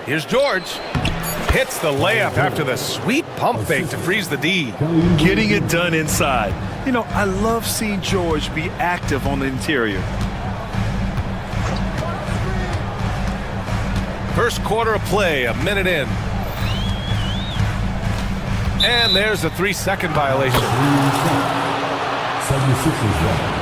Here's George. Hits the layup after the sweet pump fake to freeze the D. Getting it done inside. You know, I love seeing George be active on the interior. First quarter of play, a minute in. And there's a 3-second violation. 76ers ball.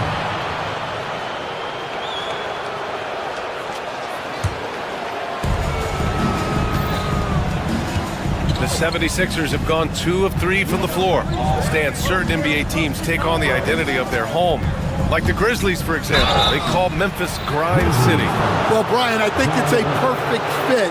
The 76ers have gone 2 of 3 from the floor. Stan, certain NBA teams take on the identity of their home. Like the Grizzlies, for example. They call Memphis Grind City. Well, Brian, I think it's a perfect fit.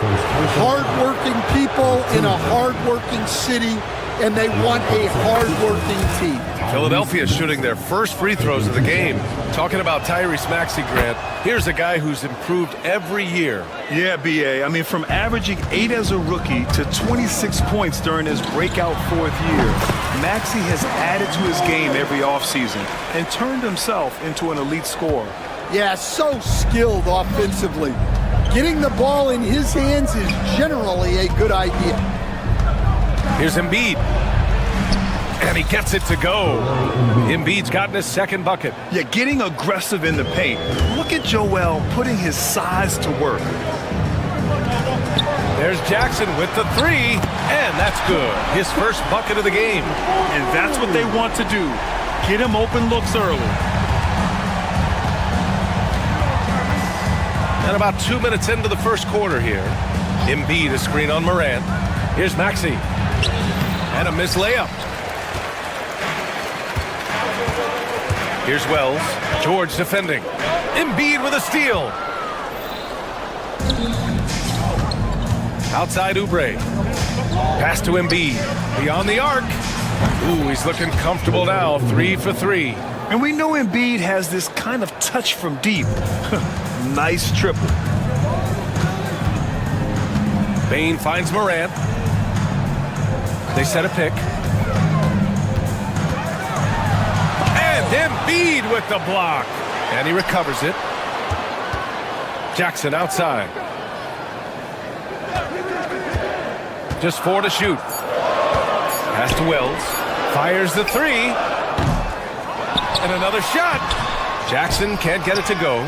Hard-working people in a hard-working city, and they want a hard-working team. Philadelphia shooting their first free throws of the game. Talking about Tyrese Maxey, Grant, here's a guy who's improved every year. Yeah, B.A. I mean, from averaging 8 as a rookie to 26 points during his breakout 4th year, Maxey has added to his game every offseason and turned himself into an elite scorer. Yeah, so skilled offensively. Getting the ball in his hands is generally a good idea. Here's Embiid. And he gets it to go. Embiid's gotten his second bucket. Yeah, getting aggressive in the paint. Look at Joel putting his size to work. There's Jackson with the 3, and that's good. His first bucket of the game. And that's what they want to do. Get him open looks early. And about 2 minutes into the first quarter here. Embiid a screen on Morant. Here's Maxey. And a missed layup. Here's Wells. George defending. Embiid with a steal. Outside Oubre. Pass to Embiid. Beyond the arc. Ooh, he's looking comfortable now. 3 for 3. And we know Embiid has this kind of touch from deep. Nice triple. Bane finds Morant. They set a pick. And Embiid with the block. And he recovers it. Jackson outside. Just 4 to shoot. Pass to Wells. Fires the 3. And another shot. Jackson can't get it to go.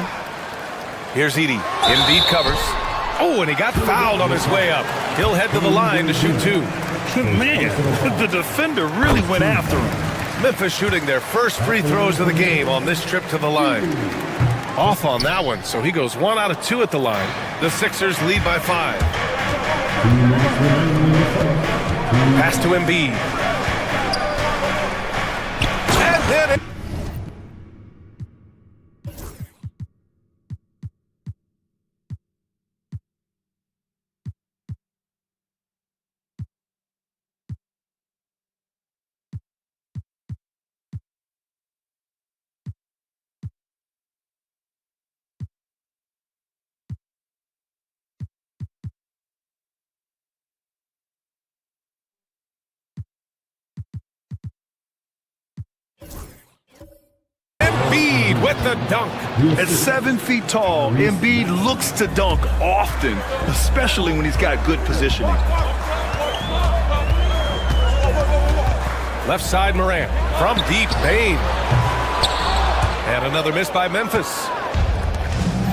Here's Edey. Embiid covers. Oh, and he got fouled on his way up. He'll head to the line to shoot 2. Man, the defender really went after him. Memphis shooting their first free throws of the game on this trip to the line. Off on that one, so he goes 1 out of 2 at the line. The Sixers lead by 5. Pass to Embiid. And then it. Embiid with the dunk. At 7 feet tall, Embiid looks to dunk often, especially when he's got good positioning. Left side Morant. From deep, Bane. And another miss by Memphis.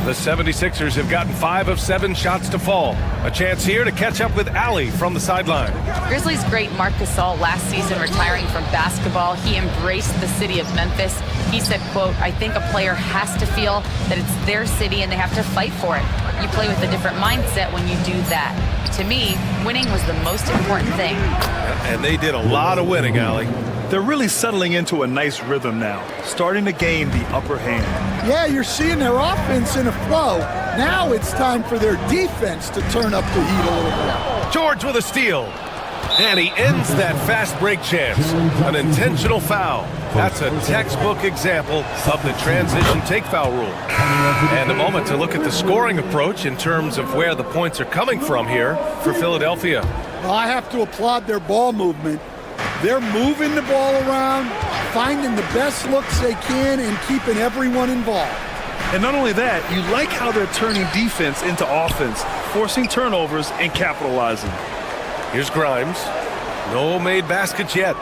The 76ers have gotten 5 of 7 shots to fall. A chance here to catch up with Allie from the sideline. Grizzlies great Marc Gasol last season retiring from basketball. He embraced the city of Memphis. He said, quote, "I think a player has to feel that it's their city and they have to fight for it. You play with a different mindset when you do that. To me, winning was the most important thing." And they did a lot of winning, Allie. They're really settling into a nice rhythm now, starting to gain the upper hand. Yeah, you're seeing their offense in a flow. Now it's time for their defense to turn up the heat a little bit. George with a steal. And he ends that fast break chance. An intentional foul. That's a textbook example of the transition take foul rule. And a moment to look at the scoring approach in terms of where the points are coming from here for Philadelphia. Well, I have to applaud their ball movement. They're moving the ball around, finding the best looks they can, and keeping everyone involved. And not only that, you like how they're turning defense into offense, forcing turnovers and capitalizing. Here's Grimes. No made baskets yet.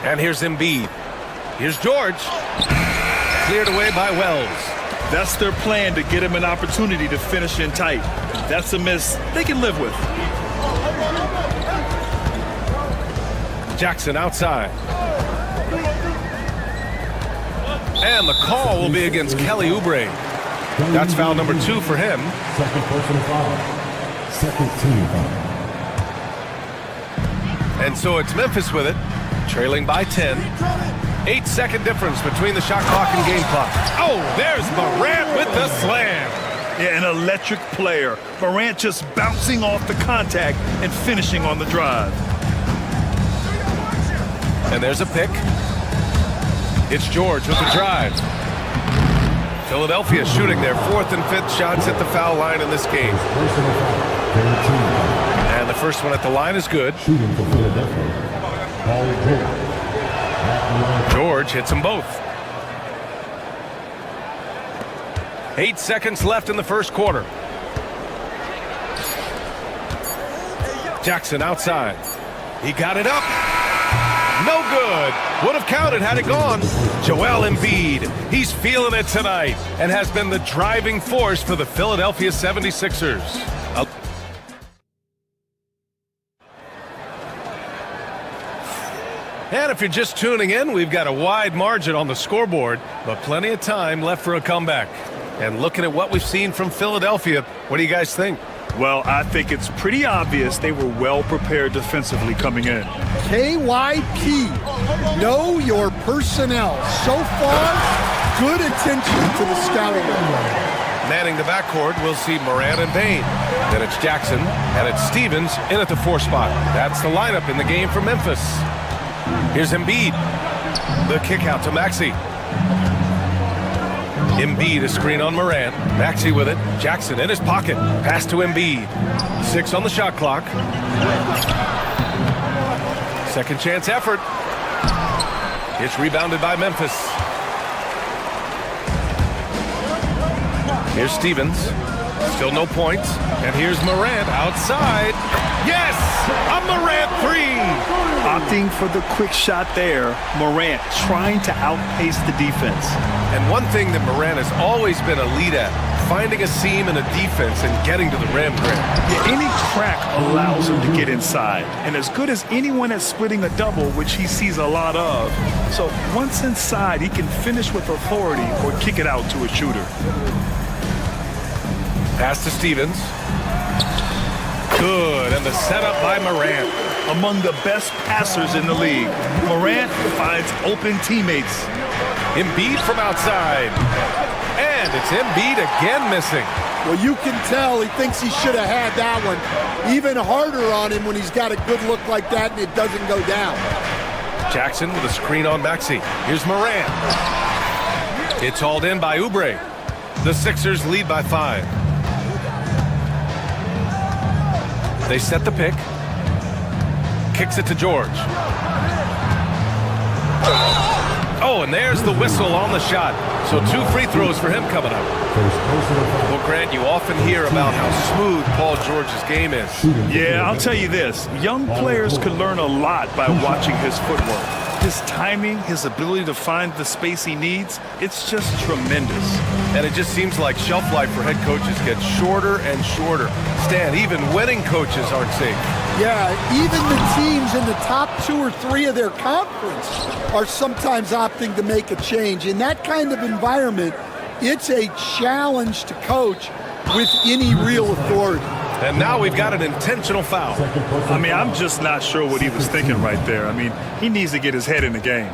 And here's Embiid. Here's George. Cleared away by Wells. That's their plan, to get him an opportunity to finish in tight. That's a miss they can live with. Jackson outside. And the call will be against Kelly Oubre. That's foul number 2 for him. Second personal foul. Second team foul. And so it's Memphis with it, trailing by 10. 8-second difference between the shot clock and game clock. Oh, there's Morant with the slam. Yeah, an electric player. Morant just bouncing off the contact and finishing on the drive. And there's a pick. It's George with the drive. Philadelphia shooting their 4th and 5th shots at the foul line in this game. Personal foul. And the first one at the line is good. Shooting for Philadelphia. Paul George. George hits them both. 8 seconds left in the first quarter. Jackson outside. He got it up. No good. Would have counted had it gone. Joel Embiid. He's feeling it tonight and has been the driving force for the Philadelphia 76ers. And if you're just tuning in, we've got a wide margin on the scoreboard, but plenty of time left for a comeback. And looking at what we've seen from Philadelphia, what do you guys think? Well, I think it's pretty obvious they were well prepared defensively coming in. KYP, know your personnel. So far, good attention to the scouting report. Manning the backcourt, we'll see Morant and Bain. Then it's Jackson, and it's Stevens in at the 4 spot. That's the lineup in the game for Memphis. Here's Embiid. The kick out to Maxey. Embiid, a screen on Morant. Maxey with it. Jackson in his pocket. Pass to Embiid. 6 on the shot clock. Second chance effort. It's rebounded by Memphis. Here's Stevens. Still no points. And here's Morant outside. Yes! A Morant 3! Opting for the quick shot there. Morant trying to outpace the defense. And one thing that Morant has always been elite at, finding a seam in a defense and getting to the rim. Yeah, any crack allows him to get inside. And as good as anyone at splitting a double, which he sees a lot of. So once inside, he can finish with authority or kick it out to a shooter. Pass to Stevens. Good, and the setup by Morant. Among the best passers in the league, Morant finds open teammates. Embiid from outside. And it's Embiid again missing. Well, you can tell he thinks he should have had that one. Even harder on him when he's got a good look like that and it doesn't go down. Jackson with a screen on Maxey. Here's Morant. It's hauled in by Oubre. The Sixers lead by 5. They set the pick. Kicks it to George. Oh, and there's the whistle on the shot. So 2 free throws for him coming up. Well, Grant, you often hear about how smooth Paul George's game is. Yeah, I'll tell you this. Young players could learn a lot by watching his footwork. His timing, his ability to find the space he needs, it's just tremendous. And it just seems like shelf life for head coaches gets shorter and shorter. Stan, even winning coaches aren't safe. Yeah, even the teams in the top 2 or 3 of their conference are sometimes opting to make a change. In that kind of environment, it's a challenge to coach with any real authority. And now we've got an intentional foul. I mean, I'm just not sure what he was thinking right there. I mean, he needs to get his head in the game.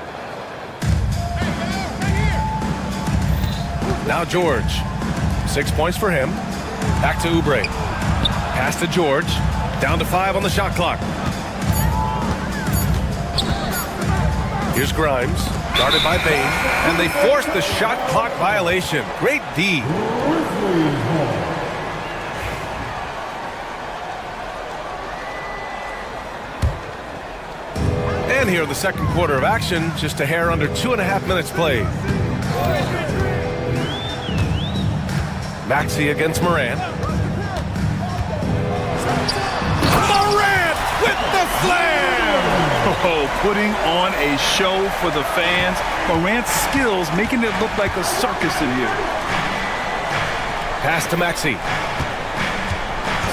Now George. 6 points for him. Back to Oubre. Pass to George. Down to 5 on the shot clock. Here's Grimes. Guarded by Bain. And they force the shot clock violation. Great D. And here in the second quarter of action, just a hair under 2.5 minutes played. Maxey against Morant. Morant with the slam! Oh, putting on a show for the fans. Morant's skills making it look like a circus in here. Pass to Maxey.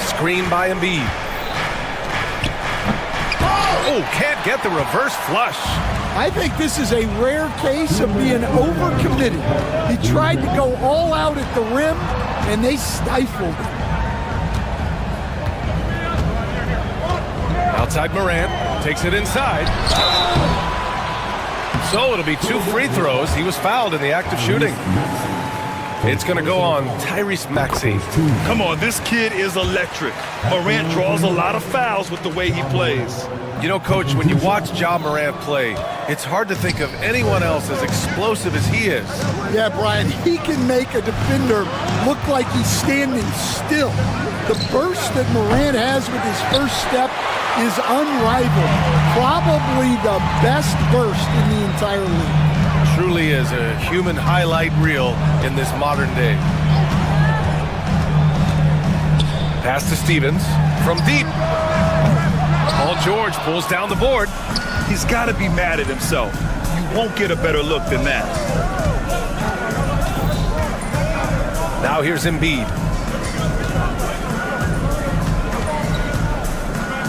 Screen by Embiid. Oh, can't get the reverse flush. I think this is a rare case of being overcommitted. He tried to go all out at the rim, and they stifled him. Outside Morant, takes it inside. So it'll be 2 free throws. He was fouled in the act of shooting. It's going to go on Tyrese Maxey. Come on, this kid is electric. Morant draws a lot of fouls with the way he plays. You know, Coach, when you watch Ja Morant play, it's hard to think of anyone else as explosive as he is. Yeah, Brian, he can make a defender look like he's standing still. The burst that Morant has with his first step is unrivaled. Probably the best burst in the entire league. Truly is a human highlight reel in this modern day. Pass to Stevens from deep. Paul George pulls down the board. He's got to be mad at himself. You won't get a better look than that. Now here's Embiid.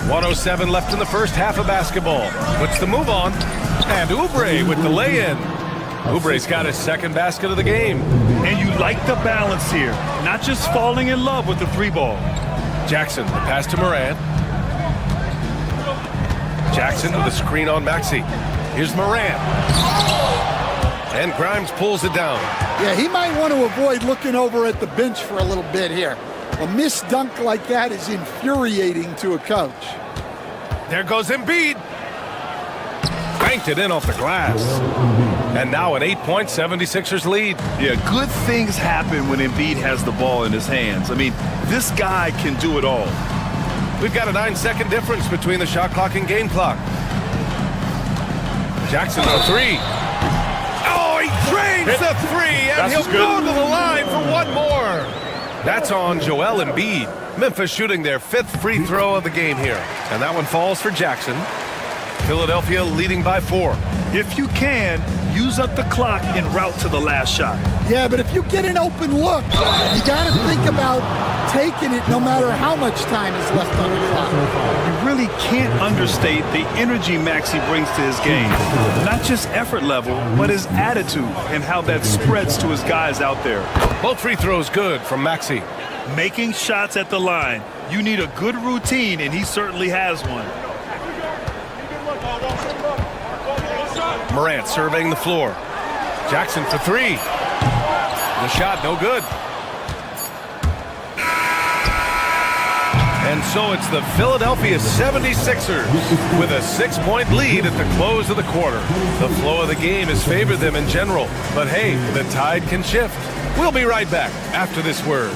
1:07 left in the first half of basketball. Puts the move on. And Oubre with the lay-in. Oubre's got his second basket of the game. And you like the balance here. Not just falling in love with the 3-ball. Jackson, the pass to Morant. Jackson with a screen on Maxey. Here's Morant. And Grimes pulls it down. Yeah, he might want to avoid looking over at the bench for a little bit here. A missed dunk like that is infuriating to a coach. There goes Embiid. Banked it in off the glass. And now an 8-point 76ers lead. Yeah, good things happen when Embiid has the ball in his hands. I mean, this guy can do it all. We've got a 9-second difference between the shot clock and game clock. Jackson on 3. Oh, he drains the 3, and he'll go to the line for one more. That's on Joel Embiid. Memphis shooting their 5th free throw of the game here. And that one falls for Jackson. Philadelphia leading by 4. If you can, use up the clock en route to the last shot. Yeah, but if you get an open look, you got to think about taking it no matter how much time is left on the clock. You really can't understate the energy Maxey brings to his game. Not just effort level, but his attitude and how that spreads to his guys out there. Both free throws good from Maxey. Making shots at the line. You need a good routine, and he certainly has one. Morant surveying the floor. Jackson for 3. The shot no good. And so it's the Philadelphia 76ers with a 6-point lead at the close of the quarter. The flow of the game has favored them in general, but hey, the tide can shift. We'll be right back after this word.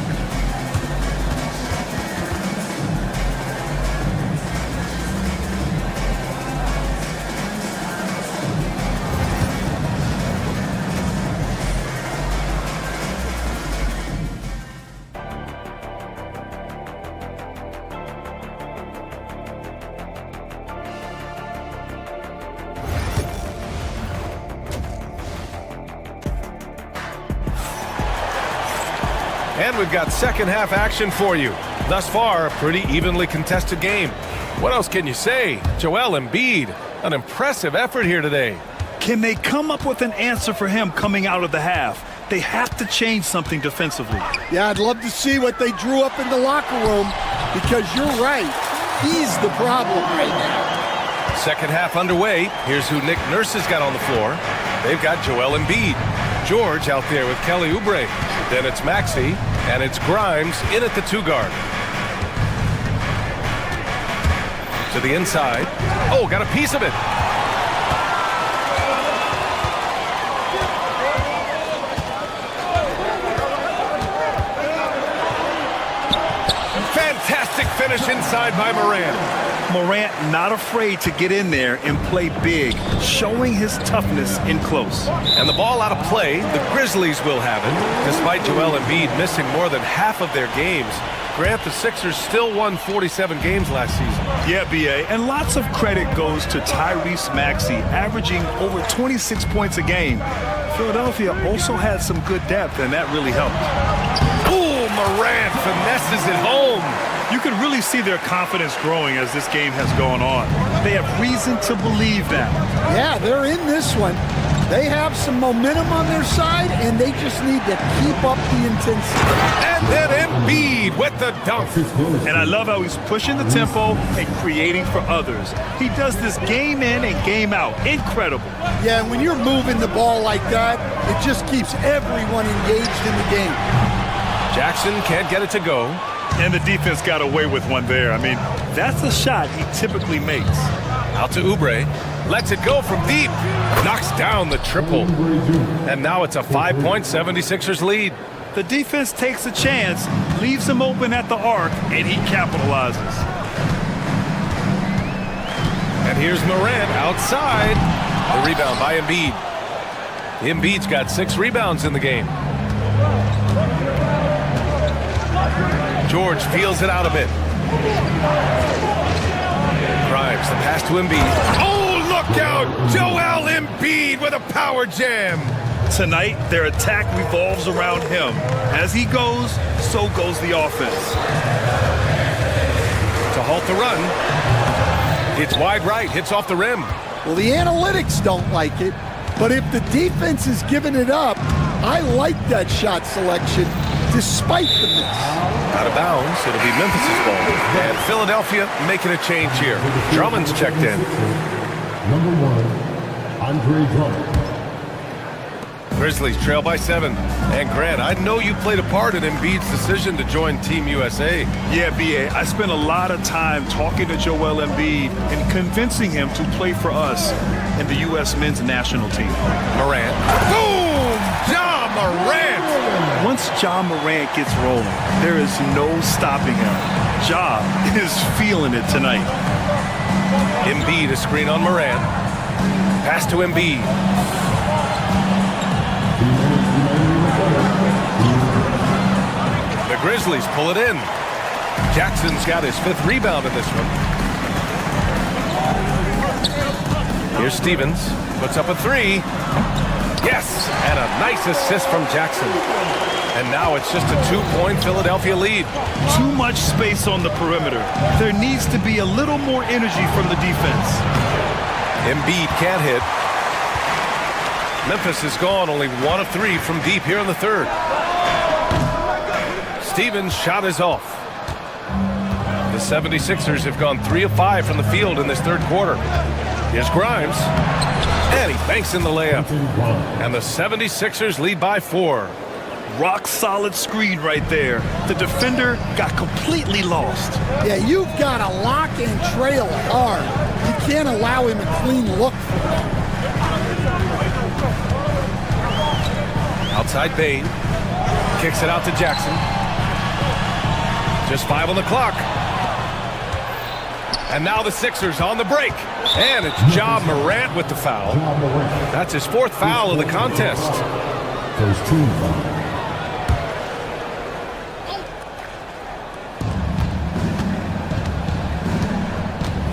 And we've got second half action for you. Thus far, a pretty evenly contested game. What else can you say? Joel Embiid, an impressive effort here today. Can they come up with an answer for him coming out of the half? They have to change something defensively. Yeah, I'd love to see what they drew up in the locker room, because you're right. He's the problem right now. Second half underway. Here's who Nick Nurse has got on the floor. They've got Joel Embiid. George out there with Kelly Oubre. Then it's Maxey, and it's Grimes in at the 2-guard. To the inside. Oh, got a piece of it. Fantastic finish inside by Morant. Morant not afraid to get in there and play big, showing his toughness in close. And the ball out of play, the Grizzlies will have it. Despite Joel Embiid missing more than half of their games, Grant, the Sixers still won 47 games last season. Yeah, B.A., and lots of credit goes to Tyrese Maxey, averaging over 26 points a game. Philadelphia also had some good depth, and that really helped. Ooh, Morant finesses it home. You can really see their confidence growing as this game has gone on. They have reason to believe that. Yeah, they're in this one. They have some momentum on their side, and they just need to keep up the intensity. And then Embiid with the dunk. And I love how he's pushing the tempo and creating for others. He does this game in and game out. Incredible. Yeah, and when you're moving the ball like that, it just keeps everyone engaged in the game. Jackson can't get it to go. And the defense got away with one there. I mean, that's a shot he typically makes. Out to Oubre. Lets it go from deep. Knocks down the triple. And now it's a 5-point 76ers lead. The defense takes a chance, leaves him open at the arc, and he capitalizes. And here's Morant outside. The rebound by Embiid. Embiid's got 6 rebounds in the game. George feels it out a bit. Grimes, the pass to Embiid. Oh, look out! Joel Embiid with a power jam. Tonight, their attack revolves around him. As he goes, so goes the offense. To halt the run. It's wide right, hits off the rim. Well, the analytics don't like it, but if the defense is giving it up, I like that shot selection despite the miss. Out of bounds, it'll be Memphis' ball. And Philadelphia making a change here. Drummond's checked in. Number 1, Andre Drummond. Grizzlies trail by 7. And Grant, I know you played a part in Embiid's decision to join Team USA. Yeah, B.A., I spent a lot of time talking to Joel Embiid and convincing him to play for us in the U.S. men's national team. Morant. Boom! Ja Morant! Once Ja Morant gets rolling, there is no stopping him. Ja is feeling it tonight. Embiid, a screen on Morant. Pass to Embiid. The Grizzlies pull it in. Jackson's got his 5th rebound in this one. Here's Stevens. Puts up a 3. Yes! And a nice assist from Jackson. And now it's just a 2-point Philadelphia lead. Too much space on the perimeter. There needs to be a little more energy from the defense. Embiid can't hit. Memphis is gone only 1 of 3 from deep here in the 3rd. Stevens' shot is off. The 76ers have gone 3 of 5 from the field in this 3rd quarter. Here's Grimes. And he banks in the layup. And the 76ers lead by 4. Rock solid screen right there. The defender got completely lost. Yeah, you've got to lock and trail hard. You can't allow him a clean look. Outside Bain. Kicks it out to Jackson. Just 5 on the clock. And now the Sixers on the break. And it's Ja Morant with the foul. That's his 4th foul of the contest. First team foul.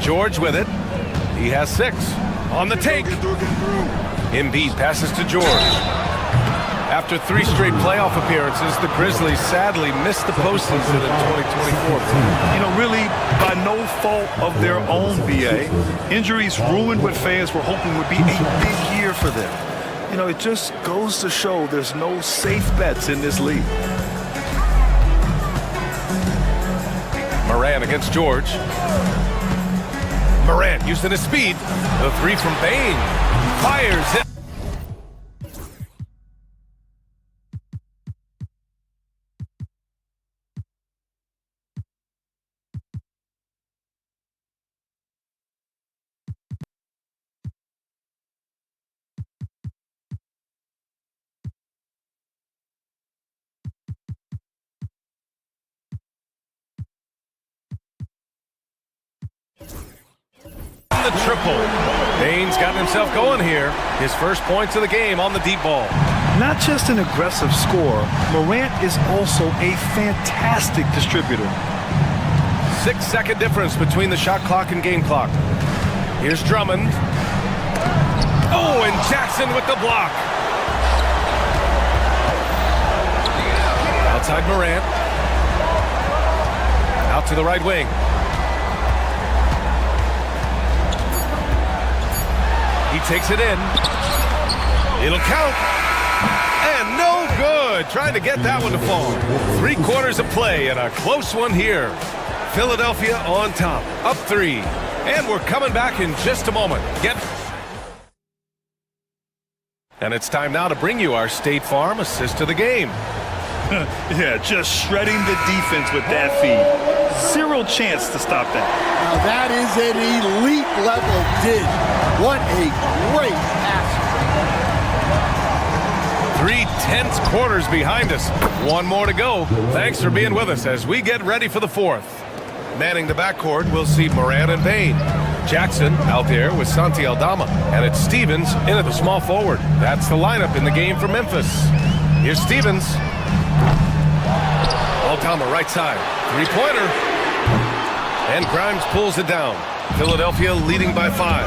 George with it. He has 6. On the take. Embiid passes to George. After 3 straight playoff appearances, the Grizzlies sadly missed the postseason in 2024. You know, really by no fault of their own, B.A. Injuries ruined what fans were hoping would be a big year for them. You know, it just goes to show there's no safe bets in this league. Morant against George. Morant using his speed. The 3 from Bain. Fires it. the triple. Bane's gotten himself going here. His first points of the game on the deep ball. Not just an aggressive scorer, Morant is also a fantastic distributor. 6-second difference between the shot clock and game clock. Here's Drummond. Oh, and Jackson with the block. Outside Morant. Out to the right wing. He takes it in. It'll count. And no good. Trying to get that one to fall. 3/4 of play and a close one here. Philadelphia on top, up 3. And we're coming back in just a moment. And it's time now to bring you our State Farm assist of the game. Yeah, just shredding the defense with that feed. Zero chance to stop that. Now that is an elite level dig. What a great pass. 3 tense quarters behind us. One more to go. Thanks for being with us as we get ready for the 4th. Manning the backcourt, we'll see Morant and Bane. Jackson out there with Santi Aldama. And it's Stevens in at the small forward. That's the lineup in the game for Memphis. Here's Stevens. Aldama right side. 3-pointer. And Grimes pulls it down. Philadelphia leading by 5.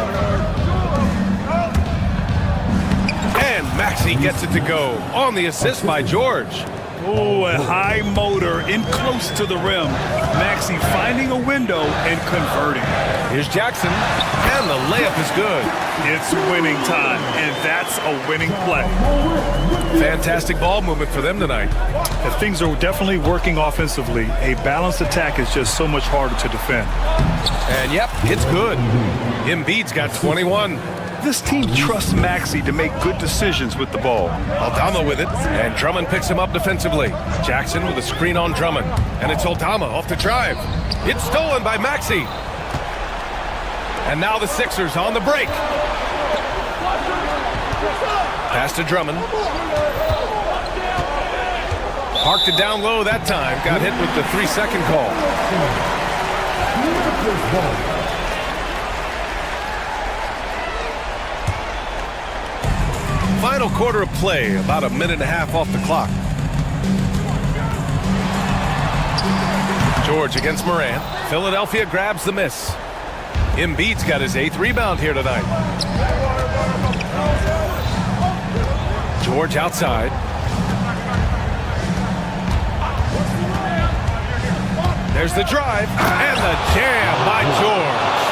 And Maxey gets it to go on the assist by George. Oh, a high motor in close to the rim. Maxey finding a window and converting. Here's Jackson, and the layup is good. It's winning time, and that's a winning play. Fantastic ball movement for them tonight. If things are definitely working offensively, a balanced attack is just so much harder to defend. And yep, it's good. Embiid's got 21. This team trusts Maxey to make good decisions with the ball. Aldama with it, and Drummond picks him up defensively. Jackson with a screen on Drummond, and it's Aldama off the drive. It's stolen by Maxey. And now the Sixers on the break. Pass to Drummond. Parked it down low that time. Got hit with the 3-second call. Final quarter of play, about a minute and a half off the clock. George against Morant. Philadelphia grabs the miss. Embiid's got his 8th rebound here tonight. George outside. There's the drive and the jam by George.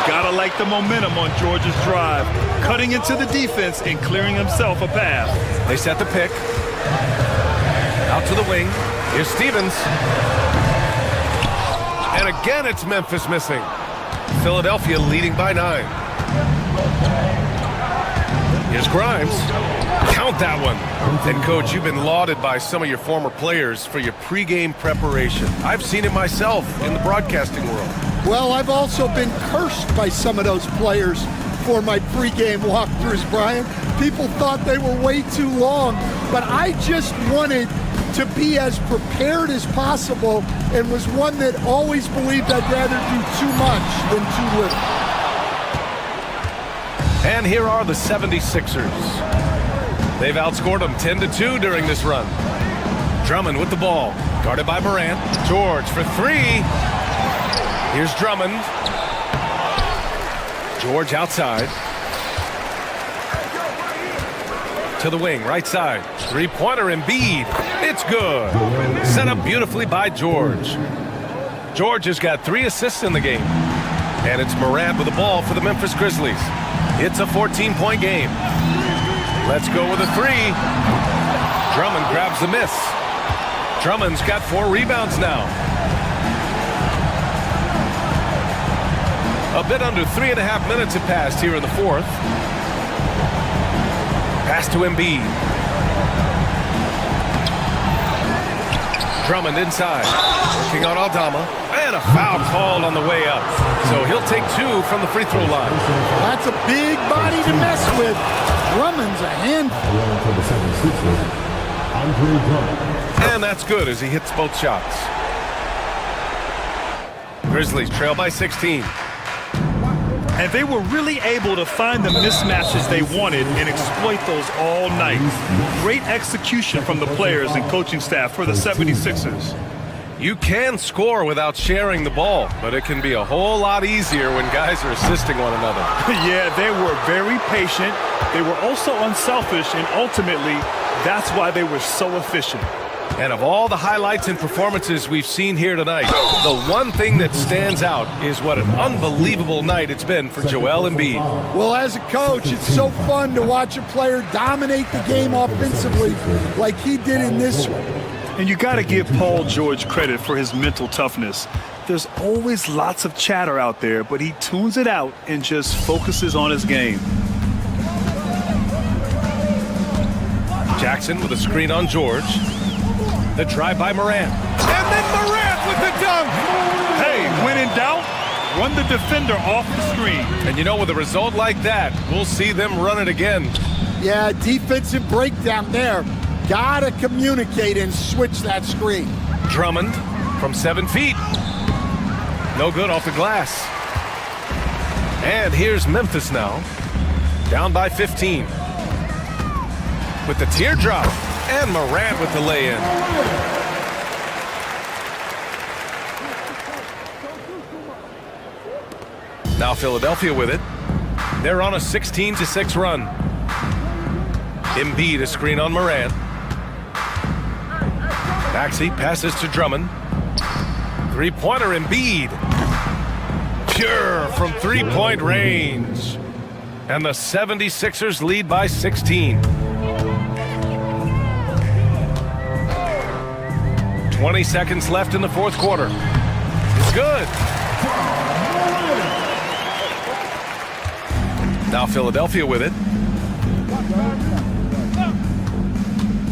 Gotta like the momentum on George's drive, cutting into the defense and clearing himself a path. They set the pick. Out to the wing. Here's Stevens. And again, it's Memphis missing. Philadelphia leading by 9. Here's Grimes. Count that one. And, Coach, you've been lauded by some of your former players for your pregame preparation. I've seen it myself in the broadcasting world. Well, I've also been cursed by some of those players for my pregame walkthroughs, Brian. People thought they were way too long, but I just wanted to be as prepared as possible and was one that always believed I'd rather do too much than too little. And here are the 76ers. They've outscored them 10-2 during this run. Drummond with the ball, guarded by Morant. George for 3. Here's Drummond. George outside. To the wing, right side. 3-pointer Embiid. It's good. Set up beautifully by George. George has got 3 assists in the game. And it's Morant with the ball for the Memphis Grizzlies. It's a 14-point game. Let's go with a 3. Drummond grabs the miss. Drummond's got 4 rebounds now. A bit under 3.5 minutes have passed here in the 4th. Pass to Embiid. Drummond inside. Working on Aldama. And a foul called on the way up. So he'll take 2 from the free throw line. That's a big body to mess with. Drummond's a handful. And that's good as he hits both shots. Grizzlies trail by 16. And they were really able to find the mismatches they wanted and exploit those all night. Great execution from the players and coaching staff for the 76ers. You can score without sharing the ball, but it can be a whole lot easier when guys are assisting one another. Yeah, they were very patient. They were also unselfish, and ultimately, that's why they were so efficient. And of all the highlights and performances we've seen here tonight, the one thing that stands out is what an unbelievable night it's been for Joel Embiid. Well, as a coach, it's so fun to watch a player dominate the game offensively like he did in this one. And you got to give Paul George credit for his mental toughness. There's always lots of chatter out there, but he tunes it out and just focuses on his game. Jackson with a screen on George. The drive by Morant. And then Morant with the dunk! Hey, when in doubt, run the defender off the screen. And you know, with a result like that, we'll see them run it again. Yeah, defensive breakdown there. Gotta communicate and switch that screen. Drummond from 7 feet. No good off the glass. And here's Memphis now. Down by 15. With the teardrop. And Morant with the lay-in. Now Philadelphia with it. They're on a 16-6 run. Embiid a screen on Morant. Maxey passes to Drummond. Three-pointer Embiid. Pure from three-point range. And the 76ers lead by 16. 20 seconds left in the fourth quarter. It's good. Now Philadelphia with it.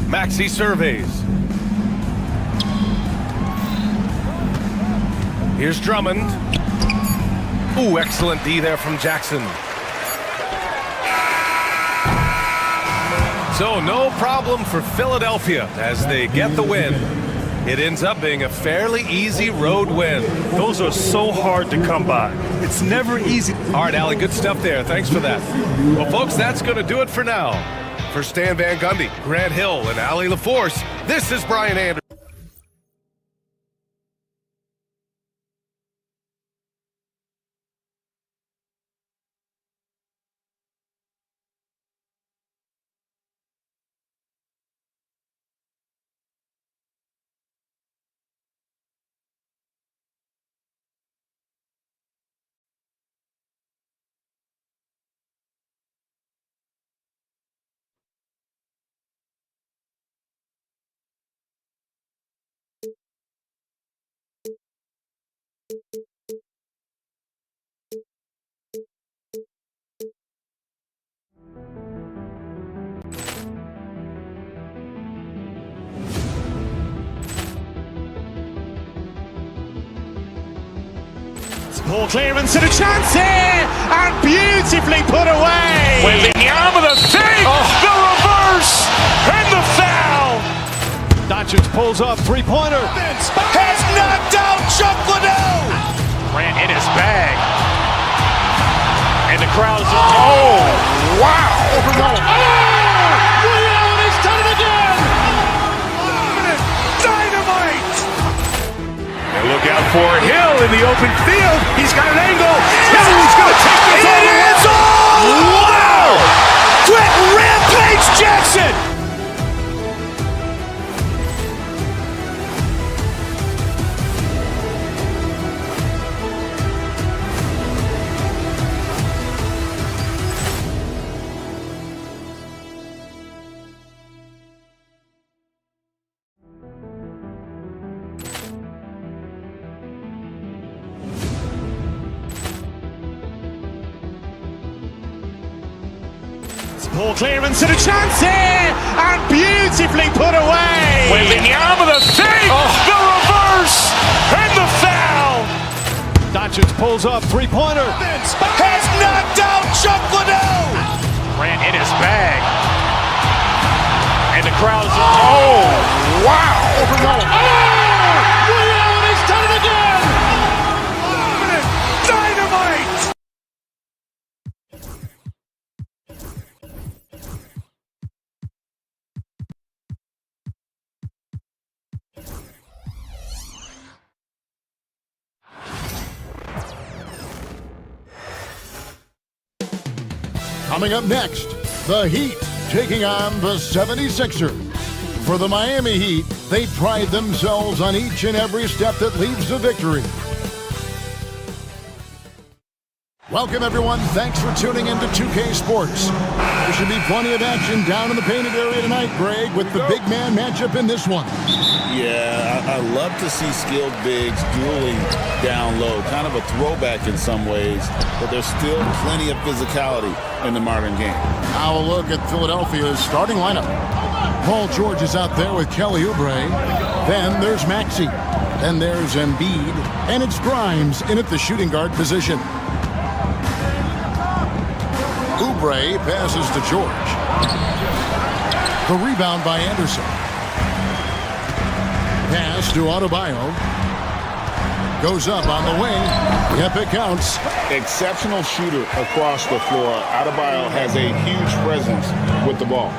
Maxey surveys. Here's Drummond. Ooh, excellent D there from Jackson. So no problem for Philadelphia as they get the win. It ends up being a fairly easy road win. Those are so hard to come by. It's never easy. All right, Allie, good stuff there. Thanks for that. Well, folks, that's going to do it for now. For Stan Van Gundy, Grant Hill, and Allie LaForce, this is Brian Anderson. Poor clearance and a chance here, and beautifully put away. Wembanyama the fake, the reverse, and the foul. Doncic pulls up, three-pointer. Has knocked out Chuck Liddell. Ran in his bag. And the crowd is... Oh, wow. Liddell, he's done it again. Dynamite. And look out for Hill in the open field. He's got an angle. He's going to take this all the way. Wow! Quick rampage Jackson. Poor clearance and a chance here, and beautifully put away. Wembanyama the fake, the reverse, and the foul. Doncic pulls up, three-pointer. Has knocked out Chuck Liddell. Ran in his bag. And the crowd is... Oh, wow. Coming up next, the Heat taking on the 76ers. For the Miami Heat, they pride themselves on each and every step that leads to victory. Welcome, everyone. Thanks for tuning in to 2K Sports. There should be plenty of action down in the painted area tonight, Greg, with the big man matchup in this one. Yeah, I love to see skilled bigs dueling down low. Kind of a throwback in some ways, but there's still plenty of physicality in the modern game. Now a look at Philadelphia's starting lineup. Paul George is out there with Kelly Oubre. Then there's Maxey. Then there's Embiid. And it's Grimes in at the shooting guard position. Oubre passes to George. The rebound by Anderson. Pass to Adebayo. Goes up on the wing. Yep, it counts. Exceptional shooter across the floor. Adebayo has a huge presence with the ball.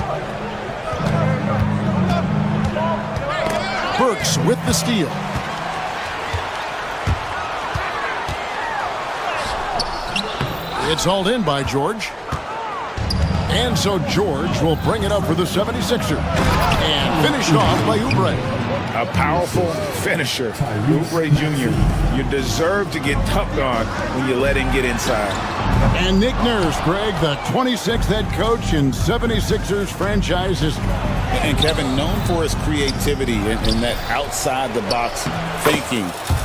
Burks with the steal. It's hauled in by George. And so George will bring it up for the 76ers. And finished off by Oubre. A powerful finisher. Oubre Jr., you deserve to get tucked on when you let him get inside. And Nick Nurse, Greg, the 26th head coach in 76ers franchise history. And Kevin, known for his creativity and that outside-the-box thinking,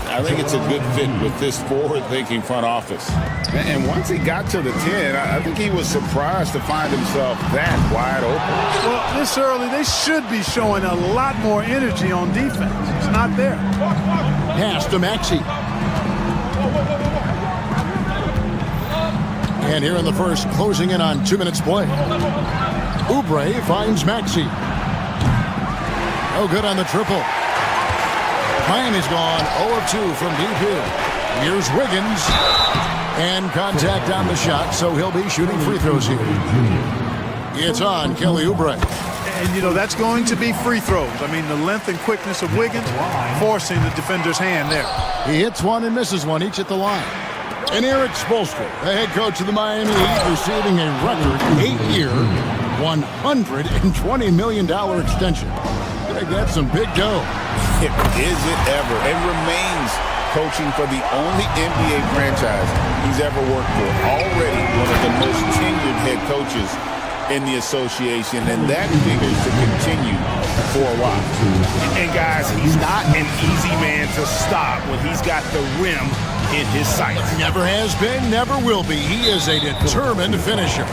I think it's a good fit with this forward-thinking front office. And once he got to the 10, I think he was surprised to find himself that wide open. Well, this early, they should be showing a lot more energy on defense. It's not there. Pass to Maxey. And here in the first, closing in on 2 minutes play. Oubre finds Maxey. No good on the triple. Miami's gone 0 of 2 from deep here. Here's Wiggins. And contact on the shot, so he'll be shooting free throws here. It's on Kelly Oubre. And, you know, that's going to be free throws. I mean, the length and quickness of Wiggins forcing the defender's hand there. He hits one and misses one, each at the line. And Eric Spoelstra, the head coach of the Miami Heat, receiving a record 8-year, $120 million extension. Greg, that's some big dough. Is it ever? And remains coaching for the only NBA franchise he's ever worked for. Already one of the most tenured head coaches in the association, and that figures to continue for a while. And guys, he's not an easy man to stop when he's got the rim in his sights. Never has been, never will be. He is a determined finisher.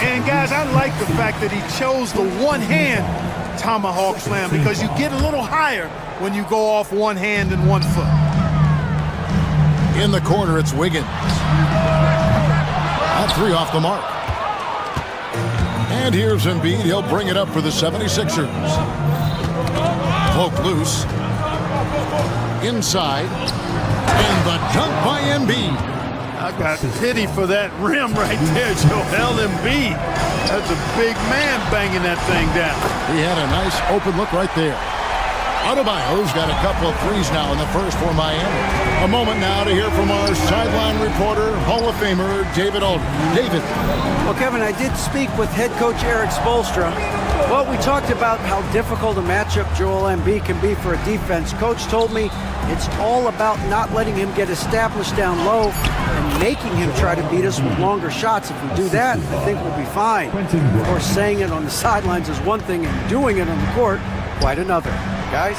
And, guys, I like the fact that he chose the one-hand tomahawk slam because you get a little higher when you go off one hand and 1 foot. In the corner, it's Wiggins. That 3 off the mark. And here's Embiid. He'll bring it up for the 76ers. Poke loose. Inside. And the dunk by Embiid. I got pity for that rim right there, Joel Embiid. That's a big man banging that thing down. He had a nice open look right there. Adebayo's got a couple of threes now in the first for Miami. A moment now to hear from our sideline reporter, Hall of Famer David Aldridge. David. Well, Kevin, I did speak with head coach Eric Spoelstra. Well, we talked about how difficult a matchup Joel Embiid can be for a defense. Coach told me it's all about not letting him get established down low and making him try to beat us with longer shots. If we do that, I think we'll be fine. Of course, saying it on the sidelines is one thing and doing it on the court, quite another. Guys?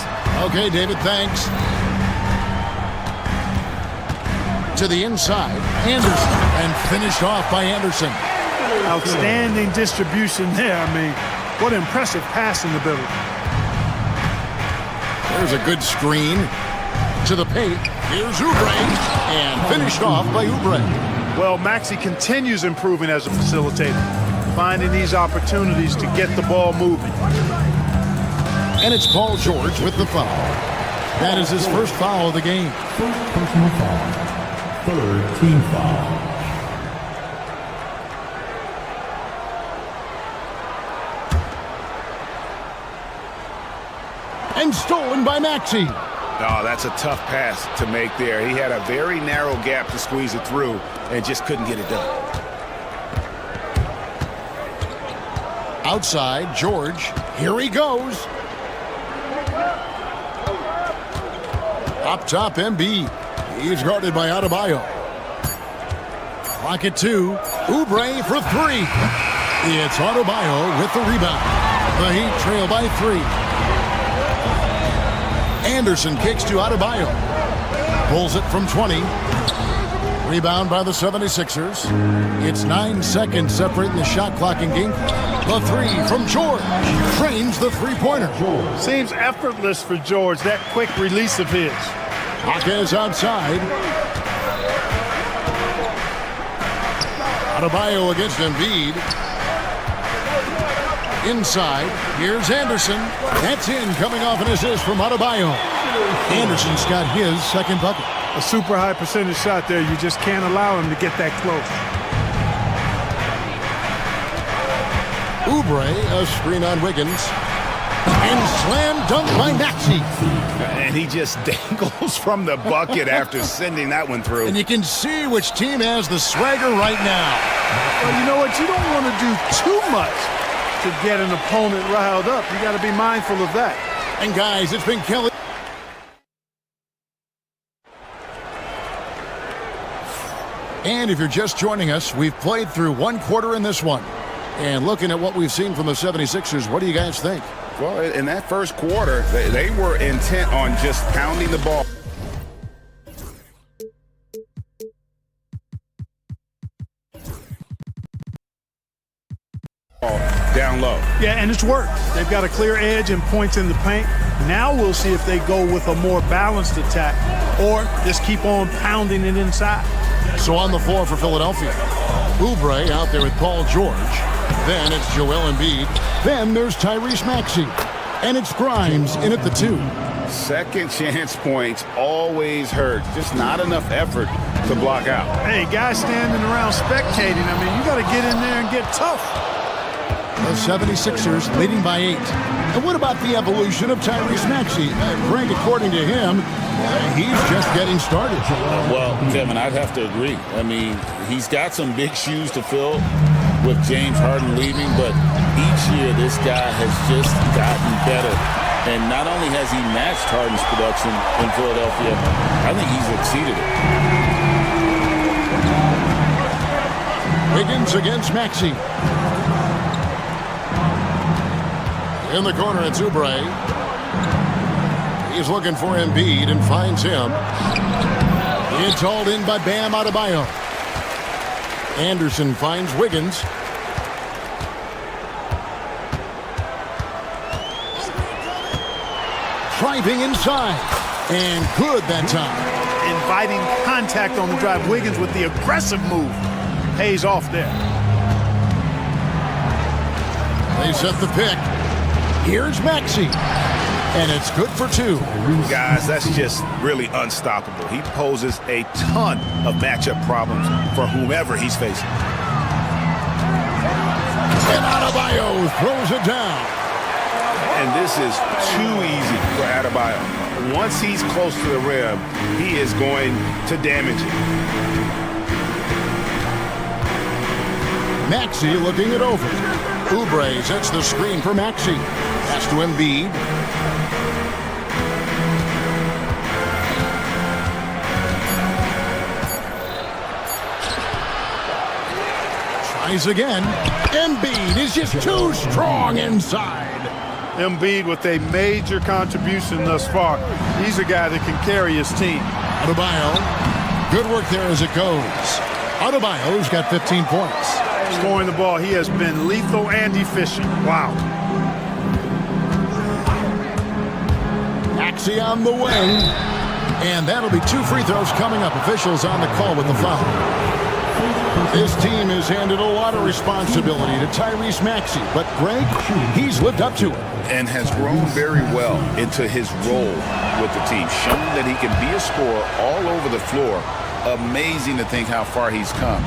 Okay, David, thanks. To the inside, Anderson, and finished off by Anderson. Outstanding distribution there. I mean, what impressive passing ability. There's a good screen. To the paint, here's Oubre, and finished off by Oubre. Well, Maxey continues improving as a facilitator, finding these opportunities to get the ball moving. And it's Paul George with the foul. That is his first foul of the game. First personal foul. Third team foul. And stolen by Maxey. Oh, that's a tough pass to make there. He had a very narrow gap to squeeze it through and just couldn't get it done. Outside, George. Here he goes. Up top, Embiid. He's guarded by Adebayo. Clock at 2. Oubre for 3. It's Adebayo with the rebound. The Heat trail by 3. Anderson kicks to Adebayo. Pulls it from 20. Rebound by the 76ers. It's 9 seconds separating the shot clock and game. The 3 from George. Trains the three-pointer. Seems effortless for George, that quick release of his. Hawkins outside. Adebayo against Embiid. Inside. Here's Anderson. That's in, coming off an assist from Adebayo. Anderson's got his second bucket. A super high percentage shot there. You just can't allow him to get that close. Oubre, a screen on Wiggins. And slam dunk by Maxey. And he just dangles from the bucket after sending that one through. And you can see which team has the swagger right now. Well, you know what? You don't want to do too much to get an opponent riled up. You got to be mindful of that. And guys, it's been Kelly. And if you're just joining us, we've played through one quarter in this one. And looking at what we've seen from the 76ers, what do you guys think? Well, in that first quarter, they were intent on just pounding the ball. Down low. Yeah, and it's worked. They've got a clear edge and points in the paint. Now we'll see if they go with a more balanced attack or just keep on pounding it inside. So on the floor for Philadelphia, Oubre out there with Paul George. Then it's Joel Embiid. Then there's Tyrese Maxey. And it's Grimes in at the 2. Second chance points always hurt. Just not enough effort to block out. Hey, guys standing around spectating, I mean, you got to get in there and get tough. The 76ers leading by 8. And what about the evolution of Tyrese Maxey? Greg, according to him, he's just getting started. Well, Kevin, I'd have to agree. I mean, he's got some big shoes to fill with James Harden leaving, but each year this guy has just gotten better. And not only has he matched Harden's production in Philadelphia, I think he's exceeded it. Wiggins against Maxey. In the corner, it's Oubre. He's looking for Embiid and finds him. It's hauled in by Bam Adebayo. Anderson finds Wiggins. Driving inside. And good that time. Inviting contact on the drive. Wiggins with the aggressive move. Pays off there. They set the pick. Here's Maxey. And it's good for 2. Guys, that's just really unstoppable. He poses a ton of matchup problems for whomever he's facing. And Adebayo throws it down. And this is too easy for Adebayo. Once he's close to the rim, he is going to damage it. Maxey looking it over. Oubre sets the screen for Maxey. Pass to Embiid. Tries again. Embiid is just too strong inside. Embiid with a major contribution thus far. He's a guy that can carry his team. Adebayo. Good work there as it goes. Adebayo's got 15 points. Scoring the ball, he has been lethal and efficient. Wow. Maxey on the way. And that'll be 2 free throws coming up. Officials on the call with the foul. This team has handed a lot of responsibility to Tyrese Maxey, but Greg, he's lived up to it. And has grown very well into his role with the team. Shown that he can be a scorer all over the floor. Amazing to think how far he's come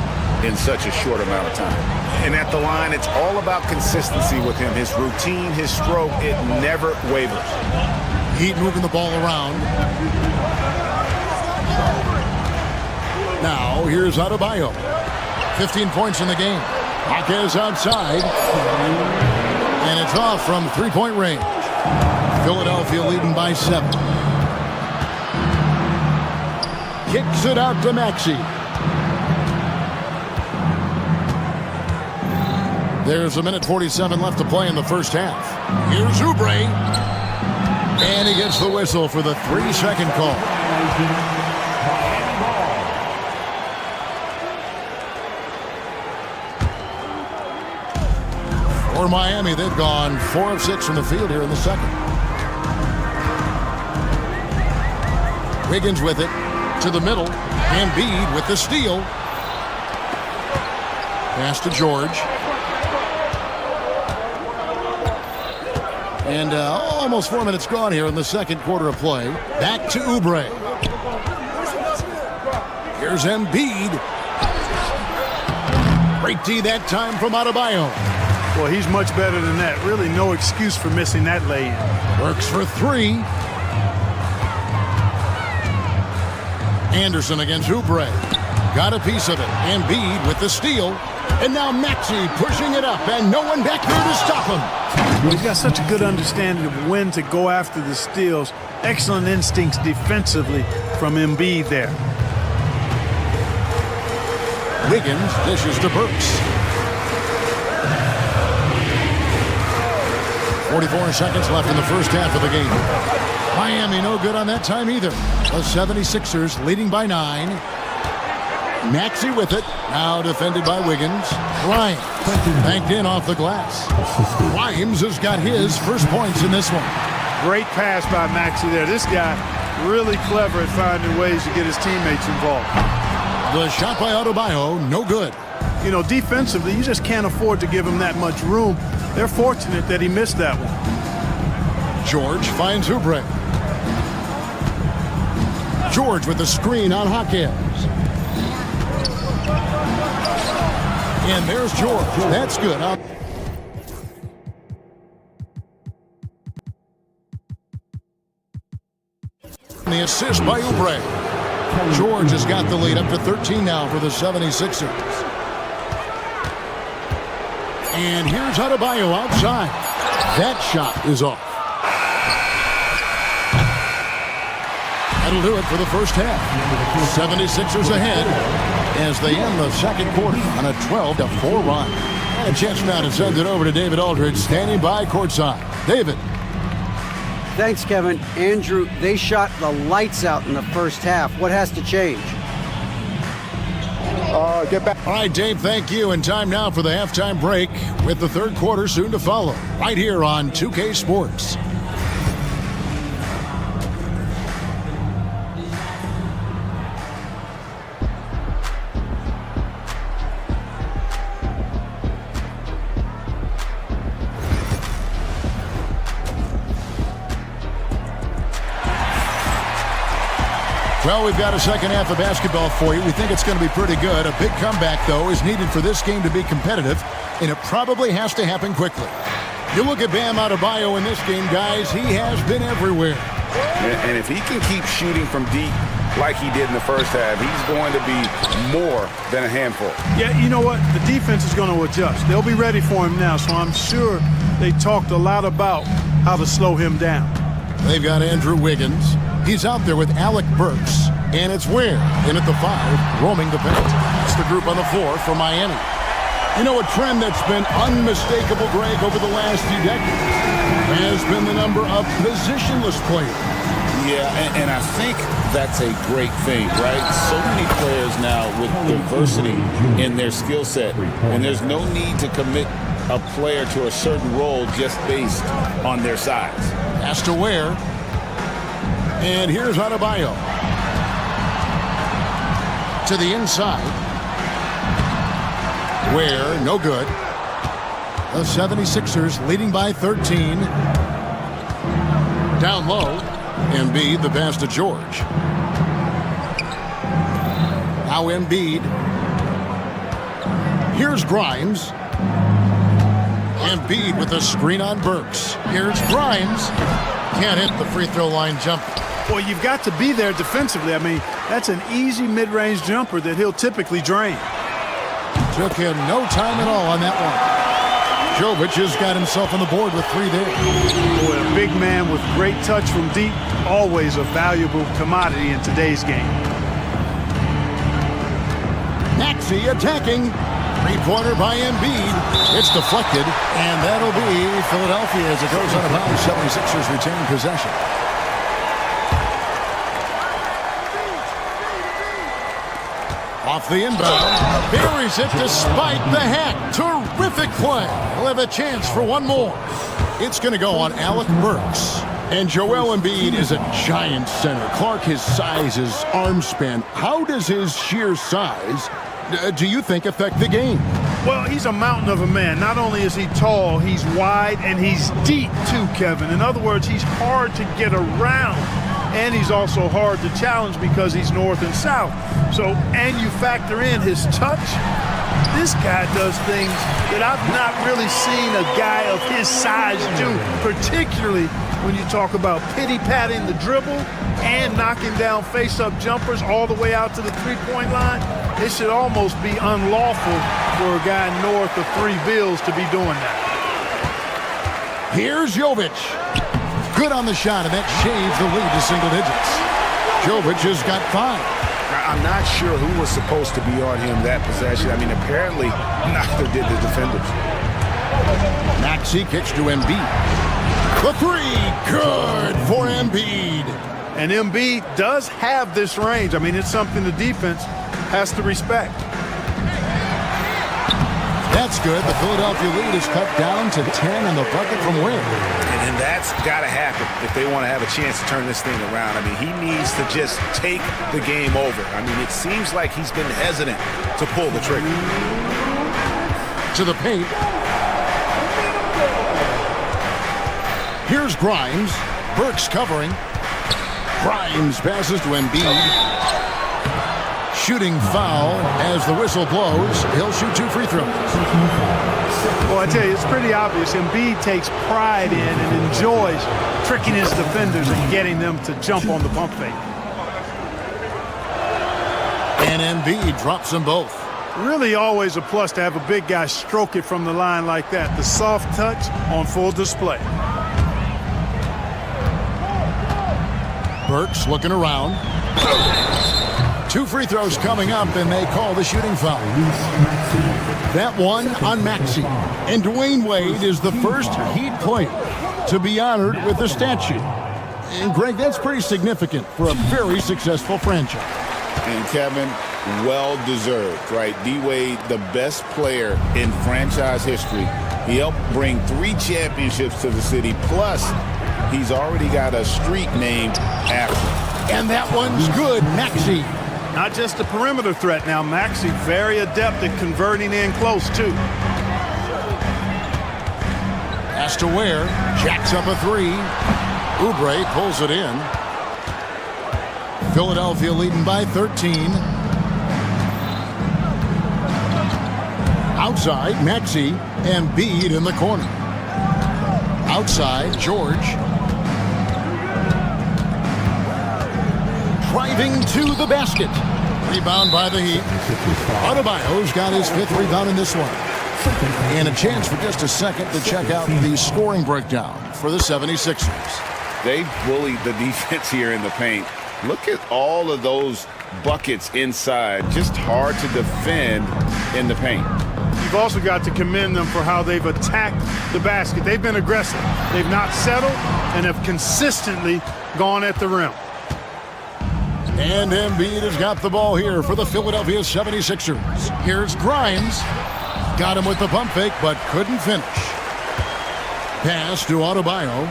in such a short amount of time. And at the line, it's all about consistency with him. His routine, his stroke, it never wavers. Heat moving the ball around. Now, here's Adebayo. 15 points in the game. Hawkins outside. And it's off from three-point range. Philadelphia leading by 7. Kicks it out to Maxey. There's a minute 47 left to play in the first half. Here's Oubre. And he gets the whistle for the 3-second call. For Miami, they've gone 4 of 6 from the field here in the second. Wiggins with it to the middle. Embiid with the steal. Pass to George. And almost 4 minutes gone here in the second quarter of play. Back to Oubre. Here's Embiid. Great D that time from Adebayo. Well, he's much better than that. Really no excuse for missing that lay-in. Works for 3. Anderson against Oubre. Got a piece of it. Embiid with the steal. And now Maxey pushing it up, and no one back there to stop him. Well, he's got such a good understanding of when to go after the steals. Excellent instincts defensively from Embiid there. Wiggins dishes to Burks. 44 seconds left in the first half of the game. Miami no good on that time either. The 76ers leading by 9. Maxey with it. Now defended by Wiggins. Bryant banked in off the glass. Grimes has got his first points in this one. Great pass by Maxey there. This guy really clever at finding ways to get his teammates involved. The shot by Adebayo, no good. You know, defensively, you just can't afford to give him that much room. They're fortunate that he missed that one. George finds Oubre. George with the screen on Hawkins. And there's George. That's good. The assist by Oubre. George has got the lead up to 13 now for the 76ers. And here's Adebayo outside. That shot is off. That'll do it for the first half. 76ers ahead as they end the second quarter on a 12-4 run. And a chance now to send it over to David Aldridge, standing by courtside. David. Thanks, Kevin. Andrew, they shot the lights out in the first half. What has to change? Get back. All right, Dave, thank you. And time now for the halftime break with the third quarter soon to follow right here on 2K Sports. Well, we've got a second half of basketball for you. We think it's going to be pretty good. A big comeback, though, is needed for this game to be competitive, and it probably has to happen quickly. You look at Bam Adebayo in this game, guys, he has been everywhere. And if he can keep shooting from deep like he did in the first half, he's going to be more than a handful. Yeah, you know what? The defense is going to adjust. They'll be ready for him now, so I'm sure they talked a lot about how to slow him down. They've got Andrew Wiggins. He's out there with Alec Burks, and it's Ware in at the 5, roaming the paint. It's the group on the floor for Miami. You know, a trend that's been unmistakable, Greg, over the last few decades has been the number of positionless players. Yeah, and I think that's a great thing, right? So many players now with diversity in their skill set, and there's no need to commit a player to a certain role just based on their size. Has to Ware. And here's Adebayo. To the inside. Ware, no good. The 76ers leading by 13. Down low. Embiid, the pass to George. Now Embiid. Here's Grimes. Embiid with a screen on Burks. Here's Grimes. Can't hit the free throw line jumper. Well, you've got to be there defensively. I mean, that's an easy mid-range jumper that he'll typically drain. Took him no time at all on that one. Jovic has got himself on the board with 3 there. Boy, a big man with great touch from deep, always a valuable commodity in today's game. Maxey attacking. 3-pointer by Embiid. It's deflected, and that'll be Philadelphia as it goes out of bounds. 76ers retain possession. Off the inbound, buries it despite the hack. Terrific play. He'll have a chance for one more. It's going to go on Alec Burks. And Joel Embiid is a giant center. Clark, his size, his arm span. How does his sheer size, do you think, affect the game? Well, he's a mountain of a man. Not only is he tall, he's wide, and he's deep too, Kevin. In other words, he's hard to get around. And he's also hard to challenge because he's north and south. So, and you factor in his touch, this guy does things that I've not really seen a guy of his size do, particularly when you talk about pity-patting the dribble and knocking down face-up jumpers all the way out to the three-point line. It should almost be unlawful for a guy north of 3 bills to be doing that. Here's Jovic. Good on the shot, and that shaves the lead to single digits. Jovic has got 5. I'm not sure who was supposed to be on him that possession. I mean, apparently neither did the defenders. Maxey kicks to Embiid. The 3, good for Embiid. And Embiid does have this range. I mean, it's something the defense has to respect. That's good. The Philadelphia lead is cut down to 10 in the bucket from Wynn. And that's got to happen if they want to have a chance to turn this thing around. I mean, he needs to just take the game over. I mean, it seems like he's been hesitant to pull the trigger. To the paint. Here's Grimes. Burks covering. Grimes passes to Embiid. Shooting foul as the whistle blows. He'll shoot 2 free throws. Well, I tell you, it's pretty obvious. Embiid takes pride in and enjoys tricking his defenders and getting them to jump on the pump fake. And Embiid drops them both. Really always a plus to have a big guy stroke it from the line like that. The soft touch on full display. Burks looking around. 2 free throws coming up, and they call the shooting foul. That one on Maxey. And Dwayne Wade is the first Heat player to be honored with a statue. And, Greg, that's pretty significant for a very successful franchise. And, Kevin, well-deserved, right? D-Wade, the best player in franchise history. He helped bring 3 championships to the city, plus he's already got a street named after him. And that one's good, Maxey. Not just a perimeter threat now. Maxey very adept at converting in close, too. Has to Ware. Jacks up a 3. Oubre pulls it in. Philadelphia leading by 13. Outside, Maxey. Embiid in the corner. Outside, George. Driving to the basket. Rebound by the Heat. Adebayo's got his 5th rebound in this one. And a chance for just a second to check out the scoring breakdown for the 76ers. They bullied the defense here in the paint. Look at all of those buckets inside. Just hard to defend in the paint. You've also got to commend them for how they've attacked the basket. They've been aggressive. They've not settled and have consistently gone at the rim. And Embiid has got the ball here for the Philadelphia 76ers. Here's Grimes. Got him with the pump fake, but couldn't finish. Pass to Adebayo.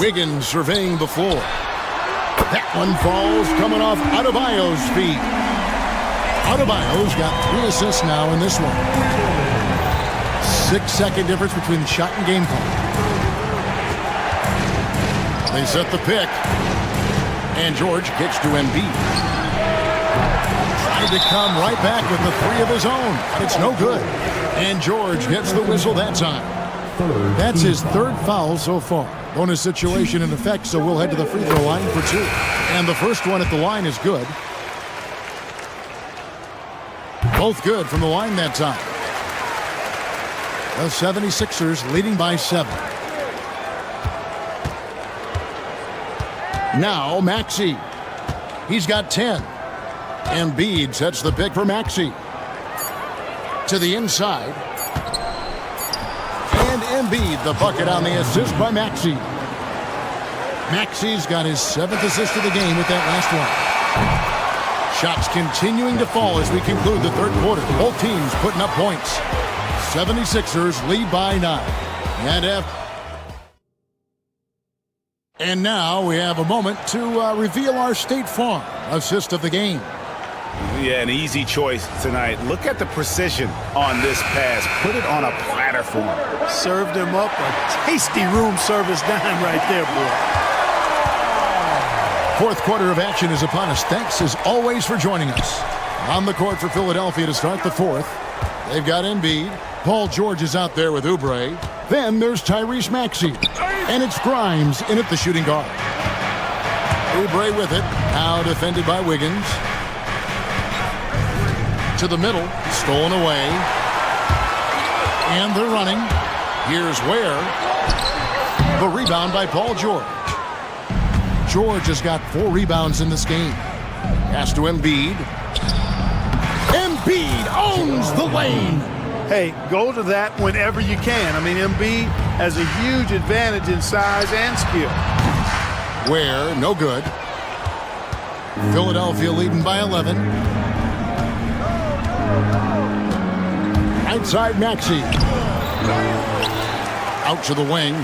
Wiggins surveying the floor. That one falls coming off Adebayo's feet. Adebayo's got 3 assists now in this one. 6-second difference between the shot and game clock. They set the pick. And George kicks to Embiid. Tried to come right back with the 3 of his own, but it's no good. And George gets the whistle that time. That's his 3rd foul so far. Bonus situation in effect, so we'll head to the free throw line for 2. And the first one at the line is good. Both good from the line that time. The 76ers leading by 7. Now Maxey. He's got 10. Embiid sets the pick for Maxey. To the inside. And Embiid, the bucket on the assist by Maxey. Maxey's got his 7th assist of the game with that last one. Shots continuing to fall as we conclude the third quarter. Both teams putting up points. 76ers lead by 9. And now we have a moment to reveal our State Farm assist of the game. Yeah, an easy choice tonight. Look at the precision on this pass. Put it on a platter for him. Served him up a tasty room service dime right there, boy. Fourth quarter of action is upon us. Thanks as always for joining us. On the court for Philadelphia to start the fourth. They've got Embiid. Paul George is out there with Oubre. Then there's Tyrese Maxey. And it's Grimes in at the shooting guard. Oubre with it. Now defended by Wiggins. To the middle. Stolen away. And they're running. Here's Ware. The rebound by Paul George. George has got 4 rebounds in this game. Pass to Embiid. Embiid owns the lane. Hey, go to that whenever you can. I mean, Embiid has a huge advantage in size and skill. Ware, no good. Philadelphia leading by 11. Outside Maxey. Out to the wing.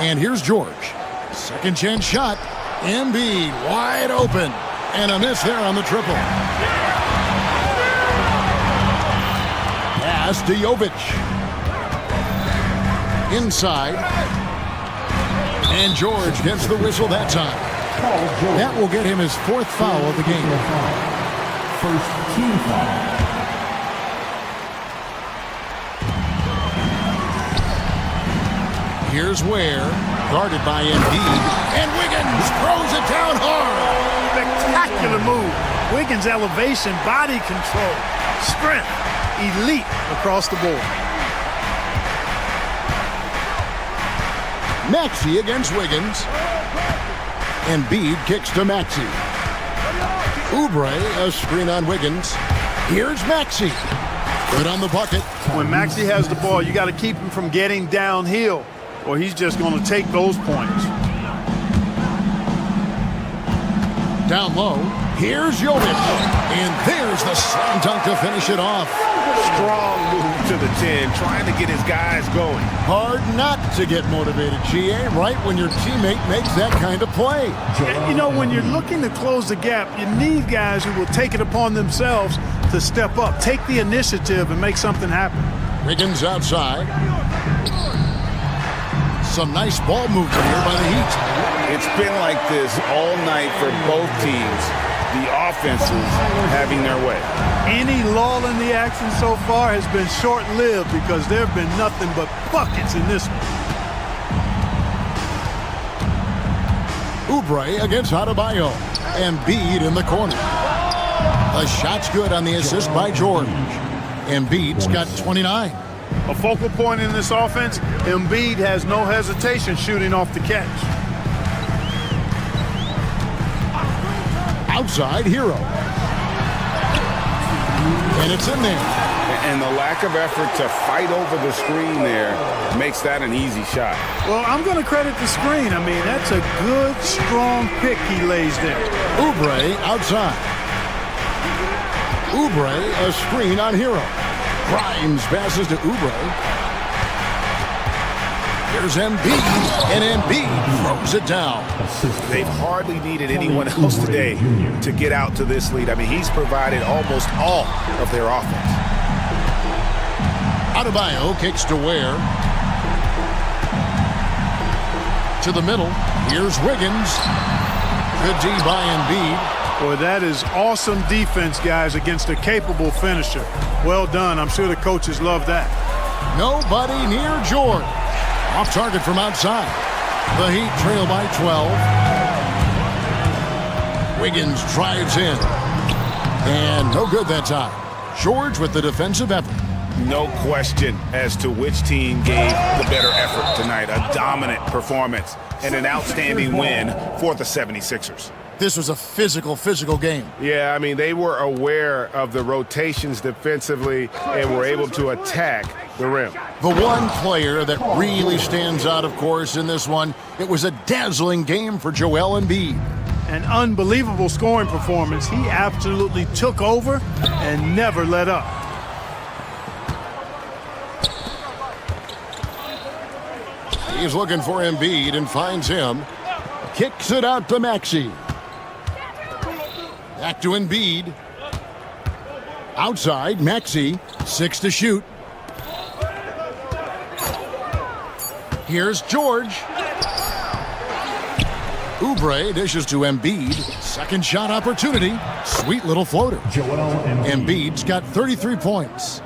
And here's George. Second chance shot. Embiid wide open. And a miss there on the triple. Pass to Jovic. Inside. And George gets the whistle that time. That will get him his 4th foul of the game. First team foul. Here's Ware, guarded by Embiid, and Wiggins throws it down hard. Spectacular move. Wiggins' elevation, body control, strength, elite across the board. Maxey against Wiggins. Embiid kicks to Maxey. Oubre, a screen on Wiggins. Here's Maxey. Good on the bucket. When Maxey has the ball, you got to keep him from getting downhill, or he's just going to take those points. Down low, here's Jovic. And there's the slam dunk to finish it off. Strong move to the 10, trying to get his guys going. Hard not to get motivated, GA, right when your teammate makes that kind of play. You know, when you're looking to close the gap, you need guys who will take it upon themselves to step up, take the initiative, and make something happen. Wiggins outside. Some nice ball movement here by the Heat. It's been like this all night for both teams. The offenses having their way. Any lull in the action so far has been short-lived because there have been nothing but buckets in this one. Oubre against Adebayo. Embiid in the corner. The shot's good on the assist by George. Embiid's got 29. A focal point in this offense, Embiid has no hesitation shooting off the catch. Outside Hero. And it's in there. And the lack of effort to fight over the screen there makes that an easy shot. Well, I'm going to credit the screen. I mean, that's a good, strong pick he lays there. Oubre outside. Oubre, a screen on Hero. Grimes passes to Oubre. Here's Embiid, and Embiid throws it down. They've hardly needed anyone else today to get out to this lead. I mean, he's provided almost all of their offense. Adebayo kicks to Ware. To the middle. Here's Wiggins. Good D by Embiid. Boy, that is awesome defense, guys, against a capable finisher. Well done. I'm sure the coaches love that. Nobody near George. Off target from outside. The Heat trail by 12. Wiggins drives in. And no good that time. George with the defensive effort. No question as to which team gave the better effort tonight. A dominant performance and an outstanding win for the 76ers. This was a physical game. Yeah, I mean, they were aware of the rotations defensively and were able to attack the rim. The one player that really stands out, of course, in this one, it was a dazzling game for Joel Embiid. An unbelievable scoring performance. He absolutely took over and never let up. He's looking for Embiid and finds him. Kicks it out to Maxey. Back to Embiid. Outside, Maxey. 6 to shoot. Here's George. Oubre dishes to Embiid. Second shot opportunity. Sweet little floater. Embiid's got 33 points.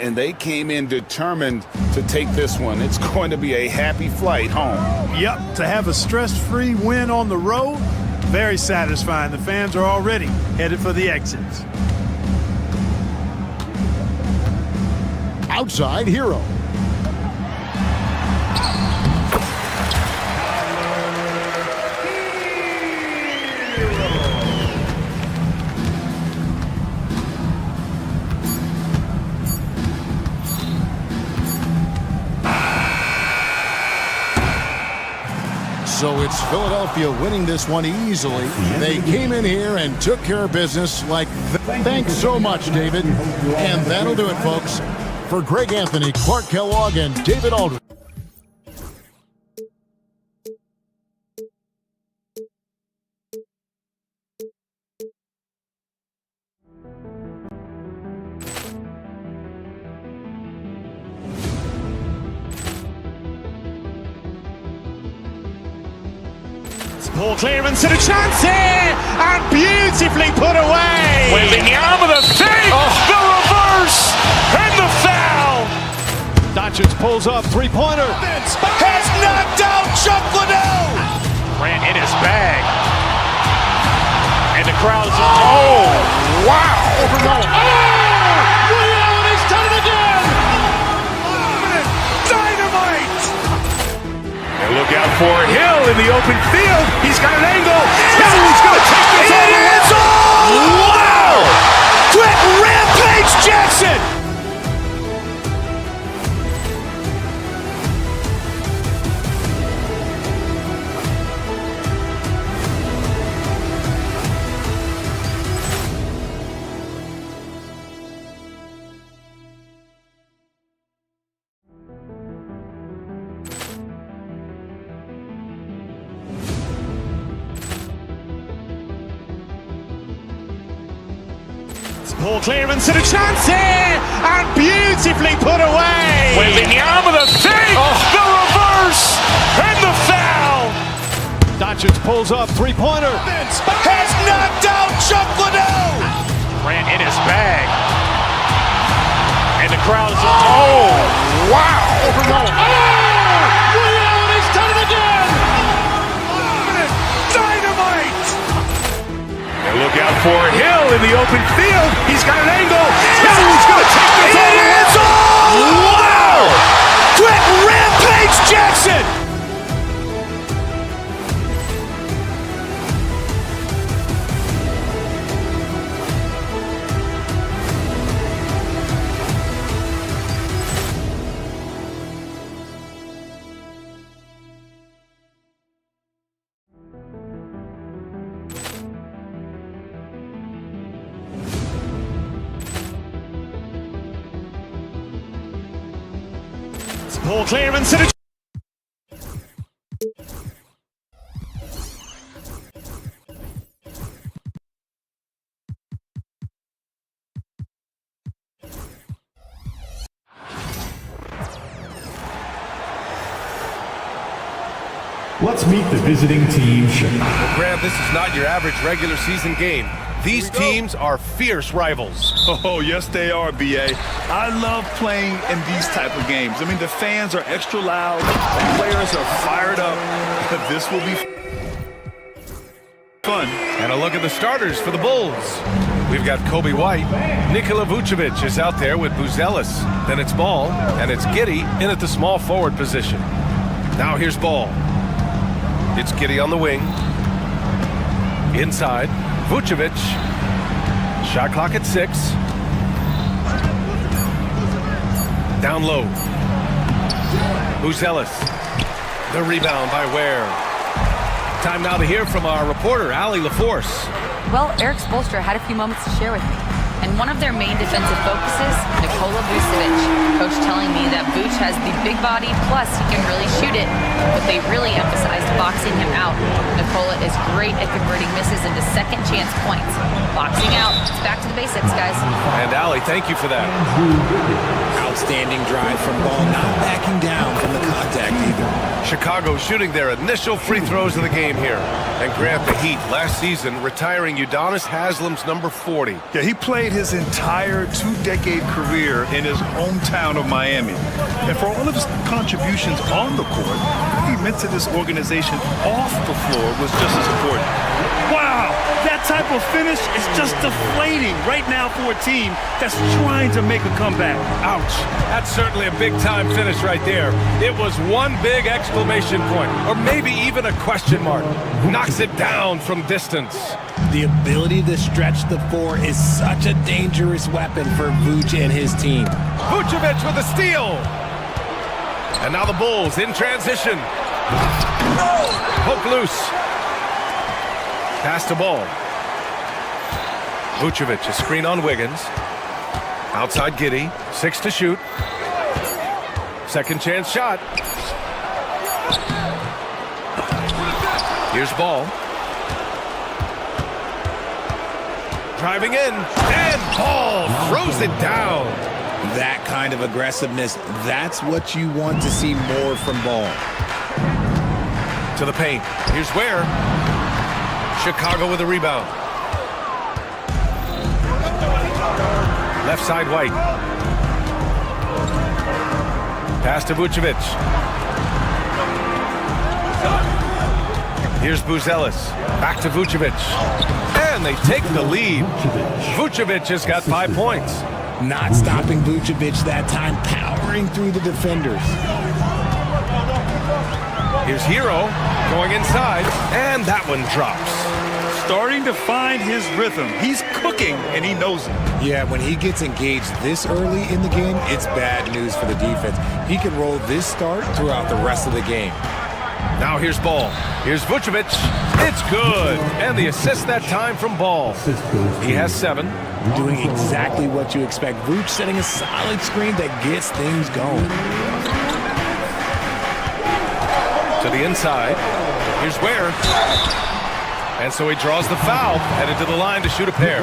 And they came in determined to take this one. It's going to be a happy flight home. Yep, to have a stress-free win on the road, very satisfying. The fans are already headed for the exits. Outside, Hero. So it's Philadelphia winning this one easily. They came in here and took care of business like thanks so much, David. And that'll do it, folks. For Greg Anthony, Clark Kellogg, and David Aldridge. Poor clearance and a chance here, and beautifully put away. Wembanyama the save, the reverse, and the foul. Doncic pulls up, three-pointer. Has knocked out Chuck Liddell. Ran in his bag. And the crowd is... Oh, wow. He's done it again. Dynamite. And look out for Hill in the open field. He's got an angle. Hill's going to take this all the way. Wow! Quick Rampage Jackson. Poor clearance and a chance here, and beautifully put away. Wembanyama the save, the reverse, and the foul. Doncic pulls up, three-pointer. Has knocked out Chuck Liddell. Ran in his bag. And the crowd is... Oh, wow. He's done it again. Dynamite. And look out for Hill in the open field. He's got an angle. Hill's going to take this all the way. Wow! Quick Rampage Jackson. Poor clearance and a... Let's meet the visiting team. Well, Graham, this is not your average regular season game. These teams are fierce rivals. Oh, yes, they are, B.A. I love playing in these type of games. I mean, the fans are extra loud. The players are fired up. This will be fun. And a look at the starters for the Bulls. We've got Kobe White. Nikola Vucevic is out there with Buzelis. Then it's Ball, and it's Giddey in at the small forward position. Now here's Ball. It's Giddey on the wing. Inside, Vucevic. Shot clock at 6. Down low. Buzelis. The rebound by Ware. Time now to hear from our reporter, Allie LaForce. Well, Eric Spoelstra had a few moments to share with me. And one of their main defensive focuses, Nikola Vucevic. Coach telling me that Vuce has the big body, plus he can really shoot it, but they really emphasized boxing him out. Nikola is great at converting misses into second chance points. Boxing out, it's back to the basics, guys. And Allie, thank you for that. Outstanding drive from Ball, not backing down from the contact either. Chicago shooting their initial free throws of the game here. And Grant, the Heat, last season retiring Udonis Haslam's number 40. Yeah, he played his entire 2-decade career in his hometown of Miami. And for all of his contributions on the court, what he meant to this organization off the floor was just as important. Wow, that type of finish is just deflating right now for a team that's trying to make a comeback. Ouch. That's certainly a big-time finish right there. It was one big exclamation point, or maybe even a question mark. Knocks it down from distance. The ability to stretch the floor is such a dangerous weapon for Vuce and his team. Vucevic with a steal. And now the Bulls in transition. Poke loose. Pass to Ball. Vucevic, a screen on Wiggins. Outside Giddey, 6 to shoot. Second chance shot. Here's Ball. Driving in, and Ball throws it down. That kind of aggressiveness, that's what you want to see more from Ball. To the paint. Here's Ware. Chicago with a rebound. Left side White. Pass to Vucevic. Here's Buzelis. Back to Vucevic. And they take the lead. Vucevic has got 5 points. Not stopping Vucevic that time, powering through the defenders. Here's Hero going inside, and that one drops. Starting to find his rhythm. He's cooking, and he knows it. Yeah, when he gets engaged this early in the game, it's bad news for the defense. He can roll this start throughout the rest of the game. Now here's Ball. Here's Vucevic. It's good. And the assist that time from Ball. He has 7. Doing exactly what you expect. Vuce setting a solid screen that gets things going. To the inside. Here's Ware. And so he draws the foul, headed to the line to shoot a pair.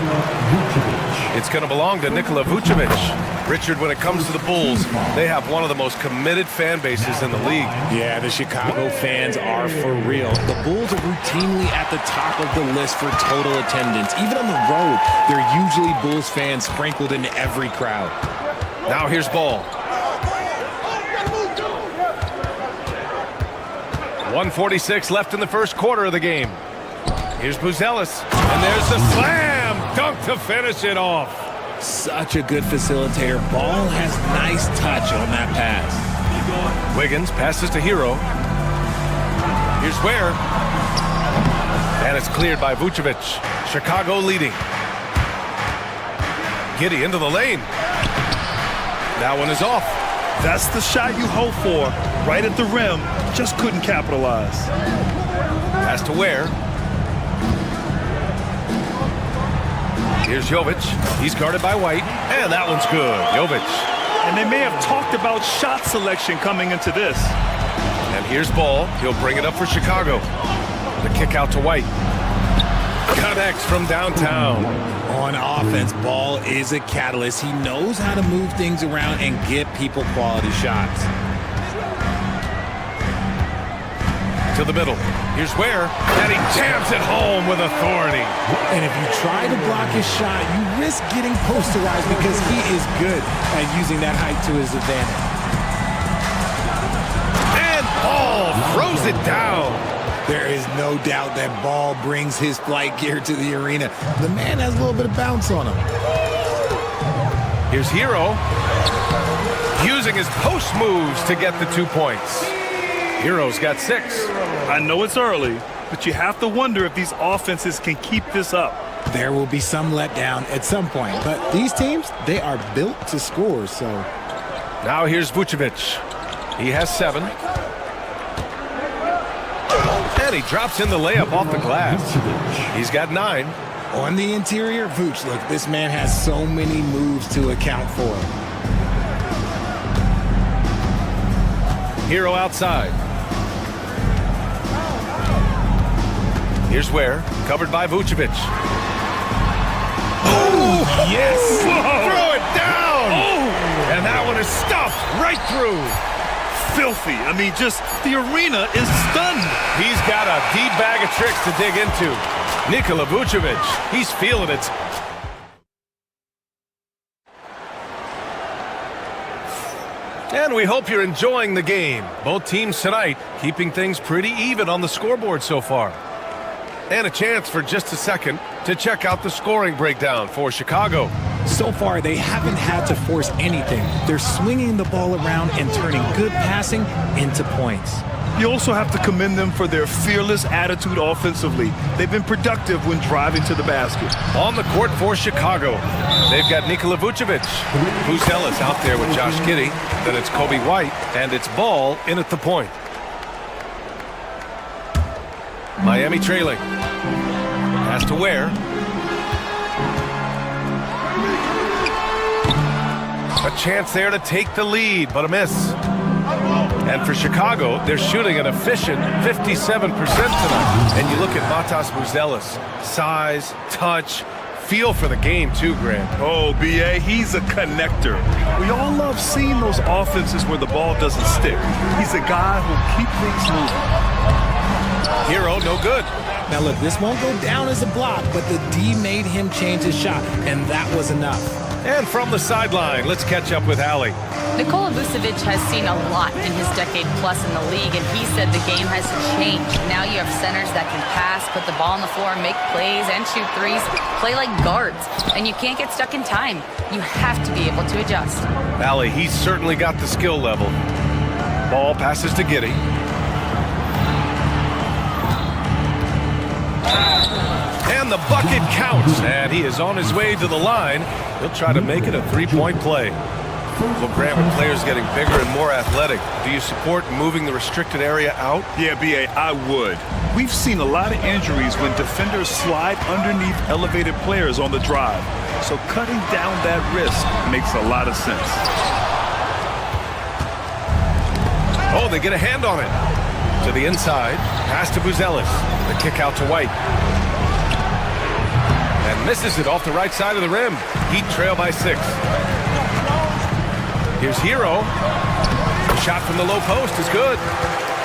It's going to belong to Nikola Vucevic. Richard, when it comes to the Bulls, they have one of the most committed fan bases in the league. Yeah, the Chicago fans are for real. The Bulls are routinely at the top of the list for total attendance. Even on the road, they're usually Bulls fans sprinkled in every crowd. Now here's Ball. 1:46 left in the first quarter of the game. Here's Buzelis, and there's the slam dunk to finish it off. Such a good facilitator. Ball has nice touch on that pass. Wiggins passes to Hero. Here's Ware. And it's cleared by Vucevic. Chicago leading. Giddey into the lane. That one is off. That's the shot you hope for. Right at the rim. Just couldn't capitalize. Pass to Ware. Here's Jovic. He's guarded by White. And that one's good. Jovic. And they may have talked about shot selection coming into this. And here's Ball. He'll bring it up for Chicago. The kick out to White. Connects from downtown. On offense, Ball is a catalyst. He knows how to move things around and get people quality shots. To the middle. Here's Ware. And he jams it home with authority. And if you try to block his shot, you risk getting posterized because he is good at using that height to his advantage. And Ball throws it down. There is no doubt that ball brings his flight gear to the arena. The man has a little bit of bounce on him. Here's Hero, using his post moves to get the 2 points. Hero's got 6. I know it's early, but you have to wonder if these offenses can keep this up. There will be some letdown at some point, but these teams, they are built to score, so. Now here's Vucevic. He has 7. And he drops in the layup off the glass. He's got 9. On the interior, Vooch, look, this man has so many moves to account for. Hero outside. Here's Ware, covered by Vucevic. Oh, yes! Whoa. Throw it down! Oh. And that one is stuffed right through. Filthy. I mean, just the arena is stunned. He's got a deep bag of tricks to dig into. Nikola Vucevic, he's feeling it. And we hope you're enjoying the game. Both teams tonight keeping things pretty even on the scoreboard so far. And a chance for just a second to check out the scoring breakdown for Chicago. So far, they haven't had to force anything. They're swinging the ball around and turning good passing into points. You also have to commend them for their fearless attitude offensively. They've been productive when driving to the basket. On the court for Chicago, they've got Nikola Vucevic. Ellis out there with Josh Giddey. Then it's Kobe White, and it's Ball in at the point. Miami trailing. Has to Ware. A chance there to take the lead, but a miss. And for Chicago, they're shooting an efficient 57% tonight. And you look at Matas Buzelis. Size, touch, feel for the game too, Grant. Oh, B.A., he's a connector. We all love seeing those offenses where the ball doesn't stick. He's a guy who'll keep things moving. Hero, no good. Now look, this won't go down as a block, but the D made him change his shot, and that was enough. And from the sideline, let's catch up with Allie. Nikola Vucevic has seen a lot in his decade plus in the league, and he said the game has changed. Now you have centers that can pass, put the ball on the floor, make plays, and shoot threes, play like guards. And you can't get stuck in time. You have to be able to adjust. Allie, he's certainly got the skill level. Ball passes to Giddey. And the bucket counts, and he is on his way to the line. He'll try to make it a three-point play. Well, Grant, with players getting bigger and more athletic, do you support moving the restricted area out? Yeah, B.A., I would. We've seen a lot of injuries when defenders slide underneath elevated players on the drive. So cutting down that risk makes a lot of sense. Oh, they get a hand on it. To the inside, pass to Buzelis. The kick out to White. And misses it off the right side of the rim. Heat trail by 6. Here's Hero. The shot from the low post is good.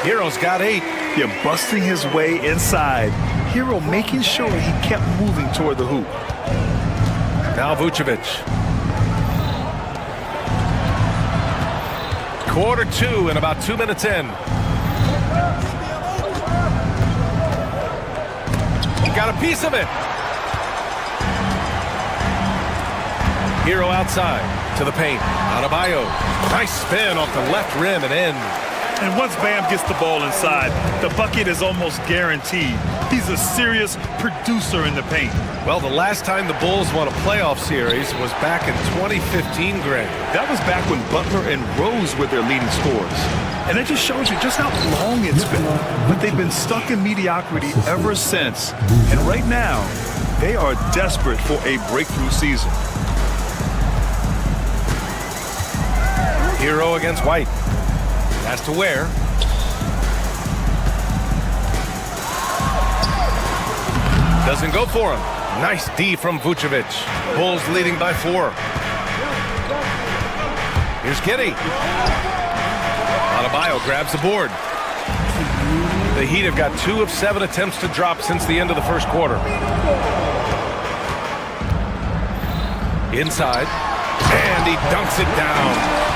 Hero's got 8. Yeah, busting his way inside. Hero making sure he kept moving toward the hoop. Now Vucevic. Quarter 2 and about 2 minutes in. He got a piece of it. Hero outside to the paint. Adebayo. Nice spin off the left rim and in. And once Bam gets the ball inside, the bucket is almost guaranteed. He's a serious producer in the paint. Well, the last time the Bulls won a playoff series was back in 2015, Greg. That was back when Butler and Rose were their leading scorers. And it just shows you just how long it's been. But they've been stuck in mediocrity ever since. And right now, they are desperate for a breakthrough season. Hero against White. Has to Ware. Doesn't go for him. Nice D from Vucevic. Bulls leading by 4. Here's Giddey. Adebayo grabs the board. The Heat have got 2 of 7 attempts to drop since the end of the first quarter. Inside. And he dunks it down.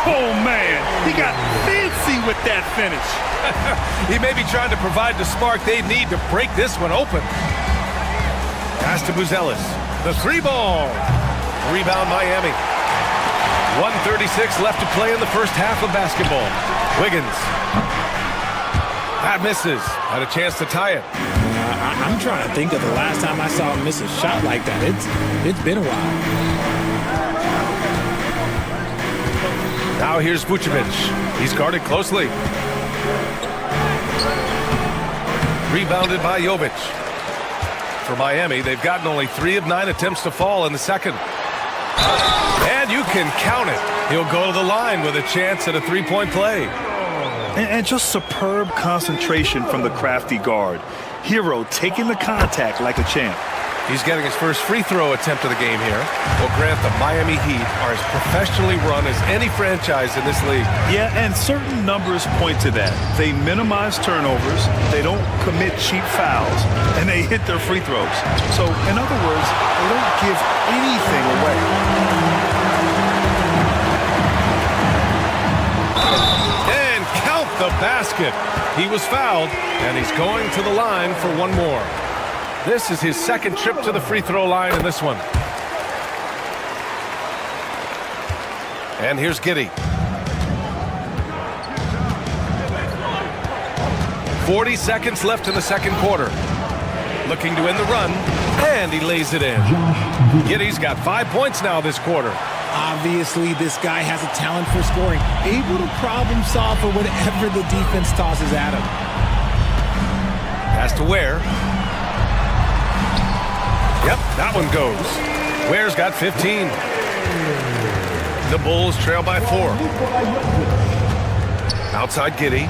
Oh, man, he got fancy with that finish. He may be trying to provide the spark they need to break this one open. Pass to Buzelis. The three ball. Rebound Miami. 1:36 left to play in the first half of basketball. Wiggins. That misses. Had a chance to tie it. I'm trying to think of the last time I saw him miss a shot like that. It's been a while. Now here's Vucevic. He's guarded closely. Rebounded by Jovic. For Miami, they've gotten only 3 of 9 attempts to fall in the second. And you can count it. He'll go to the line with a chance at a three-point play. And just superb concentration from the crafty guard. Hero taking the contact like a champ. He's getting his first free throw attempt of the game here. Well, Grant, the Miami Heat are as professionally run as any franchise in this league. Yeah, and certain numbers point to that. They minimize turnovers, they don't commit cheap fouls, and they hit their free throws. So, in other words, they don't give anything away. And count the basket. He was fouled, and he's going to the line for one more. This is his second trip to the free throw line in this one. And here's Giddey. 40 seconds left in the second quarter. Looking to end the run, and he lays it in. Giddey's got 5 points now this quarter. Obviously, this guy has a talent for scoring. Able to problem solve for whatever the defense tosses at him. Pass to Ware. Yep, that one goes. Ware's got 15. The Bulls trail by 4. Outside Giddey.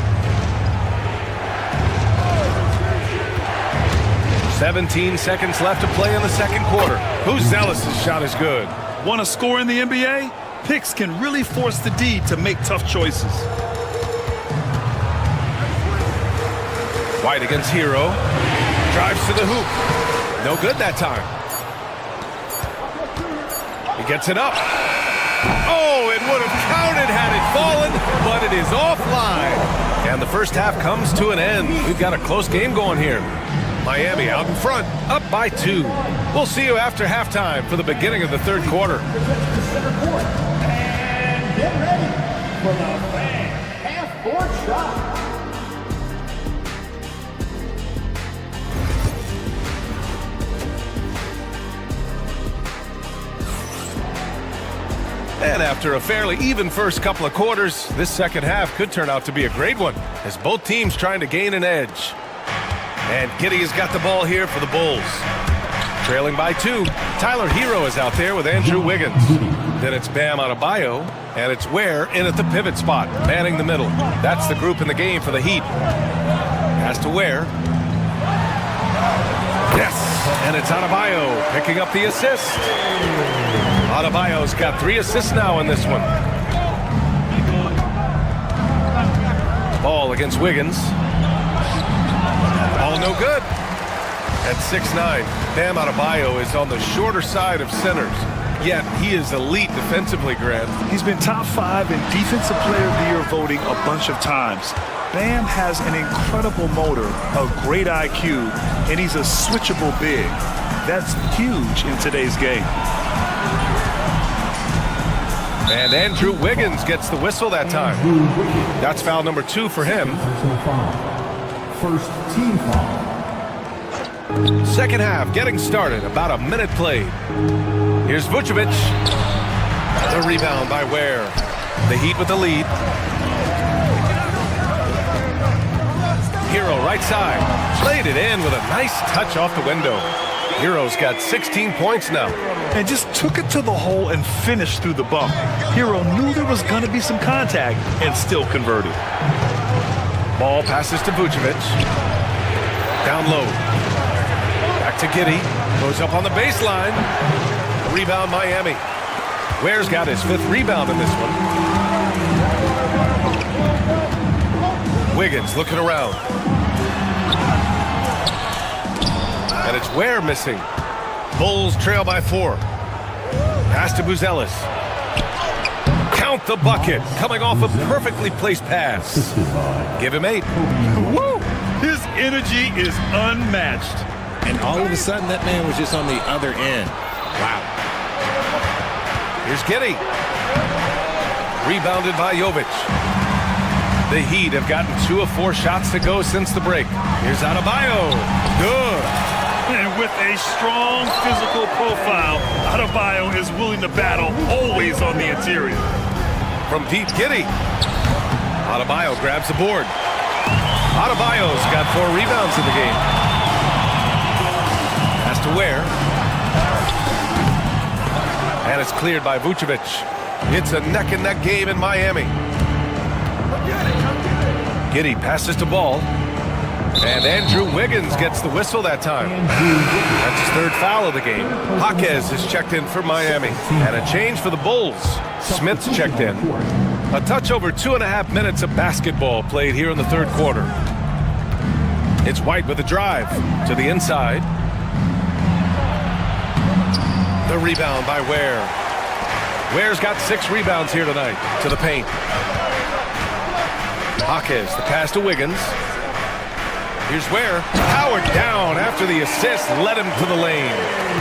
17 seconds left to play in the second quarter. Buzelis' shot is good. Want to score in the NBA? Picks can really force the D to make tough choices. White against Hero. Drives to the hoop. No good that time. He gets it up. Oh, it would have counted had it fallen, but it is offline. And the first half comes to an end. We've got a close game going here. Miami out in front, up by 2. We'll see you after halftime for the beginning of the third quarter. And get ready for the half-court shot. And after a fairly even first couple of quarters, this second half could turn out to be a great one as both teams trying to gain an edge. And Giddey has got the ball here for the Bulls. Trailing by 2. Tyler Hero is out there with Andrew Wiggins. Then it's Bam Adebayo, and it's Ware in at the pivot spot, manning the middle. That's the group in the game for the Heat. Pass to Ware. Yes, and it's Adebayo picking up the assist. Adebayo's got 3 assists now in this one. Ball against Wiggins. Ball no good. At 6'9", Bam Adebayo is on the shorter side of centers. Yet he is elite defensively, Grant. He's been top 5 in Defensive Player of the Year voting a bunch of times. Bam has an incredible motor, a great IQ, and he's a switchable big. That's huge in today's game. And Andrew Wiggins gets the whistle that time. That's foul number 2 for him. First team foul. Second half getting started, about a minute played. Here's Vucevic. The rebound by Ware. The Heat with the lead. Hero right side. Played it in with a nice touch off the window. Hero's got 16 points now. And just took it to the hole and finished through the bump. Hero knew there was going to be some contact and still converted. Ball passes to Vucevic. Down low. Back to Giddey. Goes up on the baseline. Rebound Miami. Ware's got his 5th rebound in this one. Wiggins looking around. And it's Ware missing. Bulls trail by 4. Pass to Buzelis. count the bucket, coming off a perfectly placed pass. Give him 8. Woo! His energy is unmatched. And all of a sudden, that man was just on the other end. Wow. Here's Giddey. Rebounded by Jovic. The Heat have gotten 2 of 4 shots to go since the break. Here's Adebayo. Good. And with a strong physical profile, Adebayo is willing to battle, always on the interior. From deep, Giddey. Adebayo grabs the board. Adebayo's got 4 rebounds in the game. Pass to Ware. And it's cleared by Vucevic. It's a neck-and-neck game in Miami. Giddey passes to Ball. And Andrew Wiggins gets the whistle that time. That's his 3rd foul of the game. Jaquez is checked in for Miami. And a change for the Bulls. Smith's checked in. A touch over 2.5 minutes of basketball played here in the 3rd quarter. It's White with a drive to the inside. The rebound by Ware. Ware's got 6 rebounds here tonight to the paint. Jaquez, the pass to Wiggins. Here's Ware. Powered down after the assist led him to the lane.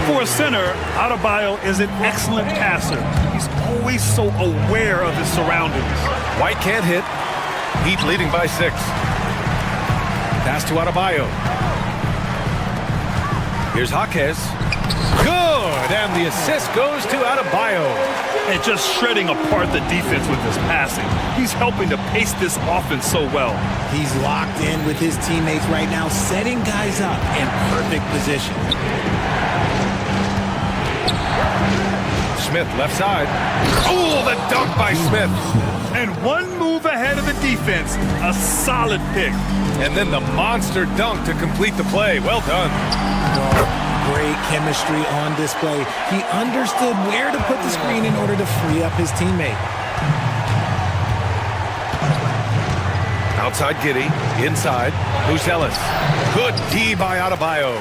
For a center, Adebayo is an excellent passer. He's always so aware of his surroundings. White can't hit. Heat leading by 6. Pass to Adebayo. Here's Jaquez. Good, and the assist goes to Adebayo. And just shredding apart the defense with his passing. He's helping to pace this offense so well. He's locked in with his teammates right now, setting guys up in perfect position. Smith, left side. Oh, the dunk by Smith. And 1 move ahead of the defense. A solid pick. And then the monster dunk to complete the play. Well done. Great chemistry on display. He understood where to put the screen in order to free up his teammate. Outside Giddey, inside, Buzelis. Good D by Adebayo.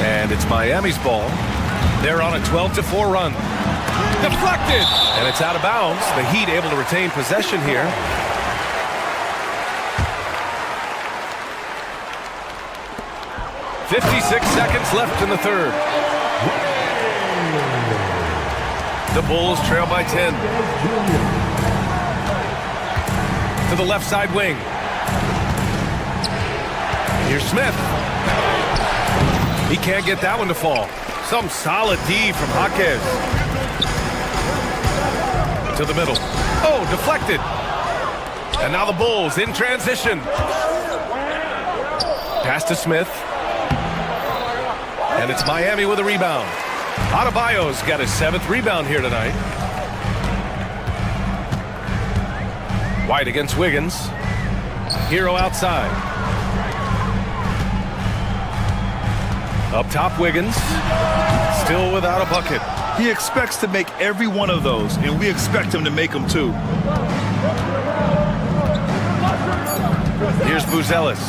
And it's Miami's ball. They're on a 12-4 run. Deflected! And it's out of bounds. The Heat able to retain possession here. .56 seconds left in the 3rd. The Bulls trail by 10. To the left side wing. Here's Smith. He can't get that one to fall. Some solid D from Jaquez. To the middle. Oh, deflected. And now the Bulls in transition. Pass to Smith. And it's Miami with a rebound. Adebayo's got his 7th rebound here tonight. White against Wiggins. Hero outside. Up top, Wiggins. Still without a bucket. He expects to make every one of those, and we expect him to make them too. Here's Buzelis.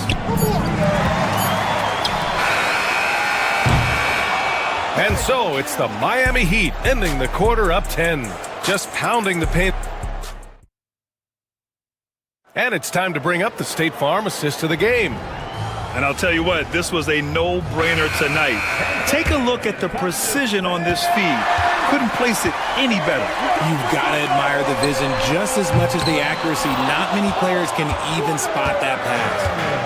And so it's the Miami Heat ending the quarter up 10. Just pounding the paint. And it's time to bring up the State Farm assist of the game. And I'll tell you what, this was a no-brainer tonight. Take a look at the precision on this feed. Couldn't place it any better. You've got to admire the vision just as much as the accuracy. Not many players can even spot that pass.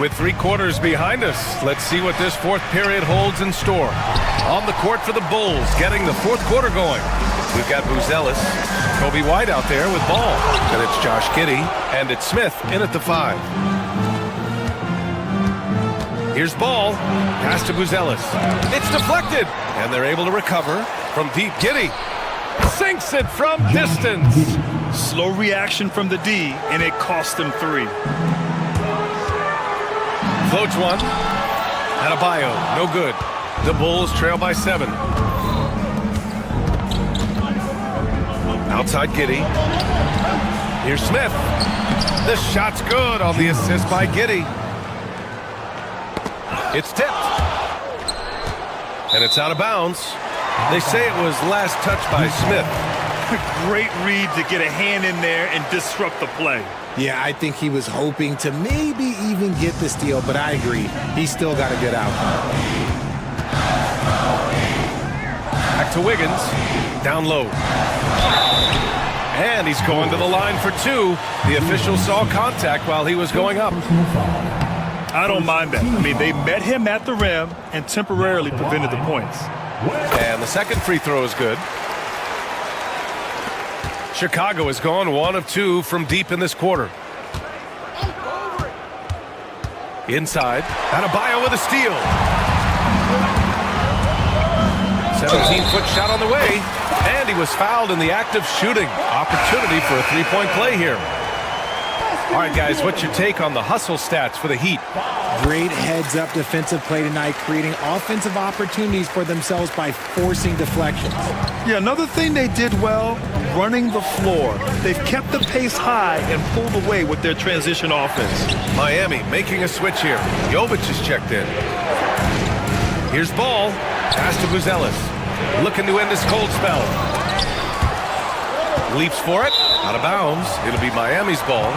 With 3 quarters behind us, let's see what this 4th period holds in store. On the court for the Bulls, getting the 4th quarter going. We've got Buzelis, Kobe White out there with ball. And it's Josh Giddey, and it's Smith in at the 5. Here's Ball, pass to Buzelis. It's deflected, and they're able to recover from deep. Giddey sinks it from distance. Slow reaction from the D, and it cost them 3. Floats one. Adebayo, no good. The Bulls trail by 7. Outside Giddey. Here's Smith. The shot's good on the assist by Giddey. It's tipped. And it's out of bounds. They say it was last touched by Smith. Great read to get a hand in there and disrupt the play. Yeah, I think he was hoping to maybe even get the steal, but I agree. He still got a good outcome. Back to Wiggins. Down low. And he's going to the line for two. The official saw contact while he was going up. I don't mind that. I mean, they met him at the rim and temporarily prevented the points. And the second free throw is good. Chicago has gone 1 of 2 from deep in this quarter. Inside. Adebayo with a steal. 17-foot shot on the way. And he was fouled in the act of shooting. Opportunity for a three-point play here. All right, guys, what's your take on the hustle stats for the Heat? Great heads-up defensive play tonight, creating offensive opportunities for themselves by forcing deflections. Yeah, another thing they did well, running the floor. They've kept the pace high and pulled away with their transition offense. Miami making a switch here. Jovic is checked in. Here's Ball. Pass to Buzelis. Looking to end this cold spell. Leaps for it. Out of bounds. It'll be Miami's ball.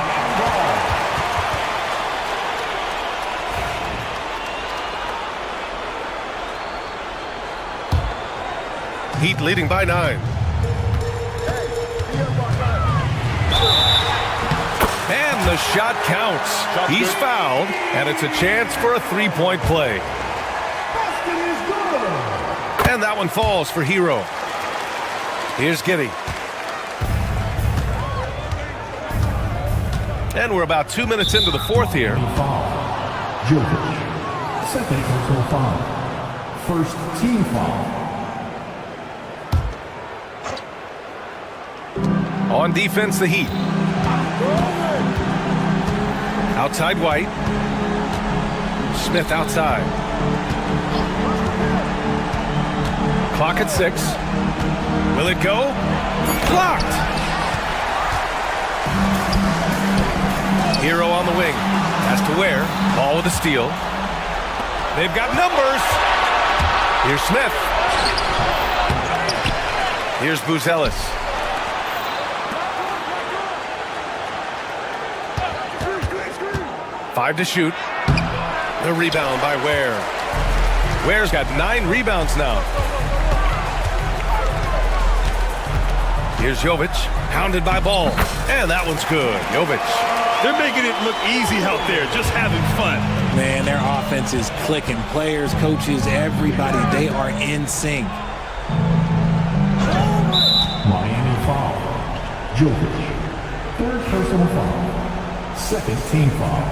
Heat leading by 9. And the shot counts. He's fouled, and it's a chance for a three-point play. And that one falls for Hero. Here's Giddey. And we're about 2 minutes into the fourth here. Jovic. Second personal foul. First team foul. On defense, the Heat. Outside White. Smith outside. Clock at 6. Will it go? Blocked! Hero on the wing. Has to Ware. Ball with a steal. They've got numbers. Here's Smith. Here's Buzelis. Five to shoot. The rebound by Ware. Ware's got 9 rebounds now. Here's Jovic. Hounded by Ball. And that one's good. Jovic. They're making it look easy out there, just having fun. Man, their offense is clicking. Players, coaches, everybody, they are in sync. Miami foul. Jovic. Third personal foul. Second team foul.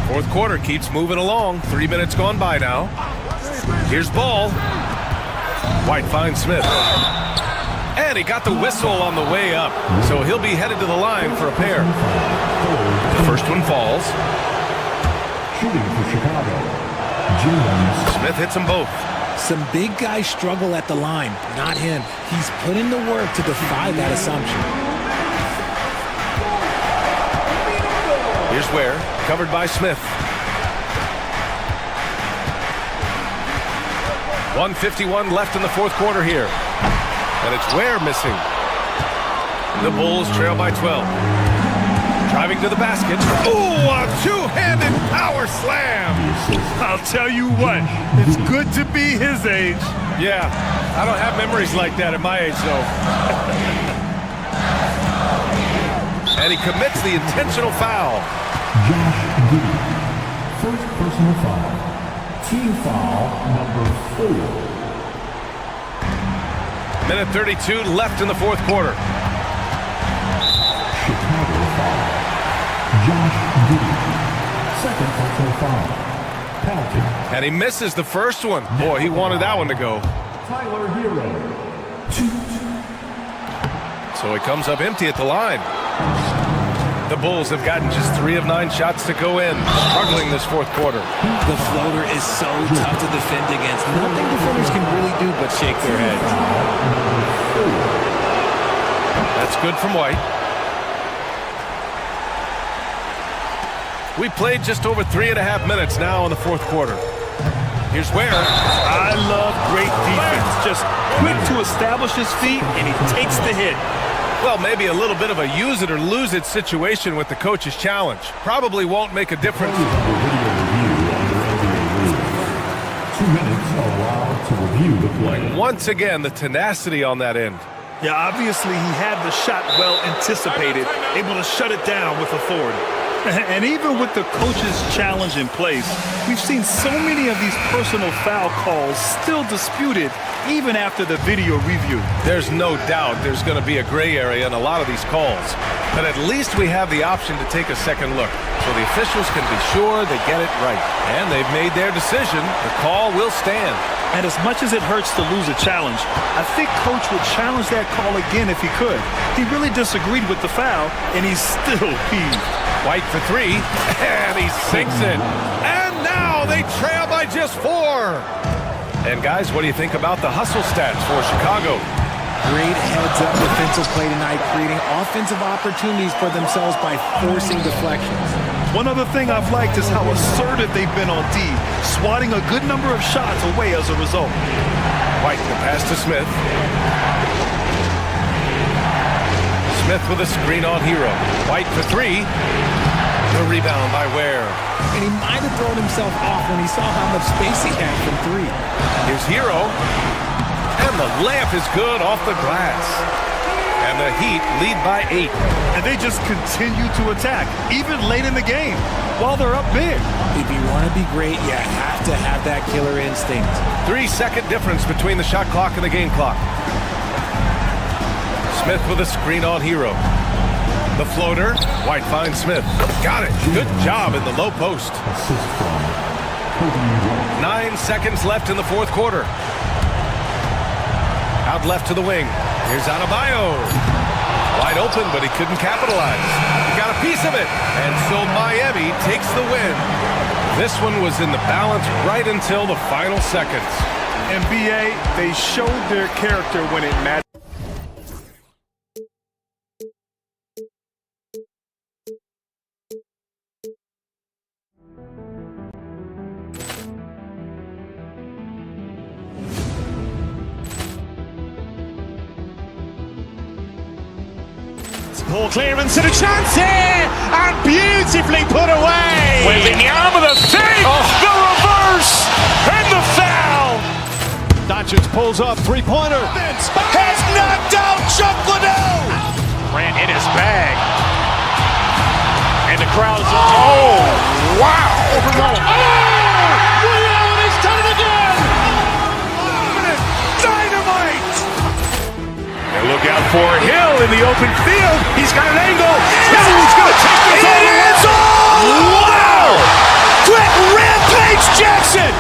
Fourth quarter keeps moving along. 3 minutes gone by now. Here's Ball. White finds Smith. And he got the whistle on the way up. So he'll be headed to the line for a pair. The first one falls. Shooting for Chicago. Smith hits them both. Some big guys struggle at the line. Not him. He's put in the work to defy that assumption. Here's Ware, covered by Smith. 1:51 left in the fourth quarter here. And it's Ware missing. The Bulls trail by 12. Driving to the basket. Ooh, a two-handed power slam. I'll tell you what, it's good to be his age. Yeah, I don't have memories like that at my age, though. And he commits the intentional foul. Josh Giddey. First personal foul. Team foul number 4. Minute 32 left in the fourth quarter. Chicago foul. Josh Giddey. Second personal foul. Penalty. And he misses the first one. Boy, he wanted that one to go. Tyler Hero. 2. So he comes up empty at the line. The Bulls have gotten just 3 of 9 shots to go in, struggling this fourth quarter. The floater is so tough to defend against. Nothing defenders can really do but shake their heads. That's good from White. We played just over 3.5 minutes now in the fourth quarter. Here's Ware. I love great defense. Just quick to establish his feet, and he takes the hit. Well, maybe a little bit of a use it or lose it situation with the coach's challenge. Probably won't make a difference. 2 minutes allowed to review the play. Once again, the tenacity on that end. Yeah, obviously he had the shot well anticipated, able to shut it down with authority. And even with the coach's challenge in place, we've seen so many of these personal foul calls still disputed even after the video review. There's no doubt there's going to be a gray area in a lot of these calls. But at least we have the option to take a second look, so the officials can be sure they get it right. And they've made their decision. The call will stand. And as much as it hurts to lose a challenge, I think Coach would challenge that call again if he could. He really disagreed with the foul, and he's still peeved. White for three, and he sinks it. And now they trail by just 4. And guys, what do you think about the hustle stats for Chicago? Great heads-up defensive play tonight, creating offensive opportunities for themselves by forcing deflections. One other thing I've liked is how assertive they've been on D, swatting a good number of shots away as a result. White the pass to Smith. Smith with a screen on Hero. White for 3. The rebound by Ware. And he might have thrown himself off when he saw how much space he had from 3. Here's Hero. And the layup is good off the glass. And the Heat lead by 8. And they just continue to attack, even late in the game, while they're up big. If you want to be great, you have to have that killer instinct. 3-second difference between the shot clock and the game clock. Smith with a screen on Hero. The floater. White finds Smith. Got it. Good job in the low post. 9 seconds left in the fourth quarter. Out left to the wing. Here's Adebayo. Wide open, but he couldn't capitalize. He got a piece of it. And so Miami takes the win. This one was in the balance right until the final seconds. NBA, they showed their character when it mattered. Ball clearance and a chance here, and beautifully put away. Wembanyama the fake, the reverse, and the foul. Doncic pulls up, three-pointer. Has knocked out Chuck Liddell. Ran in his bag, and the crowd is oh wow. Reality's done it again. Dynamite. And look out for Hill in the open field. He's got an angle. He's going to take this all the way. Wow! Quick Rampage Jackson.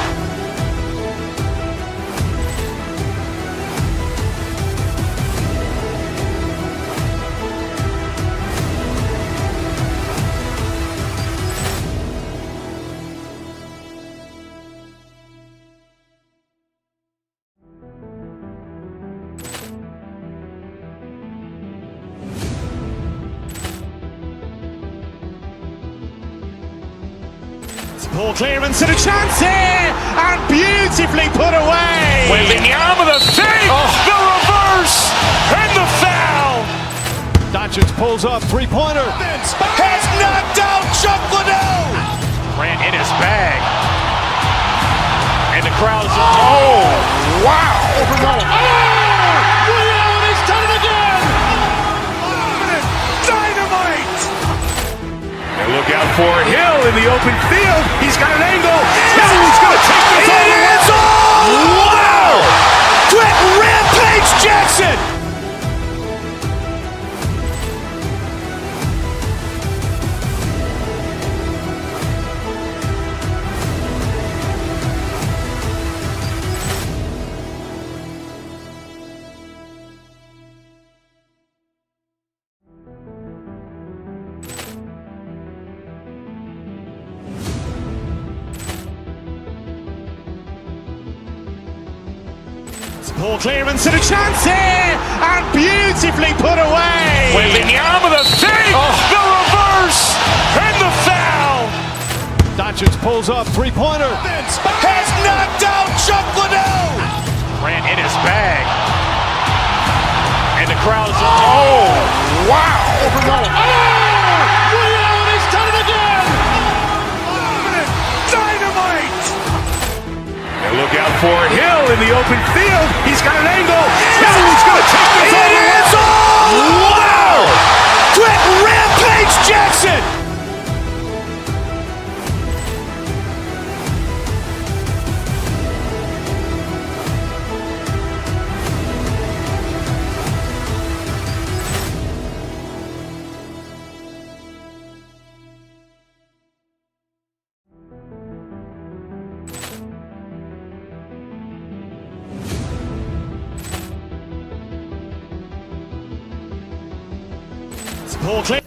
Ball clearance and a chance here, and beautifully put away. Wembanyama the fake, the reverse, and the foul. Doncic pulls up, three-pointer. Has knocked out Chuck Liddell. Ran in his bag, and the crowd is oh wow. Reality's done it again. Dynamite. And look out for Hill in the open field. He's got an angle. He's going to take this all the way. Wow! Quick Rampage Jackson. Ball clearance and a chance here, and beautifully put away. Wembanyama the fake, the reverse, and the foul. Doncic Richards pulls up, three-pointer. Has knocked out Chuck Liddell. Ran in his bag. And the crowd is, oh, wow. Ray Allen, he's done it again. Dynamite. And look out for Hill in the open field. He's got an angle. Hill is going to take this all the way. Wow. Quick rampage Jackson. Ball clear.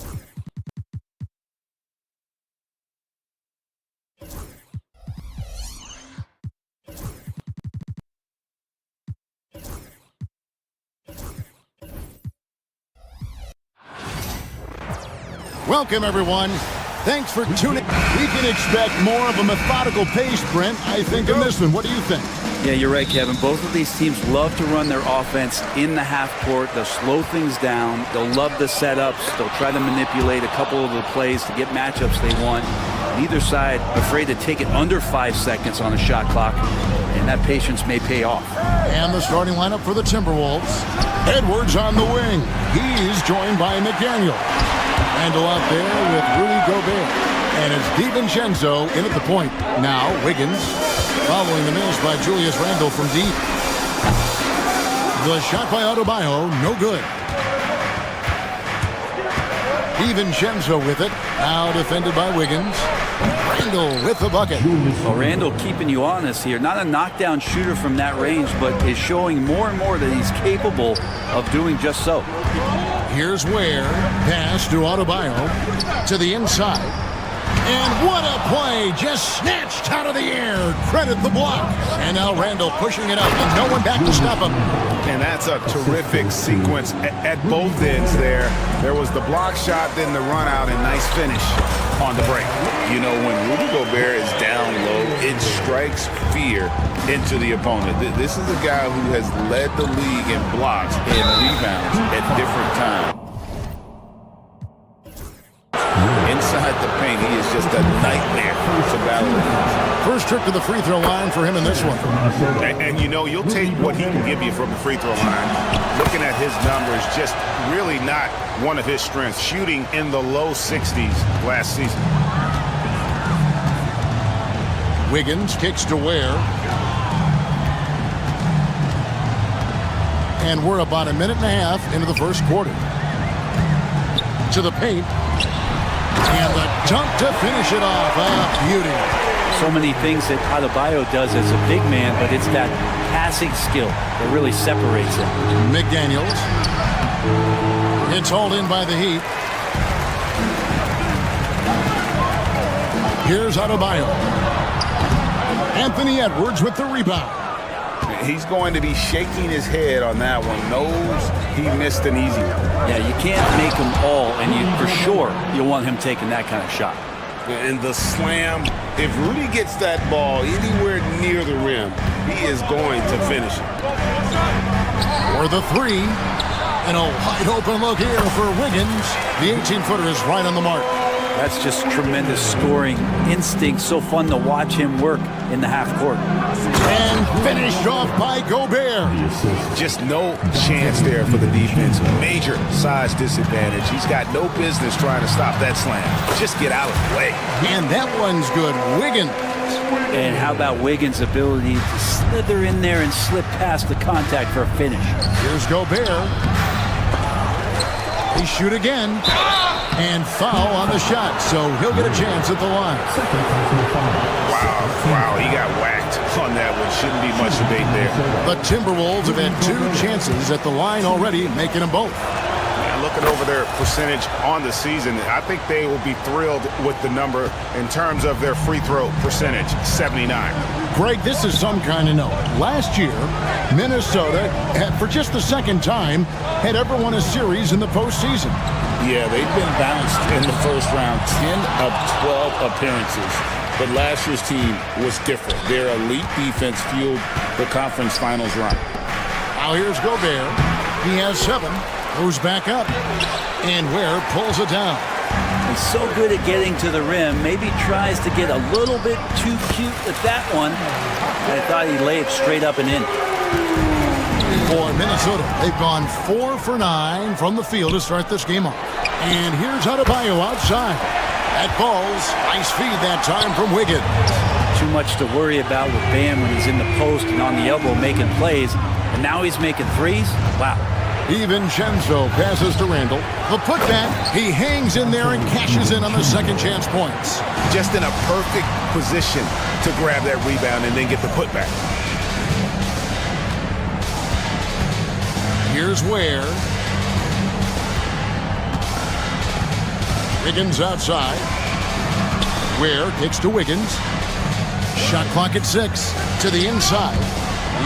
Welcome, everyone. Thanks for tuning. We can expect more of a methodical pace, Brent, I think, in this one. What do you think? Yeah, you're right, Kevin. Both of these teams love to run their offense in the half court. They'll slow things down. They'll love the setups. They'll try to manipulate a couple of the plays to get matchups they want. Neither side afraid to take it under 5 seconds on a shot clock, and that patience may pay off. And the starting lineup for the Timberwolves. Edwards on the wing. He's joined by McDaniel. Randall out there with Rudy Gobert. And it's DiVincenzo in at the point. Now Wiggins following the miss by Julius Randle from deep. The shot by Adebayo, no good. DiVincenzo with it. Now defended by Wiggins. Randle with the bucket. Well, Randle keeping you honest here. Not a knockdown shooter from that range, but is showing more and more that he's capable of doing just so. Here's Ware. Pass to Adebayo. To the inside. And what a play, just snatched out of the air. Credit the block. And now Randle pushing it up, and no one back to stop him. And that's a terrific sequence at both ends there. There was the block shot, then the run out, and nice finish on the break. You know, when Rudy Gobert is down low, it strikes fear into the opponent. This is a guy who has led the league in blocks and rebounds at different times. Inside the paint, he is just a nightmare to battle against. First trip to the free throw line for him in this one. And you know, you'll take what he can give you from the free throw line. Looking at his numbers, just really not one of his strengths. Shooting in the low 60s last season. Wiggins kicks to Ware. And we're about a minute and a half into the first quarter. To the paint. And the dunk to finish it off. Beauty. So many things that Adebayo does as a big man, but it's that passing skill that really separates him. McDaniels. It's hauled in by the Heat. Here's Adebayo. Anthony Edwards with the rebound. He's going to be shaking his head on that one. Knows he missed an easy one. Yeah, you can't make them all, and for sure you'll want him taking that kind of shot. And the slam, if Rudy gets that ball anywhere near the rim, he is going to finish it. For the three, and a wide open look here for Wiggins. The 18-footer is right on the mark. That's just tremendous scoring instinct. So fun to watch him work in the half court. And finished off by Gobert. Just no chance there for the defense. Major size disadvantage. He's got no business trying to stop that slam. Just get out of the way. And that one's good. Wiggins. And how about Wiggins' ability to slither in there and slip past the contact for a finish? Here's Gobert. He shoot again. And foul on the shot, so he'll get a chance at the line. Wow, he got whacked on that one. Shouldn't be much debate there. The Timberwolves have had 2 chances at the line already, making them both. And looking over their percentage on the season, I think they will be thrilled with the number in terms of their free throw percentage, 79. Greg, this is some kind of note. Last year, Minnesota, for just the second time, had ever won a series in the postseason. Yeah, they've been bounced in the first round, 10 of 12 appearances but last year's team was different. Their elite defense fueled the conference finals run. Now here's Gobert. He has 7. Moves back up. And Ware pulls it down. He's so good at getting to the rim. Maybe tries to get a little bit too cute at that one. I thought he'd lay it straight up and in. For Minnesota, they've gone 4 for 9 from the field to start this game off. And here's Adebayo outside. That falls. Nice feed that time from Wiggins. Too much to worry about with Bam when he's in the post and on the elbow making plays. And now he's making threes? Wow. DiVincenzo passes to Randall. The putback, he hangs in there and cashes in on the second chance points. Just in a perfect position to grab that rebound and then get the putback. Here's Ware. Wiggins outside. Ware kicks to Wiggins. Shot clock at 6. To the inside.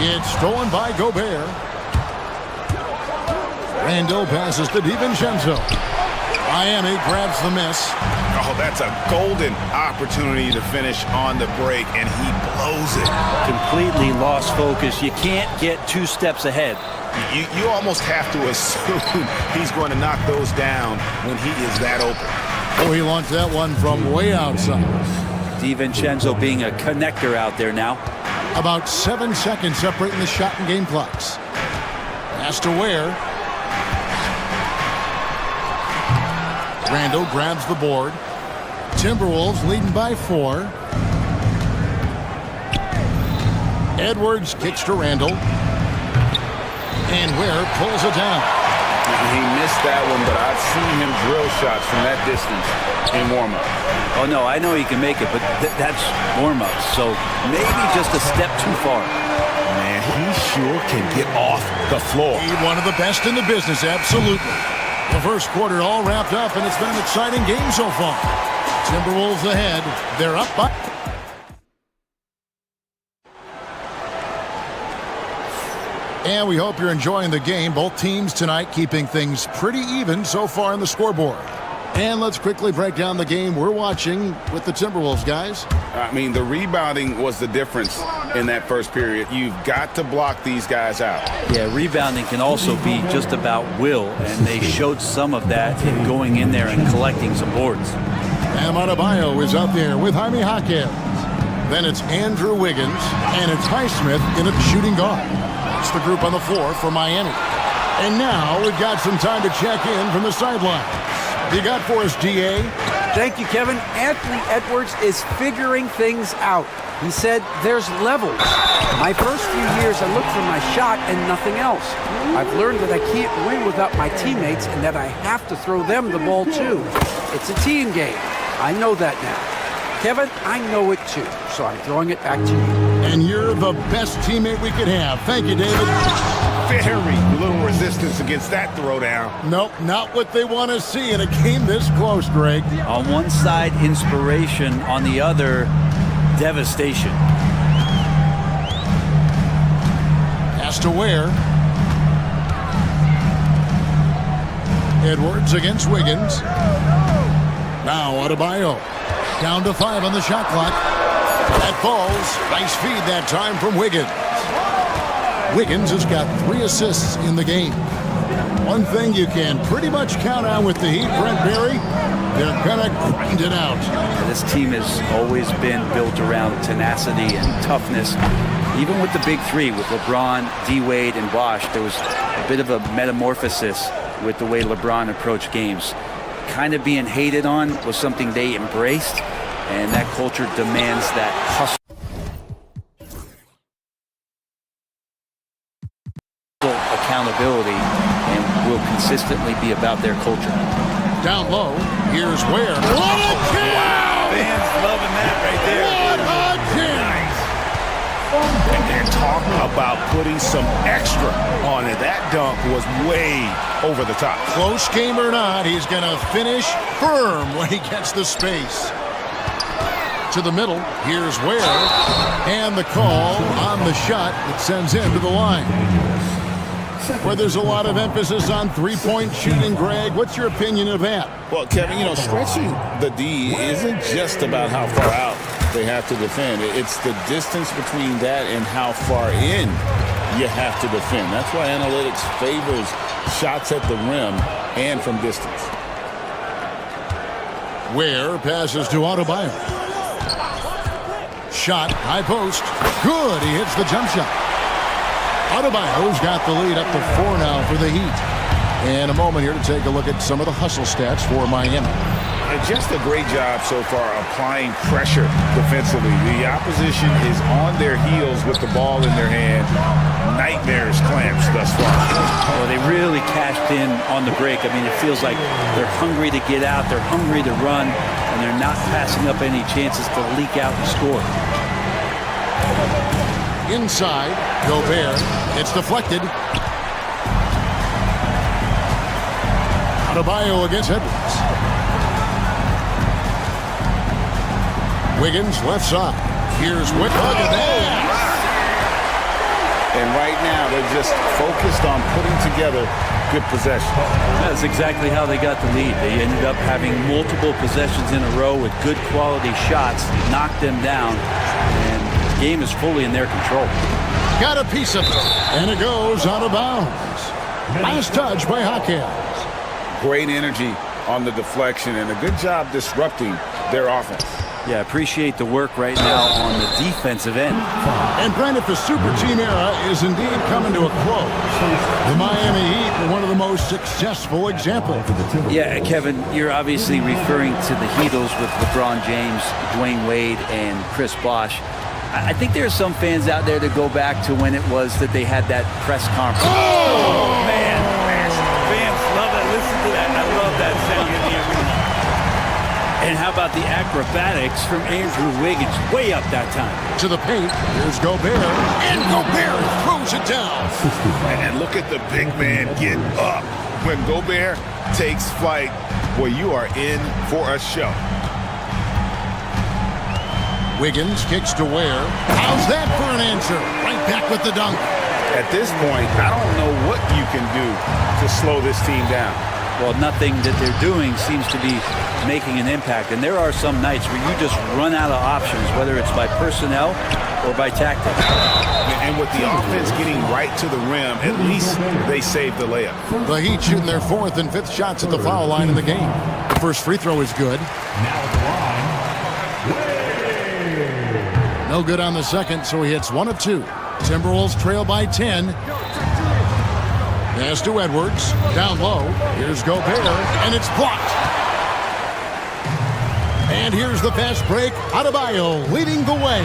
It's stolen by Gobert. Randall passes to DiVincenzo. Miami grabs the miss. Oh, that's a golden opportunity to finish on the break, and he blows it. Completely lost focus. You can't get 2 steps ahead. You almost have to assume he's going to knock those down when he is that open. Oh, he launched that one from way outside. DiVincenzo being a connector out there now. About 7 seconds separating the shot and game clocks. Pass to Ware. Randall grabs the board. Timberwolves leading by 4. Edwards kicks to Randall. And Ware pulls it down. He missed that one, but I've seen him drill shots from that distance in warm-up. Oh, no, I know he can make it, but that's warm-up. So maybe just a step too far. Man, he sure can get off the floor. He's one of the best in the business, absolutely. The first quarter all wrapped up, and it's been an exciting game so far. Timberwolves ahead. They're up by... And we hope you're enjoying the game. Both teams tonight keeping things pretty even so far in the scoreboard. And let's quickly break down the game we're watching with the Timberwolves, guys. I mean, the rebounding was the difference in that first period. You've got to block these guys out. Yeah, rebounding can also be just about will, and they showed some of that in going in there and collecting some boards. Bam Adebayo is out there with Jaime Jaquez. Then it's Andrew Wiggins, and it's Highsmith in at the shooting guard. That's the group on the floor for Miami. And now we've got some time to check in from the sidelines. You got for us, DA? Thank you, Kevin. Anthony Edwards is figuring things out. He said there's levels. My first few years, I looked for my shot and nothing else. I've learned that I can't win without my teammates and that I have to throw them the ball too. It's a team game. I know that now. Kevin, I know it too, so I'm throwing it back to you. And you're the best teammate we could have. Thank you, David. Very little resistance against that throwdown. Nope, not what they want to see in a game this close, Greg. On one side, inspiration. On the other, devastation. Pass to Ware. Edwards against Wiggins. Now Adebayo. Down to 5 on the shot clock. That falls. Nice feed that time from Wiggins. Wiggins has got 3 assists in the game. One thing you can pretty much count on with the Heat, Brent Berry, they're going to grind it out. This team has always been built around tenacity and toughness. Even with the big 3, with LeBron, D-Wade, and Bosh, there was a bit of a metamorphosis with the way LeBron approached games. Kind of being hated on was something they embraced, and that culture demands that hustle. Accountability, and will consistently be about their culture. Down low, here's Ware. What a jam! Wow, fans loving that right there. What a jam! And talk about putting some extra on it. That dunk was way over the top. Close game or not, he's going to finish firm when he gets the space. To the middle, here's Ware. And the call on the shot that sends him to the line. Where there's a lot of emphasis on three-point shooting, Greg. What's your opinion of that? Well, Kevin, stretching the D isn't just about how far out they have to defend. It's the distance between that and how far in you have to defend. That's why analytics favors shots at the rim and from distance. Ware passes to Adebayo. Shot, high post. Good, he hits the jump shot. Adebayo's got the lead up to 4 now for the Heat. And a moment here to take a look at some of the hustle stats for Miami. And just a great job so far applying pressure defensively. The opposition is on their heels with the ball in their hand. Nightmares clamps thus far. Well, they really cashed in on the break. I mean, it feels like they're hungry to get out, they're hungry to run, and they're not passing up any chances to leak out and score. Inside, Gobert. It's deflected. Adebayo against Edwards. Wiggins, left side. Here's Wiggins. And right now, they're just focused on putting together good possession. That's exactly how they got the lead. They ended up having multiple possessions in a row with good quality shots, knocked them down, and the game is fully in their control. Got a piece of it, and it goes out of bounds. Last touch by Hawkins. Great energy on the deflection and a good job disrupting their offense. Yeah, appreciate the work right now on the defensive end. And Brandon, the super team era is indeed coming to a close. The Miami Heat are one of the most successful examples. Yeah, Kevin, you're obviously referring to the Heatles with LeBron James, Dwayne Wade, and Chris Bosh. I think there are some fans out there that go back to when it was that they had that press conference. Oh, man. Fans love that. Listen to that. I love that sound in the arena. And how about the acrobatics from Andrew Wiggins? Way up that time. To the paint. Here's Gobert. And Gobert throws it down. And look at the big man get up. When Gobert takes flight, well, you are in for a show. Wiggins kicks to Ware. How's that for an answer? Right back with the dunk. At this point, I don't know what you can do to slow this team down. Well, nothing that they're doing seems to be making an impact. And there are some nights where you just run out of options, whether it's by personnel or by tactics. And with the offense getting right to the rim, at least they saved the layup. The Heat shooting their 4th and 5th shots at the foul line in the game. The first free throw is good. Now at the line, no good on the second, so he hits 1 of 2. Timberwolves trail by 10. Pass to Edwards. Down low. Here's Gobert, and it's blocked. And here's the fast break. Adebayo leading the way.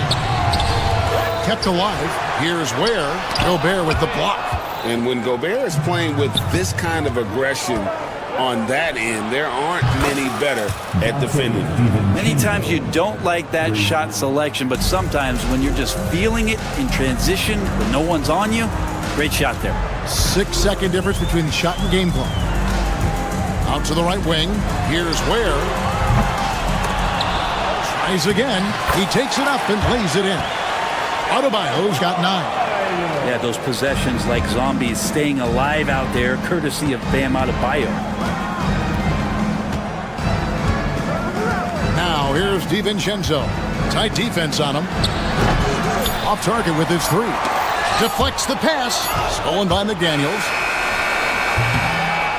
Kept alive. Here's Ware. Gobert with the block. And when Gobert is playing with this kind of aggression on that end, there aren't many better at defending. Many times you don't like that shot selection, but sometimes when you're just feeling it in transition when no one's on you, great shot there. 6-second difference between the shot and game clock. Out to the right wing. Here's Ware. Tries again. He takes it up and plays it in. Adebayo's got 9. Yeah, those possessions like zombies staying alive out there, courtesy of Bam Adebayo. Now here's DiVincenzo. Tight defense on him. Off target with his 3. Deflects the pass. Stolen by McDaniels.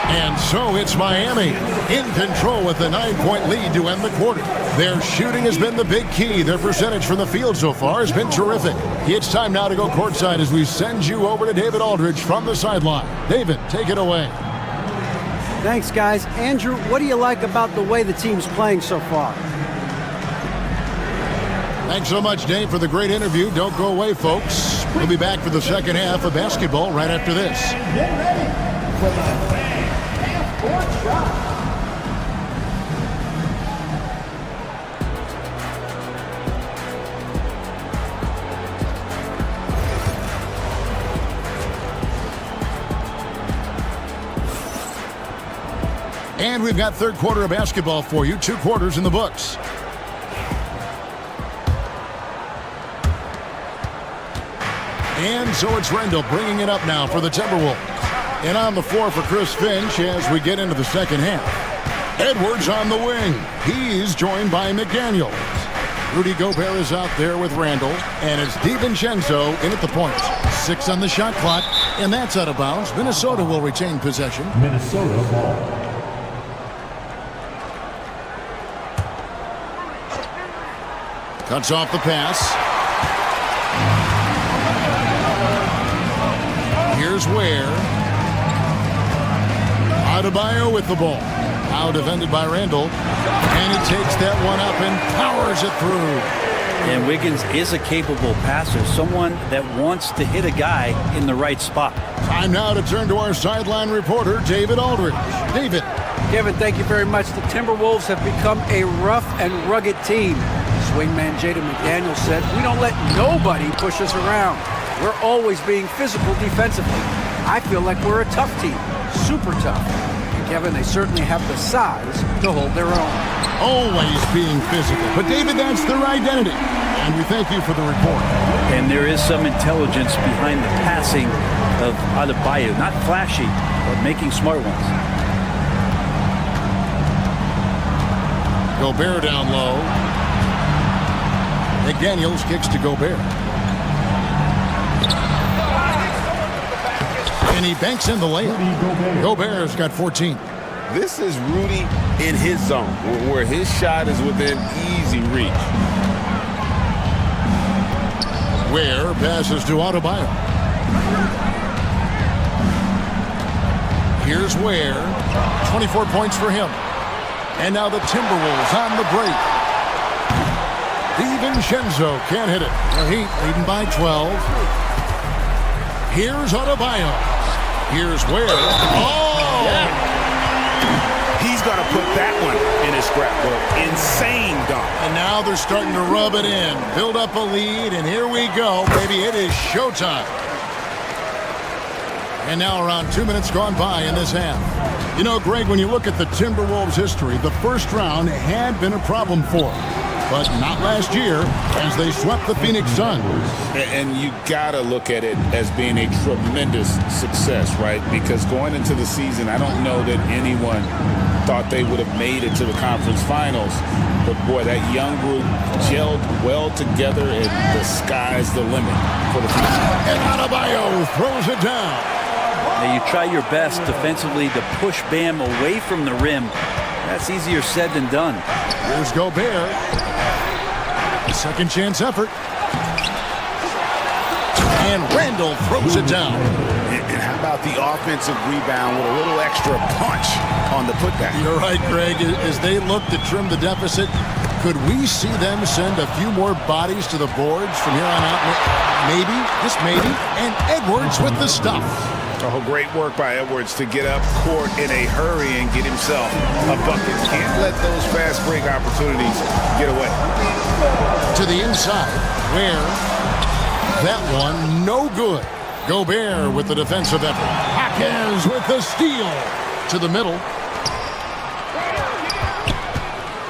And so it's Miami in control with the 9-point lead to end the quarter. Their shooting has been the big key. Their percentage from the field so far has been terrific. It's time now to go courtside as we send you over to David Aldridge from the sideline. David, take it away. Thanks, guys. Andrew, what do you like about the way the team's playing so far? Thanks so much, Dave, for the great interview. Don't go away, folks. We'll be back for the second half of basketball right after this. Get ready for the half-court shot. And we've got third quarter of basketball for you. 2 quarters in the books. And so it's Rendell bringing it up now for the Timberwolves. And on the floor for Chris Finch as we get into the second half. Edwards on the wing. He's joined by McDaniels. Rudy Gobert is out there with Randall, and it's DiVincenzo in at the point. 6 on the shot clock, and that's out of bounds. Minnesota will retain possession. Minnesota ball. Cuts off the pass. Here's Ware. Adebayo with the ball. Now defended by Randall. And he takes that one up and powers it through. And Wiggins is a capable passer, someone that wants to hit a guy in the right spot. Time now to turn to our sideline reporter, David Aldridge. David. Kevin, thank you very much. The Timberwolves have become a rough and rugged team. Swingman Jaden McDaniels said, "We don't let nobody push us around. We're always being physical defensively. I feel like we're a tough team, super tough." And Kevin, they certainly have the size to hold their own. Always being physical. But David, that's their identity. And we thank you for the report. And there is some intelligence behind the passing of Adebayo. Not flashy, but making smart ones. Gobert down low. McDaniels kicks to Gobert. And he banks in the layup. Gobert's got 14. This is Rudy in his zone, where his shot is within easy reach. Ware passes to Adebayo. Here's Ware. 24 points for him. And now the Timberwolves on the break. DiVincenzo can't hit it. The Heat leading by 12. Here's Adebayo. Here's Ware. Oh! Yeah. He's going to put that one in his scrapbook. Insane dunk. And now they're starting to rub it in. Build up a lead, and here we go. Baby, it is showtime. And now around 2 minutes gone by in this half. You know, Greg, when you look at the Timberwolves' history, the first round had been a problem for them. But not last year, as they swept the Phoenix Suns. And you got to look at it as being a tremendous success, right? Because going into the season, I don't know that anyone thought they would have made it to the conference finals. But, boy, that young group gelled well together, and the sky's the limit for the future. And Adebayo throws it down. Now, you try your best defensively to push Bam away from the rim. That's easier said than done. Here's Gobert. Second chance effort. And Randall throws it down. And how about the offensive rebound with a little extra punch on the putback? You're right, Greg. As they look to trim the deficit, could we see them send a few more bodies to the boards from here on out? Maybe, just maybe. And Edwards with the stuff. Oh, great work by Edwards to get up court in a hurry and get himself a bucket. Can't let those fast break opportunities get away. To the inside, where that one no good. Gobert with the defensive effort. Hawkins with the steal to the middle.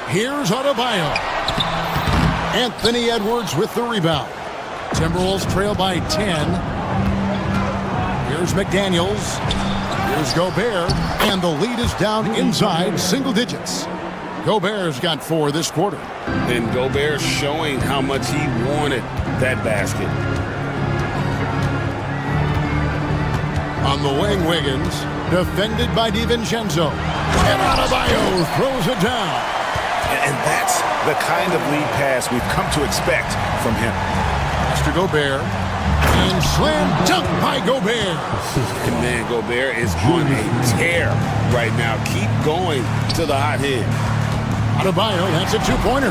Here's Adebayo. Anthony Edwards with the rebound. Timberwolves trail by 10. Here's McDaniels. Here's Gobert. And the lead is down inside single digits. Gobert's got 4 this quarter. And Gobert showing how much he wanted that basket. On the wing, Wiggins. Defended by DiVincenzo. And Adebayo throws it down. And that's the kind of lead pass we've come to expect from him. Mr. Gobert. And slam dunk by Gobert. And man, Gobert is on a tear right now. Keep going to the hot hit. Adebayo, that's a 2-pointer.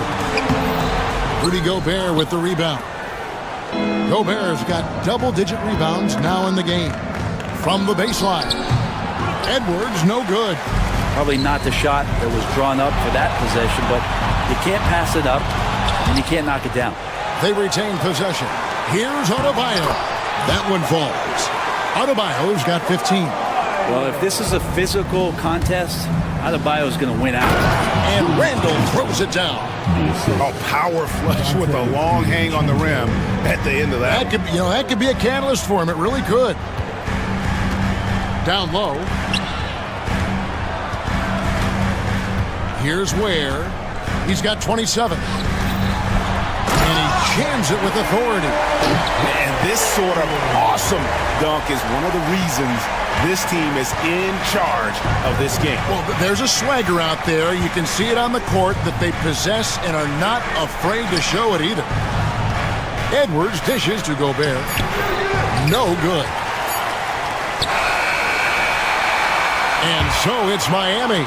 Rudy Gobert with the rebound. Gobert's got double-digit rebounds now in the game. From the baseline. Edwards, no good. Probably not the shot that was drawn up for that possession, but you can't pass it up, and you can't knock it down. They retain possession. Here's Adebayo. That one falls. Adebayo's got 15. Well, if this is a physical contest, Adebayo's going to win out. And Randall throws it down. A power flush with a long hang on the rim at the end of that. That could be a catalyst for him. It really could. Down low. Here's Ware. He's got 27. jams it with authority. And this sort of awesome dunk is one of the reasons this team is in charge of this game. Well, there's a swagger out there. You can see it on the court that they possess and are not afraid to show it either. Edwards dishes to Gobert. No good. And so it's Miami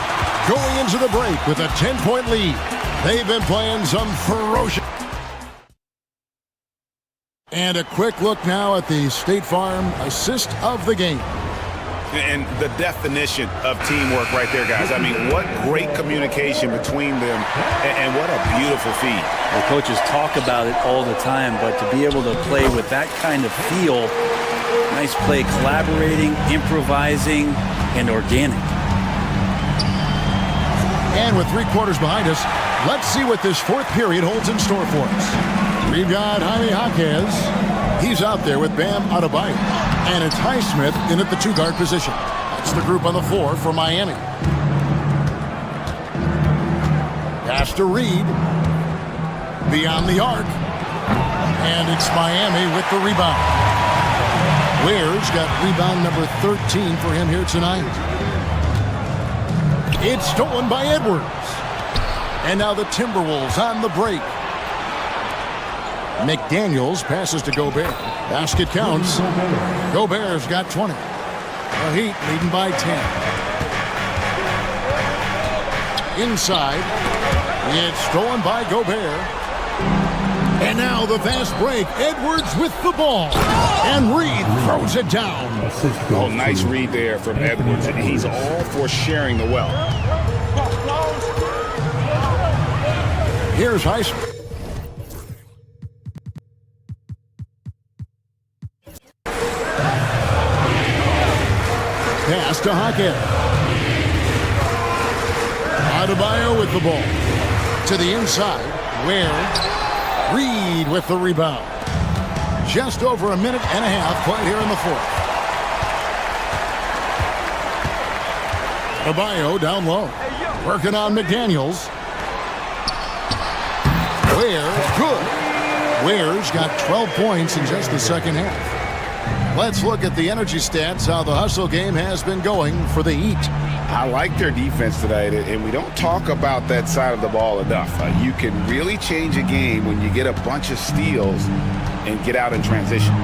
going into the break with a 10-point lead. They've been playing some ferocious. And a quick look now at the State Farm assist of the game. And the definition of teamwork right there, guys. I mean, what great communication between them, and what a beautiful feed. The coaches talk about it all the time, but to be able to play with that kind of feel, nice play, collaborating, improvising, and organic. And with 3 quarters behind us, let's see what this fourth period holds in store for us. We've got Jaime Jaquez. He's out there with Bam Adebayo. And it's Highsmith in at the 2-guard position. That's the group on the floor for Miami. Pass to Reed. Beyond the arc. And it's Miami with the rebound. Ware's got rebound number 13 for him here tonight. It's stolen by Edwards. And now the Timberwolves on the break. McDaniels passes to Gobert. Basket counts. Gobert's got 20. The Heat leading by 10. Inside. It's stolen by Gobert. And now the fast break. Edwards with the ball. And Reed throws it down. Oh, nice read there from Edwards. And he's all for sharing the wealth. Here's Highsmith. Pass to Hackett. Adebayo with the ball. To the inside. Where? Reed with the rebound. Just over a minute and a half played here in the fourth. Adebayo down low. Working on McDaniels. Ware, good. Ware's got 12 points in just the second half. Let's look at the energy stats, how the hustle game has been going for the Heat. I like their defense tonight, and we don't talk about that side of the ball enough. You can really change a game when you get a bunch of steals and get out in transition.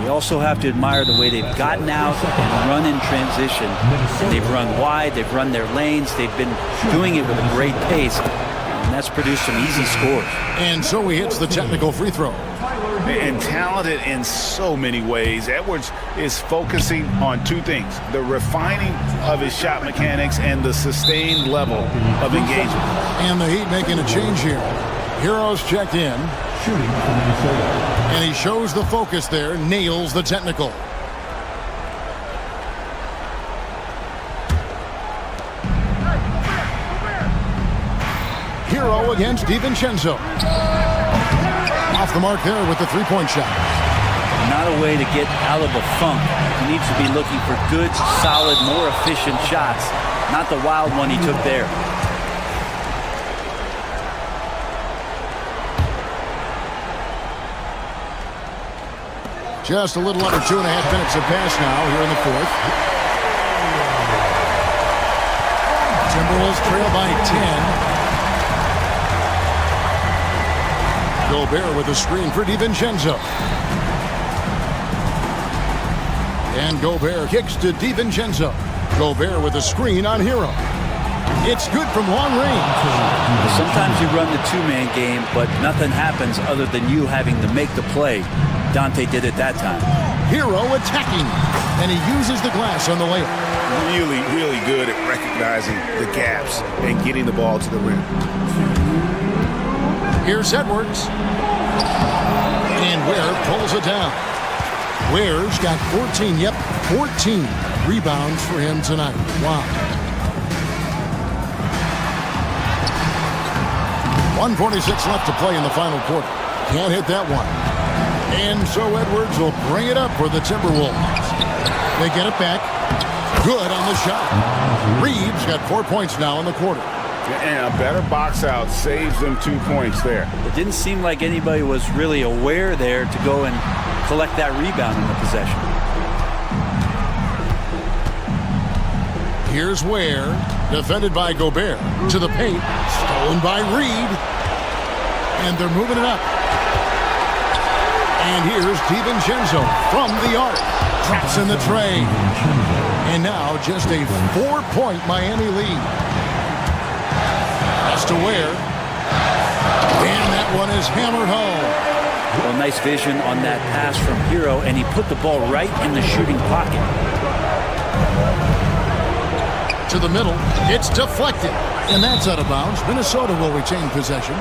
We also have to admire the way they've gotten out and run in transition. They've run wide, they've run their lanes, they've been doing it with a great pace, and that's produced some easy scores. And so he hits the technical free throw. And talented in so many ways. Edwards is focusing on 2 things: the refining of his shot mechanics and the sustained level of engagement. And the Heat making a change here. Heroes checked in. And he shows the focus there, nails the technical. Hero against DiVincenzo. Off the mark there with the 3-point shot. Not a way to get out of a funk. He needs to be looking for good, solid, more efficient shots, not the wild one he took there. Just a little under 2.5 minutes have passed now here in the fourth. Timberwolves trail by 10. Gobert with a screen for DiVincenzo. And Gobert kicks to DiVincenzo. Gobert with a screen on Hero. It's good from long range. Sometimes you run the 2-man game, but nothing happens other than you having to make the play. Dante did it that time. Hero attacking, and he uses the glass on the layup. Really, really good at recognizing the gaps and getting the ball to the rim. Here's Edwards. And Ware pulls it down. Ware's got 14, 14 rebounds for him tonight. Wow. 1:46 left to play in the final quarter. Can't hit that one. And so Edwards will bring it up for the Timberwolves. They get it back. Good on the shot. Reed's got 4 points now in the quarter. And a better box out saves them 2 points there. It didn't seem like anybody was really aware there to go and collect that rebound in the possession. Here's Ware, defended by Gobert. To the paint, stolen by Reed. And they're moving it up. And here's DiVincenzo from the arc. Traps in the tray. And now just a 4-point Miami lead. That's to Ware. And that one is hammered home. Well, nice vision on that pass from Hero, and he put the ball right in the shooting pocket. To the middle, it's deflected. And that's out of bounds. Minnesota will retain possession.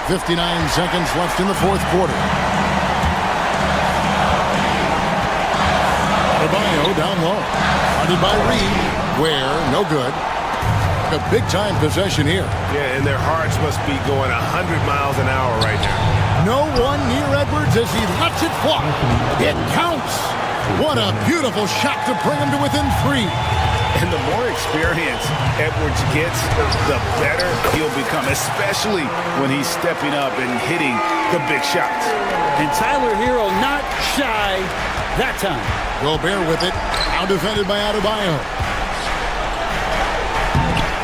59 seconds left in the fourth quarter. Adebayo down low. Funded by Reed. Ware, no good. A big-time possession here. Yeah, and their hearts must be going 100 miles an hour right now. No one near Edwards as he lets it fly. It counts. What a beautiful shot to bring him to within 3. And the more experience Edwards gets, the better he'll become, especially when he's stepping up and hitting the big shots. And Tyler Hero not shy that time. Gobert with it. Now defended by Adebayo.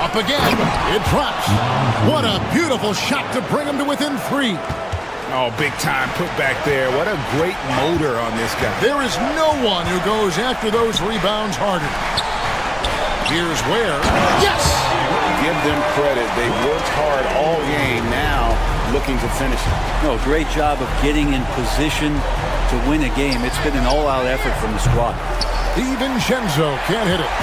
Up again. It drops. What a beautiful shot to bring him to within 3. Oh, big time put back there. What a great motor on this guy. There is no one who goes after those rebounds harder. Here's Ware. Yes! Give them credit. They worked hard all game, now looking to finish it. No, great job of getting in position to win a game. It's been an all-out effort from the squad. DiVincenzo can't hit it.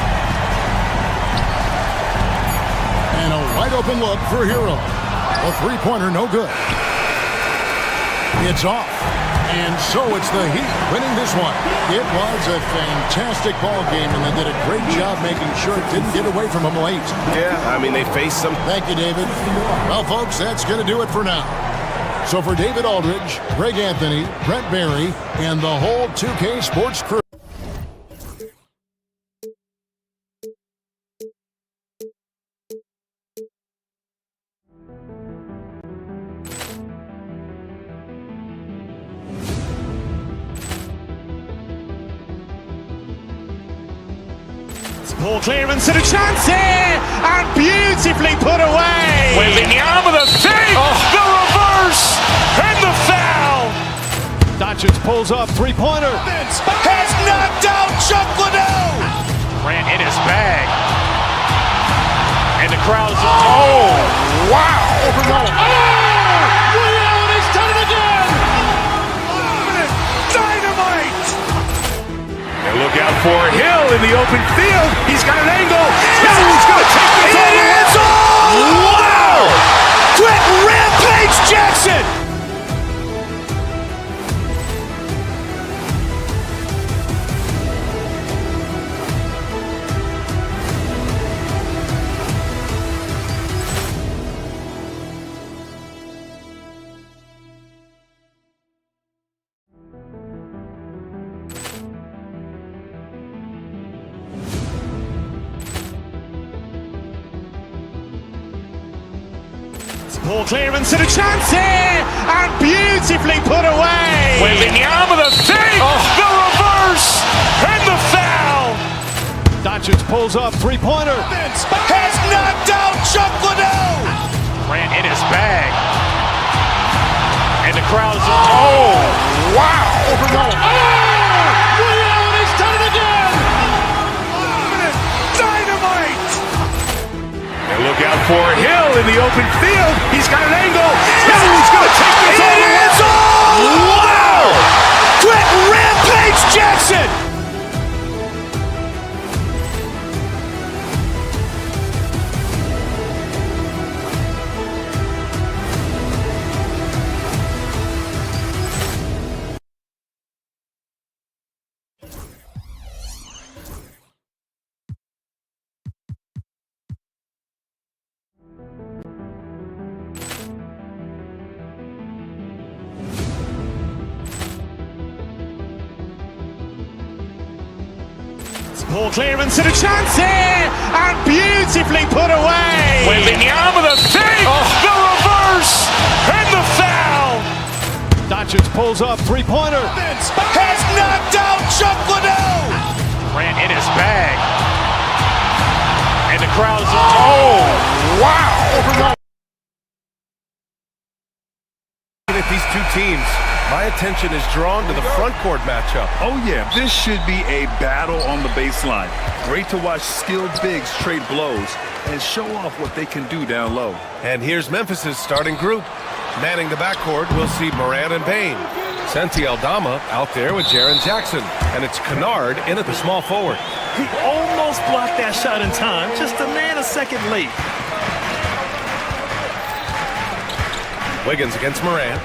And a wide-open look for Hero. A three-pointer, no good. It's off. And so it's the Heat winning this one. It was a fantastic ball game, and they did a great job making sure it didn't get away from them late. Yeah, I mean, they faced some. Thank you, David. Well, folks, that's going to do it for now. So for David Aldridge, Greg Anthony, Brent Barry, and the whole 2K Sports crew. Ball clearance and a chance here, and beautifully put away. With the arm of the fake, the reverse, and the foul. Doncic pulls up, three-pointer. Has knocked out Chuck Liddell. Grant in his bag. And the crowd is, oh, wow. He's done it again. Dynamite. And look out for Hill in the open field. He's got an angle. He's going to take this all the way. Wow! Quick Rampage Jackson. Ball clearance and a chance here, and beautifully put away. With the arm of the fake, the reverse, and the foul. Doncic pulls up, three-pointer. Has knocked out Chuck Liddell. Grant in his bag. And the crowd is, oh, wow. He's done it again. Dynamite. And look out for Hill in the open field. He's got an angle. He's going to take this all the way. Wow! Quick Rampage Jackson. Poor clearance and a chance here, and beautifully put away. Wembanyama the save, the reverse, and the foul. Doncic pulls up, three-pointer. Has knocked out Chuck Liddell. Ran in his bag, and the crowd is, oh, wow. Looking at these two teams, my attention is drawn to the front court matchup. Oh, yeah, this should be a battle on the baseline. Great to watch skilled bigs trade blows and show off what they can do down low. And here's Memphis's starting group. Manning the backcourt, we'll see Moran and Bain. Santi Aldama out there with Jaren Jackson. And it's Kennard in at the small forward. He almost blocked that shot in time, just a nanosecond late. Wiggins against Moran.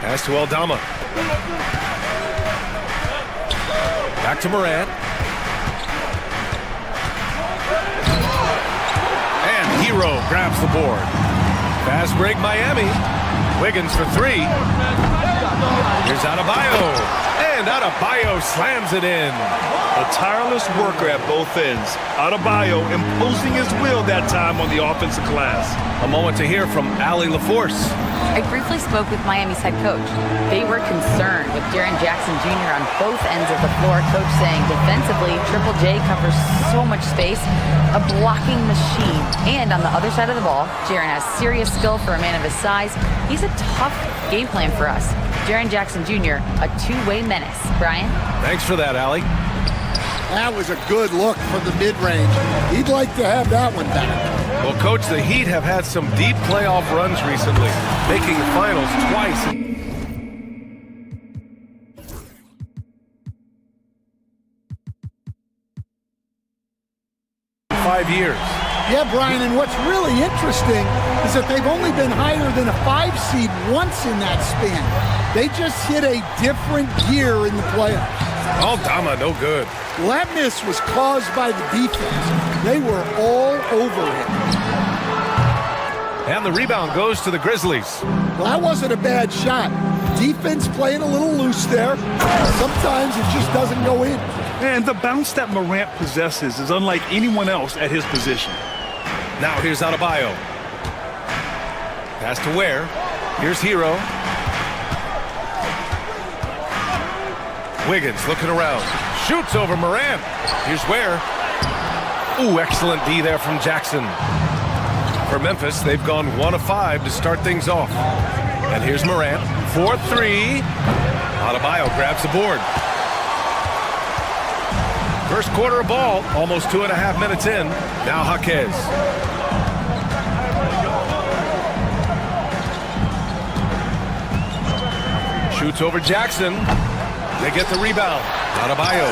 Pass to Aldama. Back to Moran. And Hero grabs the board. Fast break Miami. Wiggins for three. Here's Adebayo. And Adebayo slams it in. A tireless worker at both ends. Adebayo imposing his will that time on the offensive glass. A moment to hear from Allie LaForce. I briefly spoke with Miami's head coach. They were concerned with Jaren Jackson Jr. on both ends of the floor. Coach saying defensively, Triple J covers so much space, a blocking machine. And on the other side of the ball, Jaren has serious skill for a man of his size. He's a tough game plan for us. Jaren Jackson Jr., a two-way menace. Brian? Thanks for that, Allie. That was a good look from the mid-range. He'd like to have that one back. Well, Coach, the Heat have had some deep playoff runs recently, making the finals twice. 5 years. Yeah, Brian, and what's really interesting is that they've only been higher than a 5 seed once in that span. They just hit a different gear in the playoffs. Aldama, no good. Well, that miss was caused by the defense. They were all over him. And the rebound goes to the Grizzlies. Well, that wasn't a bad shot. Defense playing a little loose there. Sometimes it just doesn't go in. And the bounce that Morant possesses is unlike anyone else at his position. Now here's Adebayo. Pass to Ware. Here's Hero. Wiggins looking around. Shoots over Morant. Here's Ware. Ooh, excellent D there from Jackson. For Memphis, they've gone 1 of 5 to start things off. And here's Morant. 4-3. Adebayo grabs the board. First quarter of ball, almost 2.5 minutes in. Now Jaquez. Shoots over Jackson. They get the rebound. Adebayo.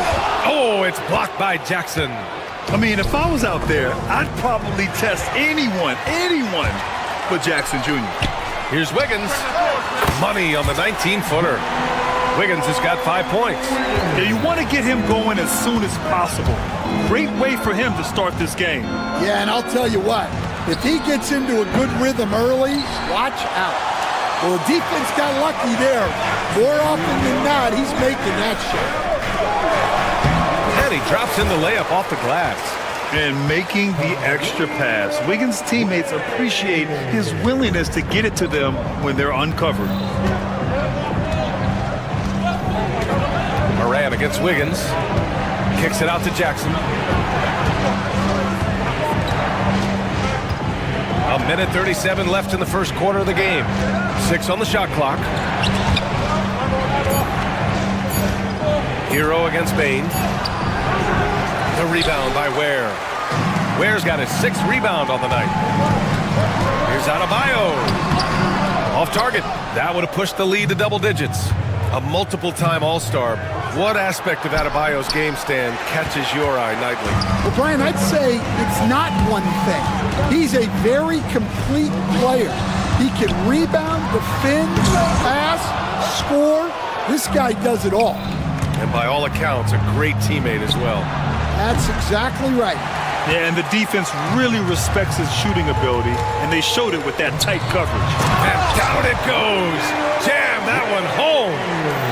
Oh, it's blocked by Jackson. I mean, if I was out there, I'd probably test anyone but Jackson Jr. Here's Wiggins. Money on the 19-footer. Wiggins has got 5 points. Yeah, you want to get him going as soon as possible. Great way for him to start this game. Yeah, and I'll tell you what, if he gets into a good rhythm early, watch out. Well, the defense got lucky there. More often than not, he's making that shot. And he drops in the layup off the glass. And making the extra pass. Wiggins' teammates appreciate his willingness to get it to them when they're uncovered. Moran against Wiggins. Kicks it out to Jackson. 1:37 left in the first quarter of the game. 6 on the shot clock. Hero against Bain. The rebound by Ware. Ware's got his 6th rebound on the night. Here's Adebayo. Off target. That would have pushed the lead to double digits. A multiple-time All-Star. What aspect of Adebayo's game stand catches your eye nightly? Well, Brian, I'd say it's not one thing. He's a very complete player. He can rebound, defend, pass, score. This guy does it all. And by all accounts, a great teammate as well. That's exactly right. Yeah, and the defense really respects his shooting ability, and they showed it with that tight coverage. And down it goes. Jam that one home.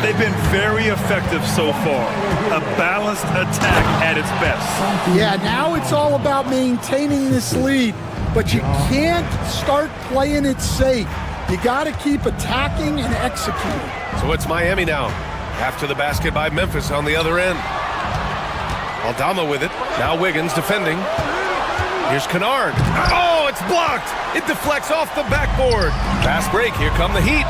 They've been very effective so far. A balanced attack at its best. Yeah, now it's all about maintaining this lead, but you can't start playing it safe. You got to keep attacking and executing. So it's Miami now. After the basket by Memphis on the other end. Aldama with it. Now Wiggins defending. Here's Kennard. Oh, it's blocked. It deflects off the backboard. Fast break. Here come the Heat.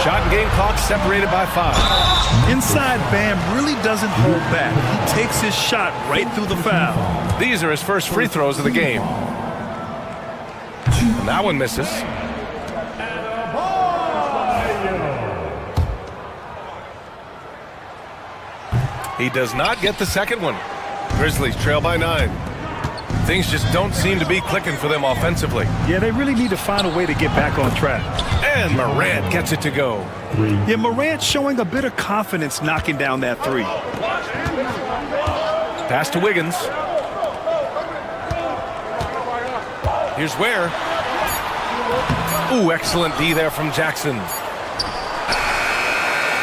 Shot and game clock separated by 5. Inside, Bam really doesn't hold back. He takes his shot right through the foul. These are his first free throws of the game. And that one misses. He does not get the second one. Grizzlies trail by 9. Things just don't seem to be clicking for them offensively. Yeah, they really need to find a way to get back on track. And Morant gets it to go. Yeah, Morant showing a bit of confidence knocking down that three. Pass to Wiggins. Here's Ware. Ooh, excellent D there from Jackson.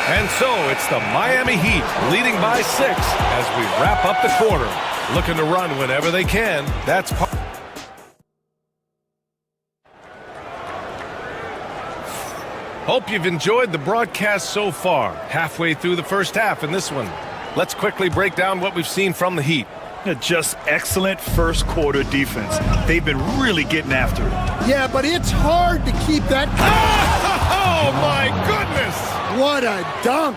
And so it's the Miami Heat leading by 6 as we wrap up the quarter. Looking to run whenever they can. That's part. Hope you've enjoyed the broadcast so far. Halfway through the first half in this one. Let's quickly break down what we've seen from the Heat. Just excellent first quarter defense. They've been really getting after it. Yeah, but it's hard to keep that. Oh my goodness! What a dunk!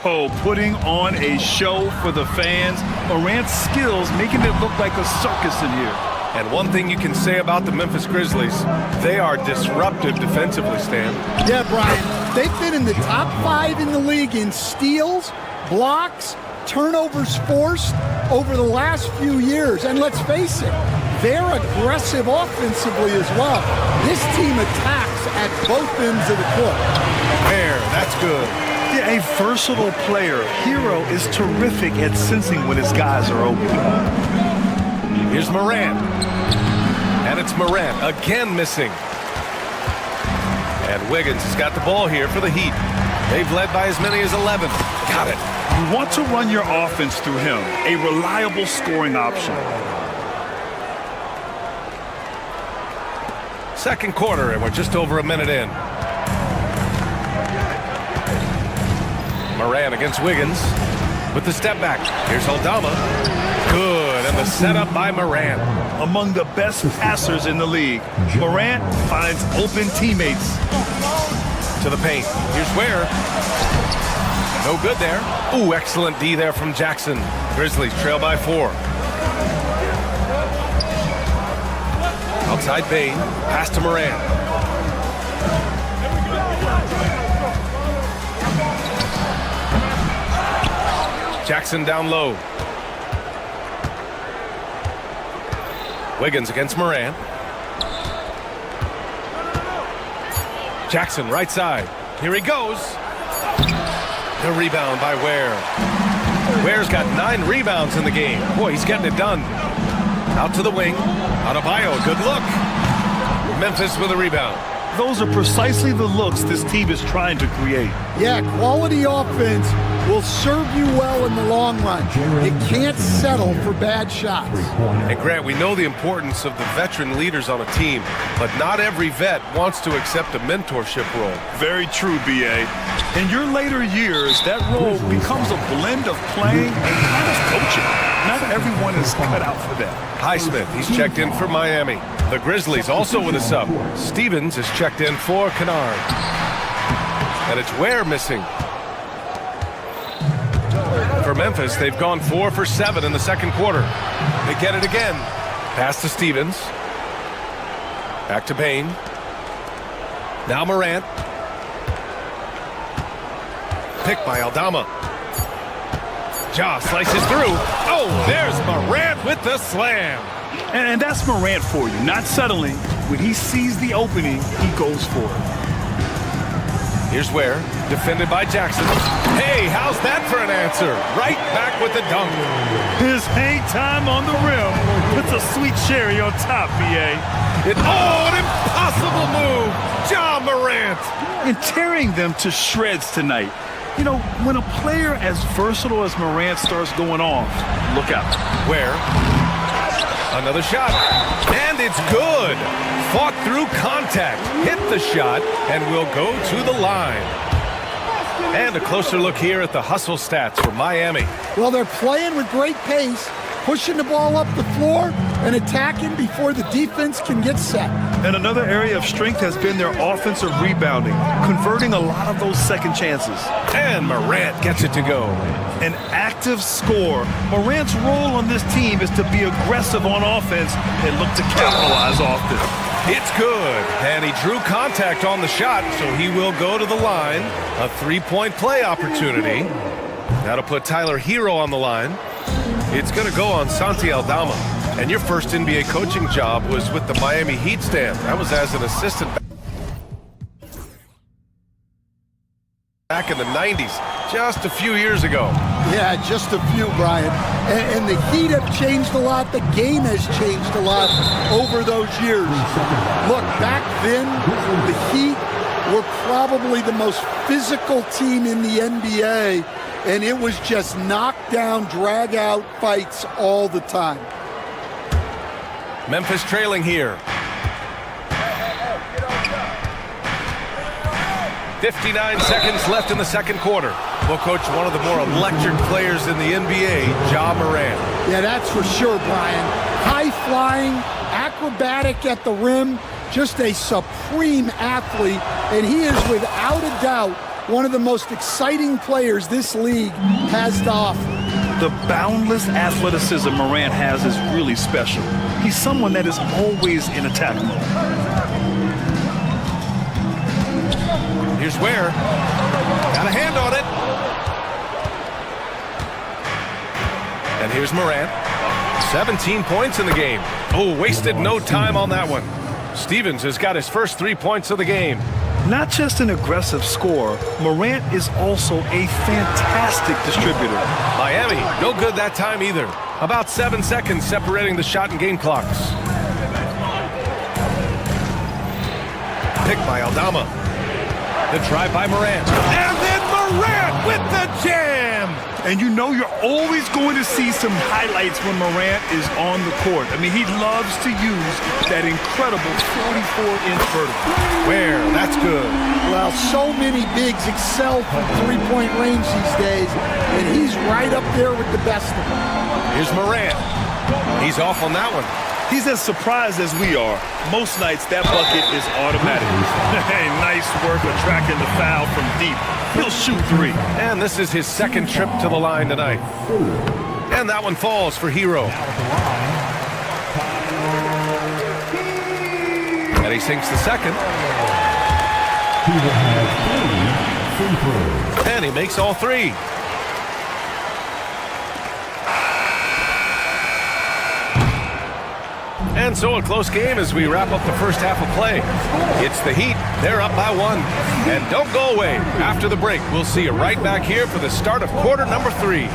Oh, putting on a show for the fans. Morant's skills making it look like a circus in here. And one thing you can say about the Memphis Grizzlies, they are disruptive defensively, Stan. Yeah, Brian, they've been in the top 5 in the league in steals, blocks, turnovers forced over the last few years. And let's face it, they're aggressive offensively as well. This team attacks at both ends of the court. There, that's good. Yeah, a versatile player. Hero is terrific at sensing when his guys are open. Here's Morant. And it's Morant again missing. And Wiggins has got the ball here for the Heat. They've led by as many as 11. Got it. You want to run your offense through him. A reliable scoring option. Second quarter, and we're just over a minute in. Morant against Wiggins with the step back. Here's Aldama. Good, and the setup by Morant. Among the best passers in the league, Morant finds open teammates. To the paint. Here's Ware. No good there. Ooh, excellent D there from Jackson. Grizzlies trail by 4. Outside Bain. Pass to Morant. Jackson down low. Wiggins against Morant. Jackson right side. Here he goes. The rebound by Ware. Ware's got 9 rebounds in the game. Boy, he's getting it done. Out to the wing. Adebayo, good look. Memphis with a rebound. Those are precisely the looks this team is trying to create. Yeah, quality offense will serve you well in the long run. You can't settle for bad shots. And Grant, we know the importance of the veteran leaders on a team, but not every vet wants to accept a mentorship role. Very true, B.A. In your later years, that role becomes a blend of playing and kind of coaching. Not everyone is cut out for that. Highsmith, he's checked in for Miami. The Grizzlies also with a sub. Stevens is checked in for Kennard. And it's Ware missing. For Memphis, they've gone 4 for 7 in the second quarter. They get it again. Pass to Stevens. Back to Bain. Now Morant. Picked by Aldama. Ja slices through. Oh, there's Morant with the slam. And that's Morant for you. Not settling. When he sees the opening, he goes for it. Here's Ware, defended by Jackson. Hey, how's that for an answer? Right back with the dunk. His hang time on the rim puts a sweet cherry on top, B.A. An impossible move. Ja Morant. And tearing them to shreds tonight. You know, when a player as versatile as Morant starts going off, look out. Ware. Another shot. And it's good. Fought through contact, hit the shot, and will go to the line. And a closer look here at the hustle stats for Miami. Well, they're playing with great pace, pushing the ball up the floor and attacking before the defense can get set. And another area of strength has been their offensive rebounding, converting a lot of those second chances. And Morant gets it to go. An active scorer. Morant's role on this team is to be aggressive on offense and look to capitalize off this. It's good, and he drew contact on the shot, so he will go to the line. A three-point play opportunity. Now to put Tyler Hero on the line. It's going to go on Santi Aldama. And your first NBA coaching job was with the Miami Heat stand. That was as an assistant back in the 90s, just a few years ago. Yeah, just a few, Brian. And the Heat have changed a lot. The game has changed a lot over those years. Look, back then, the Heat were probably the most physical team in the NBA, and it was just knockdown, drag-out fights all the time. Memphis trailing here. 59 seconds left in the second quarter. Well, Coach, one of the more electric players in the NBA, Ja Morant. Yeah, that's for sure, Brian. High-flying, acrobatic at the rim, just a supreme athlete, and he is without a doubt one of the most exciting players this league has to offer. The boundless athleticism Morant has is really special. He's someone that is always in attack mode. Here's Ware. Got a hand on it. And here's Morant. 17 points in the game. Oh, wasted no time on that one. Stevens has got his first 3 points of the game. Not just an aggressive scorer, Morant is also a fantastic distributor. Miami, no good that time either. About 7 seconds separating the shot and game clocks. Picked by Aldama. The try by Morant. And then Morant with the jam! And you know you're always going to see some highlights when Morant is on the court. I mean, he loves to use that incredible 44-inch vertical. Where? That's good. Well, so many bigs excel from three-point range these days, and he's right up there with the best of them. Here's Morant. He's off on that one. He's as surprised as we are. Most nights, that bucket is automatic. Hey, nice work attracting the foul from deep. He'll shoot three. And this is his second trip to the line tonight. And that one falls for Hero. And he sinks the second. He will have 3 free throws. And he makes all 3. And so a close game as we wrap up the first half of play. It's the Heat. They're up by 1. And don't go away. After the break, we'll see you right back here for the start of quarter number 3.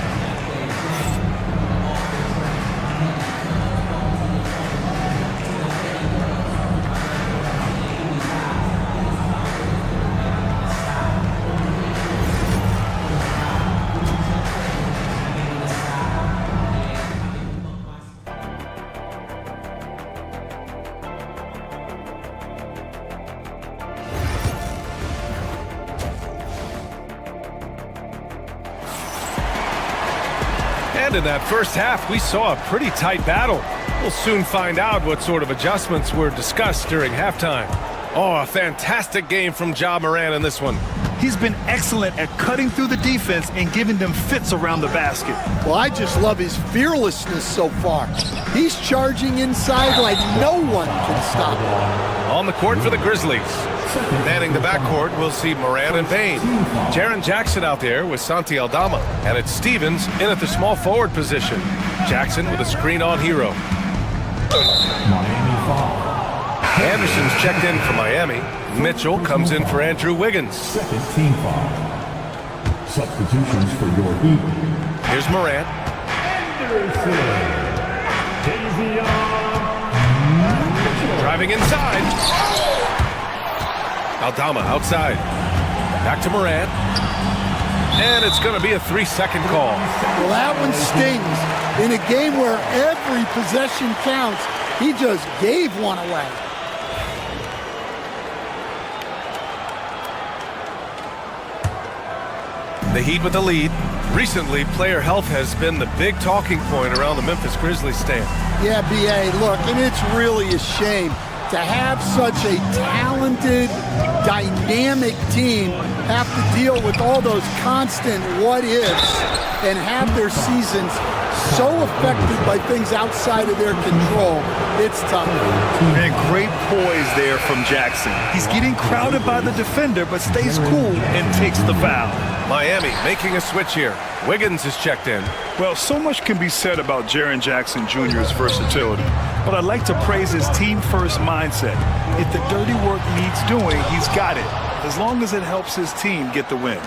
And in that first half, we saw a pretty tight battle. We'll soon find out what sort of adjustments were discussed during halftime. Oh, a fantastic game from Ja Morant in this one. He's been excellent at cutting through the defense and giving them fits around the basket. Well, I just love his fearlessness so far. He's charging inside like no one can stop him. On the court for the Grizzlies. Manning the backcourt, we'll see Morant and Payne. Jaren Jackson out there with Santi Aldama. And it's Stevens in at the small forward position. Jackson with a screen on Hero. Miami foul. Anderson's checked in for Miami. Mitchell comes in for Andrew Wiggins. Second team foul. Substitutions for your Heat. Here's Morant. Driving inside. Aldama outside. Back to Morant. And it's going to be a 3-second call. Well, that one stings. In a game where every possession counts, he just gave one away. The Heat with the lead. Recently, player health has been the big talking point around the Memphis Grizzlies stand. Yeah, B.A., look, and it's really a shame to have such a talented, dynamic team have to deal with all those constant what-ifs and have their seasons so affected by things outside of their control. It's tough. And great poise there from Jackson. He's getting crowded by the defender, but stays cool and takes the foul. Miami making a switch here. Wiggins is checked in. Well, so much can be said about Jaren Jackson Jr.'s versatility, but I'd like to praise his team-first mindset. If the dirty work needs doing, he's got it, as long as it helps his team get the win.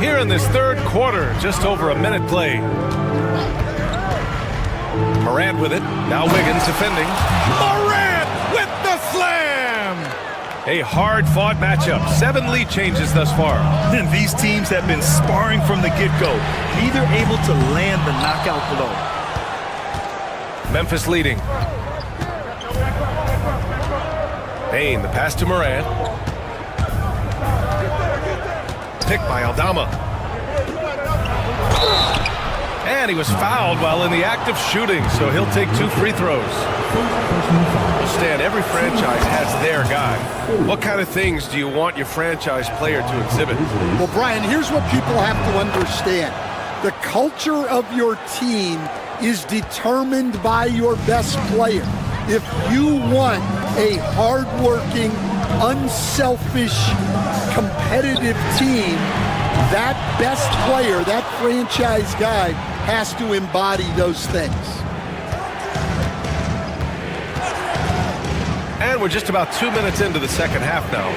Here in this third quarter, just over a minute played. Morant with it. Now Wiggins defending. Morant with the slam! A hard-fought matchup. 7 lead changes thus far. And these teams have been sparring from the get-go, neither able to land the knockout blow. Memphis leading. Payne, the pass to Morant. Picked by Aldama. And he was fouled while in the act of shooting, so he'll take 2 free throws. Stan, every franchise has their guy. What kind of things do you want your franchise player to exhibit? Well, Brian, here's what people have to understand. The culture of your team is determined by your best player. If you want a hardworking, unselfish, competitive team, that best player, that franchise guy, has to embody those things. And we're just about 2 minutes into the second half now.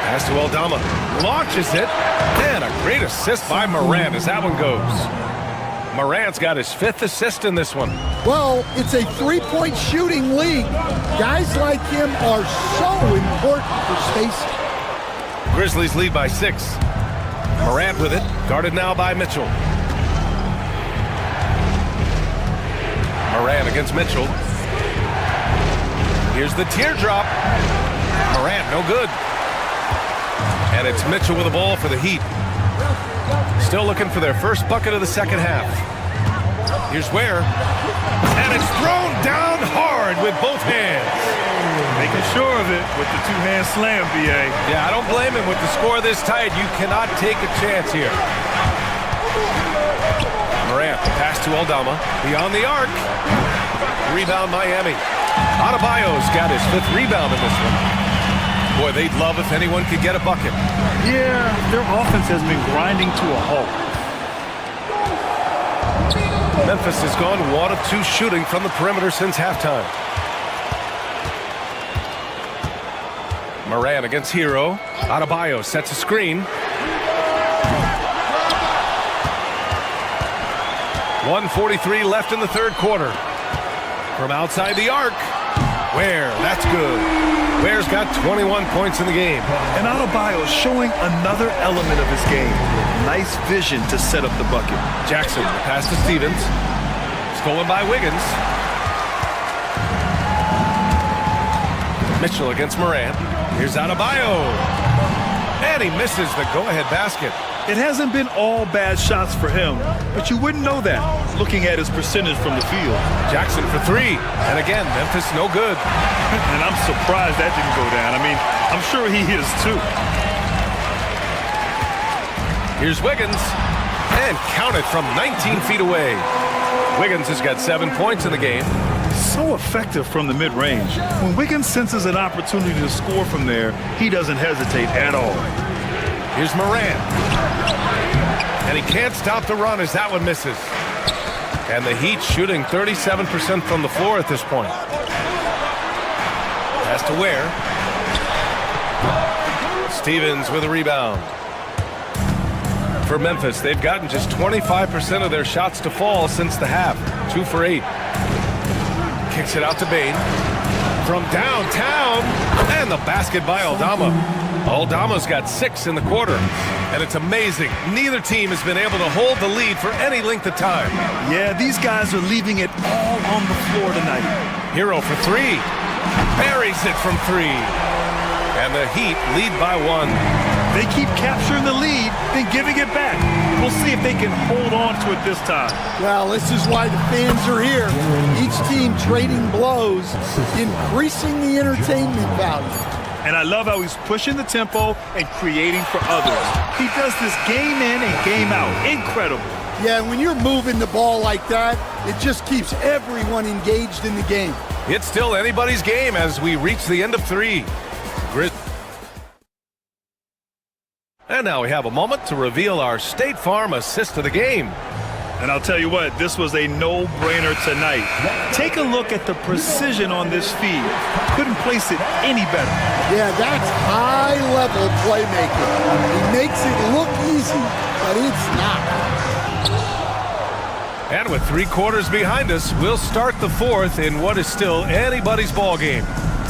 Pass to Aldama. Launches it. And a great assist by Morant as that one goes. Morant's got his 5th assist in this one. Well, it's a 3-point shooting league. Guys like him are so important for spacing. Grizzlies lead by 6. Morant with it. Guarded now by Mitchell. Morant against Mitchell. Here's the teardrop. Morant, no good. And it's Mitchell with the ball for the Heat. Still looking for their first bucket of the second half. Here's Ware. And it's thrown down hard with both hands. Making sure of it with the 2-hand slam, B.A. Yeah, I don't blame him. With the score this tight, you cannot take a chance here. Morant, pass to Aldama. Beyond the arc. Rebound Miami. Adebayo's got his 5th rebound in this one. Boy, they'd love if anyone could get a bucket. Yeah, their offense has been grinding to a halt. Memphis has gone 1 of 2 shooting from the perimeter since halftime. Morant against Hero. Adebayo sets a screen. 1:43 left in the third quarter. From outside the arc. Ware, that's good. Ware's got 21 points in the game. And Adebayo showing another element of his game. Nice vision to set up the bucket. Jackson, the pass to Stevens. Stolen by Wiggins. Mitchell against Morant. Here's Adebayo. And he misses the go-ahead basket. It hasn't been all bad shots for him, but you wouldn't know that looking at his percentage from the field. Jackson for 3. And again, Memphis no good. And I'm surprised that didn't go down. I mean, I'm sure he is too. Here's Wiggins. And counted from 19 feet away. Wiggins has got 7 points in the game. So effective from the mid-range. When Wiggins senses an opportunity to score from there, he doesn't hesitate at all. Here's Morant. And he can't stop the run as that one misses. And the Heat shooting 37% from the floor at this point. Pass to Ware. Stevens with a rebound. For Memphis, they've gotten just 25% of their shots to fall since the half. 2 for 8. Kicks it out to Bane. From downtown. And the basket by Aldama. Aldama's got 6 in the quarter. And it's amazing. Neither team has been able to hold the lead for any length of time. Yeah, these guys are leaving it all on the floor tonight. Hero for 3. Buries it from 3. And the Heat lead by 1. They keep capturing the lead, then giving it back. We'll see if they can hold on to it this time. Well, this is why the fans are here. Each team trading blows, increasing the entertainment value. And I love how he's pushing the tempo and creating for others. He does this game in and game out. Incredible. Yeah, when you're moving the ball like that, it just keeps everyone engaged in the game. It's still anybody's game as we reach the end of 3. And now we have a moment to reveal our State Farm assist of the game. And I'll tell you what, this was a no-brainer tonight. Take a look at the precision on this feed. Couldn't place it any better. Yeah, that's high-level playmaking. He makes it look easy, but it's not. And with 3 quarters behind us, we'll start the 4th in what is still anybody's ball game.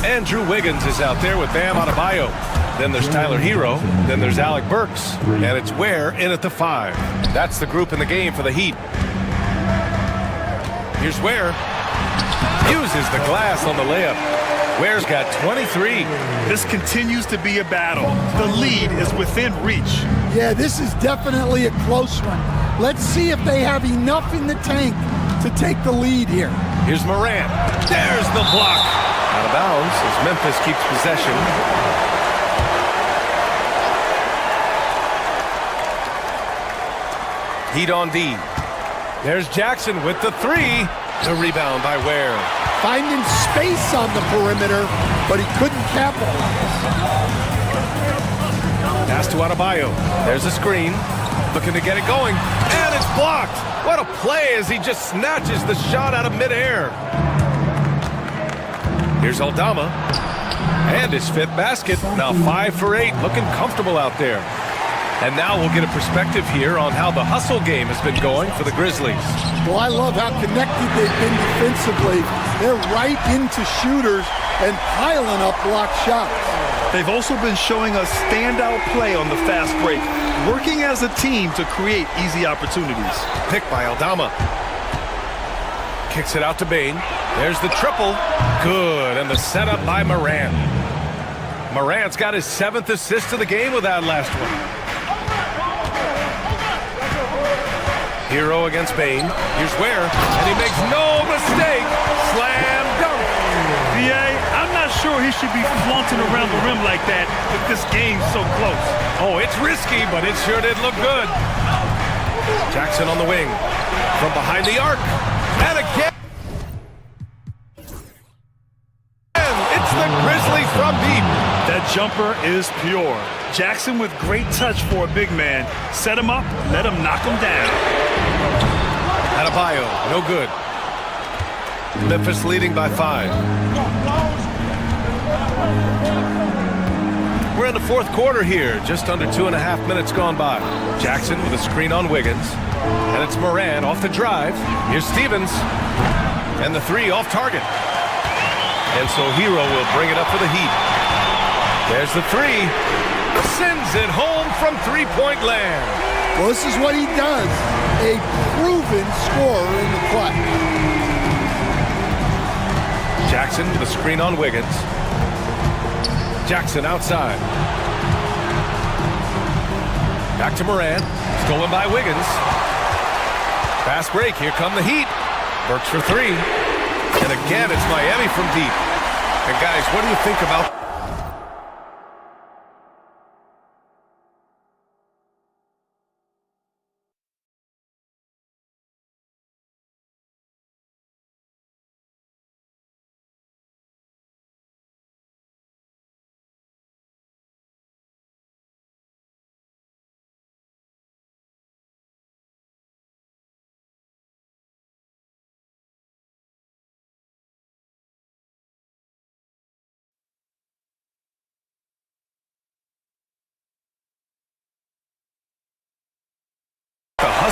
Andrew Wiggins is out there with Bam Adebayo. Then there's Tyler Hero. Then there's Alec Burks. And it's Ware in at the 5. That's the group in the game for the Heat. Here's Ware. Uses the glass on the layup. Ware's got 23. This continues to be a battle. The lead is within reach. Yeah, this is definitely a close one. Let's see if they have enough in the tank to take the lead here. Here's Morant. There's the block. Out of bounds as Memphis keeps possession. Heat on D. There's Jackson with the 3. The rebound by Ware. Finding space on the perimeter, but he couldn't capitalize. Pass to Adebayo. There's a screen. Looking to get it going. And it's blocked. What a play as he just snatches the shot out of midair. Here's Aldama. And his 5th basket. Now 5 for 8. Looking comfortable out there. And now we'll get a perspective here on how the hustle game has been going for the Grizzlies. Well, I love how connected they've been defensively. They're right into shooters and piling up block shots. They've also been showing us standout play on the fast break, working as a team to create easy opportunities. Pick by Aldama. Kicks it out to Bane. There's the triple. Good. And the setup by Morant. Morant's got his 7th assist of the game with that last one. Hero against Bane. Here's Ware. And he makes no mistake. Slam dunk. BA, I'm not sure he should be flaunting around the rim like that with this game so close. Oh, it's risky, but it sure did look good. Jackson on the wing. From behind the arc. And again. And it's the Grizzlies from deep. That jumper is pure. Jackson with great touch for a big man. Set him up, let him knock him down. Adebayo, no good. Memphis leading by 5. We're in the 4th quarter here, just under 2.5 minutes gone by. Jackson with a screen on Wiggins. And it's Morant off the drive. Here's Stevens. And the 3 off target. And so Hero will bring it up for the Heat. There's the 3. Sends it home from 3-point land. Well, this is what he does. A proven scorer in the clutch. Jackson with a screen on Wiggins. Jackson outside. Back to Morant. Stolen by Wiggins. Fast break. Here come the Heat. Burks for 3. And again, it's Miami from deep. And guys, what do you think about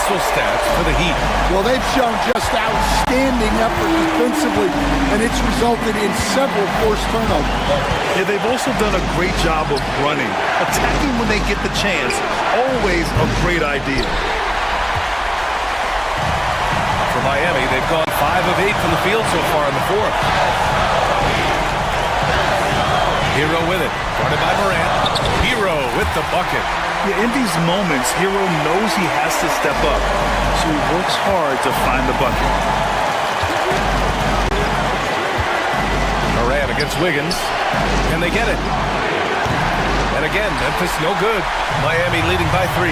missile stats for the Heat. Well, they've shown just outstanding effort defensively, and it's resulted in several forced turnovers. Yeah, they've also done a great job of running. Attacking when they get the chance, always a great idea. For Miami, they've gone 5 of 8 from the field so far in the fourth. Hero with it, guarded by Morant. Hero with the bucket. Yeah, in these moments, Hero knows he has to step up, so he works hard to find the bucket. Morant against Wiggins. Can they get it? And again, Memphis no good. Miami leading by 3.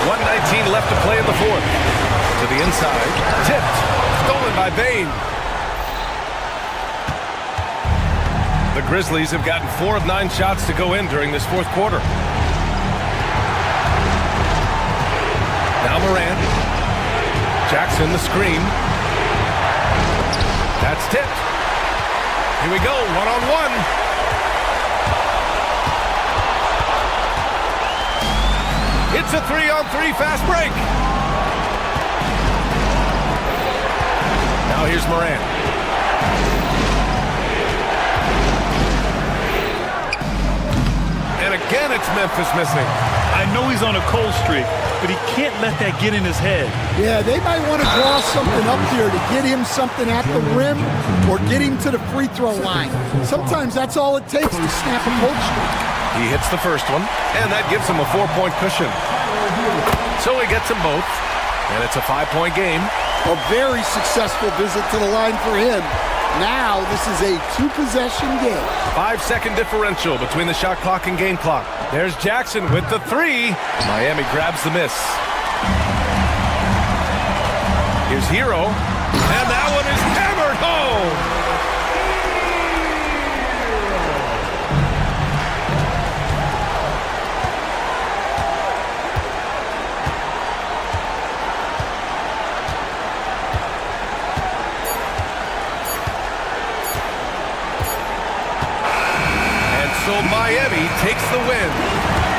1:19 left to play in the fourth. To the inside. Tipped. Stolen by Bane. The Grizzlies have gotten 4 of 9 shots to go in during this fourth quarter. Now Morant. Jackson the screen. That's tipped. Here we go, one-on-one. It's a 3-on-3 fast break. Now here's Morant. And again, it's Memphis missing. I know he's on a cold streak, but he can't let that get in his head. Yeah, they might want to draw something up here to get him something at the rim or get him to the free throw line. Sometimes that's all it takes to snap a cold streak. He hits the first one, and that gives him a 4-point cushion. So he gets them both, and it's a 5-point game. A very successful visit to the line for him. Now this is a 2-possession game. 5-second differential between the shot clock and game clock. There's Jackson with the 3. Miami grabs the miss. Here's Hero, and that one is hammered home. So Miami takes the win.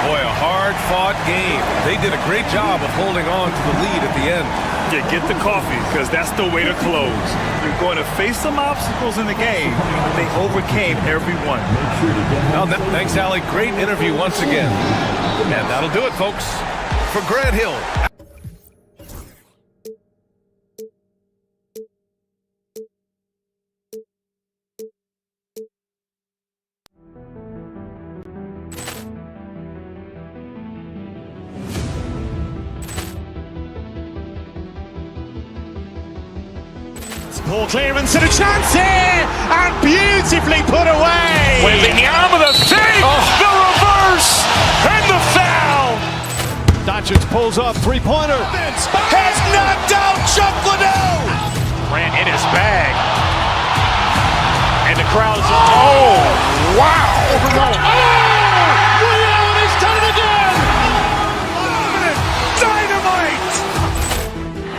Boy, a hard-fought game. They did a great job of holding on to the lead at the end. Yeah, get the coffee, because that's the way to close. You're going to face some obstacles in the game, and they overcame every one. Well, thanks, Allie. Great interview once again. And that'll do it, folks. For Grant Hill. Poor clearance and a chance here, and beautifully put away. Wembanyama the fake, the reverse, and the foul. Doncic pulls up, three-pointer. Has knocked out Chuck Liddell. Ran in his bag, and the crowd's oh wow! Liddell, and he's done it again. Dynamite!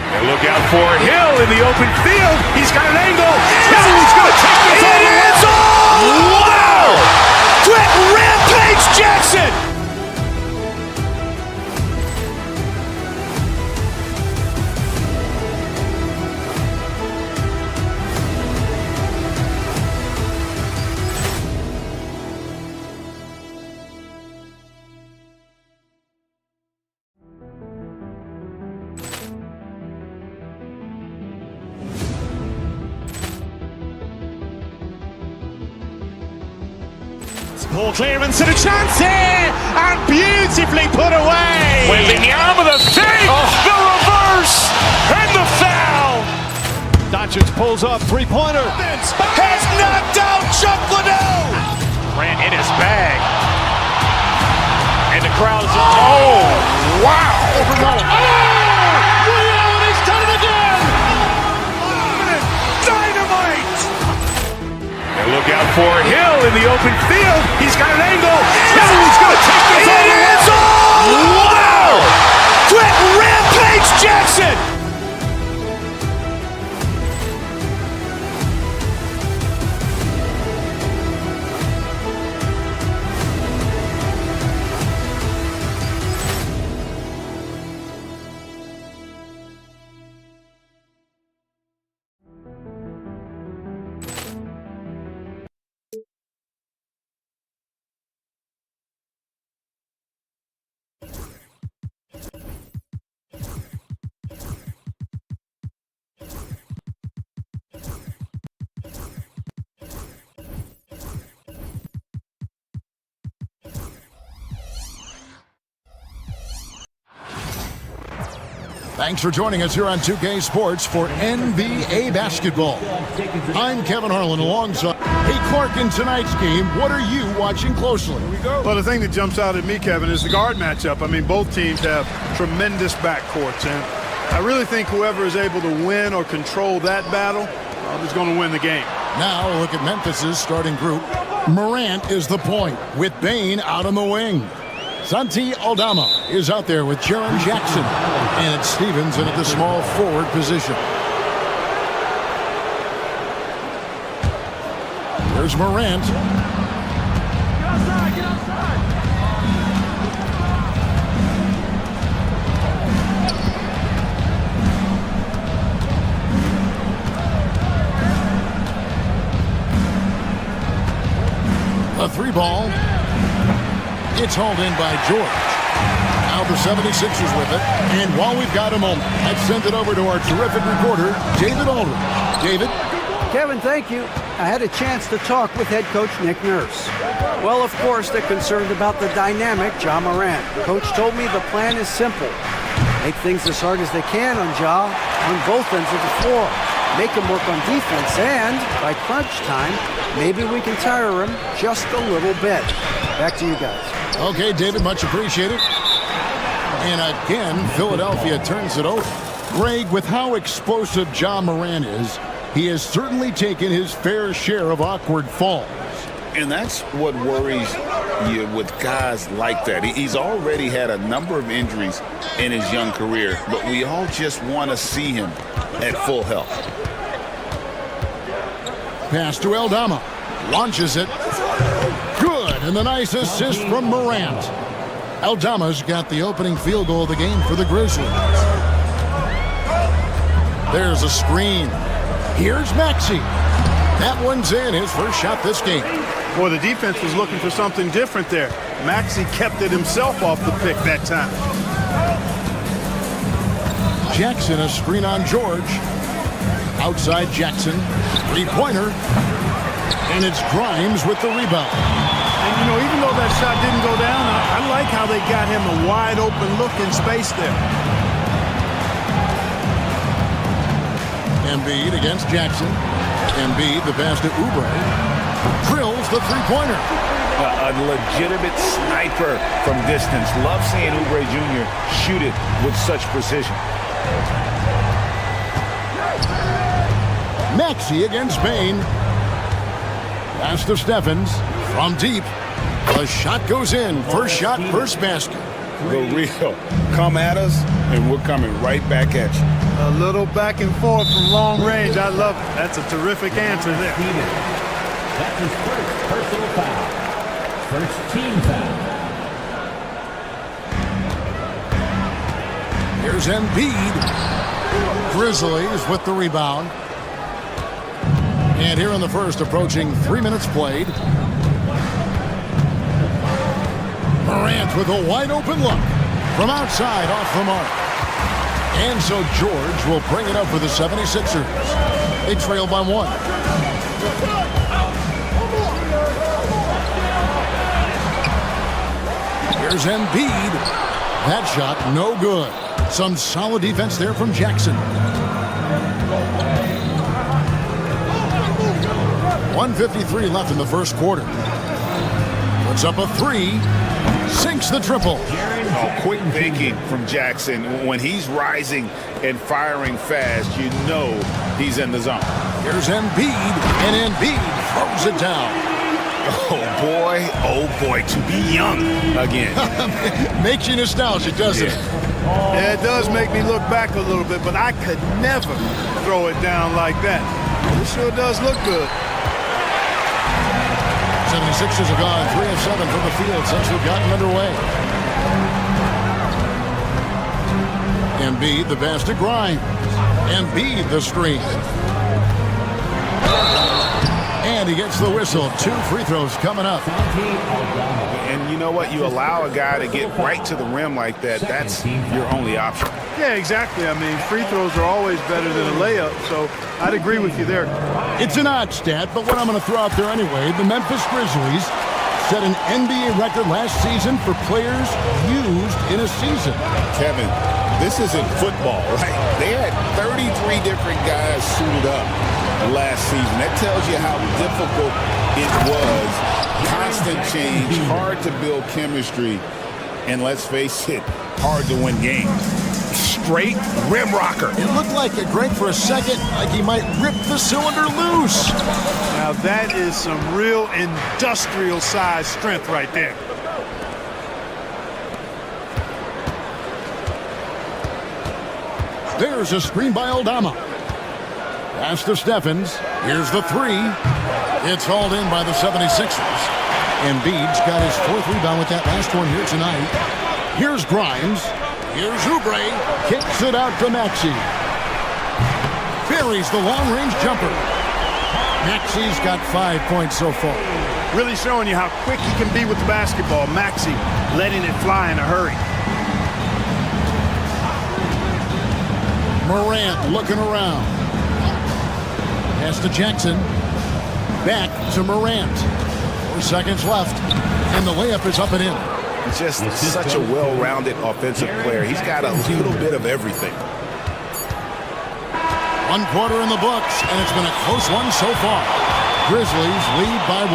And look out for Hill in the open field. He's got an angle. No, he's going to take this all the way. Wow! Quick rampage Jackson! Poor clearance and a chance here, and beautifully put away. Wembanyama the fake, the reverse, and the foul. Doncic pulls up, three-pointer. Has knocked out Chuck Liddell. Ran in his bag, and the crowd's oh wow! Liddell, and he's done it again. Dynamite! And look out for Hill in the open field. He's got an angle. No, he's going to take this all the way. Wow! Quick rampage Jackson! Thanks for joining us here on 2K Sports for NBA basketball. I'm Kevin Harlan alongside. Hey, Clark, in tonight's game, what are you watching closely? Well, the thing that jumps out at me, Kevin, is the guard matchup. I mean, both teams have tremendous backcourts, and I really think whoever is able to win or control that battle is going to win the game. Now, look at Memphis's starting group. Morant is the point, with Bane out on the wing. Santi Aldama is out there with Jaren Jackson, and it's Stevens in at the small forward position. There's Morant. Get outside, get outside. A three ball. It's hauled in by George. Now the 76ers with it. And while we've got a moment, I've sent it over to our terrific reporter, David Aldridge. David? Kevin, thank you. I had a chance to talk with head coach Nick Nurse. Well, of course, they're concerned about the dynamic Ja Morant. Coach told me the plan is simple. Make things as hard as they can on Ja on both ends of the floor. Make him work on defense, and by crunch time, maybe we can tire him just a little bit. Back to you guys. Okay, David, much appreciated. And again, Philadelphia turns it over. Greg, with how explosive Ja Morant is, he has certainly taken his fair share of awkward falls. And that's what worries you with guys like that. He's already had a number of injuries in his young career, but we all just want to see him at full health. Pass to Aldama. Launches it. Good, and the nice assist from Morant. Aldama's got the opening field goal of the game for the Grizzlies. There's a screen. Here's Maxey. That one's in, his first shot this game. Boy, the defense was looking for something different there. Maxey kept it himself off the pick that time. Jackson, a screen on George. Outside Jackson. Three-pointer. And it's Grimes with the rebound. And, you know, even though that shot didn't go down, I like how they got him a wide-open look in space there. Embiid against Jackson. Embiid, the pass to Oubre. Drills the three-pointer. A legitimate sniper from distance. Love seeing Oubre Jr. shoot it with such precision. Maxey against Bane. Pass to Steffens from deep. The shot goes in. First shot, first basket. The real. Come at us, and we're coming right back at you. A little back and forth from long range. I love it. That's a terrific answer there. That's his first personal foul. First team foul. Here's Embiid. Grizzlies with the rebound. And here in the first, approaching 3 minutes played. Morant with a wide open look. From outside, off the mark. And so George will bring it up for the 76ers. They trail by one. Here's Embiid. That shot, no good. Some solid defense there from Jackson. 1:53 left in the first quarter. Puts up a three. Sinks the triple. Oh, quick thinking from Jackson. When he's rising and firing fast, you know he's in the zone. Here's Embiid, and Embiid throws it down. Oh, boy, to be young again. Makes you nostalgic, doesn't it? Yeah, it does make me look back a little bit, but I could never throw it down like that. It sure does look good. 76ers have gone 3 of 7 from the field since we've gotten underway. Embiid, the pass to Grimes. Embiid, the screen. And he gets the whistle. 2 free throws coming up. And you know what? You allow a guy to get right to the rim like that. That's your only option. Yeah, exactly. I mean, free throws are always better than a layup, so I'd agree with you there. It's an odd stat, but what I'm going to throw out there anyway, the Memphis Grizzlies set an NBA record last season for players used in a season. Kevin, this isn't football, right? They had 33 different guys suited up last season. That tells you how difficult it was. Constant change, hard to build chemistry, and let's face it, hard to win games. Straight rim rocker. It looked like it, Greg, for a second, like he might rip the cylinder loose. Now that is some real industrial size strength right there. There's a screen by Aldama. Pass to Steffens. Here's the three. It's hauled in by the 76ers. Embiid's got his 4th rebound with that last one here tonight. Here's Grimes. Here's Oubre. Kicks it out to Maxey. Buries the long-range jumper. Maxey's got 5 points so far. Really showing you how quick he can be with the basketball. Maxey letting it fly in a hurry. Morant looking around. Pass to Jackson. Back to Morant. 4 seconds left. And the layup is up and in. Just such a well-rounded offensive player. He's got a little bit of everything. 1 quarter in the books, and it's been a close one so far. Grizzlies lead by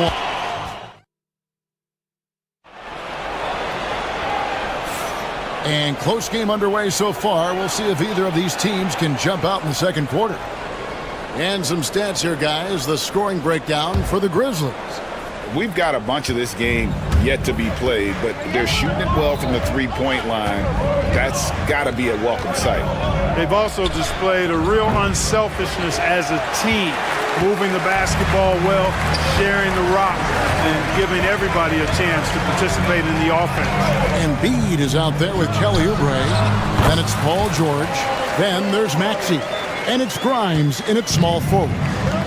1. And close game underway so far. We'll see if either of these teams can jump out in the second quarter. And some stats here, guys. The scoring breakdown for the Grizzlies. We've got a bunch of this game yet to be played, but they're shooting it well from the three-point line. That's got to be a welcome sight. They've also displayed a real unselfishness as a team, moving the basketball well, sharing the rock, and giving everybody a chance to participate in the offense. Embiid is out there with Kelly Oubre. Then it's Paul George. Then there's Maxey. And it's Grimes in its small forward.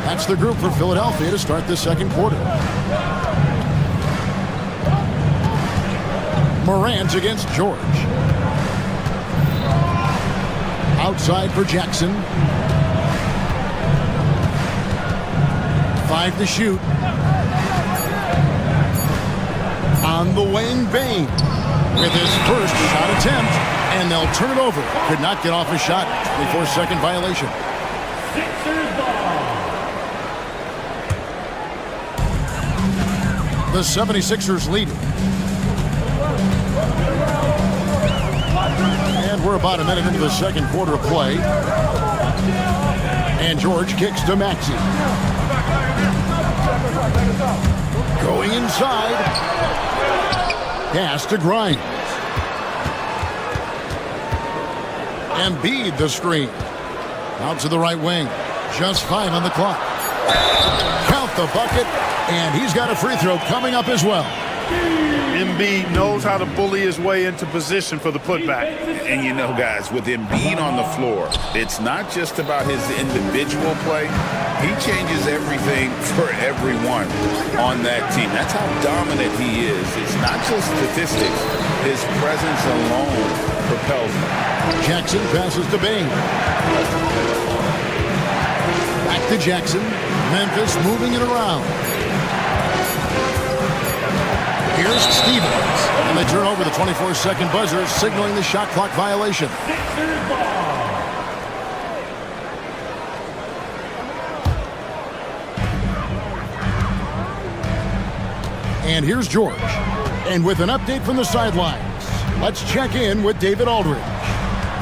That's the group for Philadelphia to start the second quarter. Morant against George. Outside for Jackson. 5 to shoot. On the wing, Bane with his first shot attempt, and they'll turn it over. Could not get off his shot. 24-second violation. The 76ers lead. And we're about a minute into the second quarter of play. And George kicks to Maxey. Going inside. Pass to Grimes. Embiid the screen. Out to the right wing. Just 5 on the clock. Count the bucket. And he's got a free throw coming up as well. Embiid knows how to bully his way into position for the putback. And you know, guys, with Embiid on the floor, it's not just about his individual play. He changes everything for everyone on that team. That's how dominant he is. It's not just statistics. His presence alone propels him. Jackson passes to Bane. Back to Jackson. Memphis moving it around. Here's Stevens. And they turn over the 24-second buzzer, signaling the shot clock violation. And here's George. And with an update from the sidelines, let's check in with David Aldridge.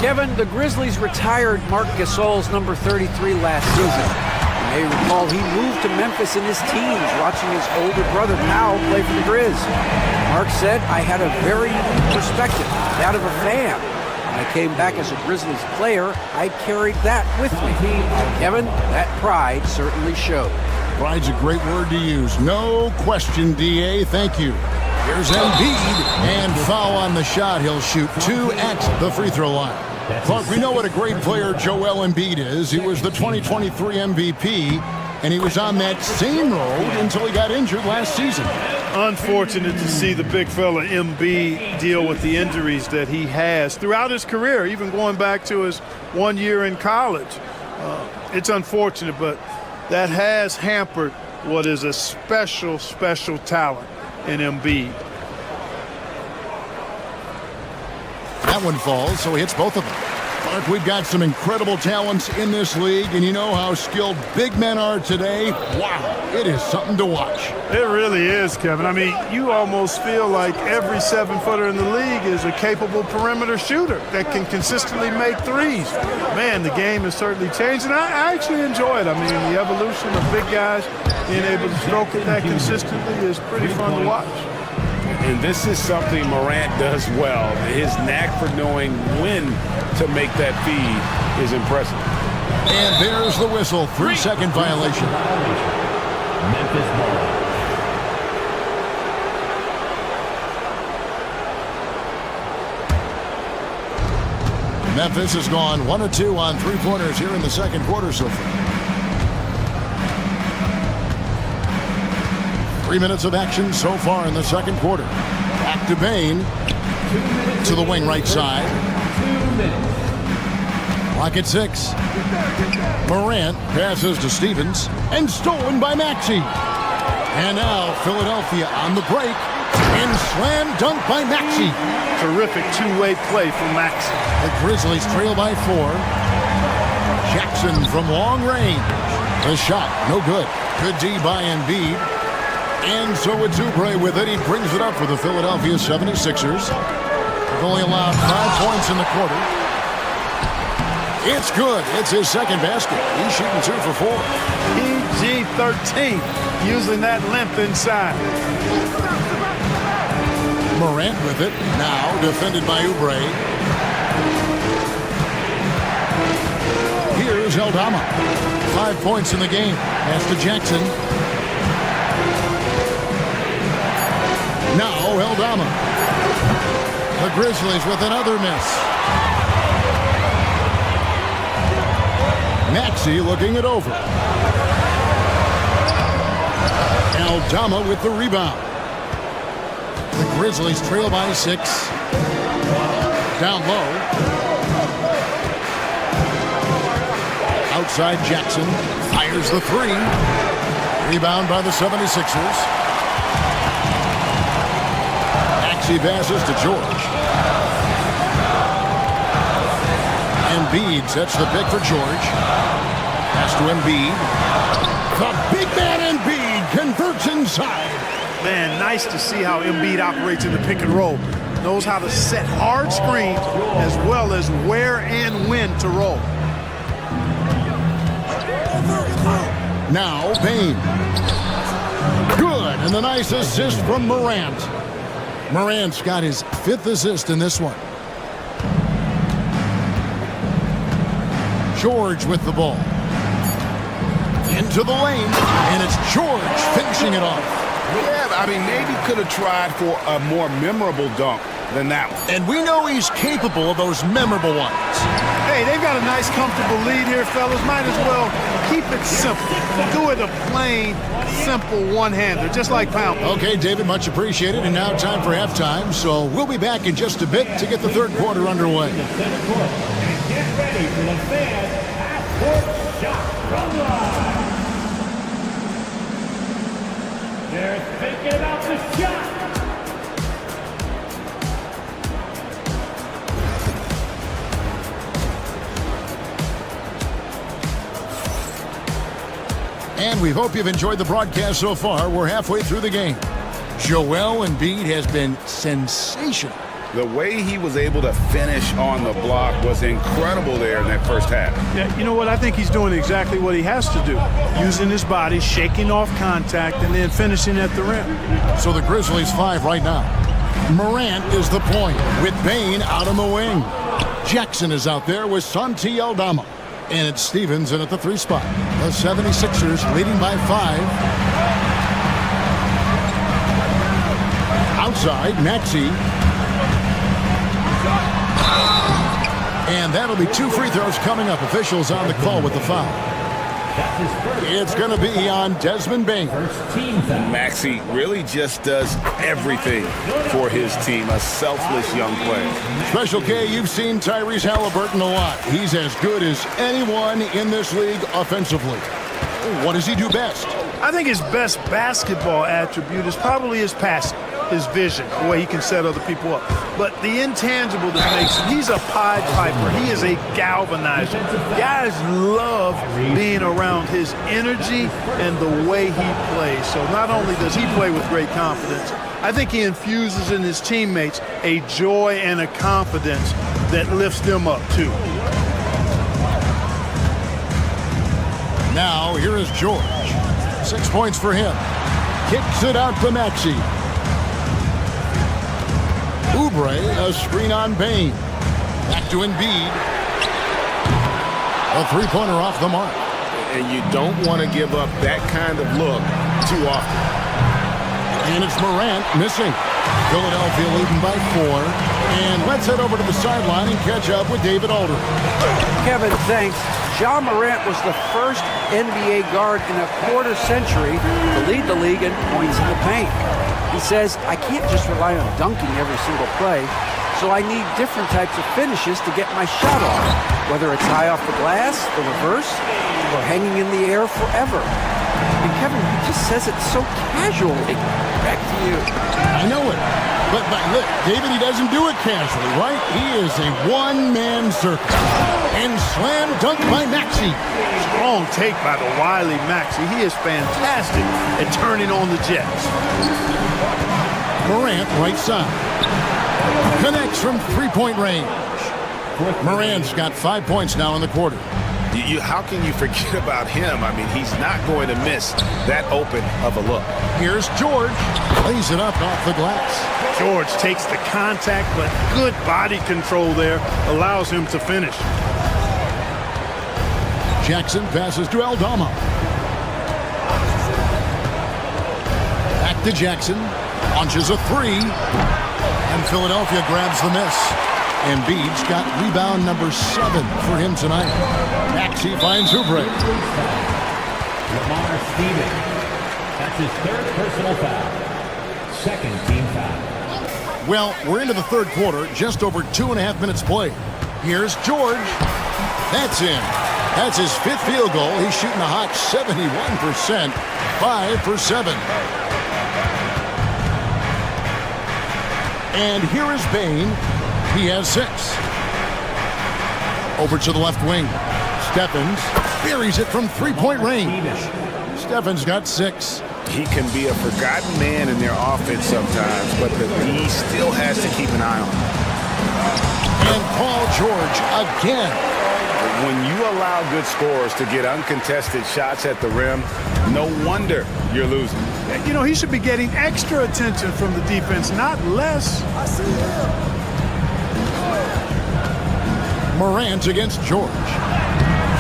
Kevin, the Grizzlies retired Marc Gasol's number 33 last season. You may recall he moved to Memphis in his teens, watching his older brother Powell play for the Grizz. Mark said, I had a very unique perspective, that of a fan. When I came back as a Grizzlies player, I carried that with me. Kevin, that pride certainly showed. Pride's a great word to use. No question, D.A. Thank you. Here's Embiid, and foul on the shot. He'll shoot 2 at the free throw line. Clark, we know what a great player Joel Embiid is. He was the 2023 MVP, and he was on that same road until he got injured last season. Unfortunate to see the big fella Embiid deal with the injuries that he has throughout his career, even going back to his 1 year in college. It's unfortunate, but that has hampered what is a special, special talent. and Embiid. That one falls, so he hits both of them. Mark, we've got some incredible talents in this league, and you know how skilled big men are today. Wow, it is something to watch. It really is, Kevin. I mean, you almost feel like every 7-footer in the league is a capable perimeter shooter that can consistently make threes. Man, the game has certainly changed, and I actually enjoy it. I mean, the evolution of big guys being able to stroke it that consistently is pretty fun to watch. And this is something Morant does well. His knack for knowing when to make that feed is impressive. And there's the whistle. 3-second violation. Memphis ball. Memphis has gone 1 of 2 on three-pointers here in the second quarter so far. 3 minutes of action so far in the second quarter. Back to Bain. To the wing right side. 2 minutes. Clock at 6. Morant passes to Stevens and stolen by Maxey. And now Philadelphia on the break and slam dunk by Maxey. Terrific two-way play from Maxey. The Grizzlies trail by 4. Jackson from long range. The shot, no good. Good D by Embiid. And so it's Oubre with it. He brings it up for the Philadelphia 76ers. They've only allowed 5 points in the quarter. It's good. It's his second basket. He's shooting 2 for 4. PG-13, using that length inside. Morant with it. Now defended by Oubre. Here's Aldama. 5 points in the game. Pass to Jackson. Now Aldama. The Grizzlies with another miss. Maxey looking it over. Aldama with the rebound. The Grizzlies trail by 6. Down low. Outside Jackson. Fires the 3. Rebound by the 76ers. Maxey passes to George. Embiid sets the pick for George. Pass to Embiid. The big man Embiid converts inside. Man, nice to see how Embiid operates in the pick and roll. Knows how to set hard screens as well as where and when to roll. Now Bain. Good, and the nice assist from Morant. Morant's got his 5th assist in this one. George with the ball. Into the lane, and it's George finishing it off. Yeah, I mean, maybe could have tried for a more memorable dunk than that one. And we know he's capable of those memorable ones. Hey, they've got a nice, comfortable lead here, fellas. Might as well keep it simple. Do it a plain, simple one-hander, just like Pound. Okay, David, much appreciated. And now time for halftime, so we'll be back in just a bit to get the third quarter underway. Get ready for the fan half-court shot from line. They're thinking about the shot. And we hope you've enjoyed the broadcast so far. We're halfway through the game. Joel Embiid has been sensational. The way he was able to finish on the block was incredible there in that first half. Yeah, you know what? I think he's doing exactly what he has to do. Using his body, shaking off contact, and then finishing at the rim. So the Grizzlies 5 right now. Morant is the point with Bain out on the wing. Jackson is out there with Santi Aldama. And it's Stevens in at the 3 spot. The 76ers leading by 5. Outside, Maxey. And that'll be 2 free throws coming up. Officials on the call with the foul. It's going to be on Desmond Bain. Maxey really just does everything for his team. A selfless young player. Special K, you've seen Tyrese Halliburton a lot. He's as good as anyone in this league offensively. What does he do best? I think his best basketball attribute is probably his passing, his vision, the way he can set other people up. But the intangible that makes him, he's a Pied Piper. He is a galvanizer. Guys love being around his energy and the way he plays. So not only does he play with great confidence, I think he infuses in his teammates a joy and a confidence that lifts them up too. Now, here is George. 6 points for him. Kicks it out to Maxey. Oubre, a screen on Bain. Back to Embiid. A three-pointer off the mark. And you don't want to give up that kind of look too often. And it's Morant missing. Philadelphia leading by 4. And let's head over to the sideline and catch up with David Aldridge. Kevin, thanks. Ja Morant was the first NBA guard in a quarter century to lead the league in points in the paint. He says, I can't just rely on dunking every single play, so I need different types of finishes to get my shot off, whether it's high off the glass, the reverse, or hanging in the air forever. And Kevin, he just says it so casually. Back to you. I know it. But look, David, he doesn't do it casually, right? He is a one-man circus. And slam dunk by Maxey. Strong take by the wily Maxey. He is fantastic at turning on the Jets. Morant, right side. Connects from three-point range. Morant's got 5 points now in the quarter. How can you forget about him? I mean, he's not going to miss that open of a look. Here's George. Lays it up off the glass. George takes the contact, but good body control there allows him to finish. Jackson passes to Aldama. Back to Jackson. Launches a three. And Philadelphia grabs the miss. Embiid's got rebound number 7 for him tonight. Maxey finds Oubre. Lamar Stevens. That's his 3rd personal foul. 2nd team foul. Well, we're into the third quarter, just over 2.5 minutes played. Here's George. That's in. That's his 5th field goal. He's shooting a hot 71%. 5 for 7. And here is Bain. He has 6. Over to the left wing. Stephens buries it from three-point range. Stephens got 6. He can be a forgotten man in their offense sometimes, but the D still has to keep an eye on him. And Paul George again. When you allow good scorers to get uncontested shots at the rim, no wonder you're losing. You know, he should be getting extra attention from the defense, not less. I see him. Morant against George.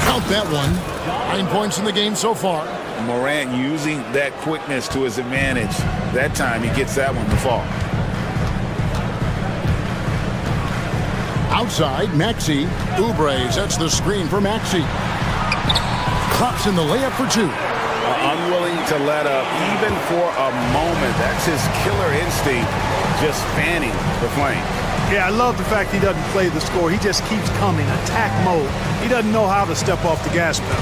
Count that one. 9 points in the game so far. Morant using that quickness to his advantage. That time he gets that one to fall. Outside, Maxey. Oubre sets the screen for Maxey. Drops in the layup for 2. Unwilling to let up even for a moment. That's his killer instinct, just fanning the flame. Yeah, I love the fact he doesn't play the score. He just keeps coming, attack mode. He doesn't know how to step off the gas pedal.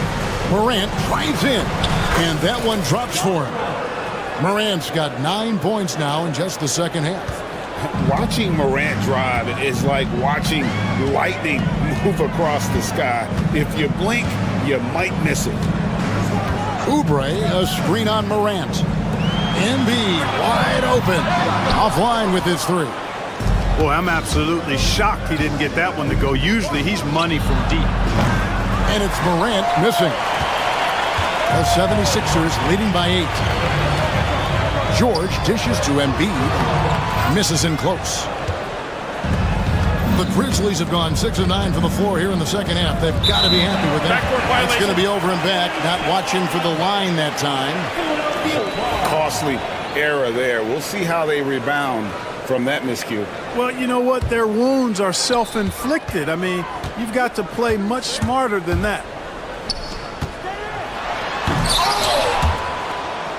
Morant drives in, and that one drops for him. Morant's got 9 points now in just the second half. Watching Morant drive is like watching lightning move across the sky. If you blink, you might miss it. Oubre, a screen on Morant. Embiid wide open. Offline with his 3. Boy, I'm absolutely shocked he didn't get that one to go. Usually he's money from deep. And it's Morant missing. The 76ers leading by 8. George dishes to Embiid. Misses in close. The Grizzlies have gone 6 of 9 from the floor here in the second half. They've got to be happy with that. It's going to be over and back. Not watching for the line that time. Costly error there. We'll see how they rebound from that miscue. Well, you know what? Their wounds are self-inflicted. I mean, you've got to play much smarter than that.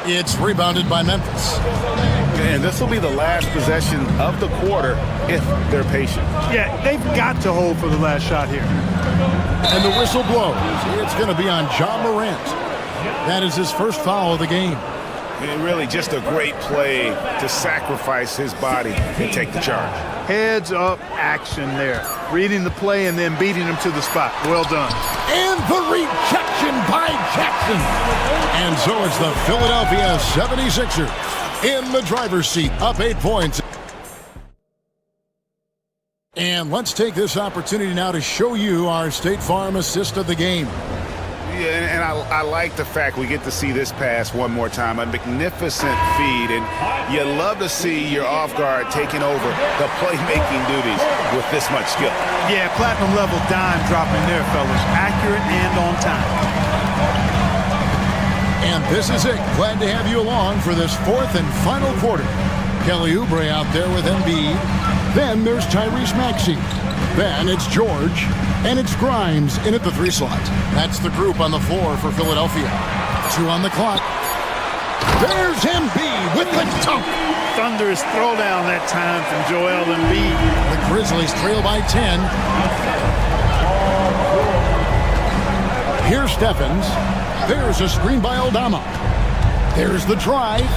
It's rebounded by Memphis. And this will be the last possession of the quarter if they're patient. Yeah, they've got to hold for the last shot here. And the whistle blows. It's going to be on Ja Morant. That is his first foul of the game. And really just a great play to sacrifice his body and take the charge. Heads up action there. Reading the play and then beating him to the spot. Well done. And the rejection by Jackson. And so it's the Philadelphia 76ers in the driver's seat, up 8 points. And let's take this opportunity now to show you our State Farm assist of the game. Yeah, and I like the fact we get to see this pass one more time. A magnificent feed, and you love to see your off guard taking over the playmaking duties with this much skill. Yeah, platinum level dime dropping there, fellas. Accurate and on time. And this is it. Glad to have you along for this fourth and final quarter. Kelly Oubre out there with Embiid. Then there's Tyrese Maxey. Then it's George. And it's Grimes in at the 3 slot. That's the group on the floor for Philadelphia. 2 on the clock. There's Embiid with the dunk. Thunderous throwdown that time from Joel Embiid. The Grizzlies trail by 10. Here's Stephens. There's a screen by Aldama. There's the drive.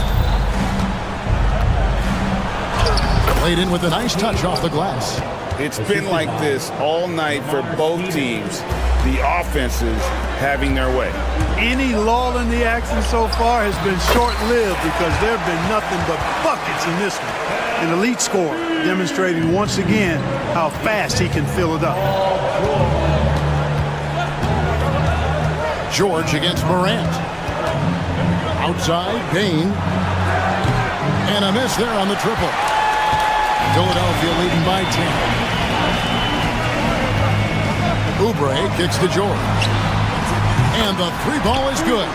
Played in with a nice touch off the glass. It's been like this all night for both teams. The offenses having their way. Any lull in the action so far has been short-lived because there have been nothing but buckets in this one. An elite scorer demonstrating once again how fast he can fill it up. George against Morant. Outside, Payne. And a miss there on the triple. Philadelphia leading by 10. Oubre kicks to George. And the 3 ball is good.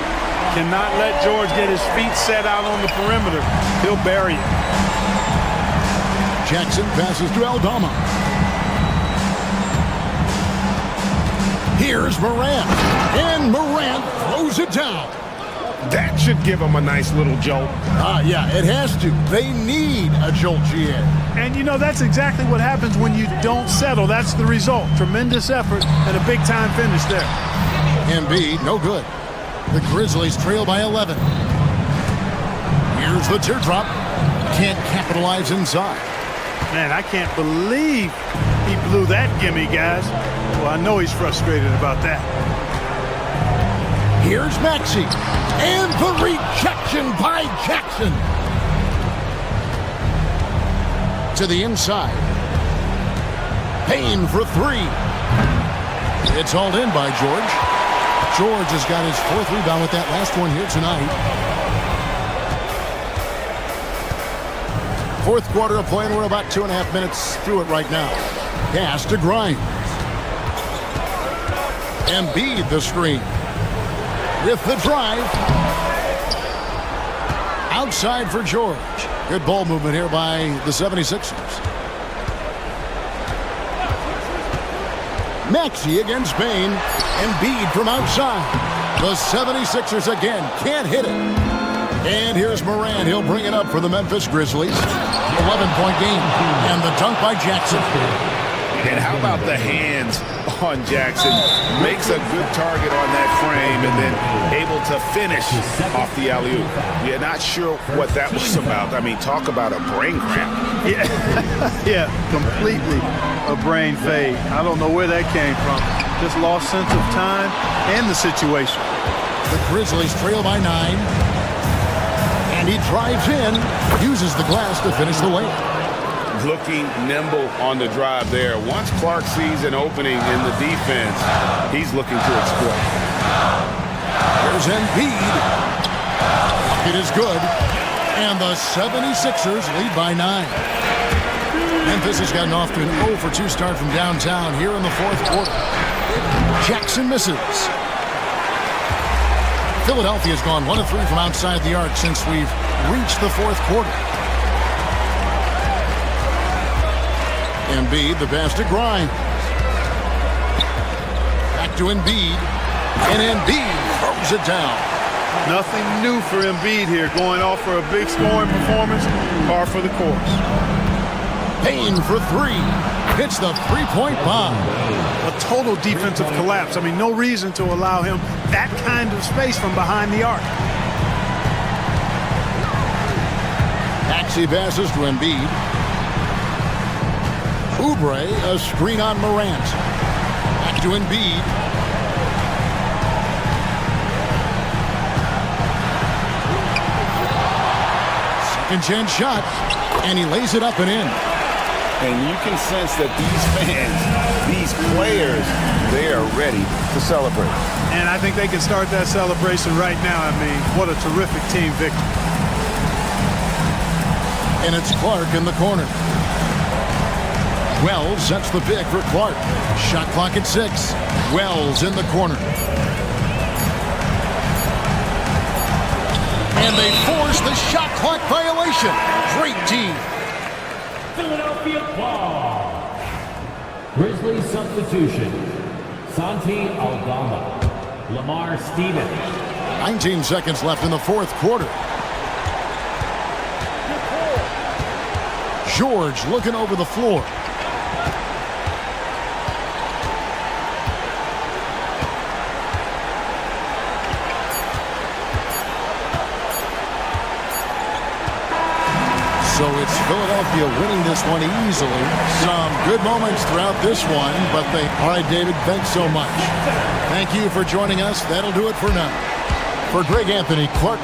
Cannot let George get his feet set out on the perimeter. He'll bury it. Jackson passes to Aldama. Here's Morant. And Morant throws it down. That should give them a nice little jolt. Yeah, it has to. They need a jolt, GA. And, you know, that's exactly what happens when you don't settle. That's the result. Tremendous effort and a big-time finish there. Embiid, no good. The Grizzlies trail by 11. Here's the teardrop. Can't capitalize inside. Man, I can't believe he blew that gimme, guys. Well, I know he's frustrated about that. Here's Maxey. And the rejection by Jackson. To the inside. Payne for 3. It's hauled in by George. George has got his 4th rebound with that last one here tonight. 4th quarter of play, and we're about 2.5 minutes through it right now. Pass to Grimes. Embiid the screen. With the drive. Outside for George. Good ball movement here by the 76ers. Maxey against Payne. Embiid from outside. The 76ers again can't hit it. And here's Morant. He'll bring it up for the Memphis Grizzlies. 11-point game. And the dunk by Jackson. And how about the hands on Jackson? Makes a good target on that frame and then able to finish off the alley-oop. Yeah, not sure what that was about. I mean, talk about a brain cramp. Yeah, completely a brain fade. I don't know where that came from. Just lost sense of time and the situation. The Grizzlies trail by 9. And he drives in, uses the glass to finish the layup. Looking nimble on the drive there. Once Clark sees an opening in the defense, he's looking to exploit. There's Embiid. It is good. And the 76ers lead by 9. Memphis has gotten off to an 0-for-2 start from downtown here in the 4th quarter. Jackson misses. Philadelphia's gone 1 of 3 from outside the arc since we've reached the 4th quarter. Embiid, the pass to Grimes. Back to Embiid. And Embiid throws it down. Nothing new for Embiid here. Going off for a big scoring performance. Par for the course. Payne for 3. hits the three-point bomb. A total defensive collapse. I mean, no reason to allow him that kind of space from behind the arc. Maxey passes to Embiid. Oubre, a screen on Morant. Back to Embiid. Second chance shot, and he lays it up and in. And you can sense that these fans, these players, they are ready to celebrate. And I think they can start that celebration right now. I mean, what a terrific team victory. And it's Clark in the corner. Wells sets the pick for Clark. Shot clock at 6. Wells in the corner. And they force the shot clock violation. Great team. Philadelphia ball. Grizzlies substitution. Santi Aldama. Lamar Stevens. 19 seconds left in the fourth quarter. George looking over the floor. So it's Philadelphia winning this one easily. Some good moments throughout this one, but they... All right, David, thanks so much. Thank you for joining us. That'll do it for now. For Greg Anthony, Clark.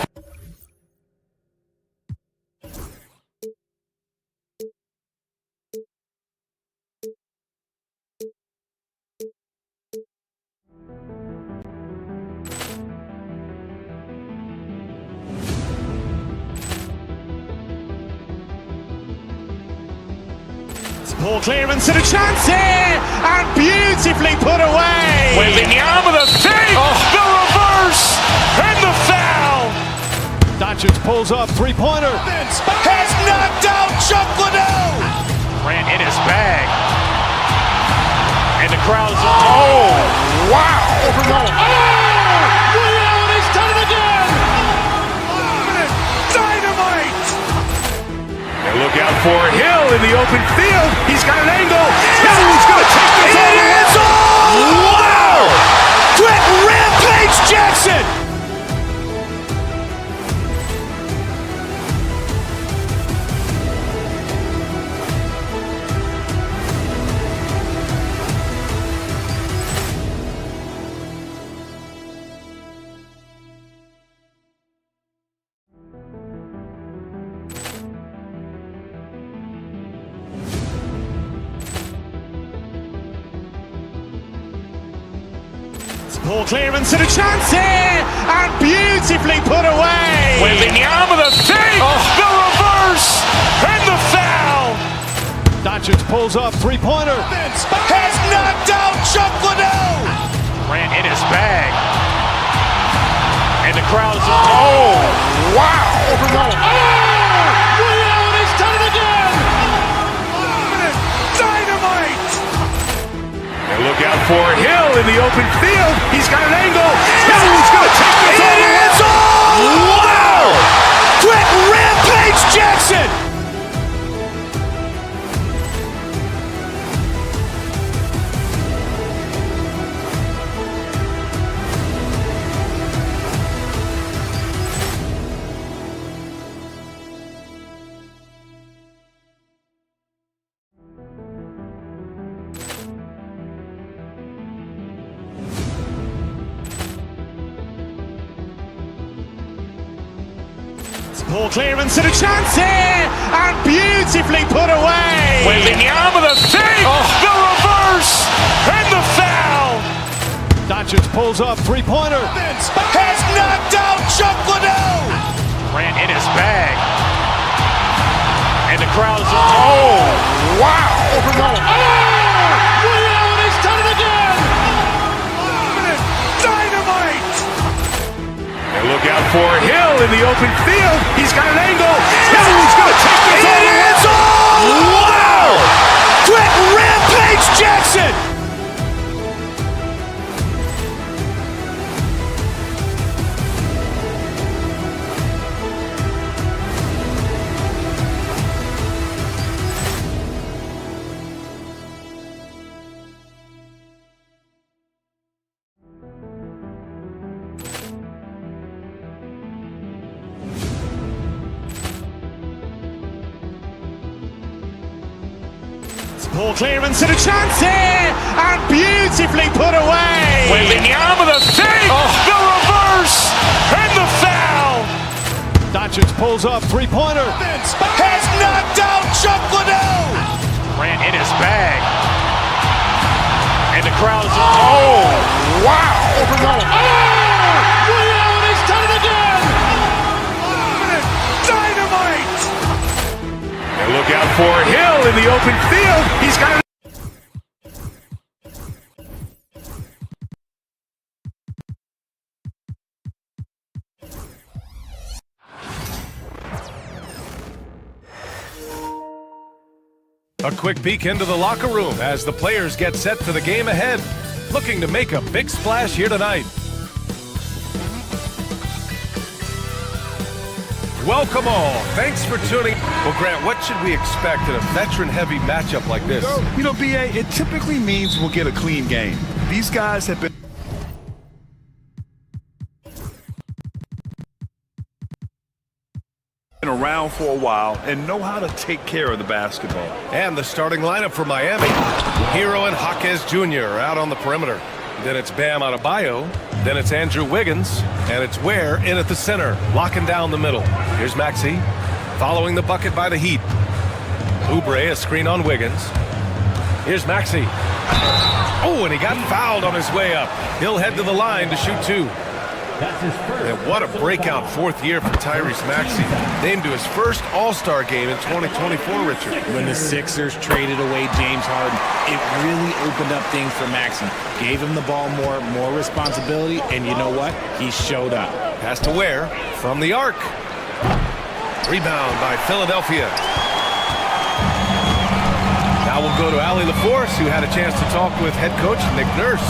Poor clearance and a chance here, and beautifully put away. With the arm of the fake, the reverse, and the foul. Doncic pulls up, three-pointer. Has knocked out Chuck Liddell. Ran in his bag. And the crowd's, oh, wow. Overrun. Liddell has done it again. Dynamite. And look out for Hill in the open field. He's got an angle. He's going to take this all the way. Wow! Quick Rampage Jackson. Poor clearance and a chance here, and beautifully put away. With the arm of the fake, the reverse, and the foul. Doncic pulls up, three-pointer. Has knocked out Chuck Liddell. Ran in his bag. And the crowd's, oh, wow. Overrun. Liddell has done it again. Dynamite. And look out for Hill in the open field. He's got an angle. He's going to take this all the way. Wow! Quick Rampage Jackson. Poor clearance and a chance here, and beautifully put away. With the arm of the fake, the reverse, and the foul. Doncic pulls up, three-pointer. Has knocked out Chuck Liddell. Ran in his bag. And the crowd's, oh, wow. Overrun. Liddell has done it again. Dynamite. And look out for Hill in the open field. He's got an angle. He's going to take this all the way. Wow! Quick Rampage Jackson. Poor clearance and a chance here, and beautifully put away. Wembanyama with a save, the reverse, and the foul. Doncic pulls up, three-pointer. Has knocked out Chuck Liddell. Ran in his bag. And the crowd is, oh, wow. Ray Allen has done it again. Dynamite. And look out for Hill in the open field. He's got it. A quick peek into the locker room as the players get set for the game ahead, looking to make a big splash here tonight. Welcome all. Thanks for tuning. Well, Grant, what should we expect in a veteran-heavy matchup like this? You know, B.A., it typically means we'll get a clean game. These guys have been around for a while and know how to take care of the basketball. And the starting lineup for Miami. Hero and Jaquez Jr. out on the perimeter. Then it's Bam Adebayo. Then it's Andrew Wiggins. And it's Ware in at the center, locking down the middle. Here's Maxey, following the bucket by the Heat. Oubre, a screen on Wiggins. Here's Maxey. Oh, and he got fouled on his way up. He'll head to the line to shoot two. And what a breakout fourth year for Tyrese Maxey. Named to his first All-Star game in 2024, Richard. When the Sixers traded away James Harden, it really opened up things for Maxey. Gave him the ball more responsibility, and you know what? He showed up. Pass to Ware from the arc. Rebound by Philadelphia. Now we'll go to Allie LaForce, who had a chance to talk with head coach Nick Nurse.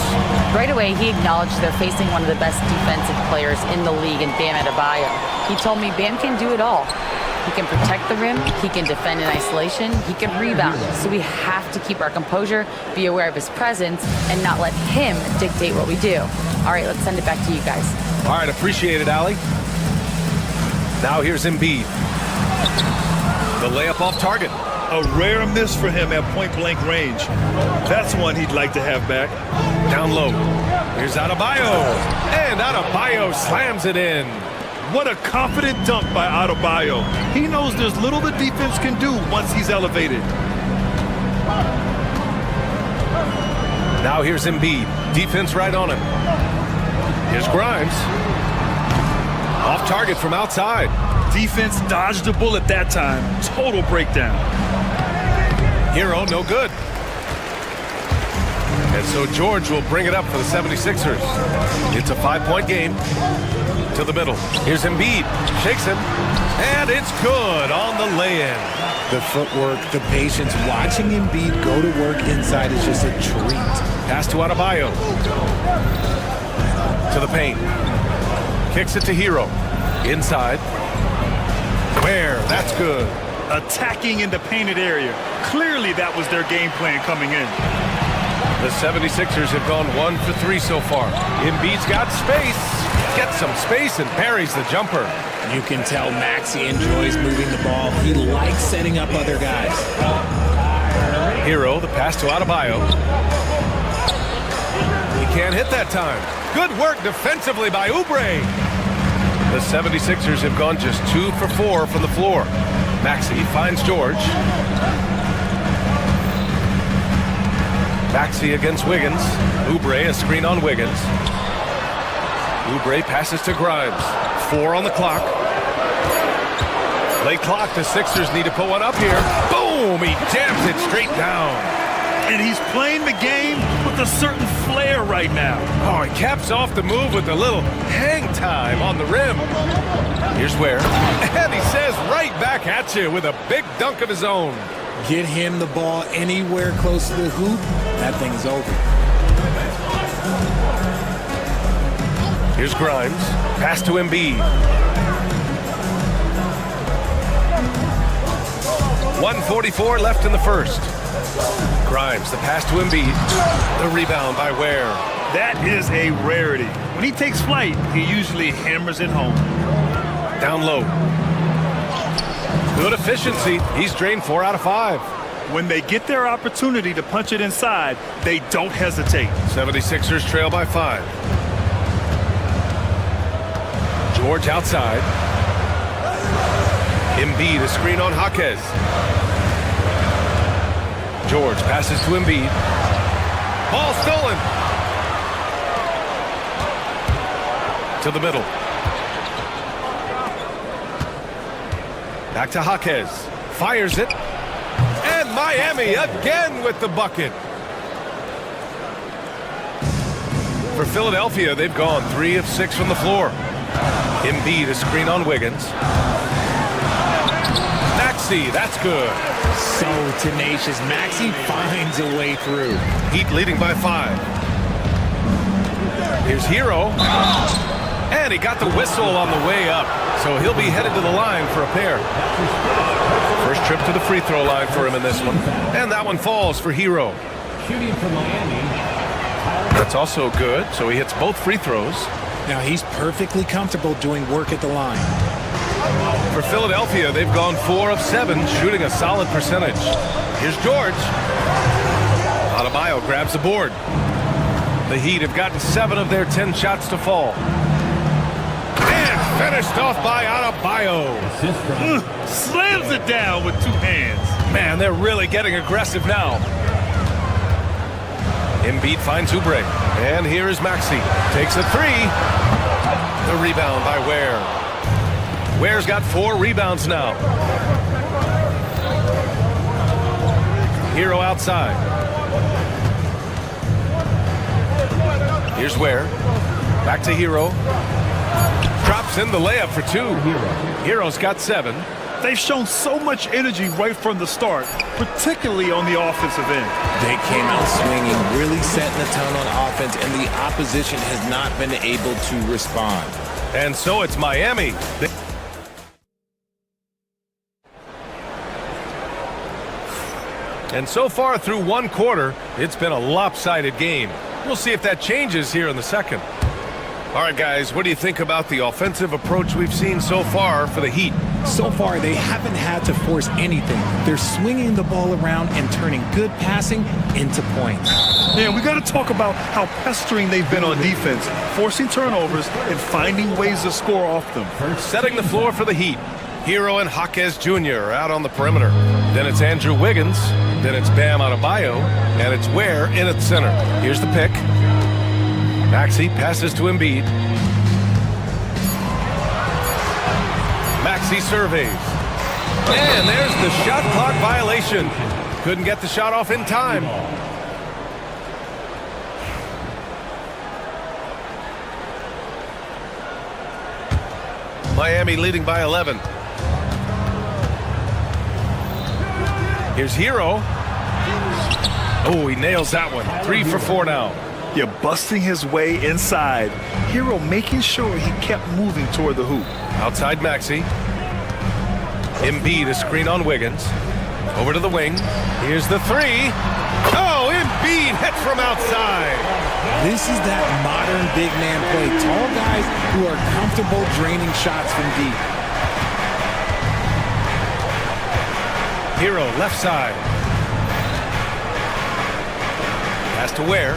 Right away, he acknowledged they're facing one of the best defensive players in the league in Bam Adebayo. He told me Bam can do it all. He can protect the rim, he can defend in isolation, he can rebound. So we have to keep our composure, be aware of his presence, and not let him dictate what we do. All right, let's send it back to you guys. All right, appreciate it, Allie. Now here's Embiid. The layup off target. A rare miss for him at point-blank range. That's one he'd like to have back. Down low. Here's Adebayo. And Adebayo slams it in. What a confident dunk by Adebayo. He knows there's little the defense can do once he's elevated. Now here's Embiid. Defense right on him. Here's Grimes. Off target from outside. Defense dodged a bullet that time. Total breakdown. Hero, no good. And so George will bring it up for the 76ers. It's a 5-point game. To the middle. Here's Embiid. Shakes him. And it's good on the lay-in. The footwork, the patience. Watching Embiid go to work inside is just a treat. Pass to Adebayo. To the paint. Kicks it to Hero. Inside. Where? That's good. Attacking in the painted area. Clearly that was their game plan coming in. The 76ers have gone 1 for 3 so far. Embiid's got space. Gets some space and parries the jumper. You can tell Maxey enjoys moving the ball. He likes setting up other guys. Hero, the pass to Adebayo. He can't hit that time. Good work defensively by Oubre. The 76ers have gone just 2 for 4 from the floor. Maxey finds George. Maxey against Wiggins. Oubre, a screen on Wiggins. Oubre passes to Grimes. 4 on the clock. Late clock, the Sixers need to put one up here. Boom! He jams it straight down. And he's playing the game with a certain flair right now. Oh, he caps off the move with a little hang time on the rim. Here's Ware. And he says right back at you with a big dunk of his own. Get him the ball anywhere close to the hoop, that thing's over. Here's Grimes. Pass to Embiid. 1:44 left in the first. Grimes, the pass to Embiid. The rebound by Ware. That is a rarity. When he takes flight, he usually hammers it home. Down low. Good efficiency. He's drained 4 out of 5. When they get their opportunity to punch it inside, they don't hesitate. 76ers trail by 5. George outside. Embiid, a screen on Jaquez. George passes to Embiid. Ball stolen. To the middle. Back to Jaquez. Fires it. And Miami again with the bucket. For Philadelphia, they've gone 3 of 6 from the floor. Embiid, a screen on Wiggins. Maxey, that's good. So tenacious. Maxey finds a way through. Heat leading by 5. Here's Hero. And he got the whistle on the way up. So he'll be headed to the line for a pair. First trip to the free throw line for him in this one. And that one falls for Hero. Shooting for Miami. That's also good. So he hits both free throws. Now he's perfectly comfortable doing work at the line. For Philadelphia, they've gone 4 of 7, shooting a solid percentage. Here's George. Adebayo grabs the board. The Heat have gotten 7 of their 10 shots to fall. And finished off by Adebayo. Slams it down with 2 hands. Man, they're really getting aggressive now. Embiid finds Oubre. And here is Maxey. Takes a 3. The rebound by Ware. Ware's got 4 rebounds now. Hero outside. Here's Ware. Back to Hero. Drops in the layup for 2. Hero's got 7. They've shown so much energy right from the start, particularly on the offensive end. They came out swinging, really setting the tone on offense, and the opposition has not been able to respond. And so it's Miami. And so far through 1 quarter, it's been a lopsided game. We'll see if that changes here in the second. All right, guys, what do you think about the offensive approach we've seen so far for the Heat? So far, they haven't had to force anything. They're swinging the ball around and turning good passing into points. Yeah, we got to talk about how pestering they've been on defense, forcing turnovers and finding ways to score off them. Setting the floor for the Heat. Hero and Jaquez Jr. are out on the perimeter. Then it's Andrew Wiggins. Then it's Bam Adebayo. And it's Ware in at center. Here's the pick. Maxey passes to Embiid. Maxey surveys. And there's the shot clock violation. Couldn't get the shot off in time. Miami leading by 11. Here's Hero. Oh, he nails that one. 3 for 4 now. Yeah, busting his way inside. Hero making sure he kept moving toward the hoop. Outside Maxey. Embiid, a screen on Wiggins. Over to the wing. Here's the 3. Oh, Embiid hits from outside. This is that modern big man play. Tall guys who are comfortable draining shots from deep. Hero, left side. Pass to Ware.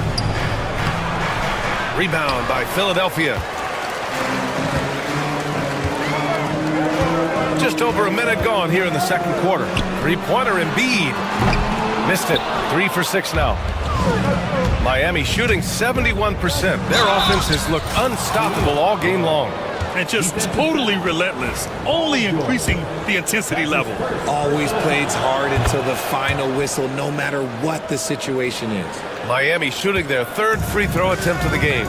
Rebound by Philadelphia. Just over a minute gone here in the second quarter. 3-pointer Embiid. Missed it. 3 for 6 now. Miami shooting 71%. Their offense has looked unstoppable all game long. And just totally relentless, only increasing the intensity level. Always plays hard until the final whistle, no matter what the situation is. Miami shooting their 3rd free throw attempt of the game.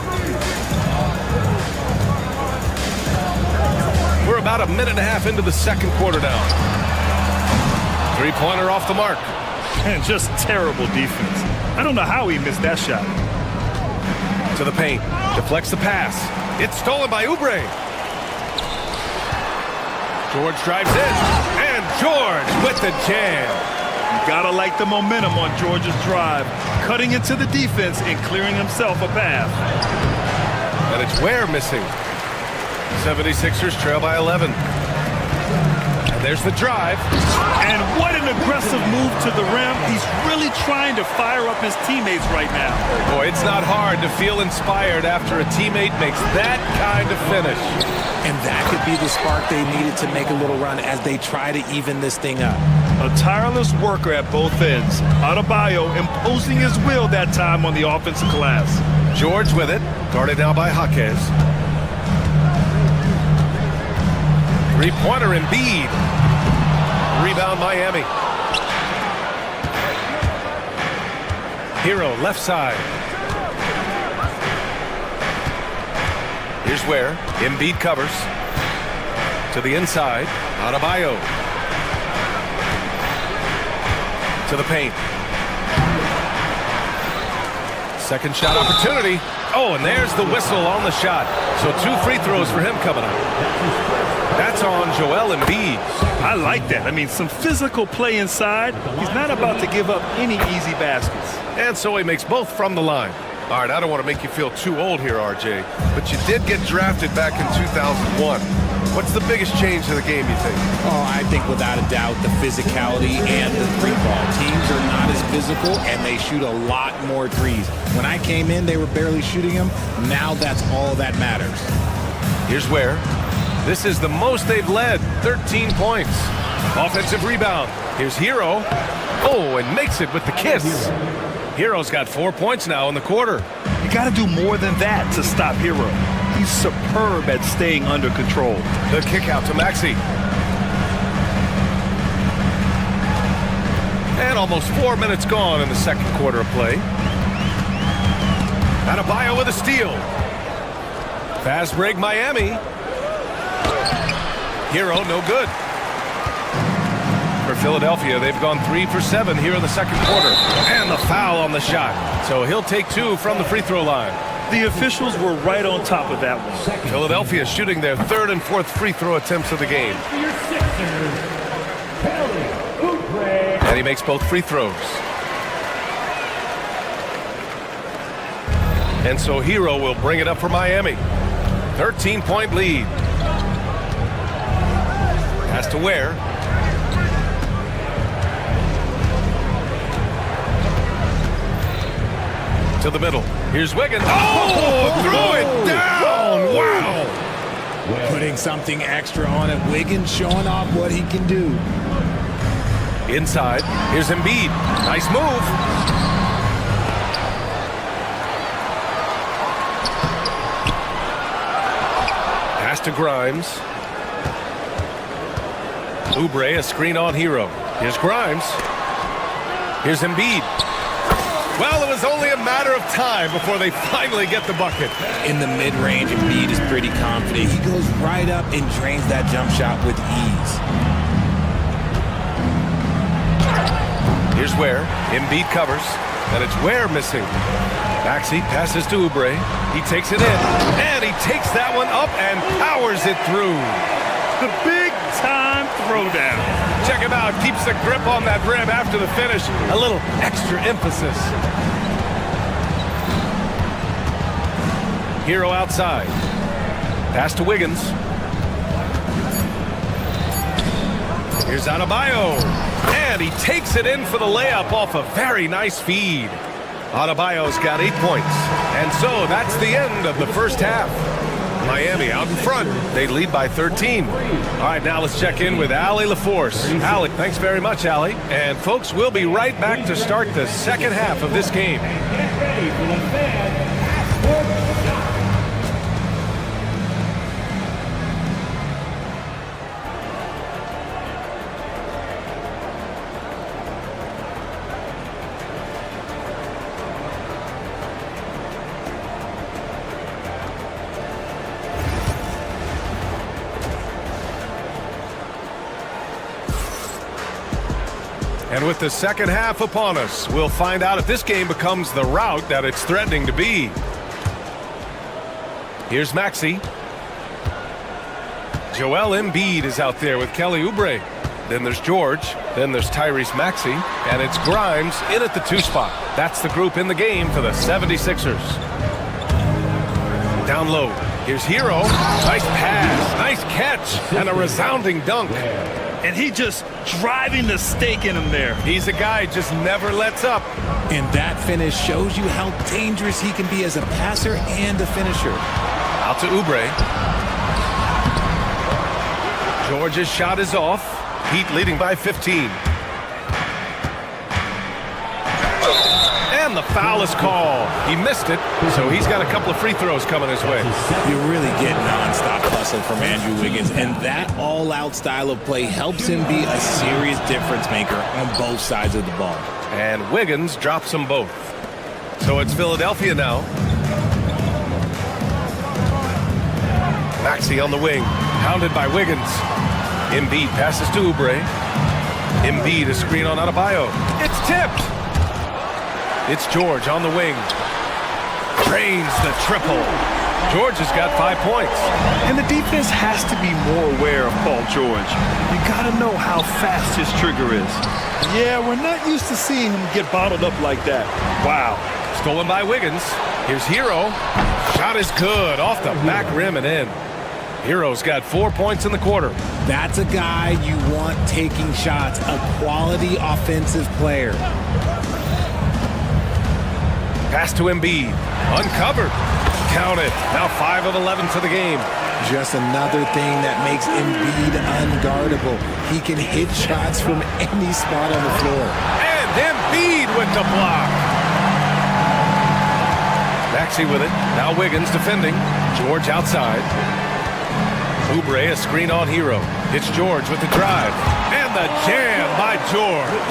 We're about a minute and a half into the second quarter now. 3-pointer off the mark. And just terrible defense. I don't know how he missed that shot. To the paint. Deflects the pass. It's stolen by Oubre. George drives in. And George with the jam. You gotta like the momentum on George's drive. Cutting into the defense and clearing himself a path. And it's Ware missing. 76ers trail by 11. And There's the drive. And what an aggressive move to the rim. He's really trying to fire up his teammates right now. Boy, it's not hard to feel inspired after a teammate makes that kind of finish. And that could be the spark they needed to make a little run as they try to even this thing up. A tireless worker at both ends. Adebayo imposing his will that time on the offensive glass. George with it, guarded now by Jaquez. Three-pointer Embiid. Rebound Miami. Hero left side. Here's where Embiid covers. To the inside. Adebayo. To the paint. Second shot opportunity. Oh, and there's the whistle on the shot. So 2 free throws for him coming up. That's on Joel Embiid. I like that. I mean, some physical play inside. He's not about to give up any easy baskets. And so he makes both from the line. All right, I don't want to make you feel too old here, RJ, but you did get drafted back in 2001. What's the biggest change to the game, you think? Oh, I think without a doubt the physicality and the three ball. Teams are not as physical, and they shoot a lot more threes. When I came in, they were barely shooting them. Now that's all that matters. Here's where. This is the most they've led, 13 points. Offensive rebound. Here's Hero. Oh, and makes it with the kiss. Hero's got 4 points now in the quarter. You got to do more than that to stop Hero. He's superb at staying under control. The kick out to Maxey. And almost 4 minutes gone in the second quarter of play. Adebayo with a steal. Fast break Miami. Hero no good. For Philadelphia, they've gone 3 for 7 here in the second quarter. And the foul on the shot. So he'll take 2 from the free throw line. The officials were right on top of that one. Philadelphia shooting their 3rd and 4th free throw attempts of the game. And he makes both free throws. And so Hero will bring it up for Miami. 13-point lead. Pass to Ware. To the middle. Here's Wiggins. Oh, threw it down. Wow. Putting something extra on it. Wiggins showing off what he can do. Inside. Here's Embiid. Nice move. Pass to Grimes. Oubre, a screen on Hero. Here's Grimes. Here's Embiid. Well, it was only a matter of time before they finally get the bucket. In the mid-range, Embiid is pretty confident. He goes right up and drains that jump shot with ease. Here's Ware. Embiid covers. And it's Ware missing. Maxey passes to Oubre. He takes it in. And he takes that one up and powers it through. The big-time throwdown. Check him out. Keeps the grip on that rim after the finish. A little extra emphasis. Hero outside. Pass to Wiggins. Here's Adebayo. And he takes it in for the layup off a very nice feed. Adebayo's got 8 points. And so that's the end of the first half. Miami out in front. They lead by 13. All right, now let's check in with Allie LaForce. Allie, thanks very much, Allie. And folks, we'll be right back to start the second half of this game. Get ready for the fan half-court shot. And with the second half upon us, we'll find out if this game becomes the rout that it's threatening to be. Here's Maxey. Joel Embiid is out there with Kelly Oubre. Then there's George. Then there's Tyrese Maxey. And it's Grimes in at the 2 spot. That's the group in the game for the 76ers. Down low. Here's Hero. Nice pass. Nice catch. And a resounding dunk. And he just driving the stake in him there. He's a guy just never lets up. And that finish shows you how dangerous he can be as a passer and a finisher. Out to Oubre. George's shot is off. Heat leading by 15. And the foul is called. He missed it, so he's got a couple of free throws coming his way. You're really getting nonstop hustle from Andrew Wiggins, and that all-out style of play helps him be a serious difference maker on both sides of the ball. And Wiggins drops them both. So it's Philadelphia now. Maxey on the wing, hounded by Wiggins. Embiid passes to Oubre. Embiid, a screen on Adebayo. It's tipped. It's George on the wing. Drains the triple. George has got 5 points. And the defense has to be more aware of Paul George. You got to know how fast his trigger is. Yeah, we're not used to seeing him get bottled up like that. Wow. Stolen by Wiggins. Here's Hero. Shot is good. Off the back rim and in. Hero's got 4 points in the quarter. That's a guy you want taking shots, a quality offensive player. Pass to Embiid. Uncovered. Count it. Now 5 of 11 to the game. Just another thing that makes Embiid unguardable. He can hit shots from any spot on the floor. And Embiid with the block. Maxey with it. Now Wiggins defending. George outside. Oubre, a screen on Hero. It's George with the drive. And the jam by George.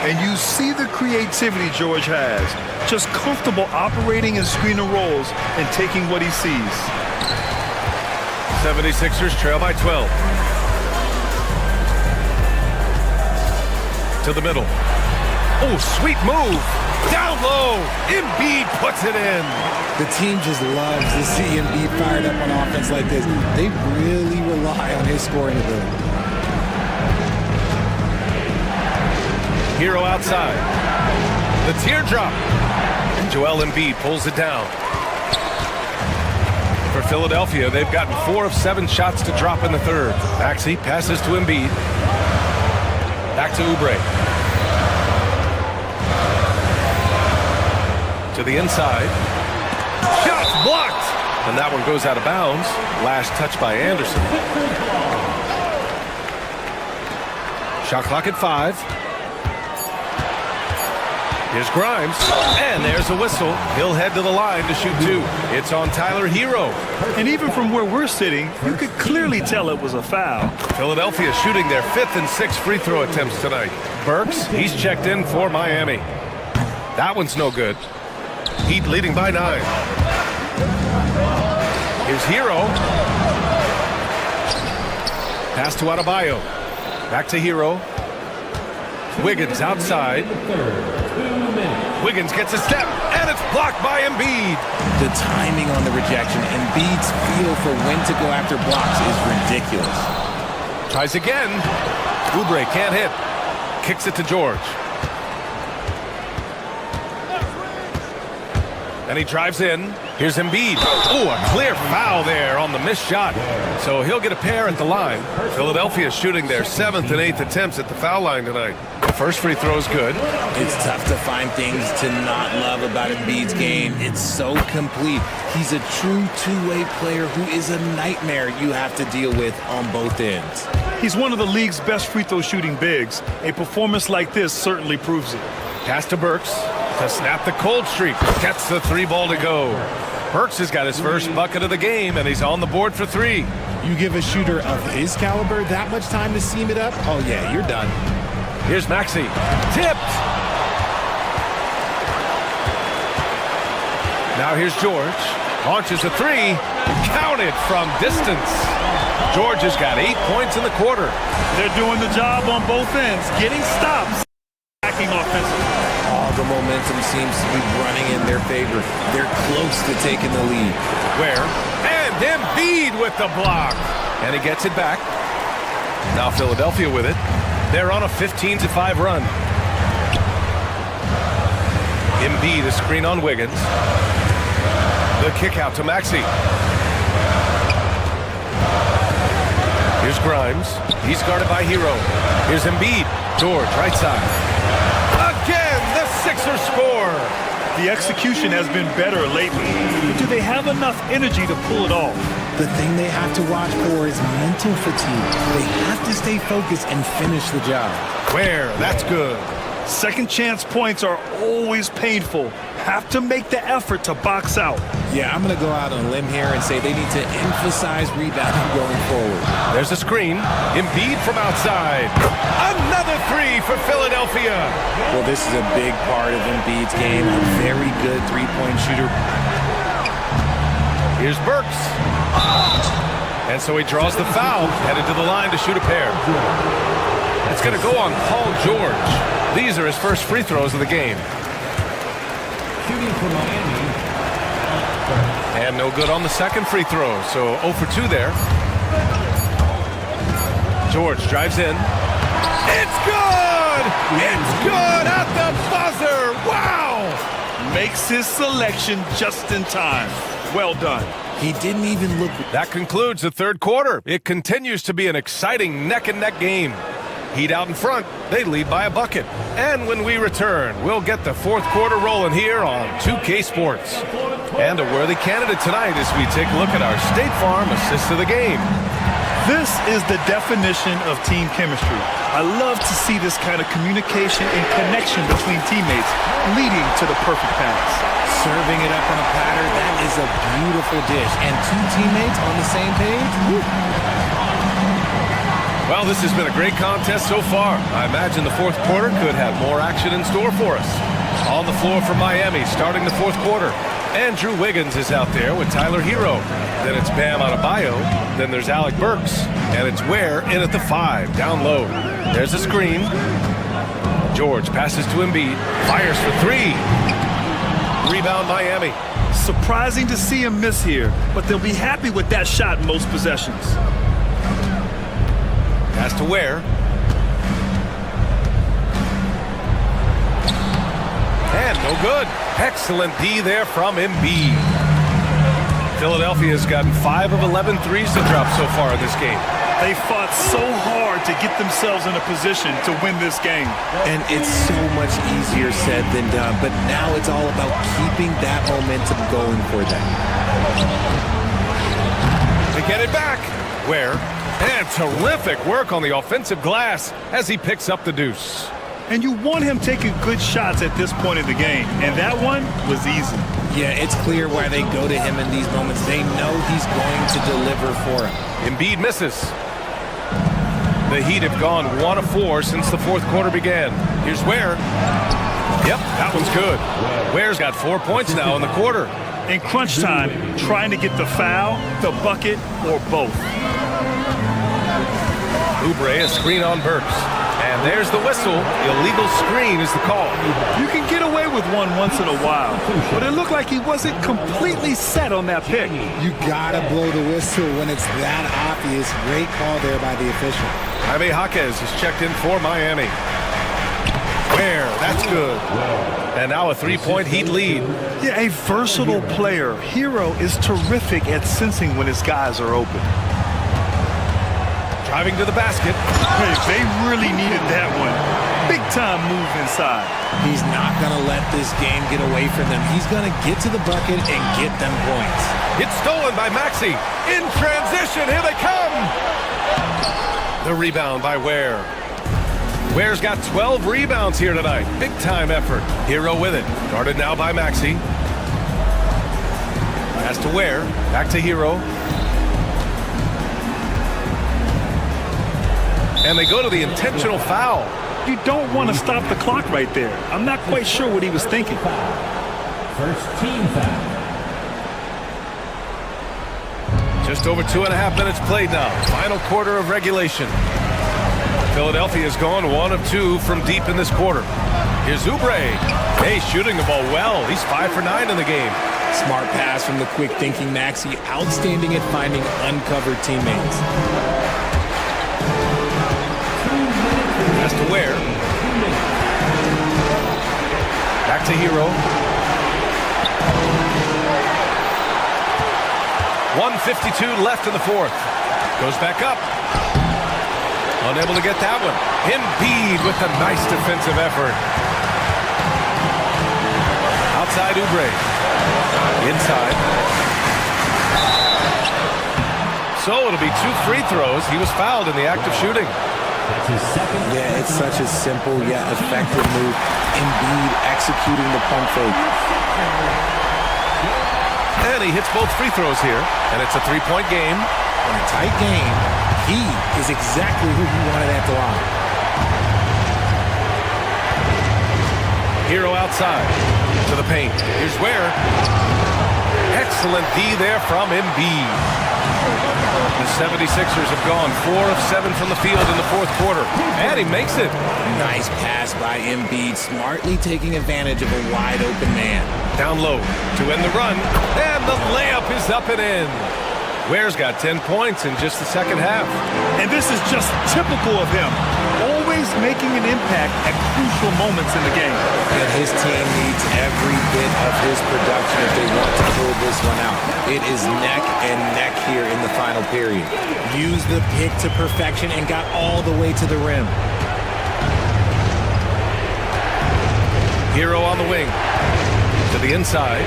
And you see the creativity George has. Just comfortable operating in screen and rolls and taking what he sees. 76ers trail by 12. To the middle. Oh, sweet move. Down low. Embiid puts it in. The team just loves to see Embiid fired up on offense like this. They really rely on his scoring ability. Hero outside. The teardrop. And Joel Embiid pulls it down. For Philadelphia, they've gotten 4 of 7 shots to drop in the third. Maxey passes to Embiid. Back to Oubre. To the inside. Shot blocked. And that one goes out of bounds. Last touch by Anderson. Shot clock at 5. Here's Grimes, and there's a whistle. He'll head to the line to shoot 2. It's on Tyler Hero. And even from where we're sitting, you could clearly tell it was a foul. Philadelphia shooting their 5th and 6th free throw attempts tonight. Burks, he's checked in for Miami. That one's no good. Heat leading by 9. Here's Hero. Pass to Adebayo. Back to Hero. Wiggins outside. Wiggins gets a step, and it's blocked by Embiid. The timing on the rejection, Embiid's feel for when to go after blocks is ridiculous. Tries again. Oubre can't hit. Kicks it to George. And he drives in. Here's Embiid. Oh, a clear foul there on the missed shot. So he'll get a pair at the line. Philadelphia shooting their 7th and 8th attempts at the foul line tonight. The first free throw is good. It's tough to find things to not love about Embiid's game. It's so complete. He's a true two-way player who is a nightmare you have to deal with on both ends. He's one of the league's best free throw shooting bigs. A performance like this certainly proves it. Pass to Burks to snap the cold streak. Gets the 3 ball to go. Burks has got his first bucket of the game, and he's on the board for 3. You give a shooter of his caliber that much time to seam it up? Oh, yeah, you're done. Here's Maxey. Tipped. Now here's George. Launches a 3. Counted from distance. George has got 8 points in the quarter. They're doing the job on both ends. Getting stops. Attacking offensively. All the momentum seems to be running in their favor. They're close to taking the lead. Where? And Embiid with the block. And he gets it back. Now Philadelphia with it. They're on a 15-5 run. Embiid, a screen on Wiggins. The kick out to Maxey. Here's Grimes. He's guarded by Hero. Here's Embiid. George, right side. Again, the Sixers score. The execution has been better lately. But do they have enough energy to pull it off? The thing they have to watch for is mental fatigue. They have to stay focused and finish the job. Where? That's good. Second chance points are always painful. Have to make the effort to box out. Yeah, I'm going to go out on a limb here and say they need to emphasize rebounding going forward. There's a screen. Embiid from outside. Another three for Philadelphia. Well, this is a big part of Embiid's game. A very good three-point shooter. Here's Burks. And so he draws the foul, headed to the line to shoot a pair. It's going to go on Paul George. These are his first free throws of the game. Shooting for Miami. And no good on the second free throw, so 0 for 2 there. George drives in. It's good! It's good at the buzzer! Wow! Makes his selection just in time. Well done. He didn't even look. That concludes the third quarter. It continues to be an exciting neck-and-neck game. Heat out in front. They lead by a bucket. And when we return, we'll get the fourth quarter rolling here on 2K Sports. And a worthy candidate tonight as we take a look at our State Farm assist of the game. This is the definition of team chemistry. I love to see this kind of communication and connection between teammates leading to the perfect pass. Serving it up on a platter, that is a beautiful dish. And two teammates on the same page? Woo. Well, this has been a great contest so far. I imagine the fourth quarter could have more action in store for us. On the floor for Miami, starting the fourth quarter. Andrew Wiggins is out there with Tyler Hero. Then it's Bam Adebayo. Then there's Alec Burks. And it's Ware in at the 5, down low. There's a screen. George passes to Embiid. Fires for 3. Rebound Miami. Surprising to see him miss here, but they'll be happy with that shot in most possessions. Pass to Ware. And no good. Excellent D there from Embiid. Philadelphia's gotten 5 of 11 threes to drop so far in this game. They fought so hard to get themselves in a position to win this game. And it's so much easier said than done, but now it's all about keeping that momentum going for them. To get it back. Ware. And terrific work on the offensive glass as he picks up the deuce. And you want him taking good shots at this point in the game. And that one was easy. Yeah, it's clear why they go to him in these moments. They know he's going to deliver for him. Embiid misses. The Heat have gone 1 of 4 since the fourth quarter began. Here's Ware. Yep, that one's good. Ware's got 4 points now in the quarter. In crunch time, trying to get the foul, the bucket, or both. Oubre, a screen on Burks. And there's the whistle. Illegal screen is the call. You can get away with one once in a while, but it looked like he wasn't completely set on that pick. You gotta blow the whistle when it's that obvious. Great call there by the official. Jaime Jaquez is checked in for Miami. Ware, that's good. And now a 3-point Heat lead. Yeah, a versatile player. Hero is terrific at sensing when his guys are open. Driving to the basket. Hey, they really needed that one. Big time move inside. He's not going to let this game get away from them. He's going to get to the bucket and get them points. It's stolen by Maxey. In transition, here they come. The rebound by Ware. Ware's got 12 rebounds here tonight. Big time effort. Hero with it. Guarded now by Maxey. Pass to Ware. Back to Hero. And they go to the intentional foul. You don't want to stop the clock right there. I'm not quite sure what he was thinking. First team foul. Just over 2.5 minutes played now. Final quarter of regulation. Philadelphia's gone 1 of 2 from deep in this quarter. Here's Oubre. Hey, shooting the ball well. He's 5 for 9 in the game. Smart pass from the quick-thinking Maxey. Outstanding at finding uncovered teammates. Pass to Ware. Back to Hero. 1:52 left in the fourth. Goes back up. Unable to get that one. Embiid with a nice defensive effort. Outside Oubre. Inside. So it'll be 2 free throws. He was fouled in the act of shooting. Yeah, it's such a simple yet effective move. Embiid executing the pump fake. And he hits both free throws here. And it's a 3-point game. In a tight game, he is exactly who you wanted at the line. Hero outside to the paint. Here's where. Excellent D there from Embiid. The 76ers have gone 4 of 7 from the field in the fourth quarter. And he makes it. Nice pass by Embiid, smartly taking advantage of a wide open man. Down low to end the run. And the layup is up and in. Ware's got 10 points in just the second half. And this is just typical of him. Always making an impact at crucial moments in the game. And his team needs every bit of his production if they want to pull this one out. It is neck and neck here in the final period. Used the pick to perfection and got all the way to the rim. Hero on the wing. To the inside.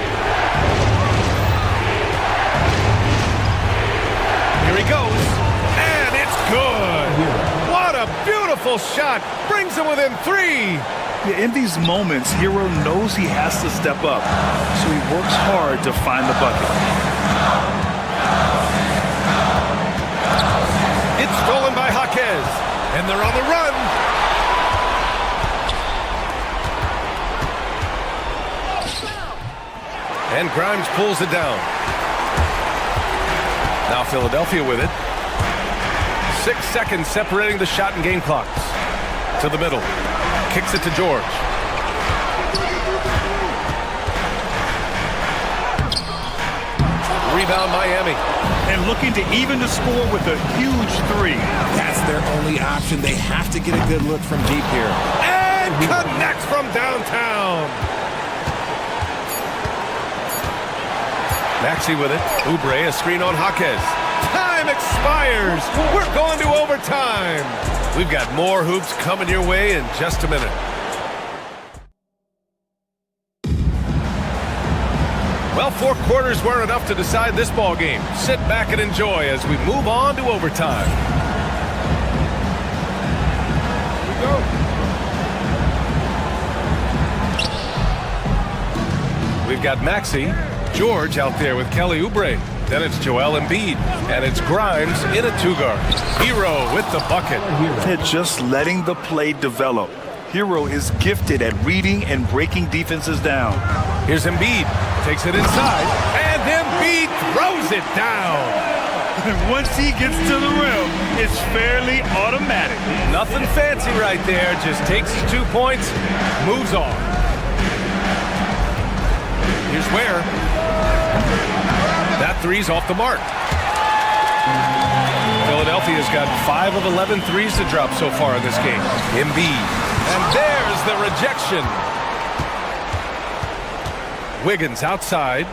Here he goes. And it's good. What a beautiful shot. Brings him within 3. Yeah, in these moments, Hero knows he has to step up, so he works hard to find the bucket. It's stolen by Jaquez, and they're on the run. And Grimes pulls it down. Now Philadelphia with it. 6 seconds separating the shot and game clocks. To the middle. Kicks it to George. Rebound Miami. And looking to even the score with a huge 3. That's their only option. They have to get a good look from deep here. And connects from downtown. Maxey with it. Oubre, a screen on Jaquez. Time expires. We're going to overtime. We've got more hoops coming your way in just a minute. Well, 4 quarters weren't enough to decide this ball game. Sit back and enjoy as we move on to overtime. Here we go. We've got Maxey. George out there with Kelly Oubre. Then it's Joel Embiid. And it's Grimes in a 2-guard. Hero with the bucket. They're just letting the play develop. Hero is gifted at reading and breaking defenses down. Here's Embiid. Takes it inside. And Embiid throws it down. And once he gets to the rim, it's fairly automatic. Nothing fancy right there. Just takes his 2 points, moves on. Here's Ware. That 3's off the mark. Philadelphia's got 5 of 11 threes to drop so far in this game. Embiid. And there's the rejection. Wiggins outside.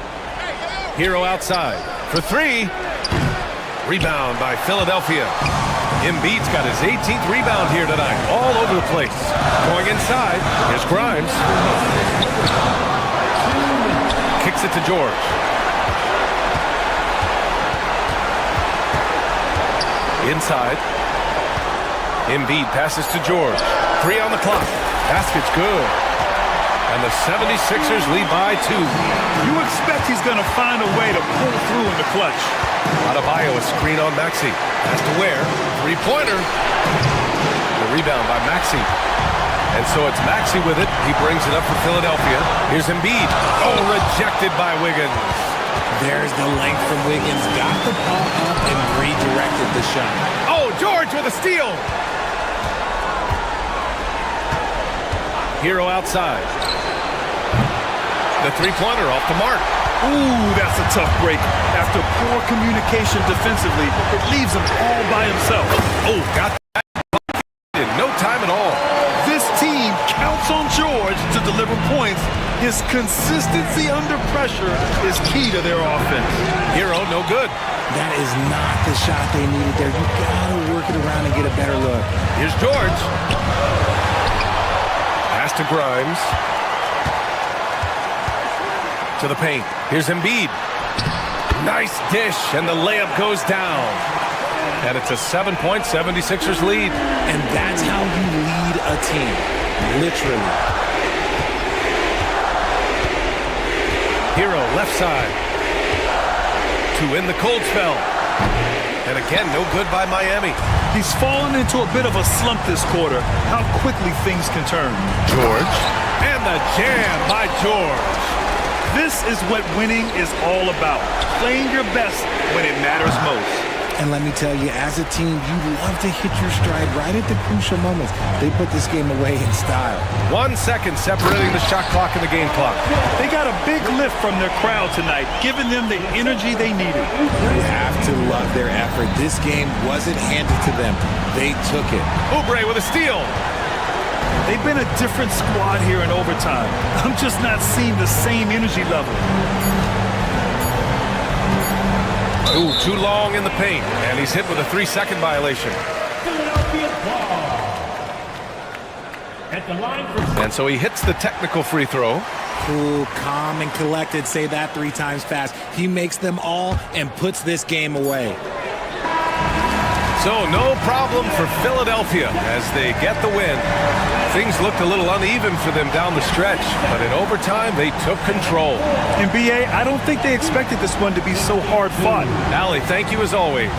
Hero outside. For 3. Rebound by Philadelphia. Embiid's got his 18th rebound here tonight. All over the place. Going inside. Here's Grimes. Kicks it to George. Inside. Embiid passes to George. 3 on the clock. Basket's good. And the 76ers lead by 2. You expect he's going to find a way to pull through in the clutch. Adebayo, a screen on Maxey. Has to Ware. 3-pointer. The rebound by Maxey. And so it's Maxey with it. He brings it up for Philadelphia. Here's Embiid. Oh, rejected by Wiggins. There's the length from Wiggins. Got the ball up and redirected the shot. Oh, George with a steal. Hero outside. The 3-pointer off the mark. Ooh, that's a tough break. After poor communication defensively, it leaves him all by himself. Oh, got that in no time at all. This team counts on George to deliver points His consistency under pressure is key to their offense. Hero, no good. That is not the shot they needed there. You gotta work it around and get a better look. Here's George. Pass to Grimes. To the paint. Here's Embiid. Nice dish, and the layup goes down. And it's a 7-point 76ers lead. And that's how you lead a team. Literally. Hero, left side. To win the cold spell. And again, no good by Miami. He's fallen into a bit of a slump this quarter. How quickly things can turn. George. And the jam by George. This is what winning is all about. Playing your best when it matters most. And let me tell you, as a team, you love to hit your stride right at the crucial moments. They put this game away in style. 1 second separating the shot clock and the game clock. They got a big lift from their crowd tonight, giving them the energy they needed. You have to love their effort. This game wasn't handed to them. They took it. Oubre with a steal. They've been a different squad here in overtime. I'm just not seeing the same energy level. Ooh, too long in the paint, and he's hit with a 3-second violation. Philadelphia ball. At the line for... And so he hits the technical free throw. Cool, calm, and collected. Say that 3 times fast. He makes them all and puts this game away. So no problem for Philadelphia as they get the win. Things looked a little uneven for them down the stretch, but in overtime they took control. In BA, I don't think they expected this one to be so hard fought. Allie, thank you as always.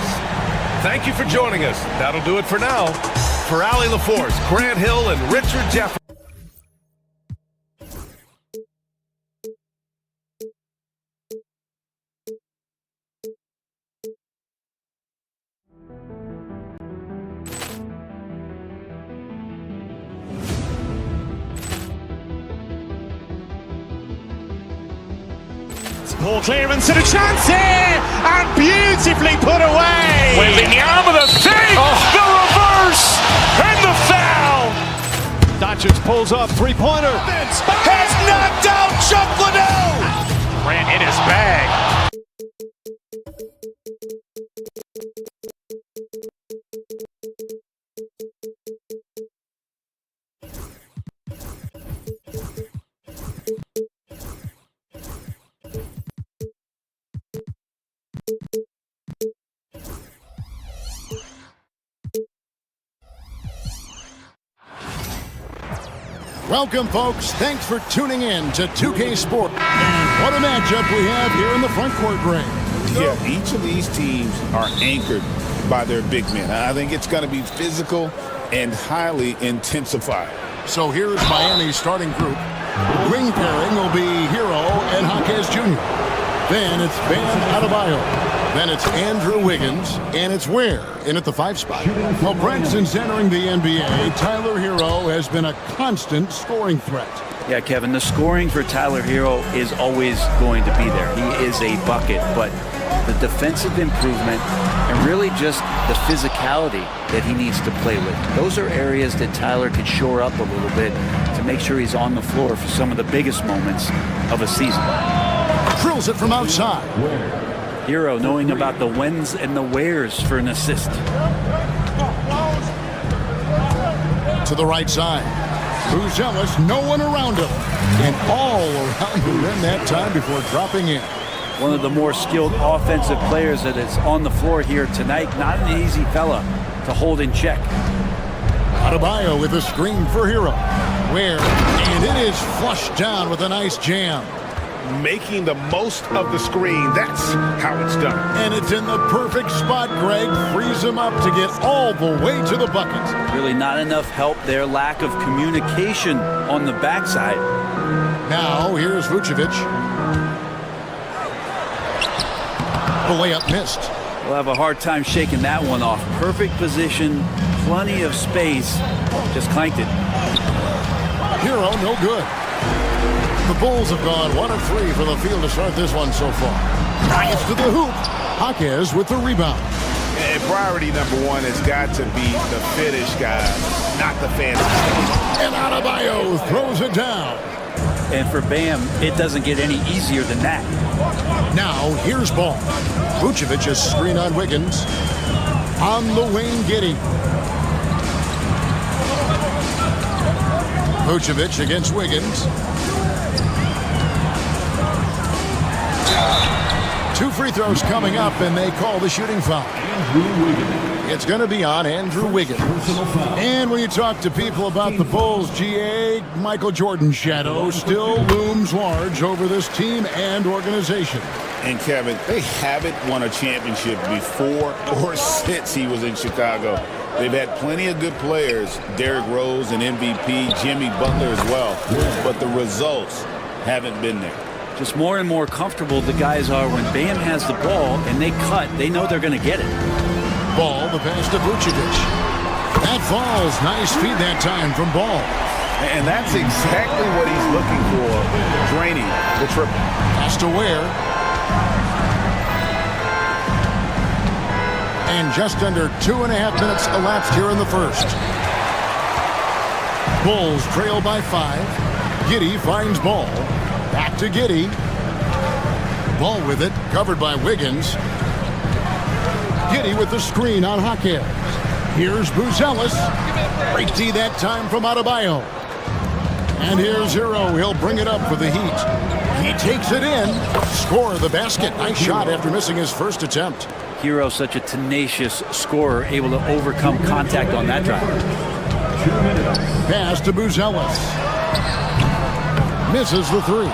Thank you for joining us. That'll do it for now. For Allie LaForce, Grant Hill, and Richard Jefferson. Ball clearance and a chance here, and beautifully put away. With the arm of the fake, the reverse, and the foul. Doncic pulls up, three-pointer. Has knocked out Chuck Liddell. Ran in his bag. Welcome, folks. Thanks for tuning in to 2K Sport. And what a matchup we have here in the front court, Greg. Yeah, each of these teams are anchored by their big men. I think it's going to be physical and highly intensified. So here's Miami's starting group. The wing pairing will be Hero and Jaquez Jr. Then it's Bam Adebayo. Then it's Andrew Wiggins, and it's Ware in at the 5 spot. Well, Braxton's entering the NBA. Tyler Hero has been a constant scoring threat. Yeah, Kevin, the scoring for Tyler Hero is always going to be there. He is a bucket, but the defensive improvement and really just the physicality that he needs to play with. Those are areas that Tyler could shore up a little bit to make sure he's on the floor for some of the biggest moments of a season. Drills it from outside. Hero knowing about the whens and the wheres for an assist. To the right side. Buzelis, no one around him. And all around the rim that time before dropping in. One of the more skilled offensive players that is on the floor here tonight. Not an easy fella to hold in check. Adebayo with a screen for Hero. Where, and it is flushed down with a nice jam. Making the most of the screen. That's how it's done. And it's in the perfect spot, Greg. Frees him up to get all the way to the bucket. Really not enough help there. Lack of communication on the backside. Now, here's Vucevic. The layup missed. We'll have a hard time shaking that one off. Perfect position, plenty of space. Just clanked it. Hero, no good. The Bulls have gone 1 of 3 for the field to start this one so far. Nice to the hoop. Jaquez with the rebound. And priority number 1 has got to be the finish, guys, not the fantasy. And Adebayo throws it down. And for Bam, it doesn't get any easier than that. Now, here's ball. Vucevic's screen on Wiggins. On the wing, Giddey. Vucevic against Wiggins. 2 free throws coming up, and they call the shooting foul. It's going to be on Andrew Wiggins. And when you talk to people about the Bulls, GA, Michael Jordan's shadow still looms large over this team and organization. And Kevin, they haven't won a championship before or since he was in Chicago. They've had plenty of good players, Derrick Rose and MVP, Jimmy Butler as well, but the results haven't been there. Just more and more comfortable the guys are when Bam has the ball and they cut. They know they're going to get it. Ball, the pass to Vucevic. That falls. Nice feed that time from Ball. And that's exactly what he's looking for, draining the triple. Pass to Ware. And just under 2.5 minutes elapsed here in the first. Bulls trail by 5. Giddey finds Ball. Back to Giddey. Ball with it, covered by Wiggins. Giddey with the screen on Jaquez. Here's Buzelis. Great D that time from Adebayo. And here's Hero. He'll bring it up for the Heat. He takes it in. Score the basket. Nice shot after missing his first attempt. Hero, such a tenacious scorer, able to overcome contact on that drive. Pass to Buzelis. Misses the 3.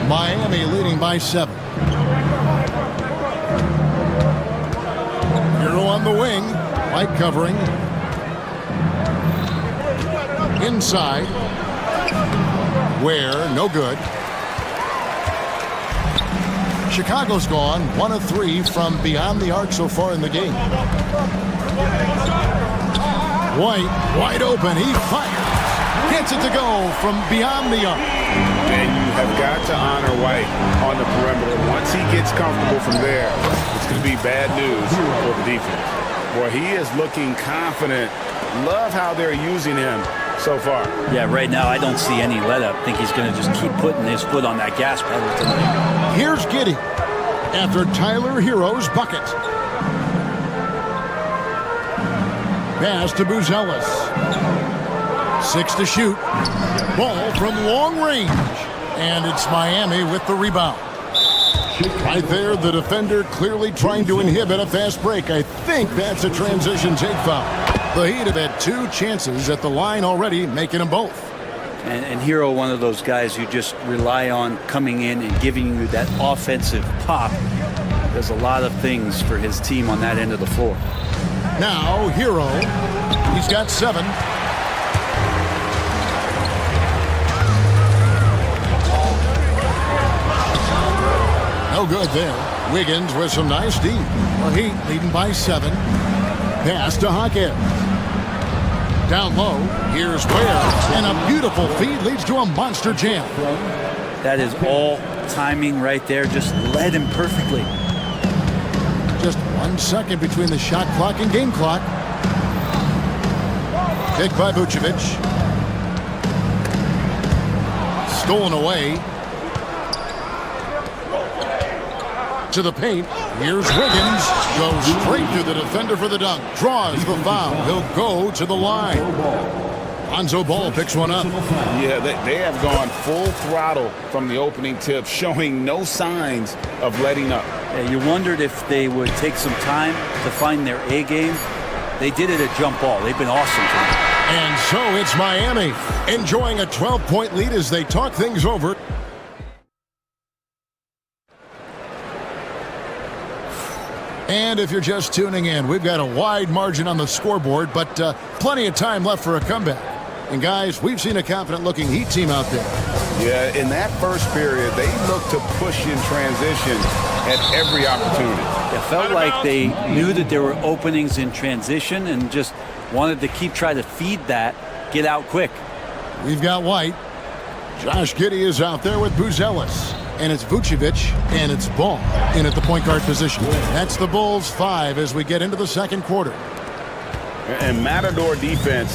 Miami leading by 7. Hero on the wing. White covering. Inside. Ware, no good. Chicago's gone 1 of 3 from beyond the arc so far in the game. White, wide open. He fires. Gets it to go from beyond the arc. And you have got to honor White on the perimeter. Once he gets comfortable from there, it's going to be bad news for the defense. Boy, he is looking confident. Love how they're using him so far. Yeah, right now I don't see any let up. I think he's going to just keep putting his foot on that gas pedal tonight. Here's Giddey after Tyler Hero's bucket. Pass to Buzelis. 6 to shoot. Ball from long range. And it's Miami with the rebound. Right there, the defender clearly trying to inhibit a fast break. I think that's a transition take foul. The Heat have had 2 chances at the line already, making them both. And Hero, one of those guys you just rely on coming in and giving you that offensive pop. Does a lot of things for his team on that end of the floor. Now, Hero. He's got 7. No good there. Wiggins with some nice D. The Heat leading by 7. Pass to Jaquez. Down low. Here's Ware. And a beautiful feed leads to a monster jam. That is all timing right there. Just led him perfectly. Just 1 second between the shot clock and game clock. Pick by Vucevic. Stolen away. To the paint. Here's Wiggins. Goes straight to the defender for the dunk. Draws the foul. He'll go to the line. Lonzo Ball picks one up. Yeah, they have gone full throttle from the opening tip, showing no signs of letting up. Yeah, you wondered if they would take some time to find their A game. They did it at jump ball. They've been awesome tonight. And so it's Miami enjoying a 12-point lead as they talk things over. And if you're just tuning in, we've got a wide margin on the scoreboard, but plenty of time left for a comeback. And guys, we've seen a confident-looking Heat team out there. Yeah, in that first period, they looked to push in transition at every opportunity. It felt like they knew that there were openings in transition and just wanted to keep trying to feed that, get out quick. We've got White. Josh Giddey is out there with Buzelis. And it's Vucevic, and it's Ball in at the point guard position. That's the Bulls 5 as we get into the second quarter. And Matador defense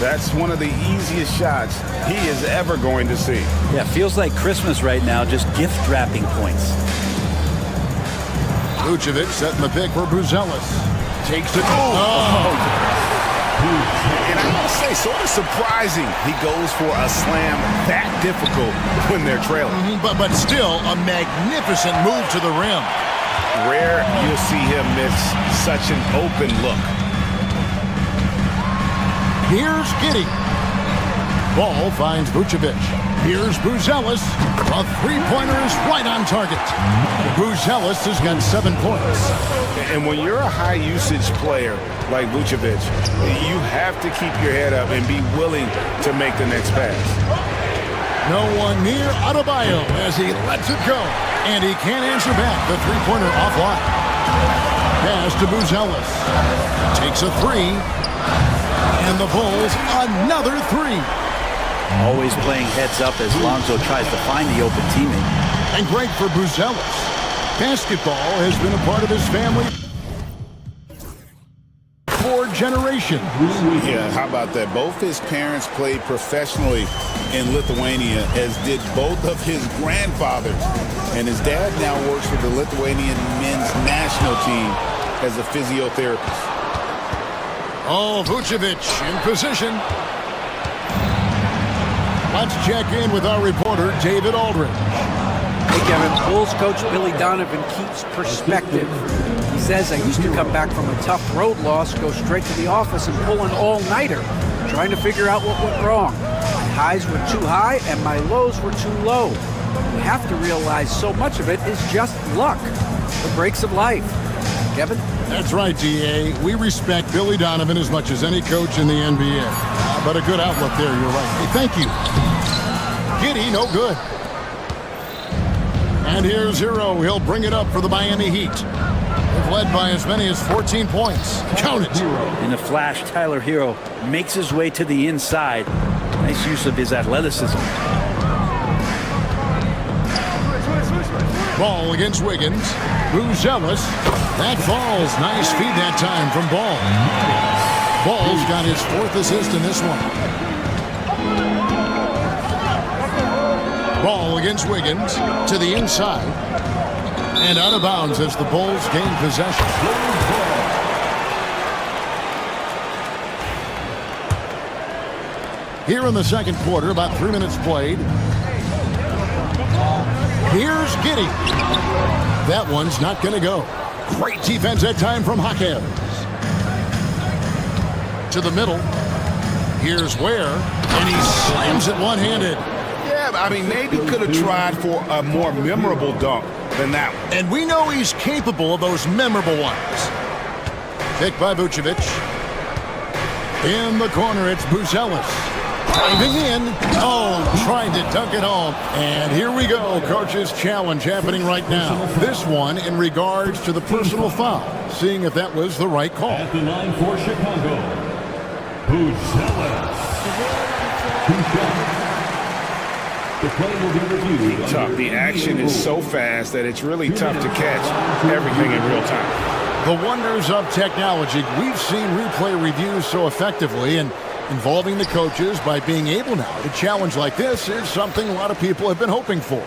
That's one of the easiest shots he is ever going to see. Yeah, feels like Christmas right now, just gift wrapping points. Vucevic setting the pick for Buzelis. Takes it. And I gotta say, sort of surprising he goes for a slam that difficult when they're trailing. But still a magnificent move to the rim. Rare you'll see him miss such an open look. Here's Giddey. Ball finds Vucevic. Here's Buzelis. A three-pointer is right on target. Buzelis has got 7 points. And when you're a high-usage player like Vucevic, you have to keep your head up and be willing to make the next pass. No one near Adebayo as he lets it go. And he can't answer back. The three-pointer offline. Pass to Buzelis. Takes a three. And the Bulls another three. Always playing heads up as Lonzo tries to find the open teammate. And great for Buzelis. Basketball has been a part of his family for generations. Yeah, how about that? Both his parents played professionally in Lithuania, as did both of his grandfathers. And his dad now works for the Lithuanian men's national team as a physiotherapist. Oh, Vucevic in position. Let's check in with our reporter, David Aldridge. Hey, Kevin, Bulls coach Billy Donovan keeps perspective. He says, I used to come back from a tough road loss, go straight to the office and pull an all-nighter, trying to figure out what went wrong. My highs were too high and my lows were too low. You have to realize so much of it is just luck, the breaks of life. Kevin? That's right, D.A. We respect Billy Donovan as much as any coach in the NBA. But a good outlook there, you're right. Hey, thank you. Giddey, no good. And here's Hero. He'll bring it up for the Miami Heat. They've led by as many as 14 points. Count it. In the flash, Tyler Hero makes his way to the inside. Nice use of his athleticism. Ball against Wiggins. Buzelis. That falls. Nice feed that time from Ball. Ball's got his 4th assist in this one. Ball against Wiggins to the inside. And out of bounds as the Bulls gain possession. Here in the second quarter, about 3 minutes played. Here's Giddey. That one's not going to go. Great defense that time from Jaquez. To the middle. Here's Ware. And he slams it one-handed. Yeah, I mean, maybe could have tried for a more memorable dunk than that one. And we know he's capable of those memorable ones. Picked by Vucevic. In the corner, it's Buzelis. Driving in. Oh, trying to dunk it home. And here we go. Coach's challenge happening right now. This one in regards to the personal foul. Seeing if that was the right call. At the line for Chicago, Buzelis. The play will be reviewed. Tough. The action is so fast that it's really tough to catch everything in real time. The wonders of technology. We've seen replay reviews so effectively, and involving the coaches by being able now to challenge like this is something a lot of people have been hoping for.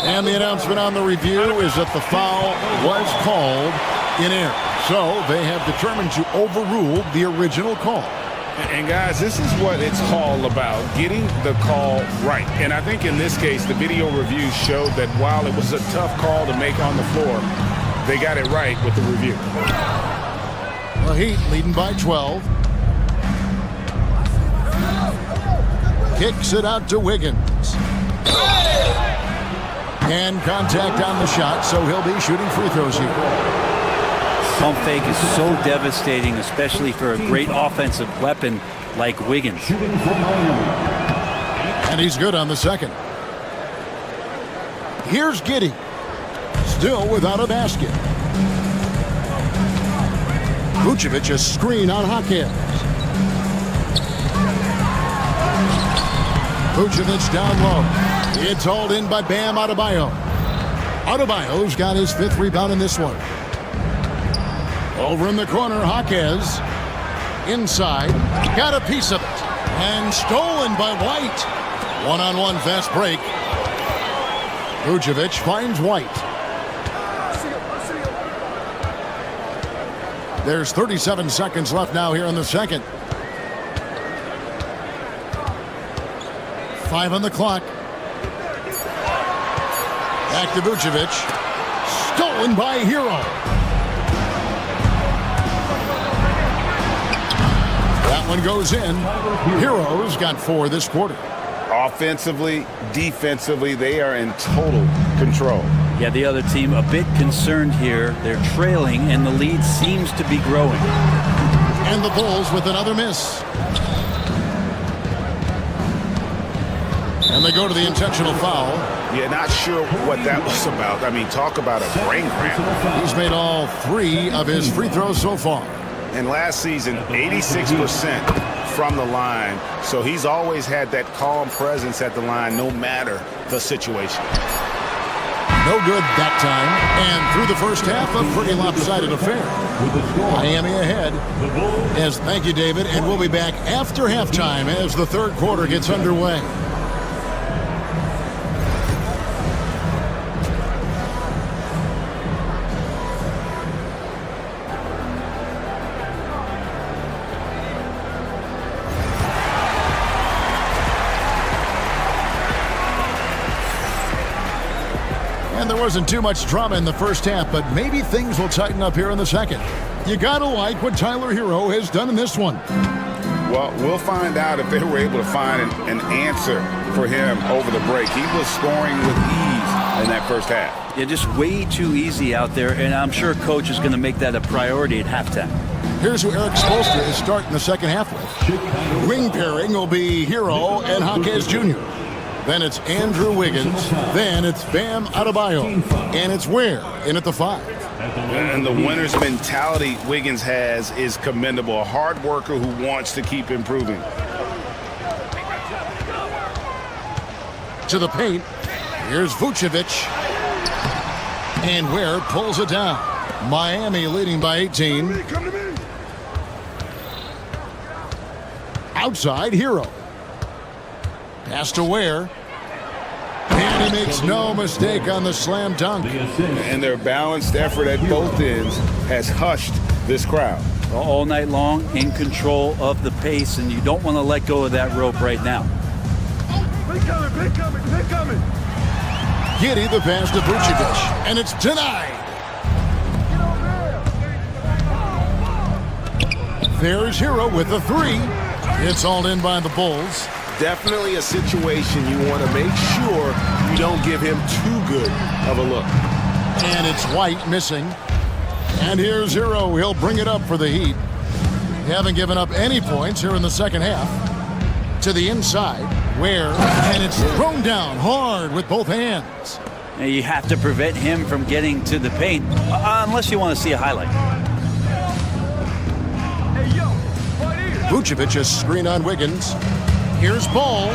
And the announcement on the review is that the foul was called in error. So they have determined to overrule the original call. And guys, this is what it's all about, getting the call right. And I think in this case, the video review showed that while it was a tough call to make on the floor, they got it right with the review. The Heat leading by 12. Kicks it out to Wiggins. And contact on the shot, so he'll be shooting free throws here. Pump fake is so devastating, especially for a great offensive weapon like Wiggins. And he's good on the second. Here's Giddey. Still without a basket. Vucevic a screen on Jaquez. Vucevic down low. It's hauled in by Bam Adebayo. Adebayo's got his 5th rebound in this one. Over in the corner, Jaquez. Inside. Got a piece of it. And stolen by White. One-on-one fast break. Vucevic finds White. There's 37 seconds left now here in the second. 5 on the clock. Back to Vucevic. Stolen by Hero. That one goes in. Hero's got 4 this quarter. Offensively, defensively, they are in total control. Yeah, the other team a bit concerned here. They're trailing, and the lead seems to be growing. And the Bulls with another miss. And they go to the intentional foul. Yeah, not sure what that was about. I mean, talk about a brain cramp. He's made all 3 of his free throws so far. And last season, 86% from the line. So he's always had that calm presence at the line, no matter the situation. No good that time. And through the first half, a pretty lopsided affair. Miami ahead. Yes, thank you, David. And we'll be back after halftime as the third quarter gets underway. And there wasn't too much drama in the first half, but maybe things will tighten up here in the second. You gotta like what Tyler Hero has done in this one. Well, we'll find out if they were able to find an answer for him over the break. He was scoring with ease in that first half. Yeah, just way too easy out there, and I'm sure Coach is going to make that a priority at halftime. Here's who Eric Spoelstra is starting the second half with. Wing pairing will be Hero and Jaquez Jr. Then it's Andrew Wiggins. Then it's Bam Adebayo. And it's Ware in at the 5. And the winner's mentality Wiggins has is commendable. A hard worker who wants to keep improving. To the paint. Here's Vucevic. And Ware pulls it down. Miami leading by 18. Outside, Hero. Pass to Ware. And he makes no mistake on the slam dunk. And their balanced effort at both ends has hushed this crowd. All night long, in control of the pace, and you don't want to let go of that rope right now. Big coming. Giddey the pass to Vucevic. And it's denied. There's Hero with the 3. It's all in by the Bulls. Definitely a situation you want to make sure you don't give him too good of a look. And it's White missing. And here's Hero. He'll bring it up for the Heat. They haven't given up any points here in the second half. To the inside, Ware, and it's thrown down hard with both hands. Now you have to prevent him from getting to the paint, unless you want to see a highlight. Vucevic has screen on Wiggins. Here's Ball.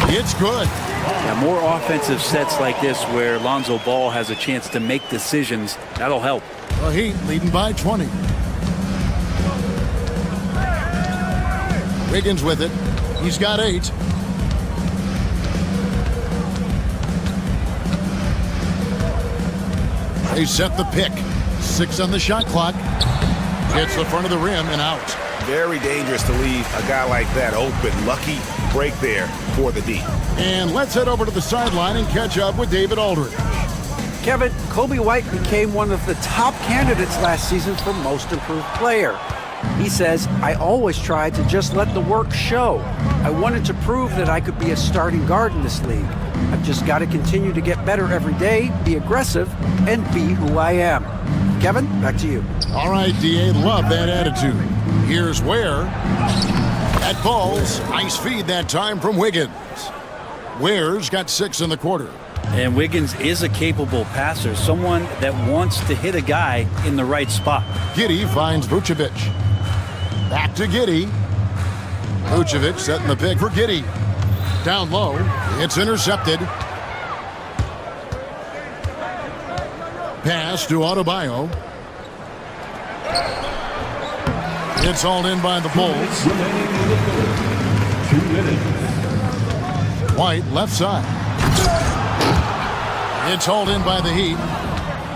It's good. Yeah, more offensive sets like this where Lonzo Ball has a chance to make decisions. That'll help. The Heat leading by 20. Wiggins with it. He's got 8. They set the pick. 6 on the shot clock. Hits the front of the rim and out. Very dangerous to leave a guy like that open. Lucky break there for the D. And let's head over to the sideline and catch up with David Aldridge. Kevin, Kobe White became one of the top candidates last season for Most Improved Player. He says, I always tried to just let the work show. I wanted to prove that I could be a starting guard in this league. I've just got to continue to get better every day, be aggressive, and be who I am. Kevin, back to you. All right, D.A., love that attitude. Here's Ware. At balls, nice feed that time from Wiggins. Ware's got 6 in the quarter. And Wiggins is a capable passer, someone that wants to hit a guy in the right spot. Giddey finds Vucevic. Back to Giddey. Vucevic setting the pick for Giddey. Down low, it's intercepted. Pass to Adebayo. It's all in by the Bulls. 2 minutes. White, left side. It's hauled in by the Heat.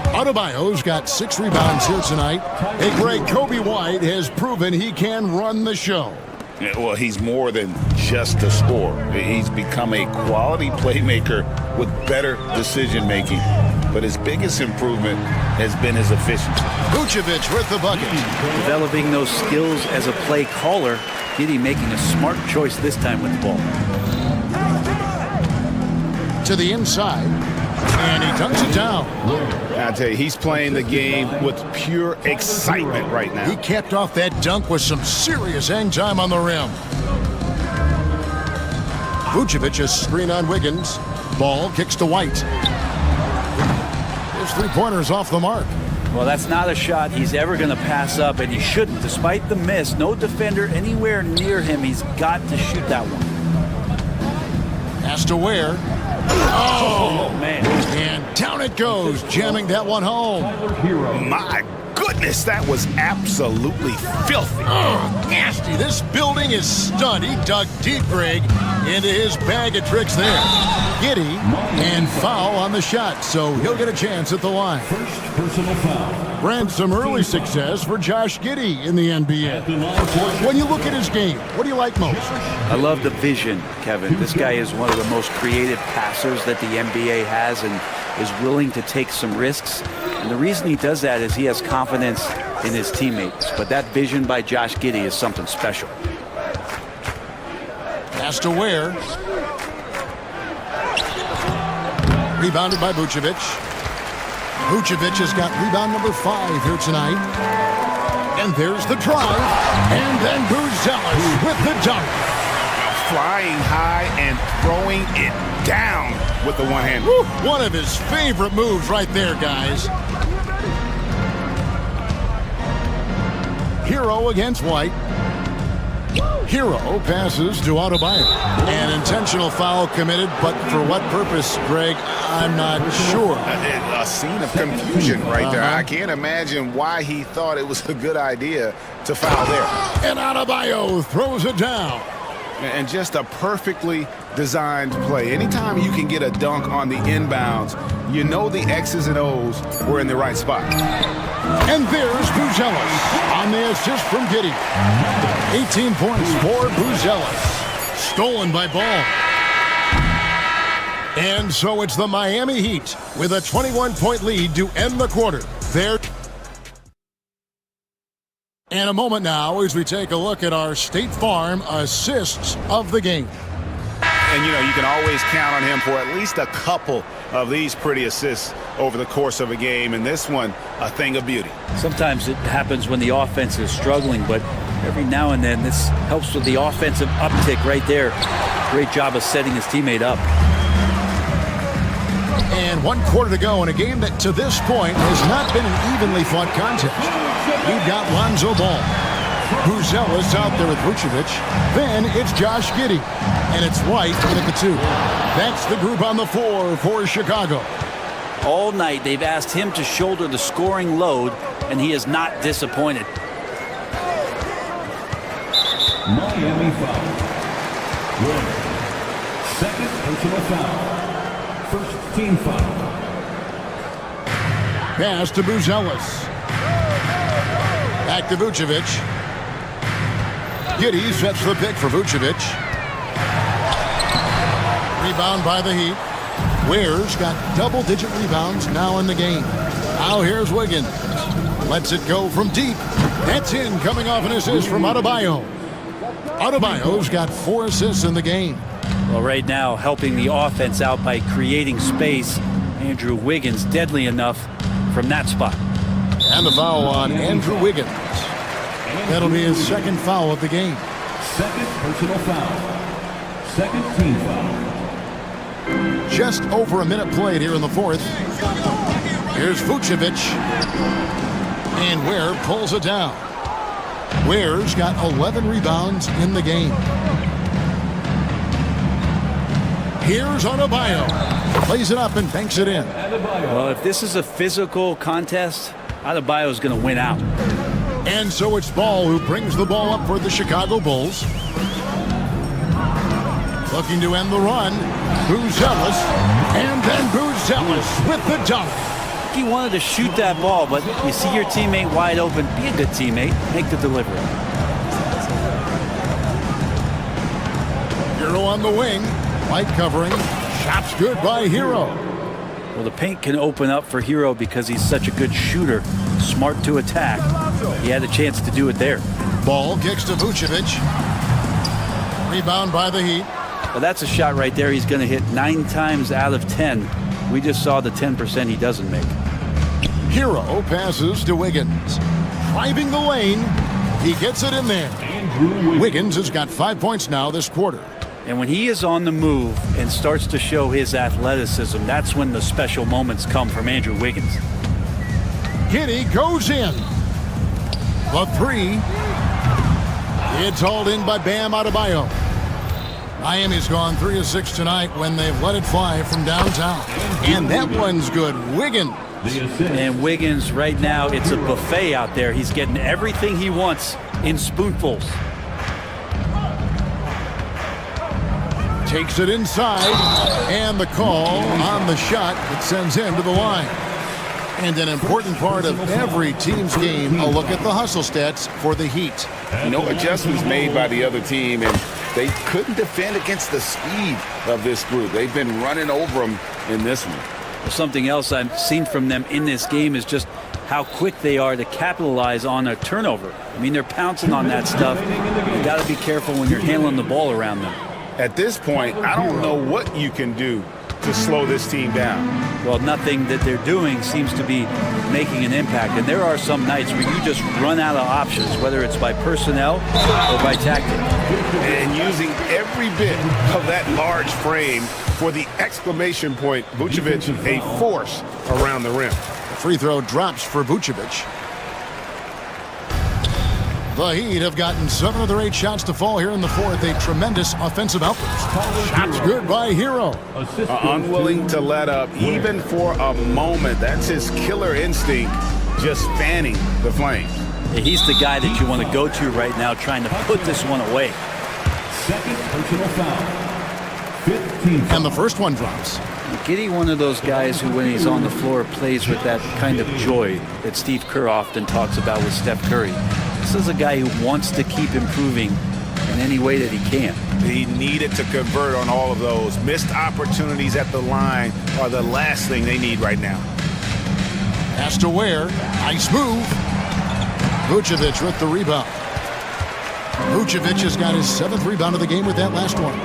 Adebayo's got 6 rebounds here tonight. Hey, Greg, Kobe White has proven he can run the show. Yeah, well, he's more than just a scorer. He's become a quality playmaker with better decision-making. But his biggest improvement has been his efficiency. Vucevic with the bucket. Developing those skills as a play caller. Giddey making a smart choice this time with the ball. To the inside. And he dunks it down. I tell you, he's playing the game with pure excitement right now. He capped off that dunk with some serious hang time on the rim. Vucevic, a screen on Wiggins. Ball kicks to White. His 3-pointer's off the mark. Well, that's not a shot he's ever going to pass up, and he shouldn't. Despite the miss, no defender anywhere near him. He's got to shoot that one. Has to wear. Oh, man. And down it goes, jamming that one home. My goodness, that was absolutely filthy. Oh, nasty. This building is stunned. He dug deep, Greg, into his bag of tricks there. Giddey and foul on the shot, so he'll get a chance at the line. First personal foul. Brent, some early success for Josh Giddey in the NBA. When you look at his game, what do you like most? I love the vision, Kevin. This guy is one of the most creative passers that the NBA has and is willing to take some risks. And the reason he does that is he has confidence in his teammates. But that vision by Josh Giddey is something special. Has to wear. Rebounded by Vucevic. Vucevic has got rebound number 5 here tonight. And there's the drive. And then Buzelis with the dunk. Flying high and throwing it down with the one hand. Woo, one of his favorite moves right there, guys. Hero against White. Hero passes to Adebayo. An intentional foul committed, but for what purpose, Greg, I'm not sure. A scene of confusion right there. I can't imagine why he thought it was a good idea to foul there. And Adebayo throws it down. And just a perfectly designed play. Anytime you can get a dunk on the inbounds, you know the X's and O's were in the right spot. And there's Buzelis on the assist from Giddey. 18 points for Buzelis. Stolen by Ball. And so it's the Miami Heat with a 21-point lead to end the quarter. There. And a moment now as we take a look at our State Farm assists of the game. And, you know, you can always count on him for at least a couple of these pretty assists over the course of a game. And this one, a thing of beauty. Sometimes it happens when the offense is struggling, but every now and then this helps with the offensive uptick right there. Great job of setting his teammate up. And 1 quarter to go in a game that to this point has not been an evenly fought contest. We've got Lonzo Ball. Buzelis out there with Vucevic. Then it's Josh Giddey. And it's White in at the 2. That's the group on the floor for Chicago. All night they've asked him to shoulder the scoring load, and he is not disappointed. Miami foul. One. Second personal foul. First team foul. Pass to Buzelis. Back to Vucevic. Giddey sets the pick for Vucevic. Rebound by the Heat. Ware's got double-digit rebounds now in the game. Now here's Wiggins. Lets it go from deep. That's in, coming off an assist from Adebayo. Adebayo's got 4 assists in the game. Well, right now, helping the offense out by creating space. Andrew Wiggins, deadly enough from that spot. And the foul on Andrew Wiggins. That'll be his 2nd foul of the game. Second personal foul. Second team foul. Just over a minute played here in the 4th. Here's Vucevic. And Ware pulls it down. Ware's got 11 rebounds in the game. Here's Adebayo. Plays it up and banks it in. Well, if this is a physical contest, Adebayo's going to win out. And so it's Ball who brings the ball up for the Chicago Bulls. Looking to end the run. Buzelis. And then Buzelis with the dunk. He wanted to shoot that ball, but you see your teammate wide open. Be a good teammate. Make the delivery. Hero on the wing. Light covering. Shots good by Hero. Well, the paint can open up for Hero because he's such a good shooter. Smart to attack. He had a chance to do it there. Ball kicks to Vucevic. Rebound by the Heat. Well, that's a shot right there. He's going to hit 9 times out of 10. We just saw the 10% he doesn't make. Hero passes to Wiggins. Driving the lane. He gets it in there. Wiggins has got 5 points now this quarter. And when he is on the move and starts to show his athleticism, that's when the special moments come from Andrew Wiggins. Giddey goes in. The 3. It's hauled in by Bam Adebayo. Miami's gone 3 of 6 tonight when they've let it fly from downtown. And that one's good. Wiggins. And Wiggins right now, it's a buffet out there. He's getting everything he wants in spoonfuls. Takes it inside. And the call on the shot that sends him to the line. And an important part of every team's game, a look at the hustle stats for the Heat. No adjustments made by the other team, and they couldn't defend against the speed of this group. They've been running over them in this one. Well, something else I've seen from them in this game is just how quick they are to capitalize on a turnover. I mean, they're pouncing on that stuff. You got to be careful when you're handling the ball around them. At this point, I don't know what you can do to slow this team down. Well, nothing that they're doing seems to be making an impact. And there are some nights where you just run out of options, whether it's by personnel or by tactic. And using every bit of that large frame for the exclamation point, Vucevic, a force around the rim. The free throw drops for Vucevic. The Heat have gotten 7 of their 8 shots to fall here in the fourth. A tremendous offensive outburst. Shots good by Hero. Unwilling to let up even for a moment. That's his killer instinct, just fanning the flames. Yeah, he's the guy that you want to go to right now, trying to put this one away. Second personal foul. 15. And the first one drops. Giddey, one of those guys who, when he's on the floor, plays with that kind of joy that Steve Kerr often talks about with Steph Curry. This is a guy who wants to keep improving in any way that he can. He needed to convert on all of those. Missed opportunities at the line are the last thing they need right now. Has to Ware. Nice move. Vucevic with the rebound. Vucevic has got his 7th rebound of the game with that last one.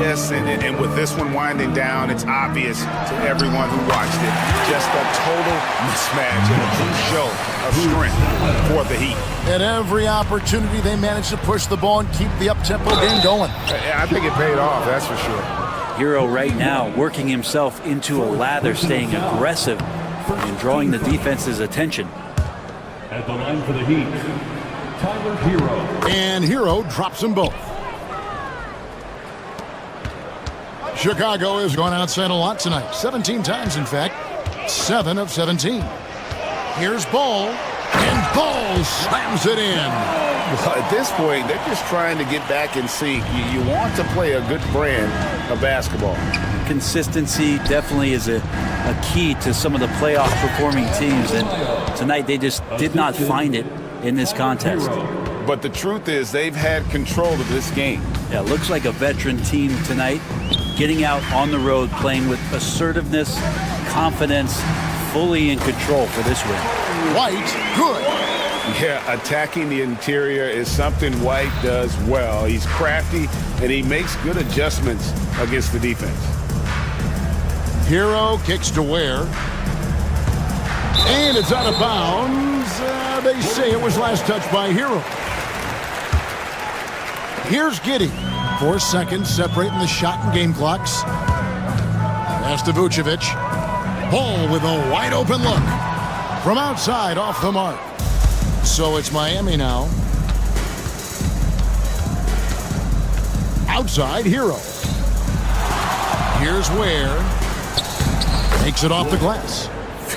Yes, and with this one winding down, it's obvious to everyone who watched it. Just a total mismatch and a true show of strength for the Heat. At every opportunity, they managed to push the ball and keep the up-tempo game going. I think it paid off, that's for sure. Hero right now working himself into a lather, staying aggressive and drawing the defense's attention. At the line for the Heat, Tyler Hero. And Hero drops them both. Chicago has gone outside a lot tonight. 17 times, in fact. 7 of 17. Here's Ball. And Ball slams it in. Well, at this point, they're just trying to get back in sync. You want to play a good brand of basketball. Consistency definitely is a key to some of the playoff performing teams. And tonight they just did not find it in this contest. But the truth is they've had control of this game. Yeah, looks like a veteran team tonight. Getting out on the road, playing with assertiveness, confidence, fully in control for this win. White, good. Yeah, attacking the interior is something White does well. He's crafty, and he makes good adjustments against the defense. Hero kicks to Ware. And it's out of bounds. They say it was last touched by Hero. Here's Giddey. 4 seconds separating the shot and game clocks. Pass to Vucevic. Ball with a wide open look. From outside, off the mark. So it's Miami now. Outside, Hero. Here's Ware. Takes it off the glass.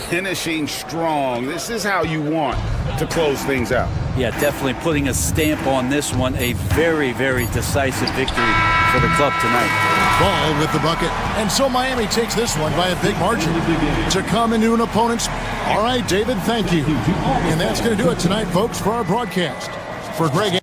Finishing strong. This is how you want to close things out. Yeah, definitely putting a stamp on this one. A very, very decisive victory for the club tonight. Ball with the bucket. And so Miami takes this one by a big margin. To come into an opponent's... All right, David, thank you. And that's going to do it tonight, folks, for our broadcast. For Greg...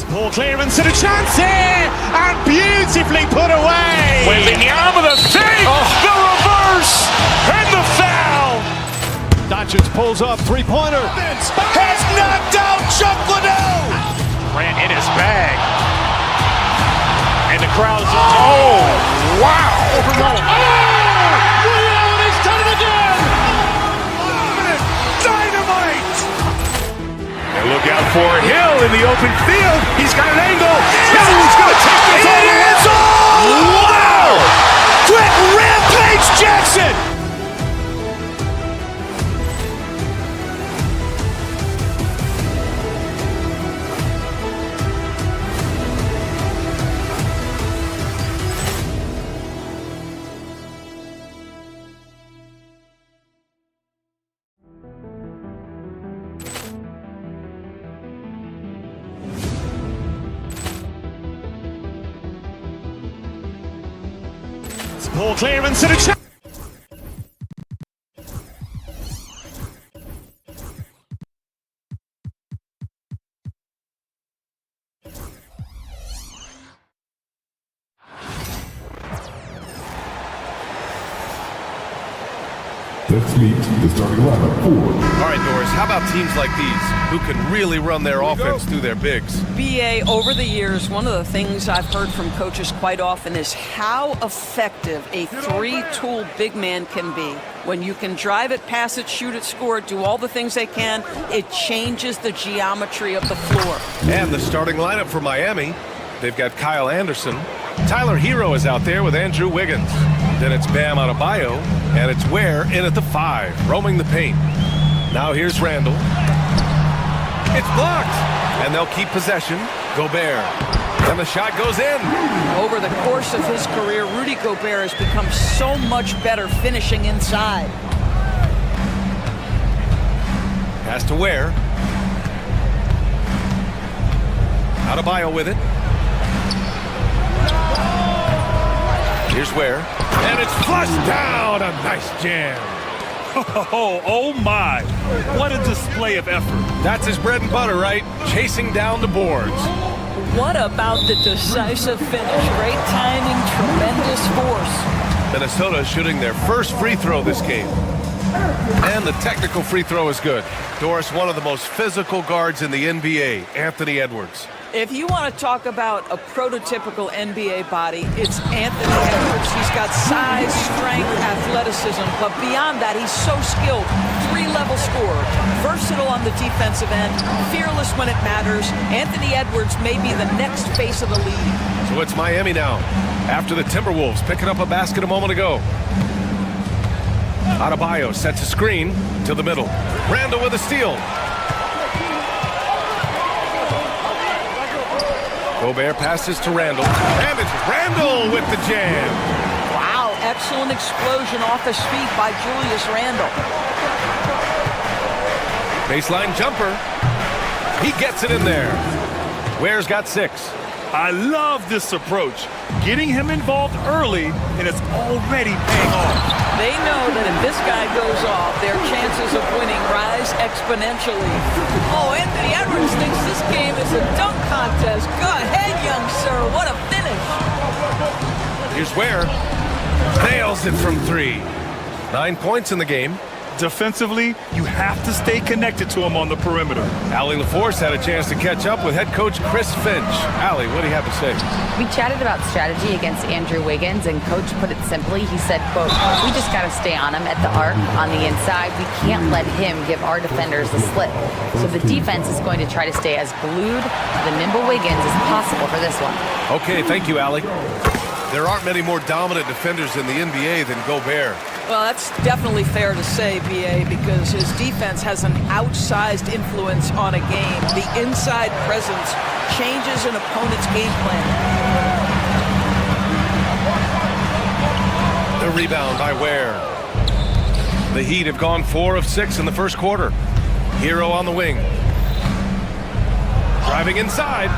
Poor clearance and a chance here, and beautifully put away. Wembanyama the save, the reverse, and the foul. Doncic pulls up, three-pointer. Has knocked out Chuck Liddell. Grant in his bag. And the crowd's oh, wow. He's done it again. Dynamite. And look out for Hill in the open field. He's got an angle. Hill's going to take this all the way. Wow! Quick rampage Jackson. Poor clearance and a chance. Let's meet the starting lineup for. All right, Doris, how about teams like these who can really run their offense through their bigs? BA, over the years, one of the things I've heard from coaches quite often is how effective a three-tool big man can be. When you can drive it, pass it, shoot it, score it, do all the things they can, it changes the geometry of the floor. And the starting lineup for Miami, they've got Kyle Anderson. Tyler Hero is out there with Andrew Wiggins. Then it's Bam Adebayo, and it's Ware in at the 5, roaming the paint. Now here's Randall. It's blocked, and they'll keep possession. Gobert, and the shot goes in. Over the course of his career, Rudy Gobert has become so much better finishing inside. Pass to Ware. Adebayo with it. Here's Ware. And it's flushed down. A nice jam. Oh my. What a display of effort. That's his bread and butter, right? Chasing down the boards. What about the decisive finish? Great timing, tremendous force. Minnesota shooting their first free throw this game. And the technical free throw is good. Doris, one of the most physical guards in the NBA, Anthony Edwards. If you want to talk about a prototypical NBA body, it's Anthony Edwards. He's got size, strength, athleticism, but beyond that, he's so skilled. 3-level scorer, versatile on the defensive end, fearless when it matters. Anthony Edwards may be the next face of the league. So it's Miami now, after the Timberwolves picking up a basket a moment ago. Adebayo sets a screen to the middle. Randall with a steal. Gobert passes to Randall, and it's Randall with the jam. Wow, excellent explosion off his feet by Julius Randle. Baseline jumper. He gets it in there. Ware's got 6. I love this approach. Getting him involved early, and it's already paying off. They know that if this guy goes off, their chances of winning rise exponentially. Oh, Anthony Edwards thinks this game is a dunk contest. Go ahead, young sir. What a finish. Here's Ware. Nails it from 3. 9 points in the game. Defensively, you have to stay connected to him on the perimeter. Allie LaForce had a chance to catch up with head coach Chris Finch. Allie, what do you have to say? We chatted about strategy against Andrew Wiggins, and coach put it simply. He said, quote, we just got to stay on him at the arc on the inside. We can't let him give our defenders the slip. So the defense is going to try to stay as glued to the nimble Wiggins as possible for this one. Okay, thank you, Allie. There aren't many more dominant defenders in the NBA than Gobert. Well, that's definitely fair to say, B.A., because his defense has an outsized influence on a game. The inside presence changes an opponent's game plan. The rebound by Ware. The Heat have gone 4 of 6 in the first quarter. Hero on the wing. Driving inside.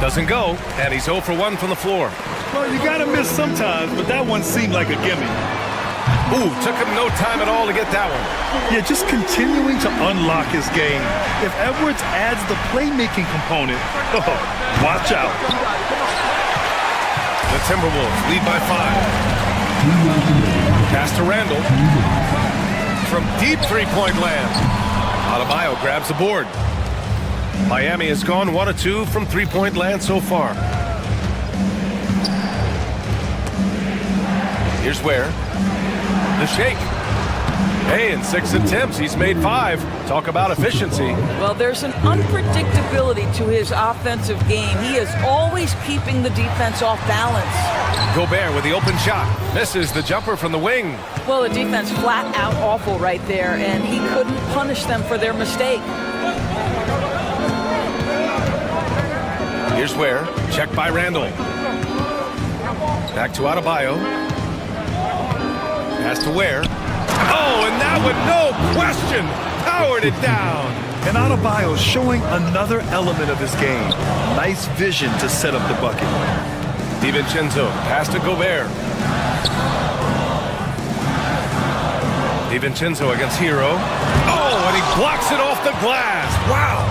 Doesn't go, and he's 0 for 1 from the floor. Well, you gotta miss sometimes, but that one seemed like a gimme. Ooh, took him no time at all to get that one. Yeah, just continuing to unlock his game. If Edwards adds the playmaking component, oh, watch out. The Timberwolves lead by 5. Pass to Randall. From deep three-point land. Adebayo grabs the board. Miami has gone 1 of 2 from three-point land so far. Here's Ware. The shake. Hey, in 6 attempts, he's made 5. Talk about efficiency. Well, there's an unpredictability to his offensive game. He is always keeping the defense off balance. Gobert with the open shot. Misses the jumper from the wing. Well, the defense flat out awful right there, and he couldn't punish them for their mistake. Here's Ware. Checked by Randall. Back to Adebayo. Pass to Ware. Oh, and that one, no question, powered it down. And Adebayo showing another element of his game. Nice vision to set up the bucket. DiVincenzo, pass to Gobert. DiVincenzo against Hero. Oh, and he blocks it off the glass. Wow.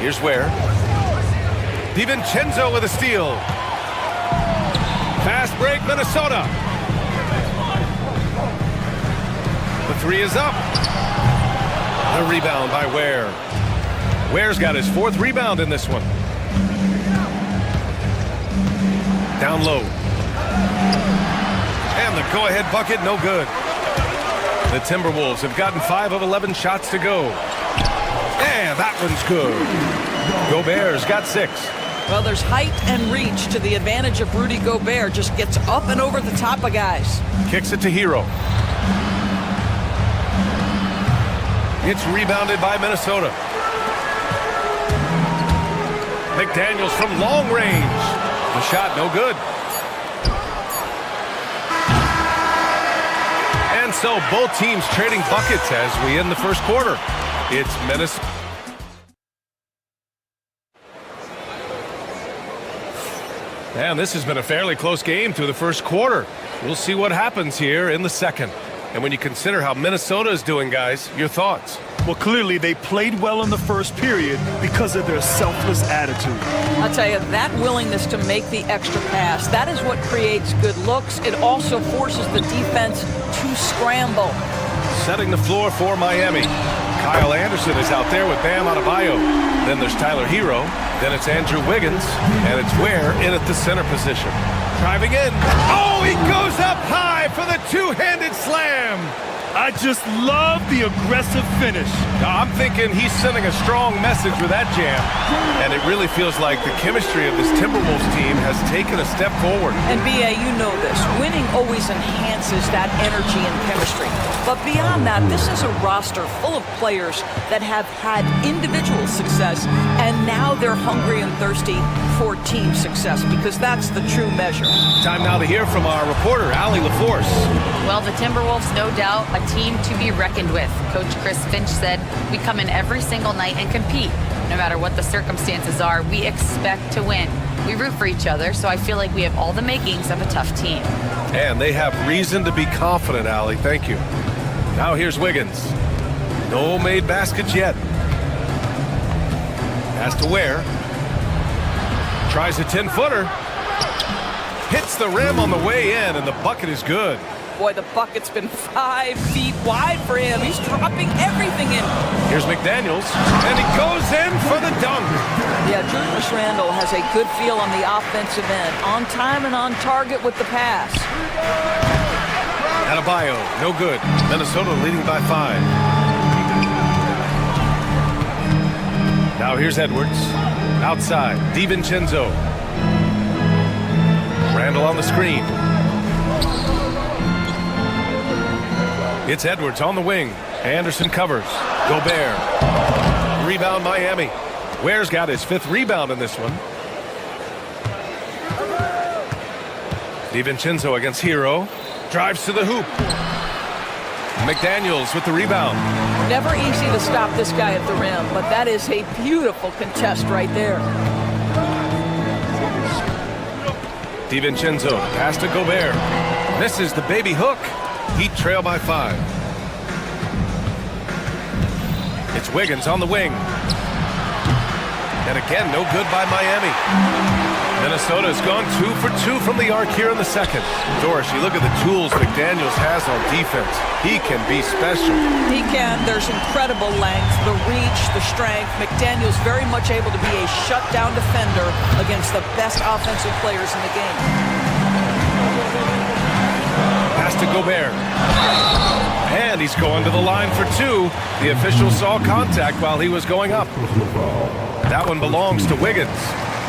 Here's Ware. DiVincenzo with a steal. Fast break, Minnesota. The 3 is up. The rebound by Ware. Ware's got his 4th rebound in this one. Down low. And the go-ahead bucket, no good. The Timberwolves have gotten 5 of 11 shots to go. And that one's good. Gobert's got 6. Well, there's height and reach to the advantage of Rudy Gobert. Just gets up and over the top of guys. Kicks it to Hero. It's rebounded by Minnesota. McDaniels from long range. The shot no good. And so both teams trading buckets as we end the first quarter. It's Minnesota. And this has been a fairly close game through the first quarter. We'll see what happens here in the second. And when you consider how Minnesota is doing, guys, your thoughts? Well, clearly they played well in the first period because of their selfless attitude. I'll tell you, that willingness to make the extra pass, that is what creates good looks. It also forces the defense to scramble. Setting the floor for Miami. Kyle Anderson is out there with Bam Adebayo. Then there's Tyler Hero. Then it's Andrew Wiggins. And it's Ware in at the center position. Driving in. Oh, he goes up high for the two-handed slam. I just love the aggressive finish. I'm thinking he's sending a strong message with that jam. And it really feels like the chemistry of this Timberwolves team has taken a step forward. And B.A., you know this. Winning always enhances that energy and chemistry. But beyond that, this is a roster full of players that have had individual success, and now they're hungry and thirsty for team success, because that's the true measure. Time now to hear from our reporter, Allie LaForce. Well, the Timberwolves, no doubt, a team to be reckoned with. Coach Chris Finch said, we come in every single night and compete. No matter what the circumstances are, we expect to win. We root for each other, so I feel like we have all the makings of a tough team. And they have reason to be confident, Allie. Thank you. Now here's Wiggins. No made baskets yet. Has to Ware. Tries a 10-footer. Hits the rim on the way in, and the bucket is good. Boy, the bucket's been 5 feet wide for him. He's dropping everything in. Here's McDaniels, and he goes in for the dunk. Yeah, Julius Randle has a good feel on the offensive end. On time and on target with the pass. Adebayo, no good. Minnesota leading by 5. Now here's Edwards. Outside, DiVincenzo. Randall on the screen. It's Edwards on the wing. Anderson covers. Gobert. Rebound Miami. Ware's got his 5th rebound in this one. DiVincenzo against Hero. Drives to the hoop. McDaniels with the rebound. Never easy to stop this guy at the rim, but that is a beautiful contest right there. DiVincenzo pass to Gobert. Misses the baby hook. Heat trail by 5. It's Wiggins on the wing. And again, no good by Miami. Minnesota's gone 2 for 2 from the arc here in the second. Doris, you look at the tools McDaniels has on defense. He can be special. He can. There's incredible length, the reach, the strength. McDaniels very much able to be a shutdown defender against the best offensive players in the game. Pass to Gobert. And he's going to the line for 2. The official saw contact while he was going up. That one belongs to Wiggins.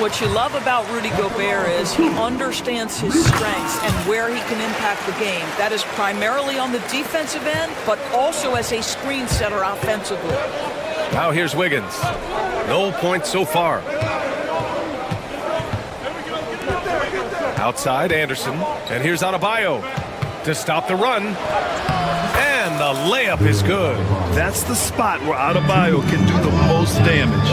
What you love about Rudy Gobert is he understands his strengths and where he can impact the game. That is primarily on the defensive end, but also as a screen setter offensively. Now here's Wiggins. No points so far. Outside, Anderson. And here's Adebayo to stop the run. And the layup is good. That's the spot where Adebayo can do the most damage.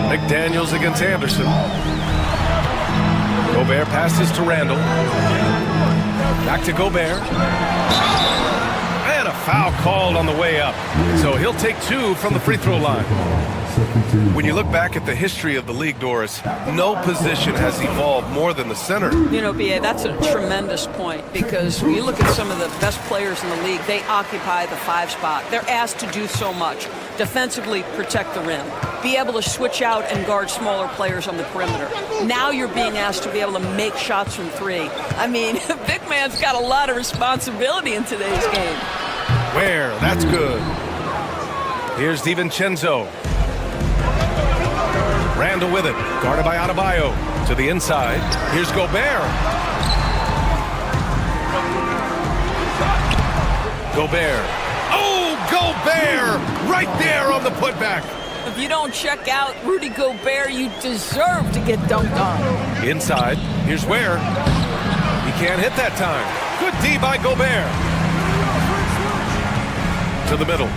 McDaniels against Anderson. Gobert passes to Randall. Back to Gobert. And a foul called on the way up. So he'll take 2 from the free throw line. When you look back at the history of the league, Doris, no position has evolved more than the center. You know, B.A., that's a tremendous point because when you look at some of the best players in the league, they occupy the 5 spot. They're asked to do so much. Defensively, protect the rim. Be able to switch out and guard smaller players on the perimeter. Now you're being asked to be able to make shots from 3. I mean, big man's got a lot of responsibility in today's game. Where? That's good. Here's DiVincenzo. Randall with it, guarded by Adebayo. To the inside, here's Gobert. Gobert. Oh, Gobert! Right there on the putback. If you don't check out Rudy Gobert, you deserve to get dunked on. Inside, here's Ware. He can't hit that time. Good D by Gobert. To the middle.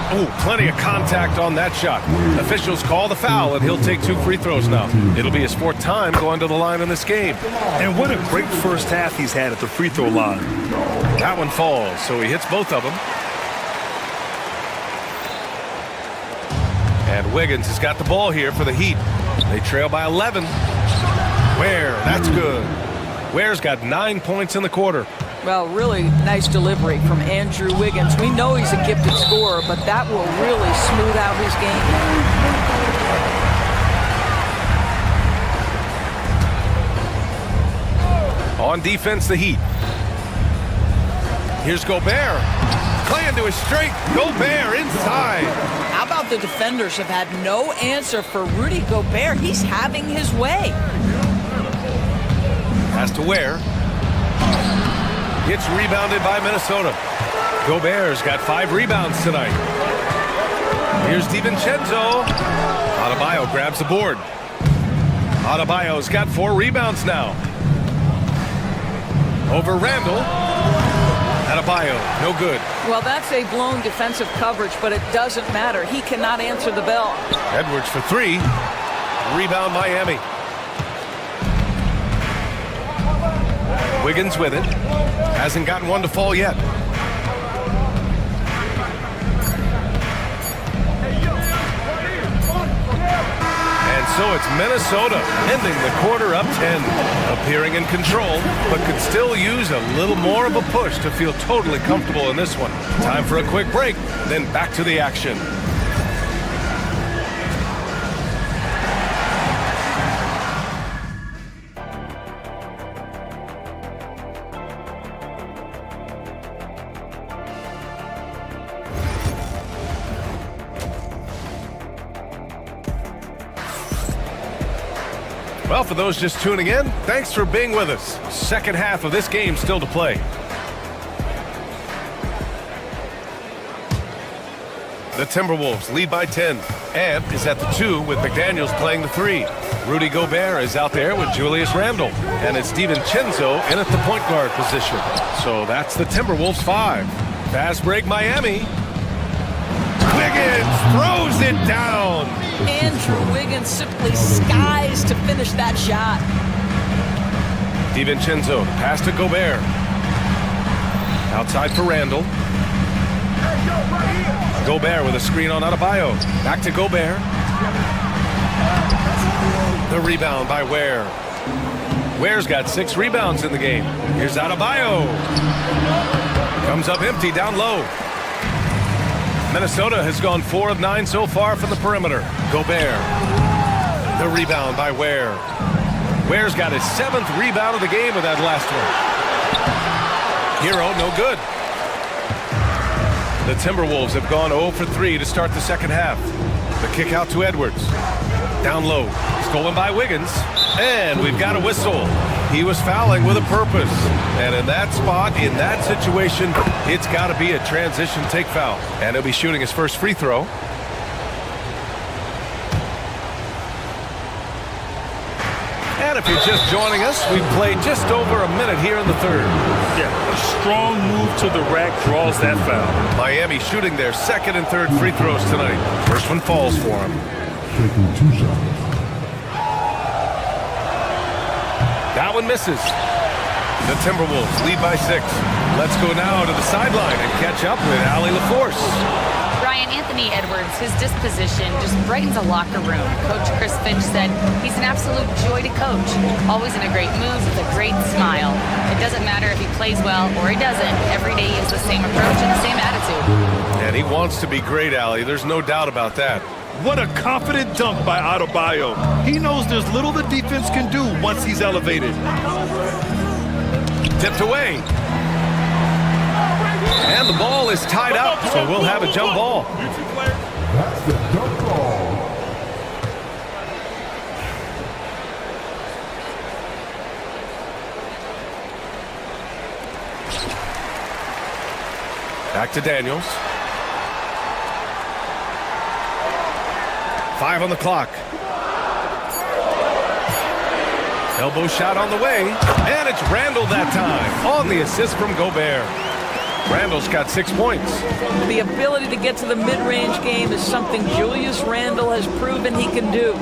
Oh, plenty of contact on that shot. Officials call the foul, and he'll take 2 free throws now. It'll be his 4th time going to the line in this game. And what a great first half he's had at the free throw line. That one falls, so he hits both of them. And Wiggins has got the ball here for the Heat. They trail by 11. Ware, that's good. Ware's got 9 points in the quarter. Well, really nice delivery from Andrew Wiggins. We know he's a gifted scorer, but that will really smooth out his game. On defense, the Heat. Here's Gobert. Playing to his strength. Gobert inside. How about the defenders have had no answer for Rudy Gobert? He's having his way. Pass to Ware. It's rebounded by Minnesota. Gobert's got 5 rebounds tonight. Here's DiVincenzo. Adebayo grabs the board. Adebayo's got 4 rebounds now. Over Randall. Adebayo, no good. Well, that's a blown defensive coverage, but it doesn't matter. He cannot answer the bell. Edwards for 3. Rebound Miami. Wiggins with it. Hasn't gotten one to fall yet. And so it's Minnesota ending the quarter up 10. Appearing in control, but could still use a little more of a push to feel totally comfortable in this one. Time for a quick break, then back to the action. Well, for those just tuning in, thanks for being with us. Second half of this game still to play. The Timberwolves lead by 10. Ant is at the 2 with McDaniels playing the 3. Rudy Gobert is out there with Julius Randle. And it's DiVincenzo in at the point guard position. So that's the Timberwolves 5. Fast break Miami. Wiggins throws it down. Andrew Wiggins simply skies to finish that shot. DiVincenzo pass to Gobert. Outside for Randle. Gobert with a screen on Adebayo. Back to Gobert. The rebound by Ware. Ware's got 6 rebounds in the game. Here's Adebayo. Comes up empty down low. Minnesota has gone 4 of 9 so far from the perimeter. Gobert. The rebound by Ware. Ware's got his 7th rebound of the game with that last one. Hero, no good. The Timberwolves have gone 0 for 3 to start the second half. The kick out to Edwards. Down low. Stolen by Wiggins. And we've got a whistle. He was fouling with a purpose. And in that spot, in that situation, it's got to be a transition take foul. And he'll be shooting his first free throw. And if you're just joining us, we've played just over a minute here in the third. Yeah, a strong move to the rack draws that foul. Miami shooting their second and third free throws tonight. First one falls for him. Taking 2 shots. That one misses. The Timberwolves lead by 6. Let's go now to the sideline and catch up with Allie LaForce. Brian, Anthony Edwards, his disposition just brightens a locker room. Coach Chris Finch said he's an absolute joy to coach. Always in a great mood with a great smile. It doesn't matter if he plays well or he doesn't. Every day he has the same approach and the same attitude. And he wants to be great, Allie. There's no doubt about that. What a confident dunk by Adebayo. He knows there's little the defense can do once he's elevated. Tipped away. And the ball is tied up, so we'll have a jump ball. That's the jump ball. Back to Daniels. 5 on the clock. Elbow shot on the way, and it's Randle that time on the assist from Gobert. Randle's got 6 points. The ability to get to the mid-range game is something Julius Randle has proven he can do.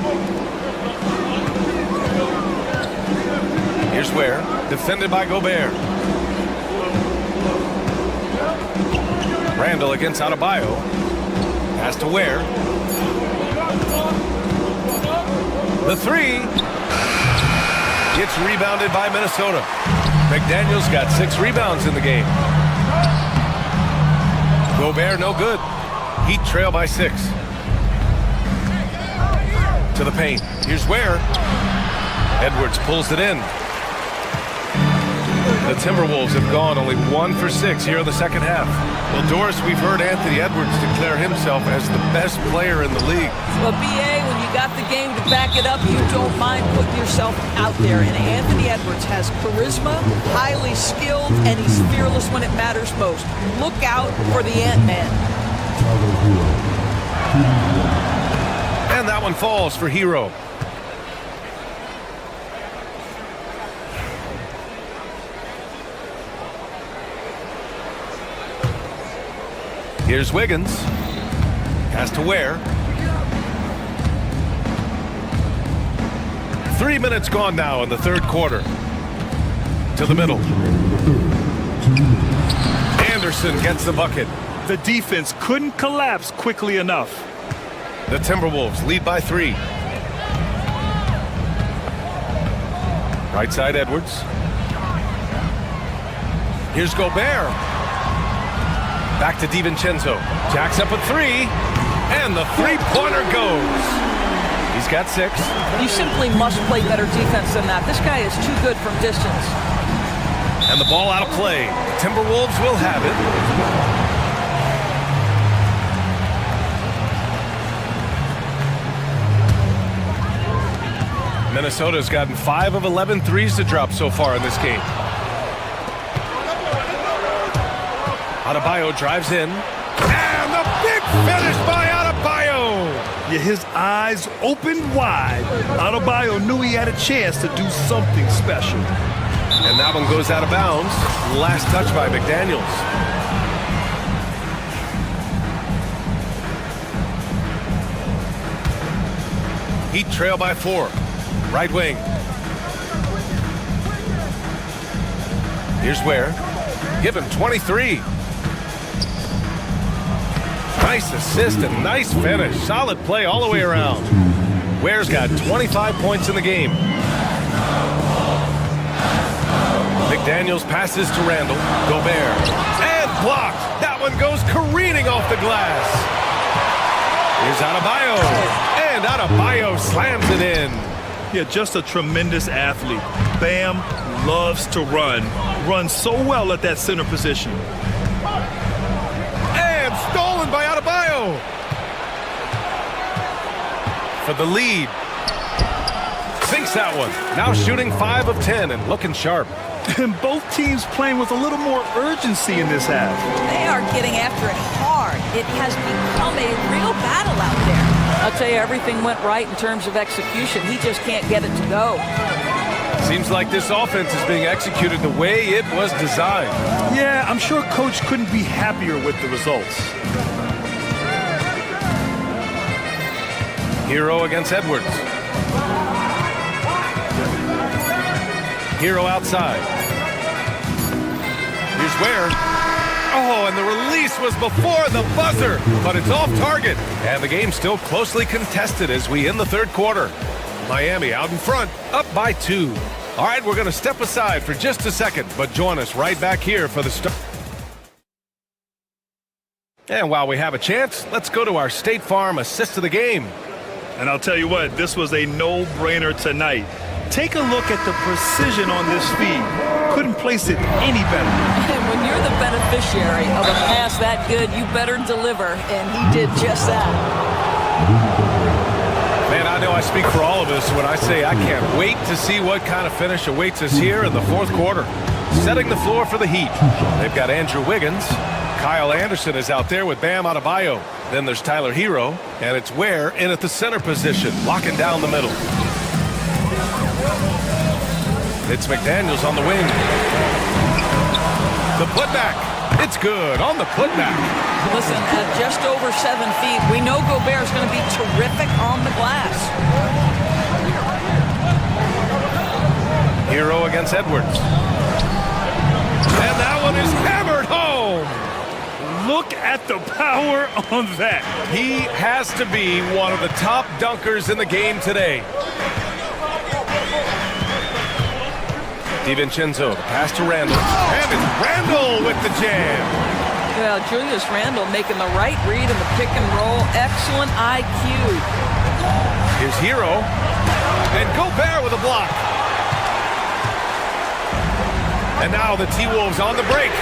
Here's Ware, defended by Gobert. Randle against Adebayo. Pass to Ware. The 3. Gets rebounded by Minnesota. McDaniels got 6 rebounds in the game. Gobert no good. Heat trail by 6. To the paint. Here's Ware. Edwards pulls it in. The Timberwolves have gone only 1 for 6 here in the second half. Well, Doris, we've heard Anthony Edwards declare himself as the best player in the league. Well, BA, when you got the game to back it up, you don't mind putting yourself out there. And Anthony Edwards has charisma, highly skilled, and he's fearless when it matters most. Look out for the Ant-Man. And that one falls for Hero. Here's Wiggins. Pass to Ware. 3 minutes gone now in the third quarter. To the middle. Anderson gets the bucket. The defense couldn't collapse quickly enough. The Timberwolves lead by 3. Right side Edwards. Here's Gobert. Back to DiVincenzo. Jacks up a 3. And the three-pointer goes. He's got 6. You simply must play better defense than that. This guy is too good from distance. And the ball out of play. Timberwolves will have it. Minnesota's gotten 5 of 11 threes to drop so far in this game. Adebayo drives in. And the big finish by Adebayo! Yeah, his eyes opened wide. Adebayo knew he had a chance to do something special. And that one goes out of bounds. Last touch by McDaniels. Heat trail by 4. Right wing. Here's Ware. Give him 23. Nice assist and nice finish. Solid play all the way around. Ware's got 25 points in the game. McDaniels passes to Randall. Gobert. And blocked. That one goes careening off the glass. Here's Adebayo. And Adebayo slams it in. Yeah, just a tremendous athlete. Bam loves to run. Runs so well at that center position. And stolen by Adebayo. For the lead. Sinks that one. Now shooting 5 of 10 and looking sharp. And both teams playing with a little more urgency in this half. They are getting after it hard. It has become a real battle out there. I'll tell you, everything went right in terms of execution. He just can't get it to go. Seems like this offense is being executed the way it was designed. Yeah, I'm sure Coach couldn't be happier with the results. Hero against Edwards. Hero outside. Here's Ware. Oh, and the release was before the buzzer, but it's off target. And the game's still closely contested as we end the third quarter. Miami out in front, up by 2. All right, we're going to step aside for just a second, but join us right back here for the start. And while we have a chance, let's go to our State Farm assist of the game. And I'll tell you what, this was a no-brainer tonight. Take a look at the precision on this feed. Couldn't place it any better. And when you're the beneficiary of a pass that good, you better deliver, and he did just that. Man, I know I speak for all of us when I say I can't wait to see what kind of finish awaits us here in the fourth quarter. Setting the floor for the Heat. They've got Andrew Wiggins. Kyle Anderson is out there with Bam Adebayo. Then there's Tyler Hero, and it's Ware in at the center position, locking down the middle. It's McDaniels on the wing. The putback. It's good on the putback. Listen, at just over 7 feet, we know Gobert is going to be terrific on the glass. Hero against Edwards. And that one is hammered home. Look at the power on that. He has to be one of the top dunkers in the game today. DiVincenzo, the pass to Randall. And it's Randall with the jam. Well, Julius Randall making the right read in the pick and roll. Excellent IQ. Here's Hero. And Gobert with a block. And now the T-Wolves on the break.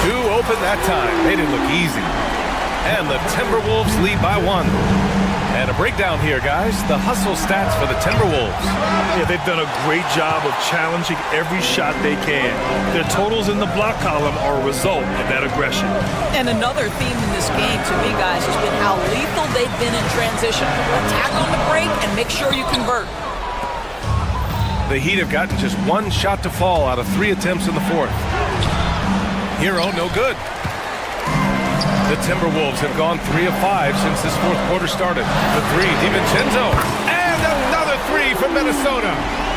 2 open that time. They didn't look easy. And the Timberwolves lead by 1. And a breakdown here, guys. The hustle stats for the Timberwolves. Yeah, they've done a great job of challenging every shot they can. Their totals in the block column are a result of that aggression. And another theme in this game, to me, guys, has been how lethal they've been in transition. Attack on the break and make sure you convert. The Heat have gotten just 1 shot to fall out of 3 attempts in the fourth. Hero, no good. The Timberwolves have gone 3 of 5 since this fourth quarter started. The 3, DiVincenzo. And another 3 from Minnesota.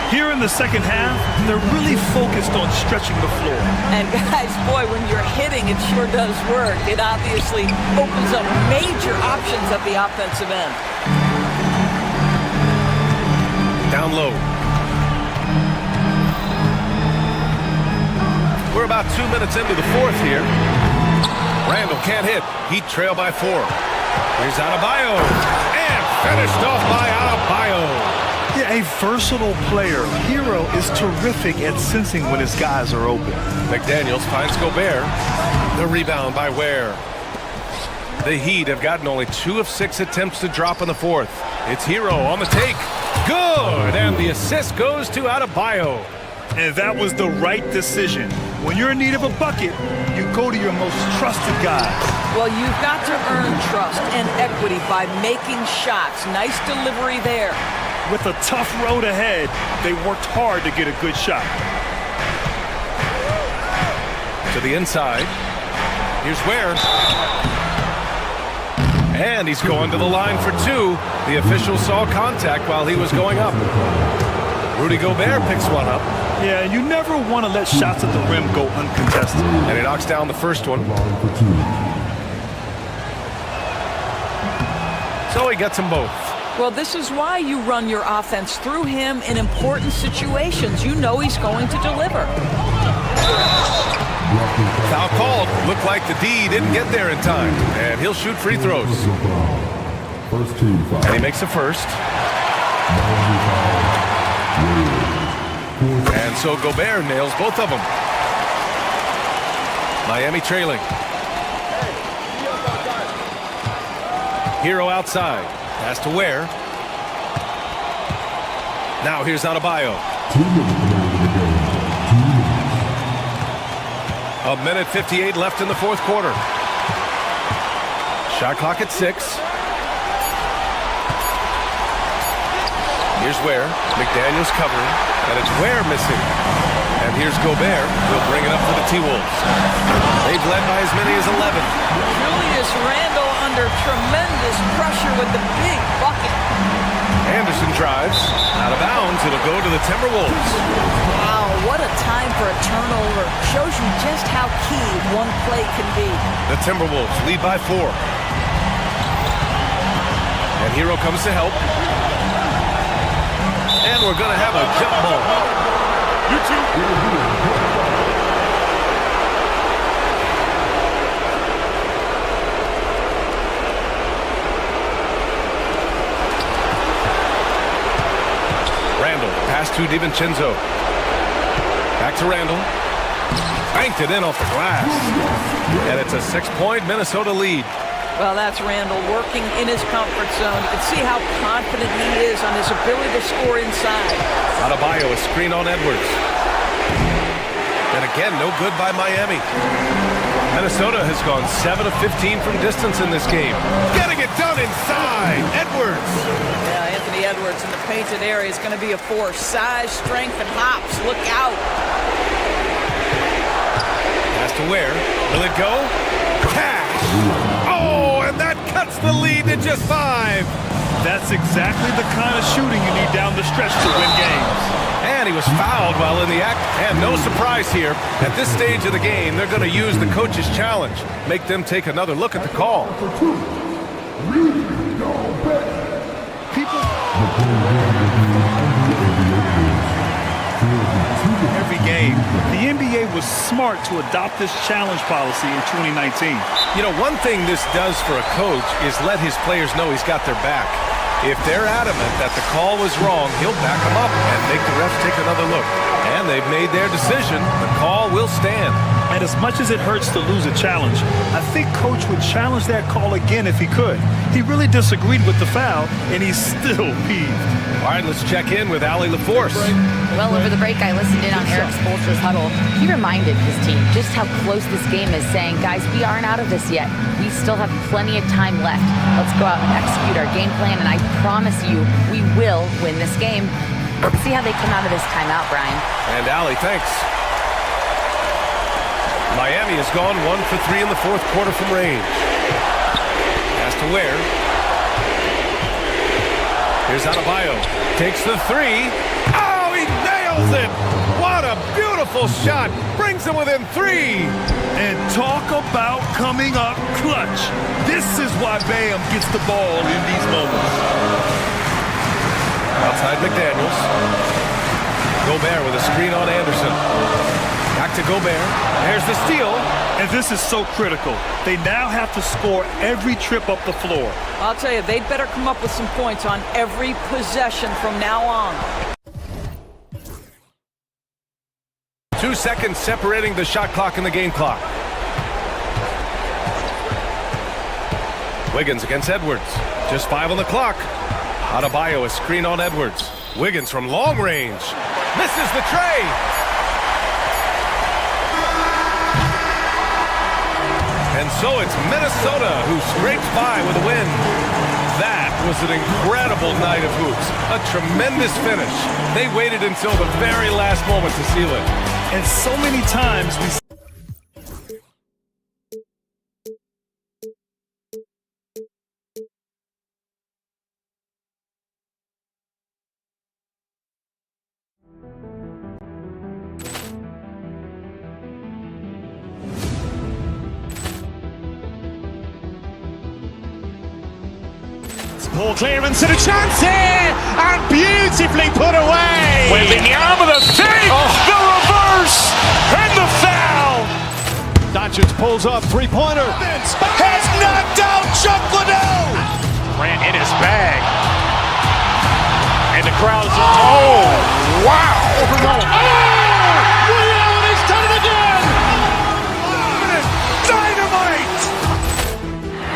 Here in the second half, they're really focused on stretching the floor. And guys, boy, when you're hitting, it sure does work. It obviously opens up major options at the offensive end. Down low. We're about 2 minutes into the fourth here. Randall can't hit. Heat trail by 4. Here's Adebayo. And finished off by Adebayo. Yeah, a versatile player. Hero is terrific at sensing when his guys are open. McDaniels finds Gobert. The rebound by Ware. The Heat have gotten only 2 of 6 attempts to drop in the fourth. It's Hero on the take. Good, and the assist goes to Adebayo. And that was the right decision. When you're in need of a bucket, you go to your most trusted guy. Well, you've got to earn trust and equity by making shots. Nice delivery there. With a tough road ahead, they worked hard to get a good shot. To the inside. Here's Ware. And he's going to the line for two. The official saw contact while he was going up. Rudy Gobert picks one up. Yeah, and you never want to let shots at the rim go uncontested. And he knocks down the first one. So he gets them both. Well, this is why you run your offense through him in important situations. You know he's going to deliver. Foul called. Looked like the D didn't get there in time. And he'll shoot free throws. And he makes the first. And so Gobert nails both of them. Miami trailing. Hero outside. Pass to Ware. Now here's Adebayo. 1:58 left in the fourth quarter. Shot clock at 6. Here's Ware. McDaniels covering. And it's Ware missing. And here's Gobert. He'll bring it up for the T-Wolves. They've led by as many as 11. Julius Randle under tremendous pressure with the big bucket. Anderson drives. Out of bounds. It'll go to the Timberwolves. Wow, what a time for a turnover. Shows you just how key one play can be. The Timberwolves lead by 4. And Hero comes to help. And we're going to have a jump ball. Randle, pass to DiVincenzo. Back to Randle. Banked it in off the glass. And it's a 6-point Minnesota lead. Well, that's Randle working in his comfort zone. You can see how confident he is on his ability to score inside. Adebayo, a screen on Edwards. And again, no good by Miami. Minnesota has gone 7 of 15 from distance in this game. Getting it done inside. Edwards. Yeah, Anthony Edwards in the painted area is going to be a force. Size, strength, and hops. Look out. Pass to Ware. Will it go? Cash. Oh, and that cuts the lead to just 5. That's exactly the kind of shooting you need down the stretch to win games. And he was fouled while in the act. And no surprise here. At this stage of the game, they're going to use the coach's challenge. Make them take another look at the call. Every game, the NBA was smart to adopt this challenge policy in 2019. You know, one thing this does for a coach is let his players know he's got their back. If they're adamant that the call was wrong, he'll back them up and make the refs take another look. And they've made their decision. The call will stand. And as much as it hurts to lose a challenge, I think Coach would challenge that call again if he could. He really disagreed with the foul, and he's still peeved. All right, let's check in with Allie LaForce. Well, over the break, I listened in on Eric Spoelstra's huddle. He reminded his team just how close this game is, saying, guys, we aren't out of this yet. We still have plenty of time left. Let's go out and execute our game plan, and I promise you, we will win this game. Let's see how they come out of this timeout, Brian. And Allie, thanks. Miami has gone 1 for 3 in the fourth quarter from range. Pass to Ware. Here's Adebayo. Takes the 3. Oh, he nails it! What a beautiful shot! Brings him within 3. And talk about coming up clutch. This is why Bam gets the ball in these moments. Outside McDaniels. Gobert with a screen on Anderson. Back to Gobert. There's the steal. And this is so critical. They now have to score every trip up the floor. I'll tell you, they'd better come up with some points on every possession from now on. 2 seconds separating the shot clock and the game clock. Wiggins against Edwards. Just 5 on the clock. Adebayo, a screen on Edwards. Wiggins from long range. Misses the tray. And so it's Minnesota who scrapes by with a win. That was an incredible night of hoops. A tremendous finish. They waited until the very last moment to seal it. And so many times we Poor clearance and a chance here, and beautifully put away. Wembanyama the three, the reverse, and the foul. Doncic pulls up, three-pointer. Has knocked out Chuck Liddell. Grant in his bag, and the crowd is wow. He's done it again. Dynamite.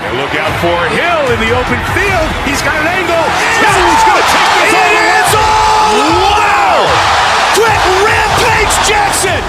And look out for Hill in the open field. He's got an angle. He's going to take this all the way. Wow! Quick rampage Jackson.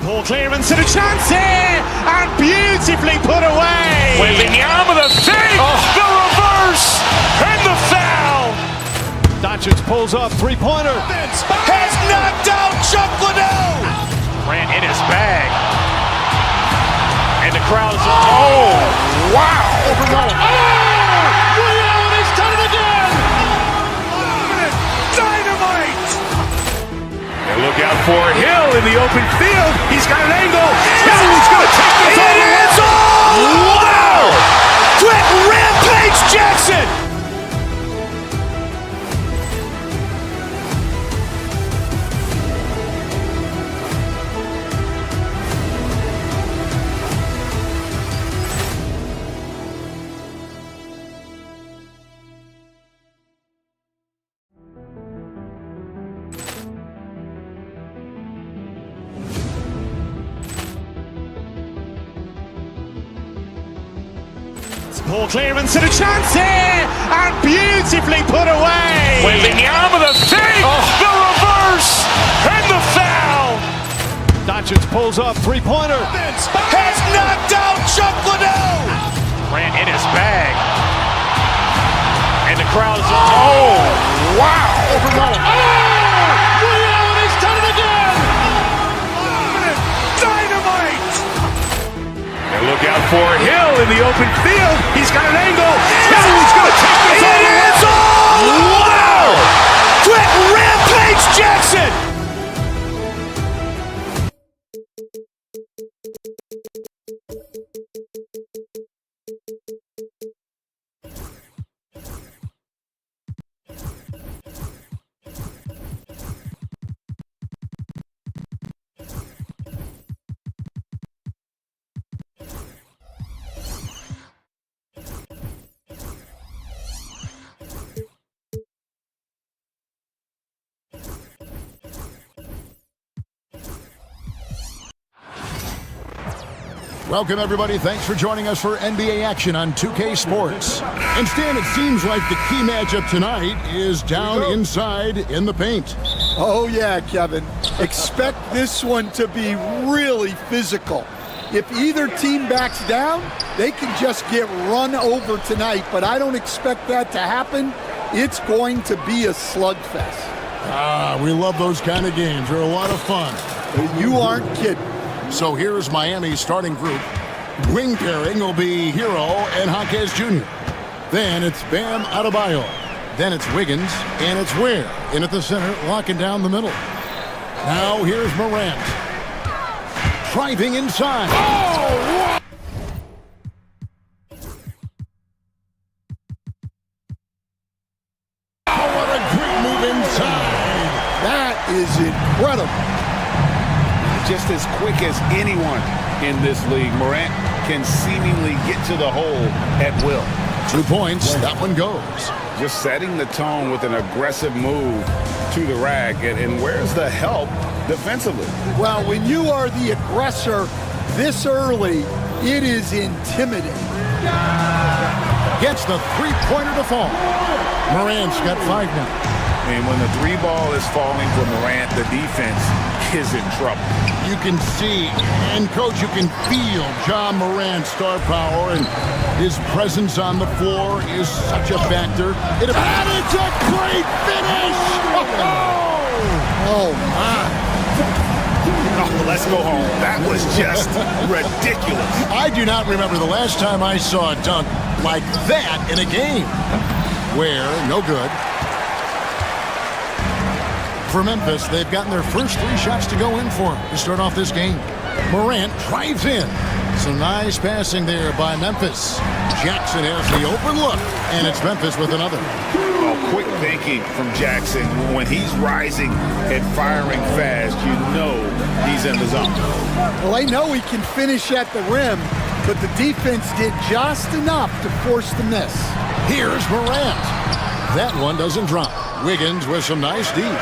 Poor clearance and a chance here, and beautifully put away. Wembanyama the three, the reverse, and the foul. Doncic pulls up, three-pointer. Has knocked out Chuck Liddell. Grant in his bag, and the crowd is wow. He's done it again. Dynamite. And look out for Hill in the open field. He's got an angle. He's going to take this all the way. Wow! Quick rampage Jackson. Poor clearance and a chance here, and beautifully put away. Wembanyama the three, the reverse, and the foul. Doncic pulls up, three-pointer. Has knocked out Chuck Liddell. Grant in his bag, and the crowd is wow. He's done it again. Dynamite. And look out for Hill in the open field. He's got an angle. He's going to take this all the way. Wow! Quick rampage Jackson. Welcome, everybody. Thanks for joining us for NBA action on 2K Sports. And Stan, it seems like the key matchup tonight is down inside in the paint. Oh, yeah, Kevin. Expect this one to be really physical. If either team backs down, they can just get run over tonight, but I don't expect that to happen. It's going to be a slugfest. Ah, we love those kind of games. They're a lot of fun. You aren't kidding. So here's Miami's starting group. Wing pairing will be Hero and Jaquez Jr. Then it's Bam Adebayo. Then it's Wiggins, and it's Ware in at the center, locking down the middle. Now here's Morant. Driving inside. Oh! is incredible. Just as quick as anyone in this league, Morant can seemingly get to the hole at will. 2 points, that one goes. Just setting the tone with an aggressive move to the rack. And where's the help defensively? Well, when you are the aggressor this early, it is intimidating. Gets the three-pointer to fall. Morant's got 5 now. And when the 3 ball is falling for Morant, the defense is in trouble. You can see, and coach, you can feel John Morant's star power, and his presence on the floor is such a factor. And it's a great finish! Oh my. Oh, let's go home. That was just ridiculous. I do not remember the last time I saw a dunk like that in a game. Where, no good. For Memphis, they've gotten their first 3 shots to go in for to start off this game. Morant drives in. Some nice passing there by Memphis. Jackson has the open look, and it's Memphis with another. Well, quick thinking from Jackson. When he's rising and firing fast, you know he's in the zone. Well, I know he can finish at the rim, but the defense did just enough to force the miss. Here's Morant. That one doesn't drop. Wiggins with some nice deep.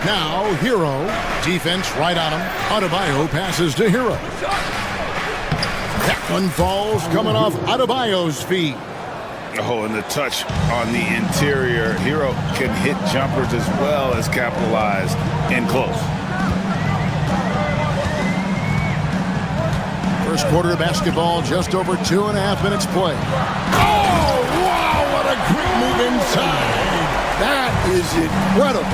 Now, Hero. Defense right on him. Adebayo passes to Hero. That one falls coming off Adebayo's feet. Oh, and the touch on the interior. Hero can hit jumpers as well as capitalize in close. First quarter of basketball, just over 2.5 minutes play. Oh, wow, what a great move inside. That is incredible.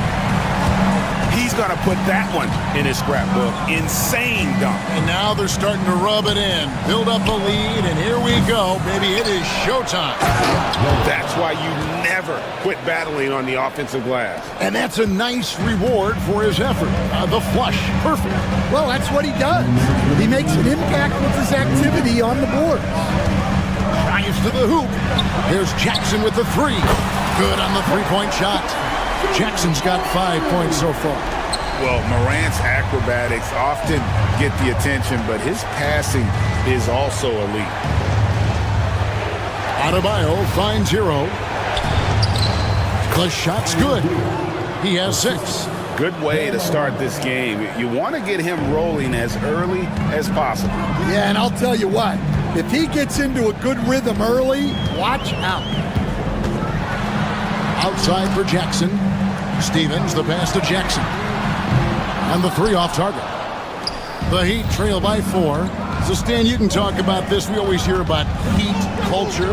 He's got to put that one in his scrapbook. Insane dunk. And now they're starting to rub it in. Build up a lead, and here we go. Baby, it is showtime. That's why you never quit battling on the offensive glass. And that's a nice reward for his effort. The flush. Perfect. Well, that's what he does. He makes an impact with his activity on the board. Drives to the hoop. Here's Jackson with the 3. Good on the 3-point shot. Jackson's got 5 points so far. Well, Morant's acrobatics often get the attention, but his passing is also elite. Adebayo finds Hero. The shot's good. He has 6. Good way to start this game. You want to get him rolling as early as possible. Yeah, and I'll tell you what. If he gets into a good rhythm early, watch out. Outside for Jackson. Stevens, the pass to Jackson. And the 3 off target. The Heat trail by 4. So, Stan, you can talk about this. We always hear about Heat culture,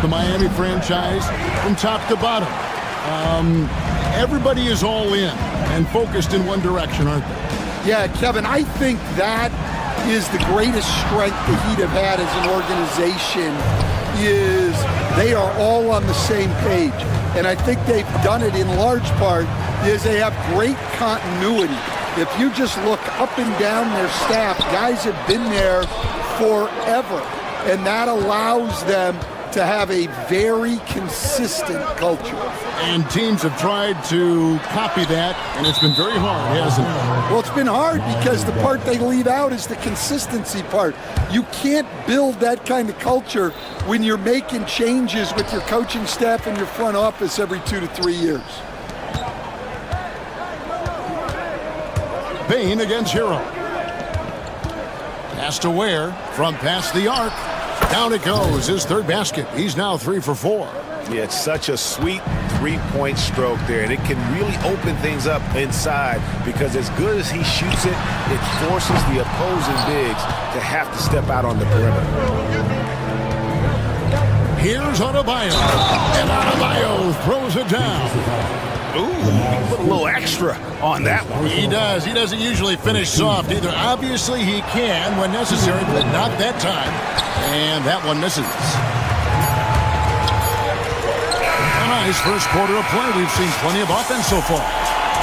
the Miami franchise, from top to bottom. Everybody is all in and focused in one direction, aren't they? Yeah, Kevin, I think that is the greatest strength the Heat have had as an organization is they are all on the same page. And I think they've done it in large part is they have great continuity. If you just look up and down their staff, guys have been there forever. And that allows them to have a very consistent culture. And teams have tried to copy that, and it's been very hard, hasn't it? Well, it's been hard because the part they leave out is the consistency part. You can't build that kind of culture when you're making changes with your coaching staff and your front office every 2 to 3 years. Bain against Hero. Pass to Ware from past the arc. Down it goes, his 3rd basket. He's now 3 for 4. Yeah, it's such a sweet 3-point stroke there, and it can really open things up inside because as good as he shoots it, it forces the opposing bigs to have to step out on the perimeter. Here's Adebayo, and Adebayo throws it down. Ooh, put a little extra on that one. He does. He doesn't usually finish soft either. Obviously, he can when necessary, but not that time. And that one misses. A nice first quarter of play. We've seen plenty of offense so far.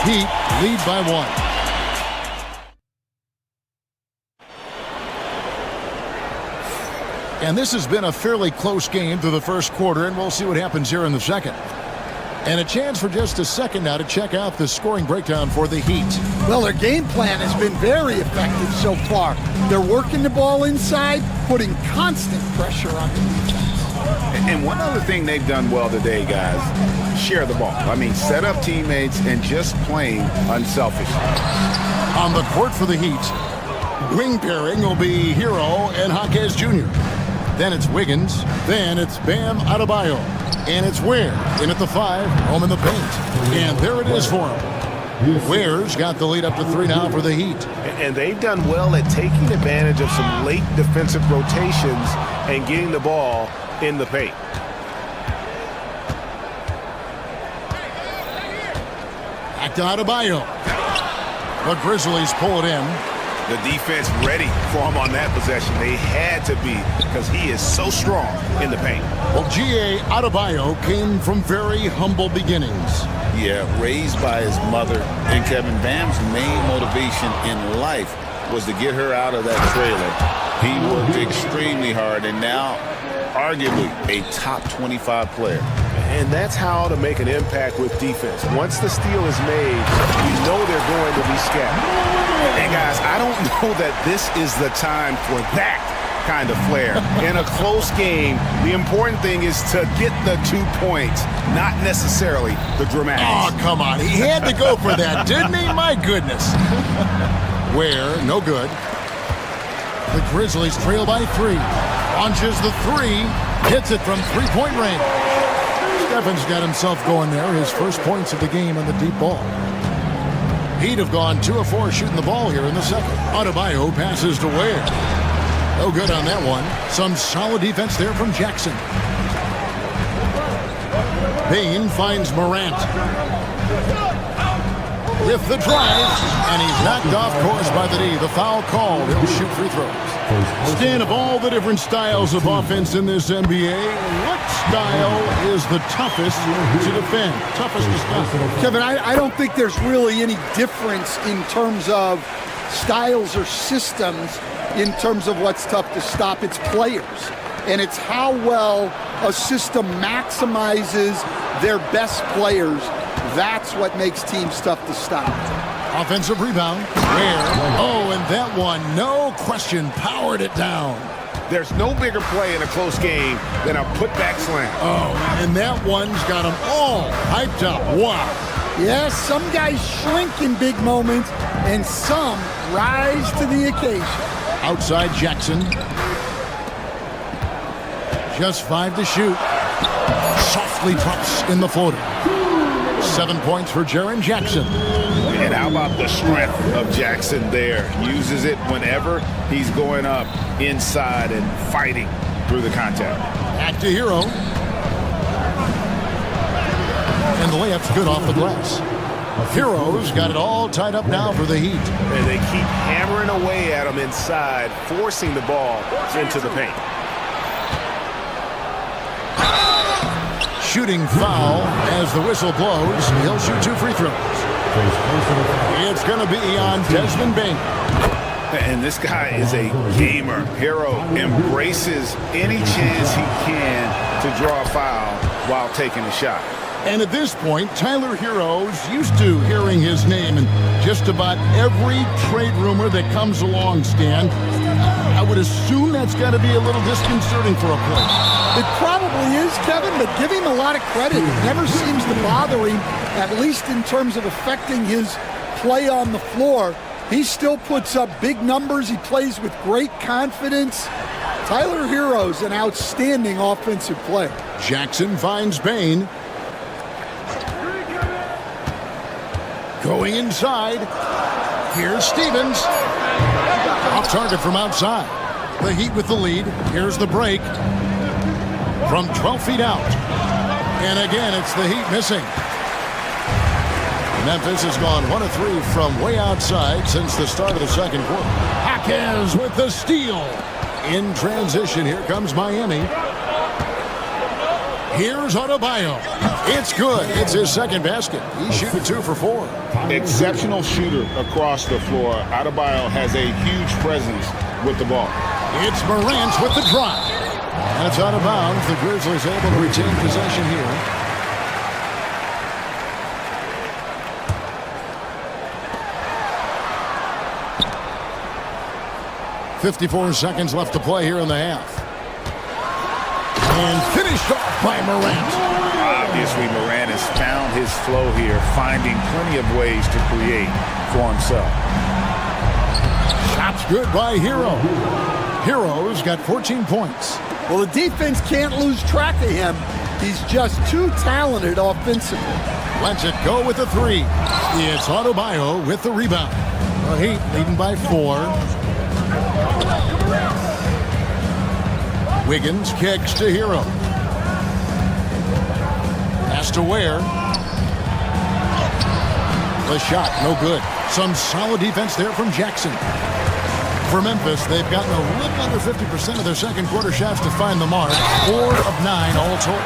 Heat lead by 1. And this has been a fairly close game through the first quarter, and we'll see what happens here in the second. And a chance for just a second now to check out the scoring breakdown for the Heat. Well, their game plan has been very effective so far. They're working the ball inside, putting constant pressure on the defense. And one other thing they've done well today, guys, share the ball. I mean, set up teammates and just playing unselfish. On the court for the Heat, wing pairing will be Hero and Jaquez Jr. Then it's Wiggins. Then it's Bam Adebayo. And it's Ware in at the 5, home in the paint. And there it is for him. Ware's got the lead up to 3 now for the Heat. And they've done well at taking advantage of some late defensive rotations and getting the ball in the paint. Back to Adebayo. The Grizzlies pull it in. The defense ready for him on that possession. They had to be because he is so strong in the paint. Well, G.A. Adebayo came from very humble beginnings. Yeah, raised by his mother. And Kevin, Bam's main motivation in life was to get her out of that trailer. He worked extremely hard and now arguably a top 25 player. And that's how to make an impact with defense. Once the steal is made, you know they're going to be scattered. And guys, I don't know that this is the time for that kind of flair. In a close game, the important thing is to get the 2 points, not necessarily the dramatics. Oh, come on. He had to go for that, didn't he? My goodness. Ware, no good. The Grizzlies trail by 3. Launches the 3. Hits it from 3-point range. Stephen's got himself going there. His first points of the game on the deep ball. Heat have gone 2 of 4 shooting the ball here in the second. Adebayo passes to Ware. No good on that one. Some solid defense there from Jackson. Bain finds Morant. With the drive, and he's knocked off course by the D. The foul called. He'll shoot free throws. Stan, of all the different styles of offense in this NBA, what style is the toughest to defend, toughest to stop? Kevin, I don't think there's really any difference in terms of styles or systems in terms of what's tough to stop. It's players, and it's how well a system maximizes their best players. That's what makes teams tough to stop. Offensive rebound. Ware. Oh, and that one, no question, powered it down. There's no bigger play in a close game than a putback slam. Oh, and that one's got them all hyped up. Wow. Yes, some guys shrink in big moments, and some rise to the occasion. Outside Jackson. Just 5 to shoot. Softly drops in the floater. 7 points for Jaren Jackson. And how about the strength of Jackson there? Uses it whenever he's going up inside and fighting through the contact. Back to Hero. And the layup's good off the glass. Hero's got it all tied up now for the Heat. And they keep hammering away at him inside, forcing the ball into the paint. Shooting foul as the whistle blows. He'll shoot 2 free throws. It's going to be on Desmond Bain. And this guy is a gamer. Hero embraces any chance he can to draw a foul while taking a shot. And at this point, Tyler Hero's used to hearing his name in just about every trade rumor that comes along, Stan. I would assume that's got to be a little disconcerting for a player. It probably is, Kevin, but give him a lot of credit. It never seems to bother him, at least in terms of affecting his play on the floor. He still puts up big numbers. He plays with great confidence. Tyler Hero's an outstanding offensive player. Jackson finds Bain. Going inside. Here's Stevens. Off target from outside. The Heat with the lead. Here's the break. From 12 feet out. And again, it's the Heat missing. Memphis has gone 1 of 3 from way outside since the start of the second quarter. Jaquez with the steal. In transition, here comes Miami. Here's Adebayo. It's good. It's his second basket. He's shooting 2 for 4. Exceptional shooter across the floor. Adebayo has a huge presence with the ball. It's Morant with the drive. And it's out of bounds. The Grizzlies able to retain possession here. 54 seconds left to play here in the half. And finished off by Morant. Obviously, Morant has found his flow here, finding plenty of ways to create for himself. Shots good by Hero. Hero's got 14 points. Well, the defense can't lose track of him. He's just too talented offensively. Lets it go with the three. It's Adebayo with the rebound. The Heat leading by 4. Wiggins kicks to Hero. Pass to Ware. The shot, no good. Some solid defense there from Jackson. For Memphis, they've gotten a little under 50% of their second quarter shots to find the mark. 4 of 9 all told.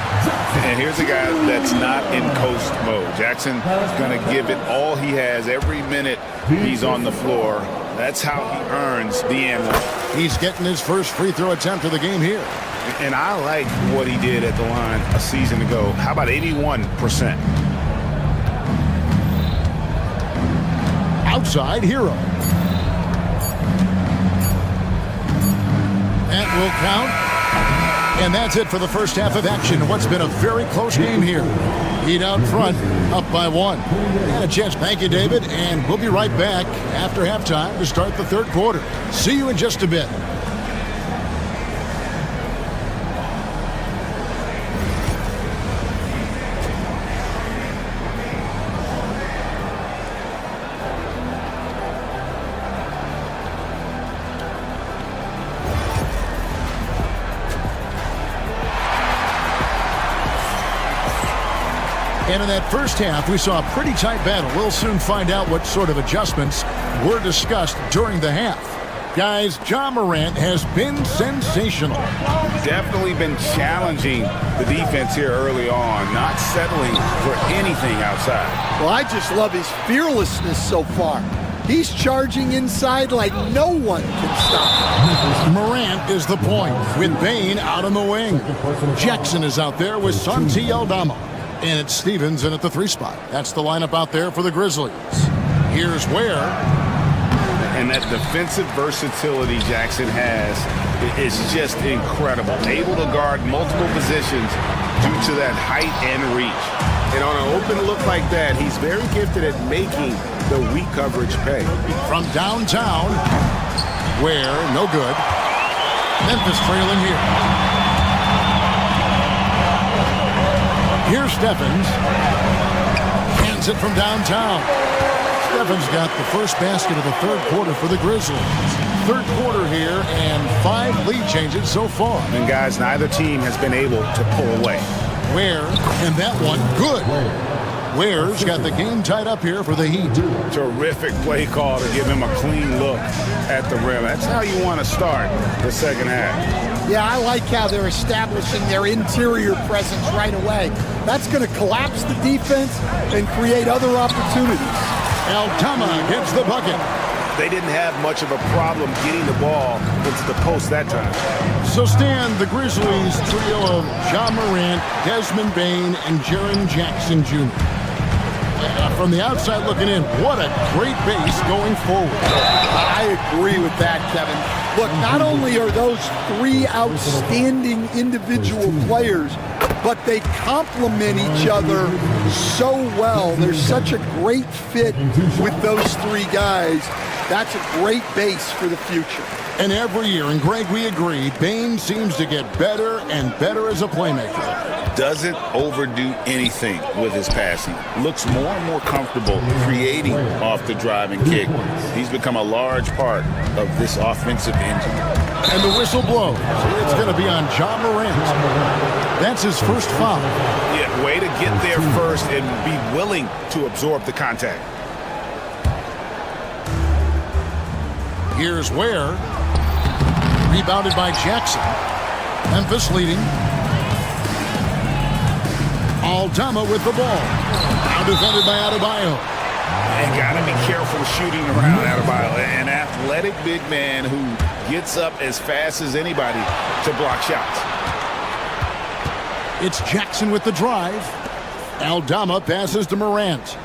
And here's a guy that's not in coast mode. Jackson is going to give it all he has every minute he's on the floor. That's how he earns the and He's getting his first free throw attempt of the game here. And I like what he did at the line a season ago. How about 81%? Outside Hero. That will count. And that's it for the first half of action. What's been a very close game here. Heat out front, up by 1. And a chance. Thank you, David. And we'll be right back after halftime to start the third quarter. See you in just a bit. And in that first half, we saw a pretty tight battle. We'll soon find out what sort of adjustments were discussed during the half. Guys, Ja Morant has been sensational. Definitely been challenging the defense here early on, not settling for anything outside. Well, I just love his fearlessness so far. He's charging inside like no one can stop. Morant is the point with Bane out on the wing. Jackson is out there with Santi Aldama. And it's Stevens in at the 3 spot. That's the lineup out there for the Grizzlies. Here's Ware. And that defensive versatility Jackson has is just incredible. Able to guard multiple positions due to that height and reach. And on an open look like that, he's very gifted at making the weak coverage pay. From downtown, Ware, no good. Memphis trailing here. Here's Stephens. Hands it from downtown. Stephens got the first basket of the third quarter for the Grizzlies. Third quarter here and 5 lead changes so far. And guys, neither team has been able to pull away. Ware, and that one good. Ware's got the game tied up here for the Heat. Terrific play call to give him a clean look at the rim. That's how you want to start the second half. Yeah, I like how they're establishing their interior presence right away. That's going to collapse the defense and create other opportunities. Aldama gets the bucket. They didn't have much of a problem getting the ball into the post that time. So Stan, the Grizzlies trio of Ja Morant, Desmond Bane, and Jaren Jackson Jr. From the outside looking in, what a great base going forward. I agree with that, Kevin. Look, not only are those 3 outstanding individual players, but they complement each other so well. There's such a great fit with those 3 guys. That's a great base for the future. And every year, and Greg, we agree, Bane seems to get better and better as a playmaker. Doesn't overdo anything with his passing. Looks more and more comfortable creating off the drive and kick. He's become a large part of this offensive engine. And the whistle blows. It's going to be on Ja Morant. That's his first foul. Yeah, way to get there first and be willing to absorb the contact. Here's Ware. Rebounded by Jackson. Memphis leading. Aldama with the ball. Now defended by Adebayo. And got to be careful shooting around Adebayo. An athletic big man who gets up as fast as anybody to block shots. It's Jackson with the drive. Aldama passes to Morant.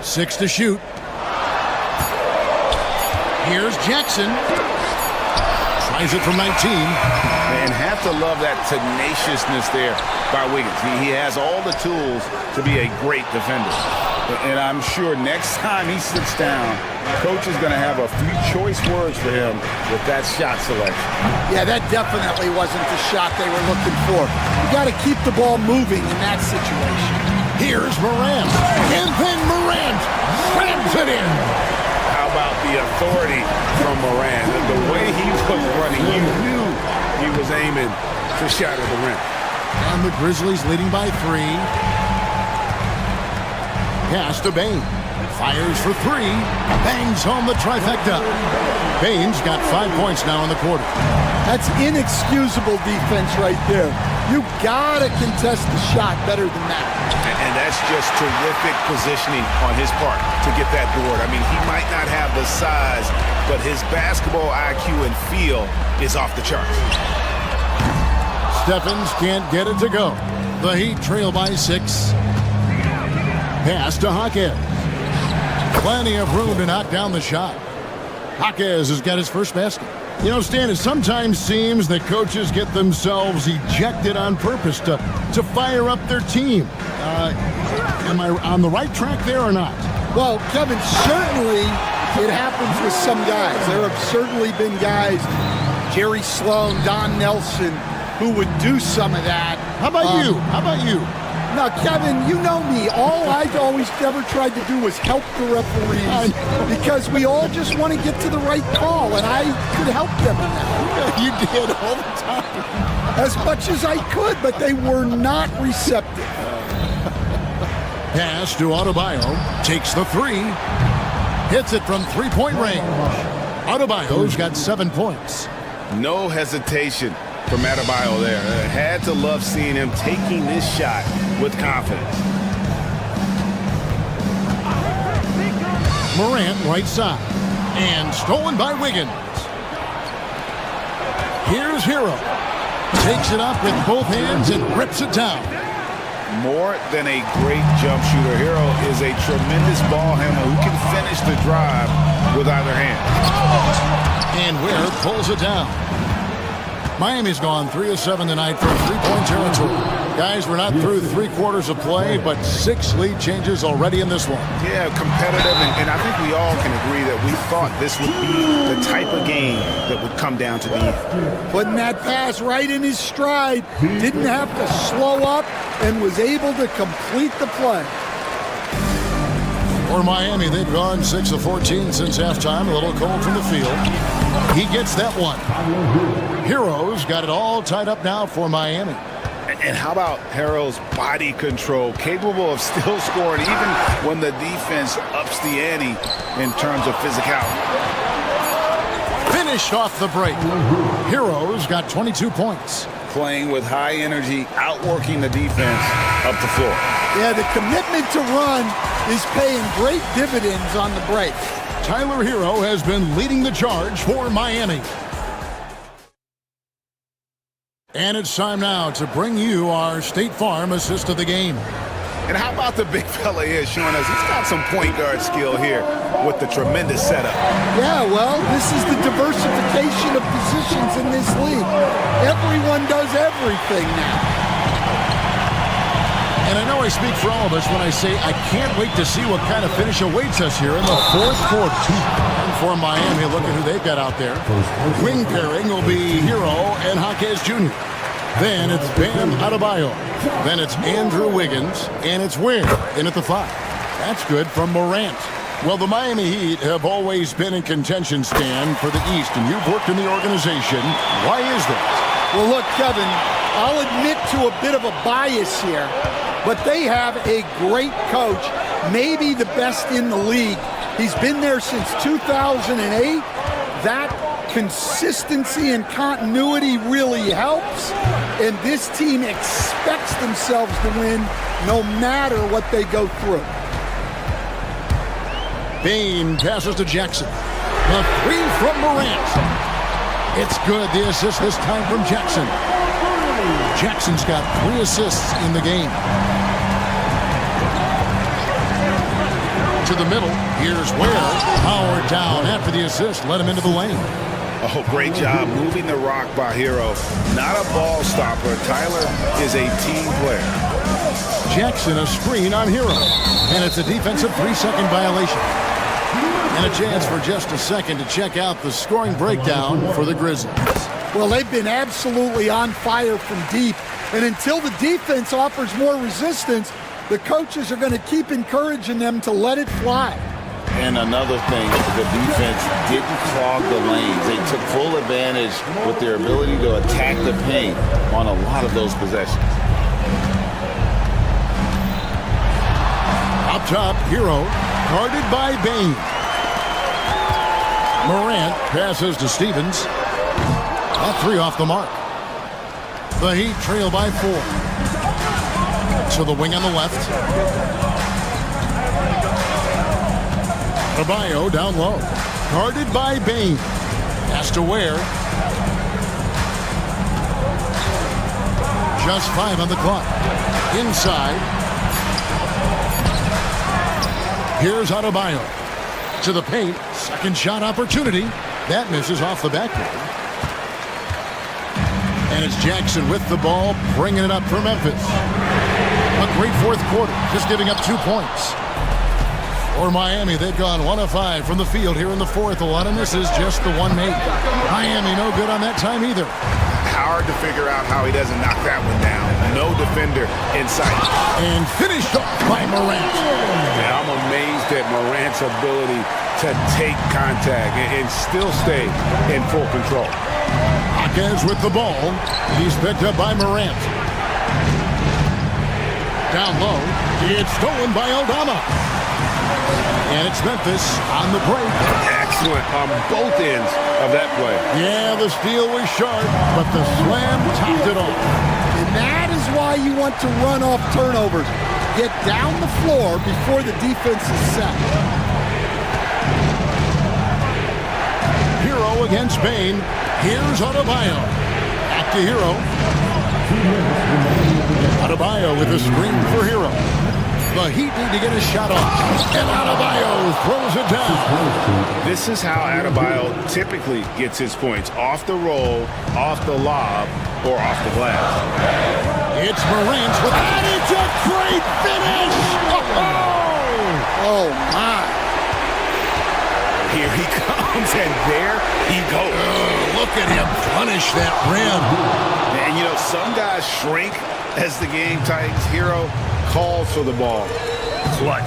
6 to shoot. Here's Jackson. Tries it from 19. And have to love that tenaciousness there by Wiggins. He has all the tools to be a great defender. And I'm sure next time he sits down, coach is going to have a few choice words for him with that shot selection. Yeah, that definitely wasn't the shot they were looking for. You got to keep the ball moving in that situation. Here's Morant. And then Morant slams it in. How about the authority from Morant? The way he was running, you knew he was aiming to shatter the rim. And the Grizzlies leading by 3. Pass to Bain. Fires for 3. Bangs home the trifecta. Bain's got 5 points now in the quarter. That's inexcusable defense right there. You gotta contest the shot better than that. And that's just terrific positioning on his part to get that board. I mean, he might not have the size, but his basketball IQ and feel is off the charts. Stephens can't get it to go. The Heat trail by 6. Pass to Jaquez. Plenty of room to knock down the shot. Jaquez has got his first basket. You know, Stan, it sometimes seems that coaches get themselves ejected on purpose to fire up their team. Am I on the right track there or not? Well, Kevin, certainly it happens with some guys. There have certainly been guys, Jerry Sloan, Don Nelson, who would do some of that. How about you? How about you? Now, Kevin, you know me. All I've always ever tried to do was help the referees because we all just want to get to the right call, and I could help them in that. You did all the time. As much as I could, but they were not receptive. Pass to Adebayo. Takes the 3. Hits it from three-point range. Adebayo's got 7 points. No hesitation from Adebayo there. Had to love seeing him taking this shot with confidence. Morant right side. And stolen by Wiggins. Here's Hero. Takes it up with both hands and rips it down. More than a great jump shooter, Hero is a tremendous ball handler who can finish the drive with either hand. And Ware pulls it down. Miami's gone 3 of 7 tonight from three-point territory. Guys, we're not through 3 quarters of play, but 6 lead changes already in this one. Yeah, competitive, and I think we all can agree that we thought this would be the type of game that would come down to the end. Putting that pass right in his stride, didn't have to slow up, and was able to complete the play. For Miami, they've gone 6 of 14 since halftime. A little cold from the field. He gets that one. Hero's got it all tied up now for Miami. And how about Hero's body control, capable of still scoring even when the defense ups the ante in terms of physicality. Finished off the break. Hero's got 22 points. Playing with high energy, outworking the defense up the floor. Yeah, the commitment to run is paying great dividends on the break. Tyler Hero has been leading the charge for Miami. And it's time now to bring you our State Farm assist of the game. And how about the big fella here showing us he's got some point guard skill here with the tremendous setup. Yeah, well, this is the diversification of positions in this league. Everyone does everything now. And I know I speak for all of us when I say I can't wait to see what kind of finish awaits us here in the fourth quarter. And for Miami, look at who they've got out there. Wing pairing will be Hero and Jaquez Jr. Then it's Bam Adebayo. Then it's Andrew Wiggins. And it's Ware in at the 5. That's good from Morant. Well, the Miami Heat have always been in contention, Stan, for the East. And you've worked in the organization. Why is that? Well, look, Kevin, I'll admit to a bit of a bias here. But they have a great coach, maybe the best in the league. He's been there since 2008. That consistency and continuity really helps. And this team expects themselves to win no matter what they go through. Bain passes to Jackson. The 3 from Morant. It's good. The assist this time from Jackson. Jackson's got 3 assists in the game. To the middle. Here's Ware. Powered down after the assist. Let him into the lane. Oh, great job moving the rock by Hero. Not a ball stopper. Tyler is a team player. Jackson, a screen on Hero. And it's a defensive 3-second violation. And a chance for just a second to check out the scoring breakdown for the Grizzlies. Well, they've been absolutely on fire from deep. And until the defense offers more resistance, the coaches are going to keep encouraging them to let it fly. And another thing, the defense didn't clog the lanes. They took full advantage with their ability to attack the paint on a lot of those possessions. Up top, Hero, guarded by Bain. Morant passes to Stevens. A 3 off the mark. The Heat trail by 4. To the wing on the left. Adebayo down low. Guarded by Bain. Pass to Ware. Just 5 on the clock. Inside. Here's Adebayo. To the paint. Second shot opportunity. That misses off the backboard. And it's Jackson with the ball, bringing it up for Memphis. A great fourth quarter, just giving up 2 points. For Miami, they've gone 1 of 5 from the field here in the fourth. A lot of misses, just the one made. Miami no good on that time either. Hard to figure out how he doesn't knock that one down. No defender in sight. And finished off by Morant. Man, I'm amazed at Morant's ability to take contact and still stay in full control. Hawkins with the ball. He's picked up by Morant. Down low. It's stolen by Aldama. And it's Memphis on the break. Excellent on both ends of that play. Yeah, the steal was sharp, but the slam topped it off. And that is why you want to run off turnovers. Get down the floor before the defense is set. Hero against Bain. Here's Adebayo. Back to Hero. Adebayo with a screen for Hero. The Heat need to get a shot off. And Adebayo throws it down. This is how Adebayo typically gets his points. Off the roll, off the lob, or off the glass. It's Morant with and it's a great finish! Oh, my. Here he comes, and there he goes. Look at him punish that rim. And, you know, some guys shrink as the game tightens. Hero calls for the ball. Clutch.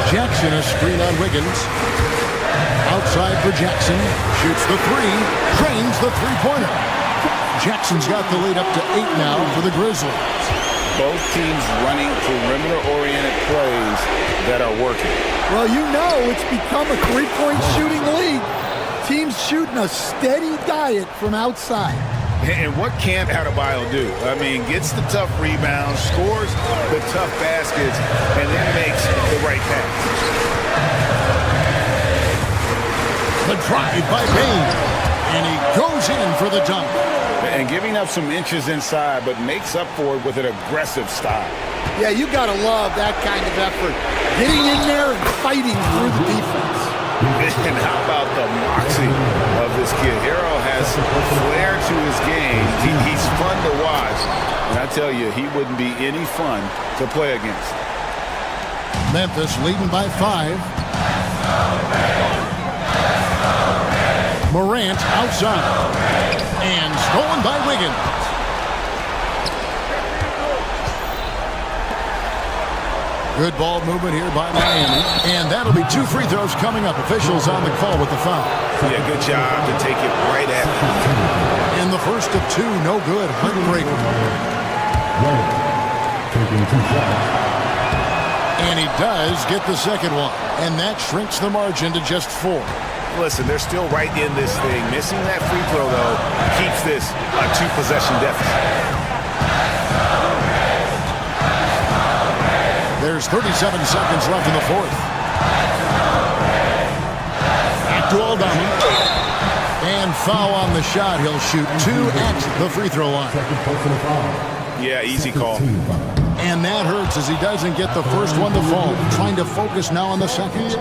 Jackson, a screen on Wiggins. Outside for Jackson. Shoots the 3. Drains the three-pointer. Jackson's got the lead up to 8 now for the Grizzlies. Both teams running perimeter-oriented plays that are working. Well, you know it's become a three-point shooting league. Teams shooting a steady diet from outside. And what can't Adebayo do? I mean, gets the tough rebounds, scores the tough baskets, and then makes the right pass. The drive by Bain. And he goes in for the dunk. And giving up some inches inside, but makes up for it with an aggressive style. Yeah, you got to love that kind of effort. Getting in there and fighting through the defense. And how about the moxie of this kid? Hero has flair to his game. He's fun to watch. And I tell you, he wouldn't be any fun to play against. Memphis leading by 5. Morant outside. And stolen by Wiggins. Good ball movement here by Miami. And that'll be 2 free throws coming up. Officials on the call with the foul. Yeah, good job to take it right at him. In the first of 2, no good. Heartbreaker. And he does get the second one. And that shrinks the margin to just 4. Listen, they're still right in this thing. Missing that free throw, though, keeps this a 2-possession deficit. There's 37 seconds left in the fourth. Back to Aldama. And foul on the shot. He'll shoot 2 at the free throw line. Yeah, easy call. And that hurts as he doesn't get the first one to fall. Trying to focus now on the second.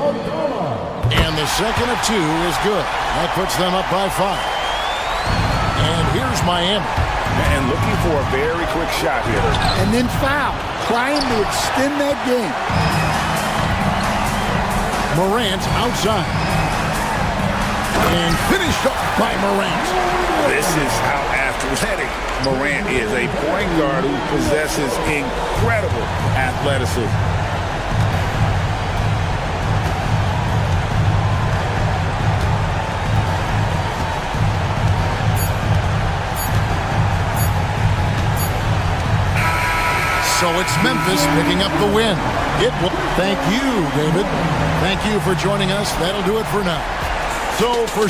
And the second of 2 is good. That puts them up by 5. And here's Miami. And looking for a very quick shot here. And then foul. Trying to extend that game. Morant outside. And finished up by Morant. This is how athletic Morant is. A point guard who possesses incredible athleticism. So it's Memphis picking up the win. Thank you, David. Thank you for joining us. That'll do it for now. So for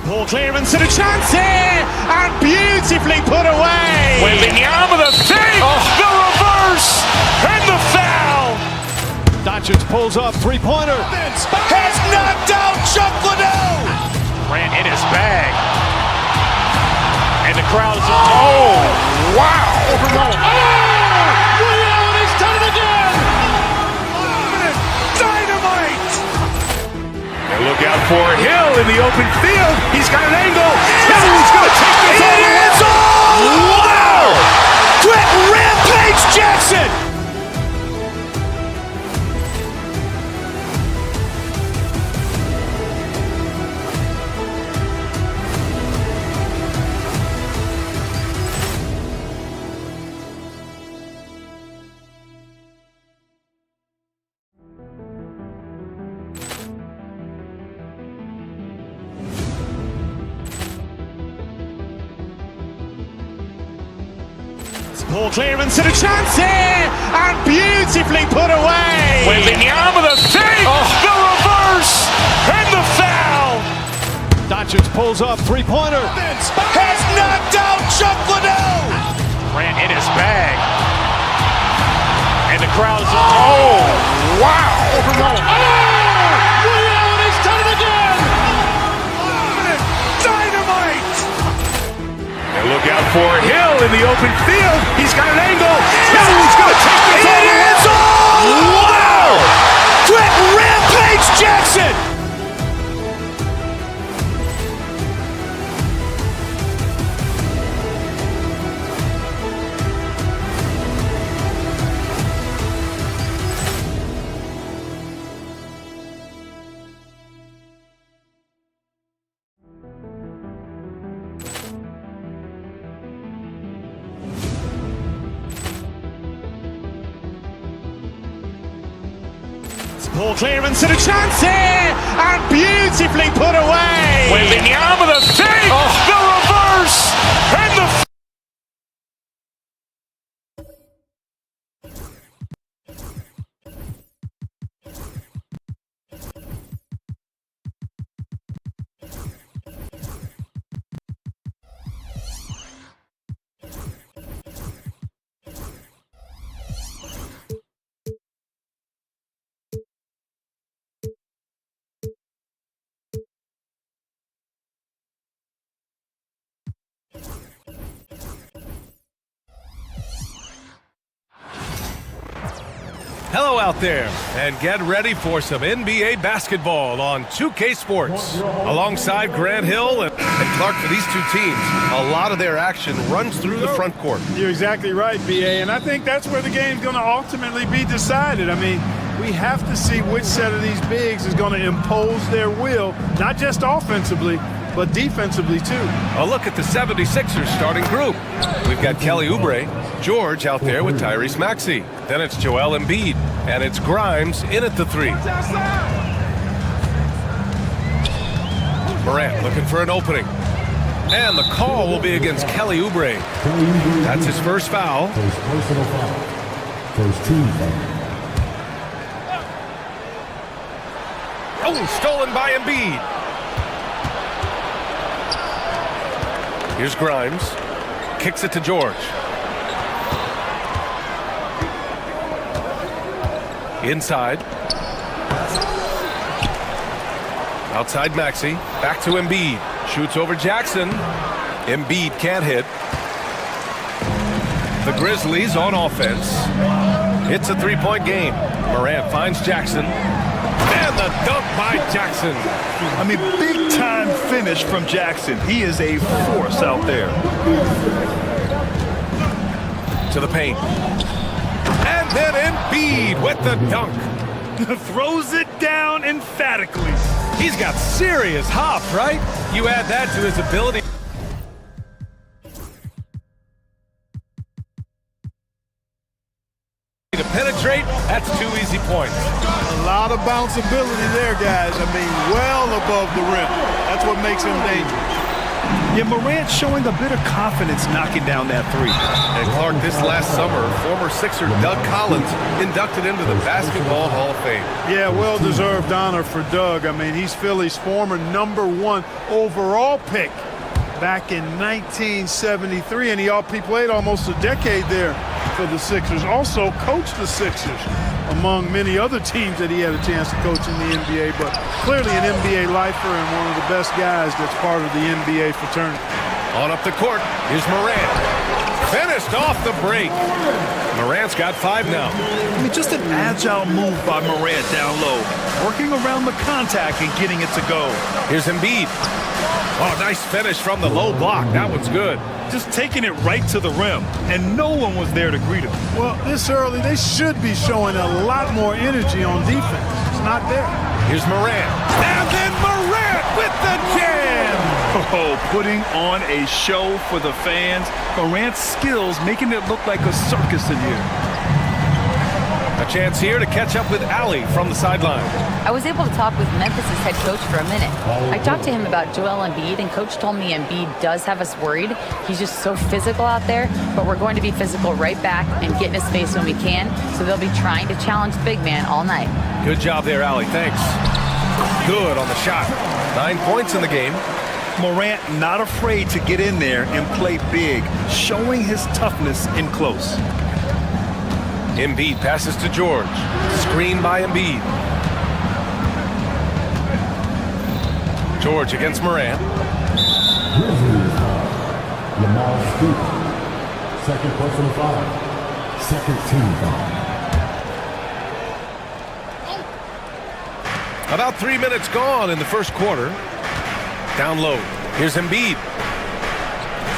Ball clearance and a chance here, and beautifully put away. Wembanyama the fake, the reverse, and the foul. Doncic pulls up, three-pointer. Has knocked out Chuck Liddell. Ran in his bag, and the crowd is. Oh, wow! Liddell, and he's done it again. Dynamite. And look out for Hill in the open field. He's got an angle. He's going to take this all the way. Wow! Quick rampage Jackson. Ball clearance and a chance here, and beautifully put away. Wembanyama the fake, the reverse, and the foul. Doncic pulls up, three-pointer. Has knocked out Chuck Liddell. Ran in his bag, and the crowd is. Oh, wow! Liddell, and he's done it again. Dynamite. And look out for Hill in the open field. He's got an angle. He's going to take this all the way. Wow! Quick rampage Jackson. Ball clearance and a chance here, and beautifully put away. Wembanyama the fake, the reverse, and the. Hello out there, and get ready for some NBA basketball on 2K Sports. Alongside Grant Hill and Clark, for these two teams, a lot of their action runs through the front court. You're exactly right, B.A., and I think that's where the game's going to ultimately be decided. I mean, we have to see which set of these bigs is going to impose their will, not just offensively, but defensively too. A look at the 76ers starting group. We've got Kelly Oubre, George out there with Tyrese Maxey. Then it's Joel Embiid, and it's Grimes in at the 3. Morant looking for an opening. And the call will be against Kelly Oubre. That's his first foul. First personal foul. First team foul. Oh, stolen by Embiid. Here's Grimes. Kicks it to George. Inside. Outside Maxey. Back to Embiid. Shoots over Jackson. Embiid can't hit. The Grizzlies on offense. It's a three-point game. Morant finds Jackson. And the dunk by Jackson. I mean, big-time finish from Jackson. He is a force out there. To the paint. And then Embiid with the dunk. Throws it down emphatically. He's got serious hop, right? You add that to his ability to penetrate, that's 2 easy points. A lot of bounceability there, guys. I mean, well above the rim. That's what makes him dangerous. Yeah, Morant showing a bit of confidence knocking down that three. And Clark, this last summer, former Sixer Doug Collins inducted into the Basketball Hall of Fame. Yeah, well-deserved honor for Doug. I mean, he's Philly's former #1 overall pick back in 1973, and he played almost a decade there for the Sixers. Also coached the Sixers, among many other teams that he had a chance to coach in the NBA, but clearly an NBA lifer and one of the best guys that's part of the NBA fraternity. On up the court, here's Morant. Finished off the break. Morant's got 5 now. I mean, just an agile move by Morant down low, working around the contact and getting it to go. Here's Embiid. Oh, nice finish from the low block. That one's good. Just taking it right to the rim, and no one was there to greet him. Well, this early, they should be showing a lot more energy on defense. It's not there. Here's Morant. And then Morant with the jam! Oh, putting on a show for the fans. Morant's skills making it look like a circus in here. A chance here to catch up with Allie from the sideline. I was able to talk with Memphis' head coach for a minute. I talked to him about Joel Embiid, and coach told me Embiid does have us worried. He's just so physical out there, but we're going to be physical right back and get in his face when we can, so they'll be trying to challenge the big man all night. Good job there, Allie. Thanks. Good on the shot. 9 points in the game. Morant not afraid to get in there and play big, showing his toughness in close. Embiid passes to George. Screen by Embiid. George against Morant. Lamar Scoop. Second personal foul. Second team foul. About 3 minutes gone in the first quarter. Down low. Here's Embiid.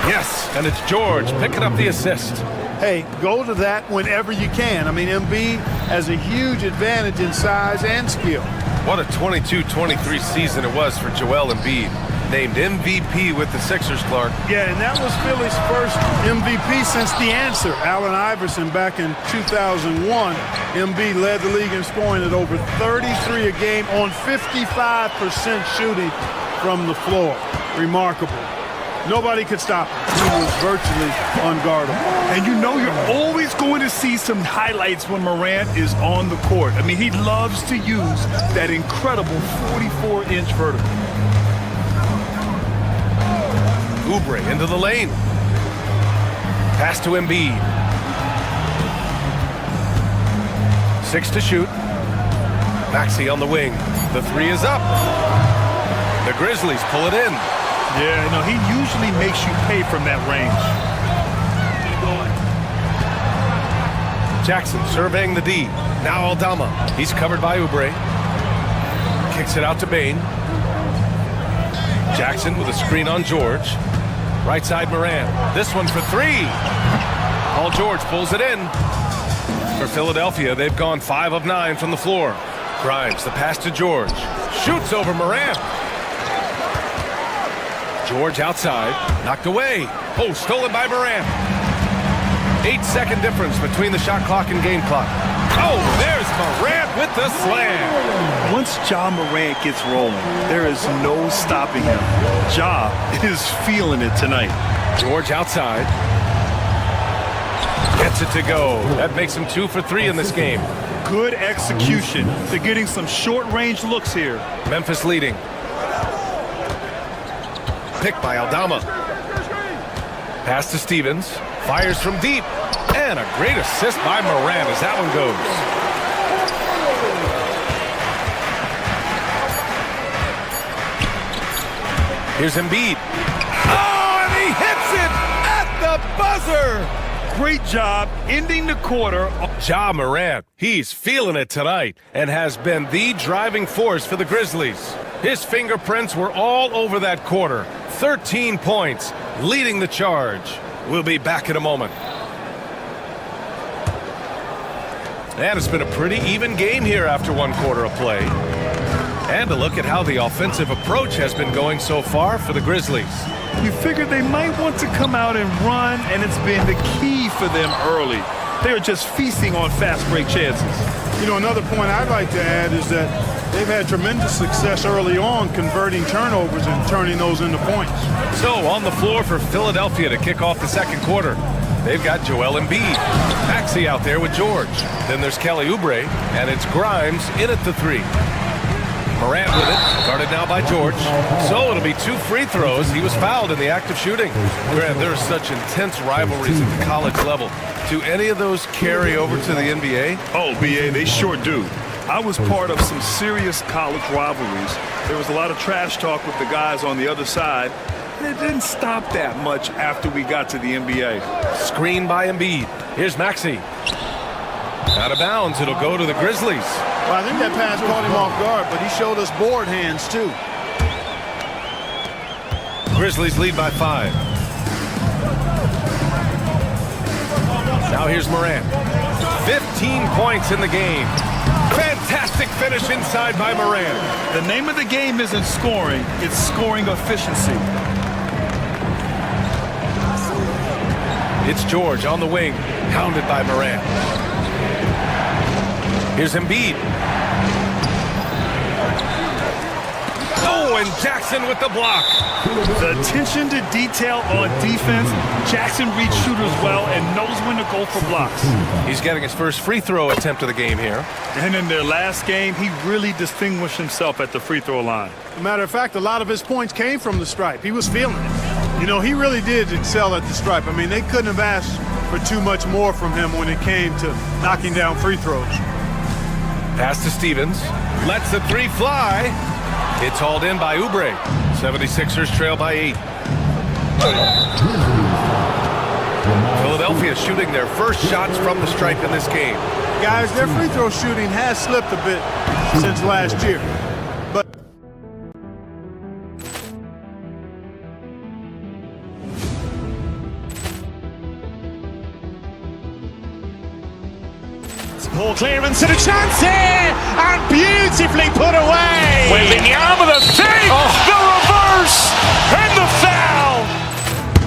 Yes, and it's George picking up the assist. Hey, go to that whenever you can. I mean, Embiid has a huge advantage in size and skill. What a 22-23 season it was for Joel Embiid. Named MVP with the Sixers, Clark. Yeah, and that was Philly's first MVP since the answer. Allen Iverson back in 2001. Embiid led the league in scoring at over 33 a game on 55% shooting from the floor. Remarkable. Nobody could stop him. He was virtually unguardable. And you know you're always going to see some highlights when Morant is on the court. I mean, he loves to use that incredible 44-inch vertical. Oubre into the lane. Pass to Embiid. 6 to shoot. Maxey on the wing. The 3 is up. The Grizzlies pull it in. Yeah, no, he usually makes you pay from that range. Jackson surveying the D. Now Aldama. He's covered by Oubre. Kicks it out to Bane. Jackson with a screen on George. Right side Morant. This one for 3. Paul George pulls it in. For Philadelphia, they've gone 5 of 9 from the floor. Grimes, the pass to George. Shoots over Morant. George outside, knocked away. Oh, stolen by Morant. 8-second difference between the shot clock and game clock. Oh, there's Morant with the slam. Once Ja Morant gets rolling, there is no stopping him. Ja is feeling it tonight. George outside. Gets it to go. That makes him 2 for 3 in this game. Good execution. They're getting some short-range looks here. Memphis leading. Picked by Aldama. Pass to Stevens. Fires from deep. And a great assist by Morant as that one goes. Here's Embiid. Oh, and he hits it at the buzzer. Great job ending the quarter. Ja Morant, he's feeling it tonight and has been the driving force for the Grizzlies. His fingerprints were all over that quarter. 13 points, leading the charge. We'll be back in a moment. And it's been a pretty even game here after one quarter of play. And a look at how the offensive approach has been going so far for the Grizzlies. You figured they might want to come out and run, and it's been the key for them early. They're just feasting on fast break chances. You know, another point I'd like to add is that they've had tremendous success early on converting turnovers and turning those into points. So on the floor for Philadelphia to kick off the second quarter, they've got Joel Embiid. Maxey out there with George. Then there's Kelly Oubre, and it's Grimes in at the three. Morant with it, guarded now by George. So it'll be 2 free throws. He was fouled in the act of shooting. Grant, there are such intense rivalries at the college level. Do any of those carry over to the NBA? Oh, BA, they sure do. I was part of some serious college rivalries. There was a lot of trash talk with the guys on the other side. It didn't stop that much after we got to the NBA. Screen by Embiid. Here's Maxey. Out of bounds. It'll go to the Grizzlies. Well, I think that pass caught him off guard, but he showed us board hands, too. Grizzlies lead by 5. Now here's Morant. 15 points in the game. Fantastic finish inside by Morant. The name of the game isn't scoring, it's scoring efficiency. It's George on the wing, hounded by Morant. Here's Embiid. Oh, and Jackson with the block. The attention to detail on defense. Jackson reads shooters well and knows when to go for blocks. He's getting his first free throw attempt of the game here. And in their last game, he really distinguished himself at the free throw line. As a matter of fact, a lot of his points came from the stripe. He was feeling it. You know, he really did excel at the stripe. I mean, they couldn't have asked for too much more from him when it came to knocking down free throws. Pass to Stevens. Lets the three fly. It's hauled in by Oubre. 76ers trail by 8. Philadelphia shooting their first shots from the stripe in this game. Guys, their free throw shooting has slipped a bit since last year. But Poor clearance and a chance here, and beautifully put away. Wembanyama with a three, the reverse, and the foul.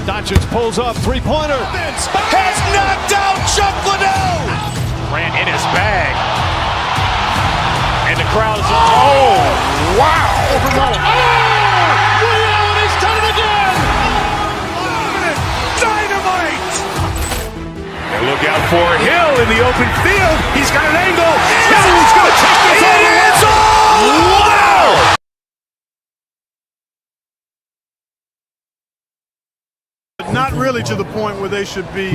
Doncic pulls up, three-pointer. Has knocked out Chuck Liddell. Ran in his bag, and the crowd is oh wow! Liddell has done it again. Dynamite! And look out for Hill in the open field. He's got an angle. Hill's going to take this all the way. Wow! not really to the point where they should be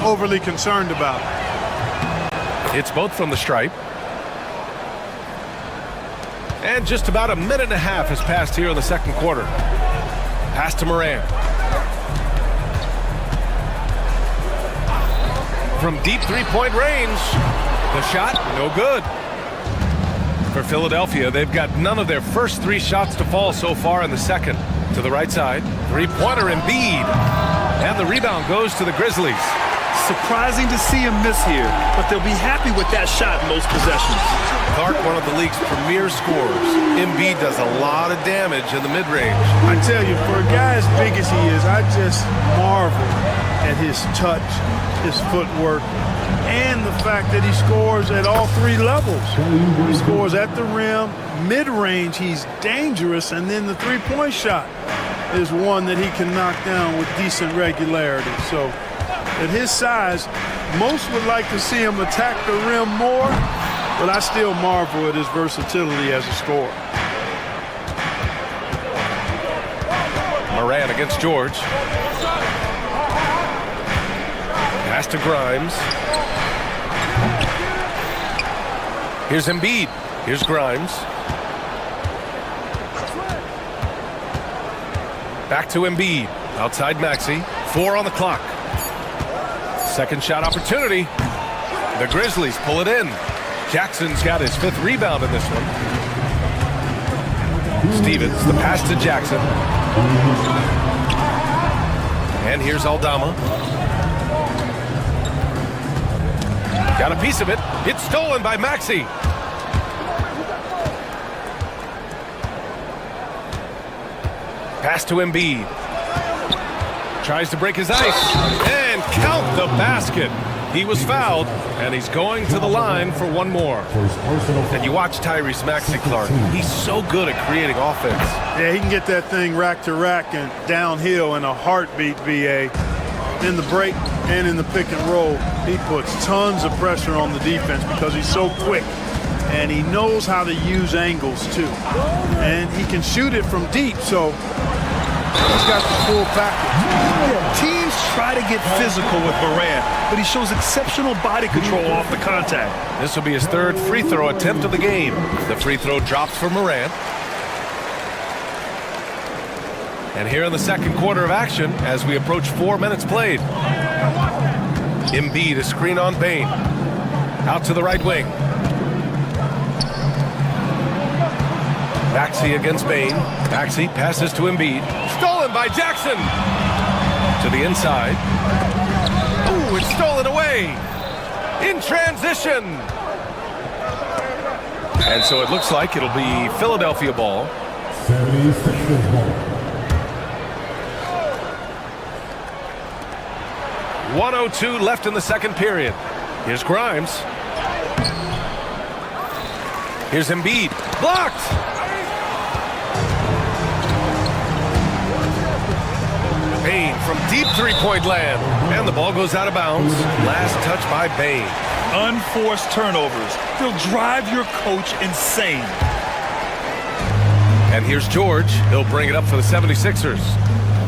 overly concerned about it. It's both from the stripe. And just about a minute and a half has passed here in the second quarter. Pass to Morant. From deep three-point range, the shot, no good. For Philadelphia, they've got none of their first three shots to fall so far in the second. To the right side, three-pointer Embiid. And the rebound goes to the Grizzlies. Surprising to see him miss here, but they'll be happy with that shot in most possessions. Clark, one of the league's premier scorers. Embiid does a lot of damage in the mid-range. I tell you, for a guy as big as he is, I just marvel at his touch, his footwork, and the fact that he scores at all three levels. He scores at the rim, mid-range, he's dangerous, and then the three-point shot is one that he can knock down with decent regularity. So at his size, most would like to see him attack the rim more, but I still marvel at his versatility as a scorer. Morant against George. Pass to Grimes. Here's Embiid. Here's Grimes. Back to Embiid. Outside Maxey. 4 on the clock. Second shot opportunity. The Grizzlies pull it in. Jackson's got his 5th rebound in this one. Stevens, the pass to Jackson. And here's Aldama. Got a piece of it. It's stolen by Maxey. Pass to Embiid. Tries to break his ice. And count the basket. He was fouled, and he's going to the line for one more. And you watch Tyrese Maxey, Clark. He's so good at creating offense. Yeah, he can get that thing rack to rack and downhill in a heartbeat, BA. In the break and in the pick and roll, he puts tons of pressure on the defense because he's so quick. And he knows how to use angles, too. And he can shoot it from deep, so he's got the full package. Teams try to get physical with Morant, but he shows exceptional body control off the contact. This will be his 3rd free throw attempt of the game. The free throw drops for Morant. And here in the second quarter of action, as we approach 4 minutes played. Embiid, a screen on Bane. Out to the right wing. Maxey against Bane. Maxey passes to Embiid. Stolen by Jackson. To the inside. Ooh, it's stolen away. In transition. And so it looks like it'll be Philadelphia ball. 76ers ball. 1:02 left in the second period. Here's Grimes. Here's Embiid. Blocked! Bane from deep three-point land. And the ball goes out of bounds. Last touch by Bane. Unforced turnovers. They'll drive your coach insane. And here's George. He'll bring it up for the 76ers.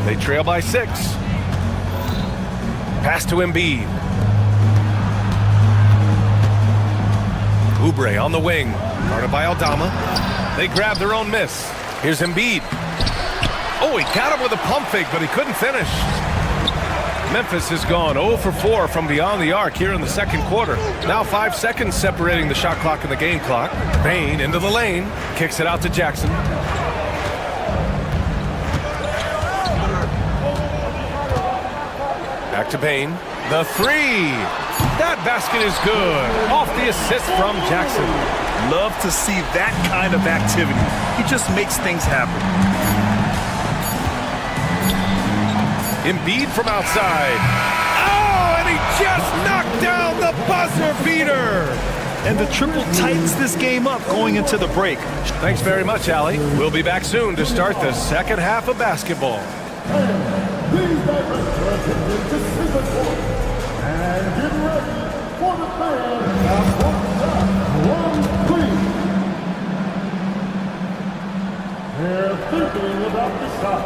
They trail by 6. Pass to Embiid. Oubre on the wing. Guarded by Aldama. They grab their own miss. Here's Embiid. Oh, he got him with a pump fake, but he couldn't finish. Memphis has gone 0 for 4 from beyond the arc here in the second quarter. Now 5 seconds separating the shot clock and the game clock. Bane into the lane. Kicks it out to Jackson. Back to Bane. The 3. That basket is good. Off the assist from Jackson. Love to see that kind of activity. He just makes things happen. Embiid from outside. Oh, and he just knocked down the buzzer beater. And the triple tightens this game up going into the break. Thanks very much, Allie. We'll be back soon to start the second half of basketball. Please and get ready for the fan They're thinking about the shot.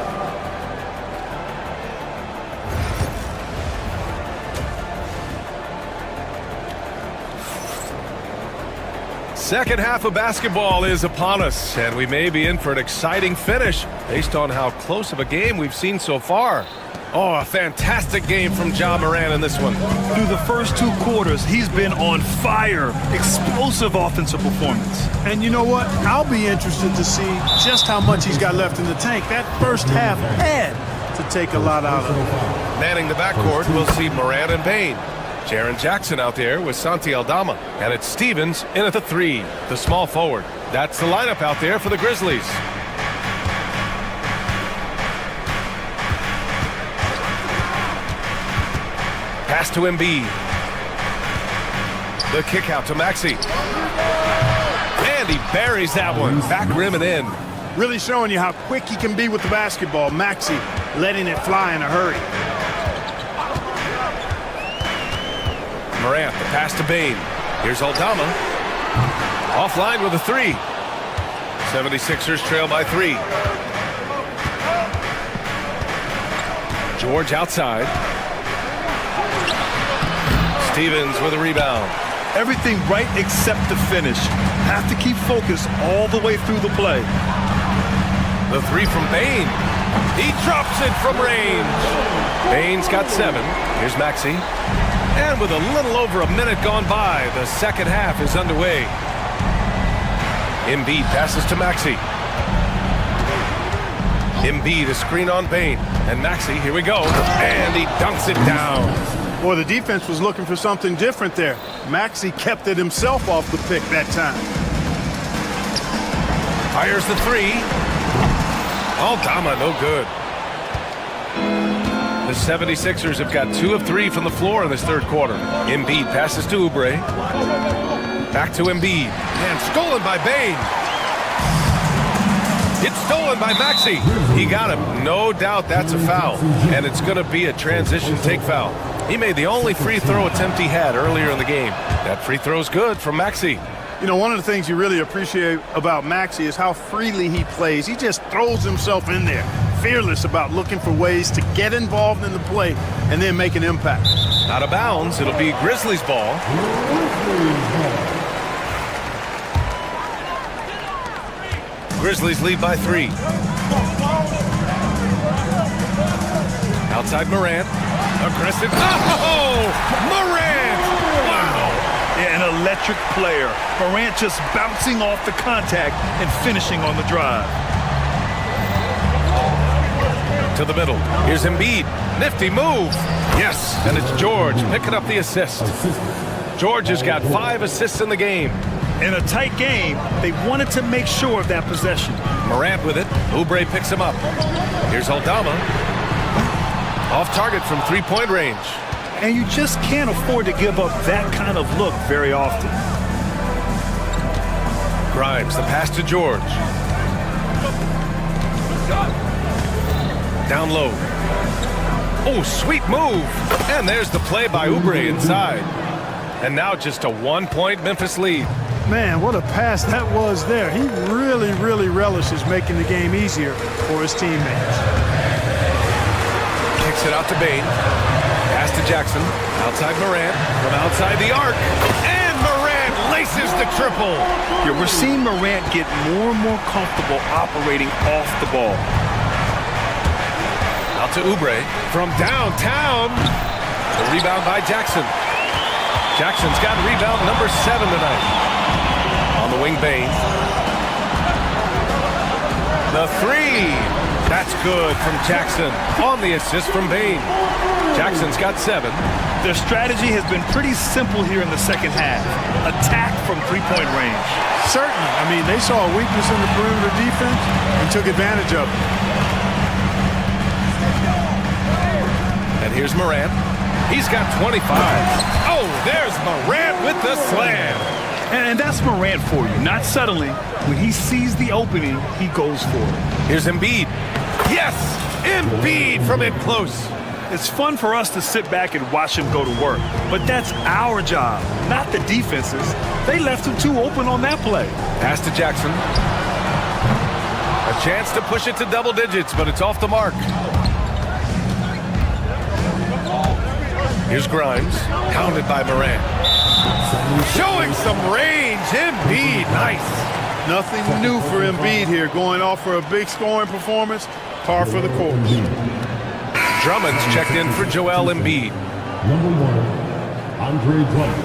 Second half of basketball is upon us, and we may be in for an exciting finish based on how close of a game we've seen so far. Oh, a fantastic game from Ja Morant in this one. Through the first 2 quarters, he's been on fire. Explosive offensive performance. And you know what? I'll be interested to see just how much he's got left in the tank. That first half had to take a lot out of him. Manning the backcourt, we'll see Morant and Bane. Jaren Jackson out there with Santi Aldama. And it's Stevens in at the 3, the small forward. That's the lineup out there for the Grizzlies. Pass to Embiid. The kick out to Maxey. And he buries that one. Back rim and in. Really showing you how quick he can be with the basketball. Maxey letting it fly in a hurry. Morant, the pass to Bane. Here's Aldama. Offline with a 3. 76ers trail by 3. George outside. Stevens with a rebound. Everything right except the finish. Have to keep focused all the way through the play. The 3 from Bane. He drops it from range. Bain's got 7. Here's Maxey. And with a little over a minute gone by, the second half is underway. Embiid passes to Maxey. Embiid, a screen on Bain. And Maxey, here we go. And he dunks it down. Boy, the defense was looking for something different there. Maxey kept it himself off the pick that time. Fires the 3. Aldama, no good. The 76ers have got 2 of 3 from the floor in this third quarter. Embiid passes to Oubre. Back to Embiid. And stolen by Bain. It's stolen by Maxey. He got him. No doubt that's a foul. And it's going to be a transition take foul. He made the only free throw attempt he had earlier in the game. That free throw's good from Maxey. You know, one of the things you really appreciate about Maxey is how freely he plays. He just throws himself in there, fearless about looking for ways to get involved in the play and then make an impact. Out of bounds, it'll be Grizzlies ball. Grizzlies lead by 3. Outside Morant. Aggressive. Oh! Morant! Wow! Yeah, an electric player. Morant just bouncing off the contact and finishing on the drive. To the middle. Here's Embiid. Nifty move. Yes, and it's George picking up the assist. George has got 5 assists in the game. In a tight game, they wanted to make sure of that possession. Morant with it. Oubre picks him up. Here's Aldama. Off target from 3-point range. And you just can't afford to give up that kind of look very often. Grimes, the pass to George. Down low. Oh, sweet move. And there's the play by Oubre inside. And now just a 1-point Memphis lead. Man, what a pass that was there. He really, really relishes making the game easier for his teammates. Kicks it out to Bain. Pass to Jackson. Outside Morant. From outside the arc. And Morant laces the triple. Yeah, we're seeing Morant get more and more comfortable operating off the ball. Out to Oubre. From downtown. The rebound by Jackson. Jackson's got rebound number 7 tonight. On the wing, Bain. The 3. That's good from Jackson. On the assist from Bain. Jackson's got 7. Their strategy has been pretty simple here in the second half. Attack from 3-point range. Certainly. I mean, they saw a weakness in the perimeter defense and took advantage of it. And here's Morant. He's got 25. Oh, there's Morant with the slam. And that's Morant for you. Not suddenly. When he sees the opening, he goes for it. Here's Embiid. Yes! Embiid from in close. It's fun for us to sit back and watch him go to work. But that's our job, not the defense's. They left him too open on that play. Pass to Jackson. A chance to push it to double digits, but it's off the mark. Here's Grimes, pounded by Morant. Showing some range, Embiid, nice. Nothing new for Embiid here, going off for a big scoring performance, par for the course. Drummond's checked in for Joel Embiid. Number 1, Andre Drummond.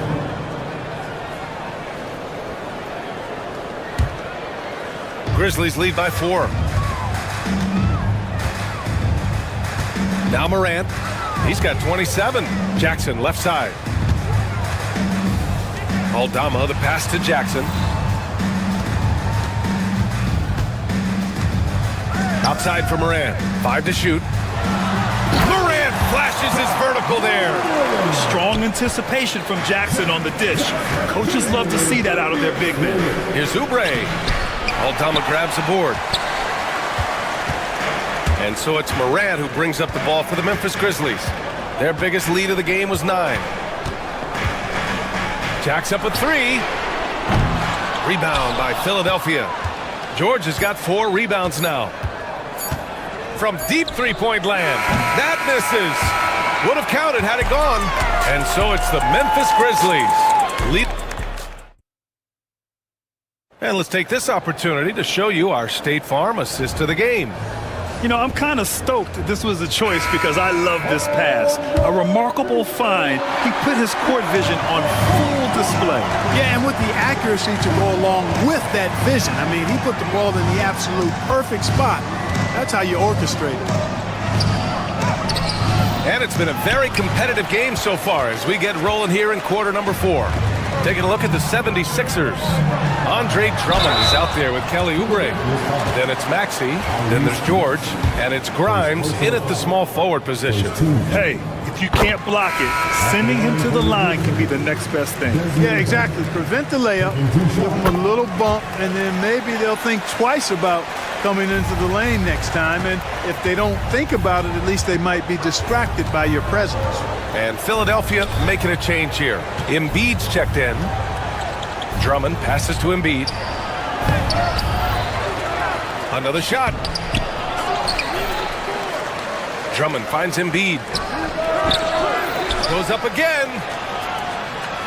Grizzlies lead by 4. Now Morant. He's got 27. Jackson, left side. Aldama, the pass to Jackson. Outside for Morant. 5 to shoot. Morant flashes his vertical there. Strong anticipation from Jackson on the dish. Coaches love to see that out of their big men. Here's Oubre. Aldama grabs the board. And so it's Morant who brings up the ball for the Memphis Grizzlies. Their biggest lead of the game was 9. Jack's up a 3. Rebound by Philadelphia. George has got 4 rebounds now. From deep 3-point land. That misses. Would have counted had it gone. And so it's the Memphis Grizzlies. Lead. And let's take this opportunity to show you our State Farm assist of the game. You know, I'm kind of stoked that this was a choice because I love this pass. A remarkable find. He put his court vision on full display. Yeah, and with the accuracy to go along with that vision. I mean, he put the ball in the absolute perfect spot. That's how you orchestrate it. And it's been a very competitive game so far as we get rolling here in quarter number 4. Taking a look at the 76ers. Andre Drummond is out there with Kelly Oubre. Then it's Maxey. Then there's George. And it's Grimes in at the small forward position. Hey, if you can't block it, sending him to the line can be the next best thing. Yeah, exactly. Prevent the layup, give them a little bump, and then maybe they'll think twice about coming into the lane next time. And if they don't think about it, at least they might be distracted by your presence. And Philadelphia making a change here. Embiid's checked in. Drummond passes to Embiid. Another shot. Drummond finds Embiid. Goes up again.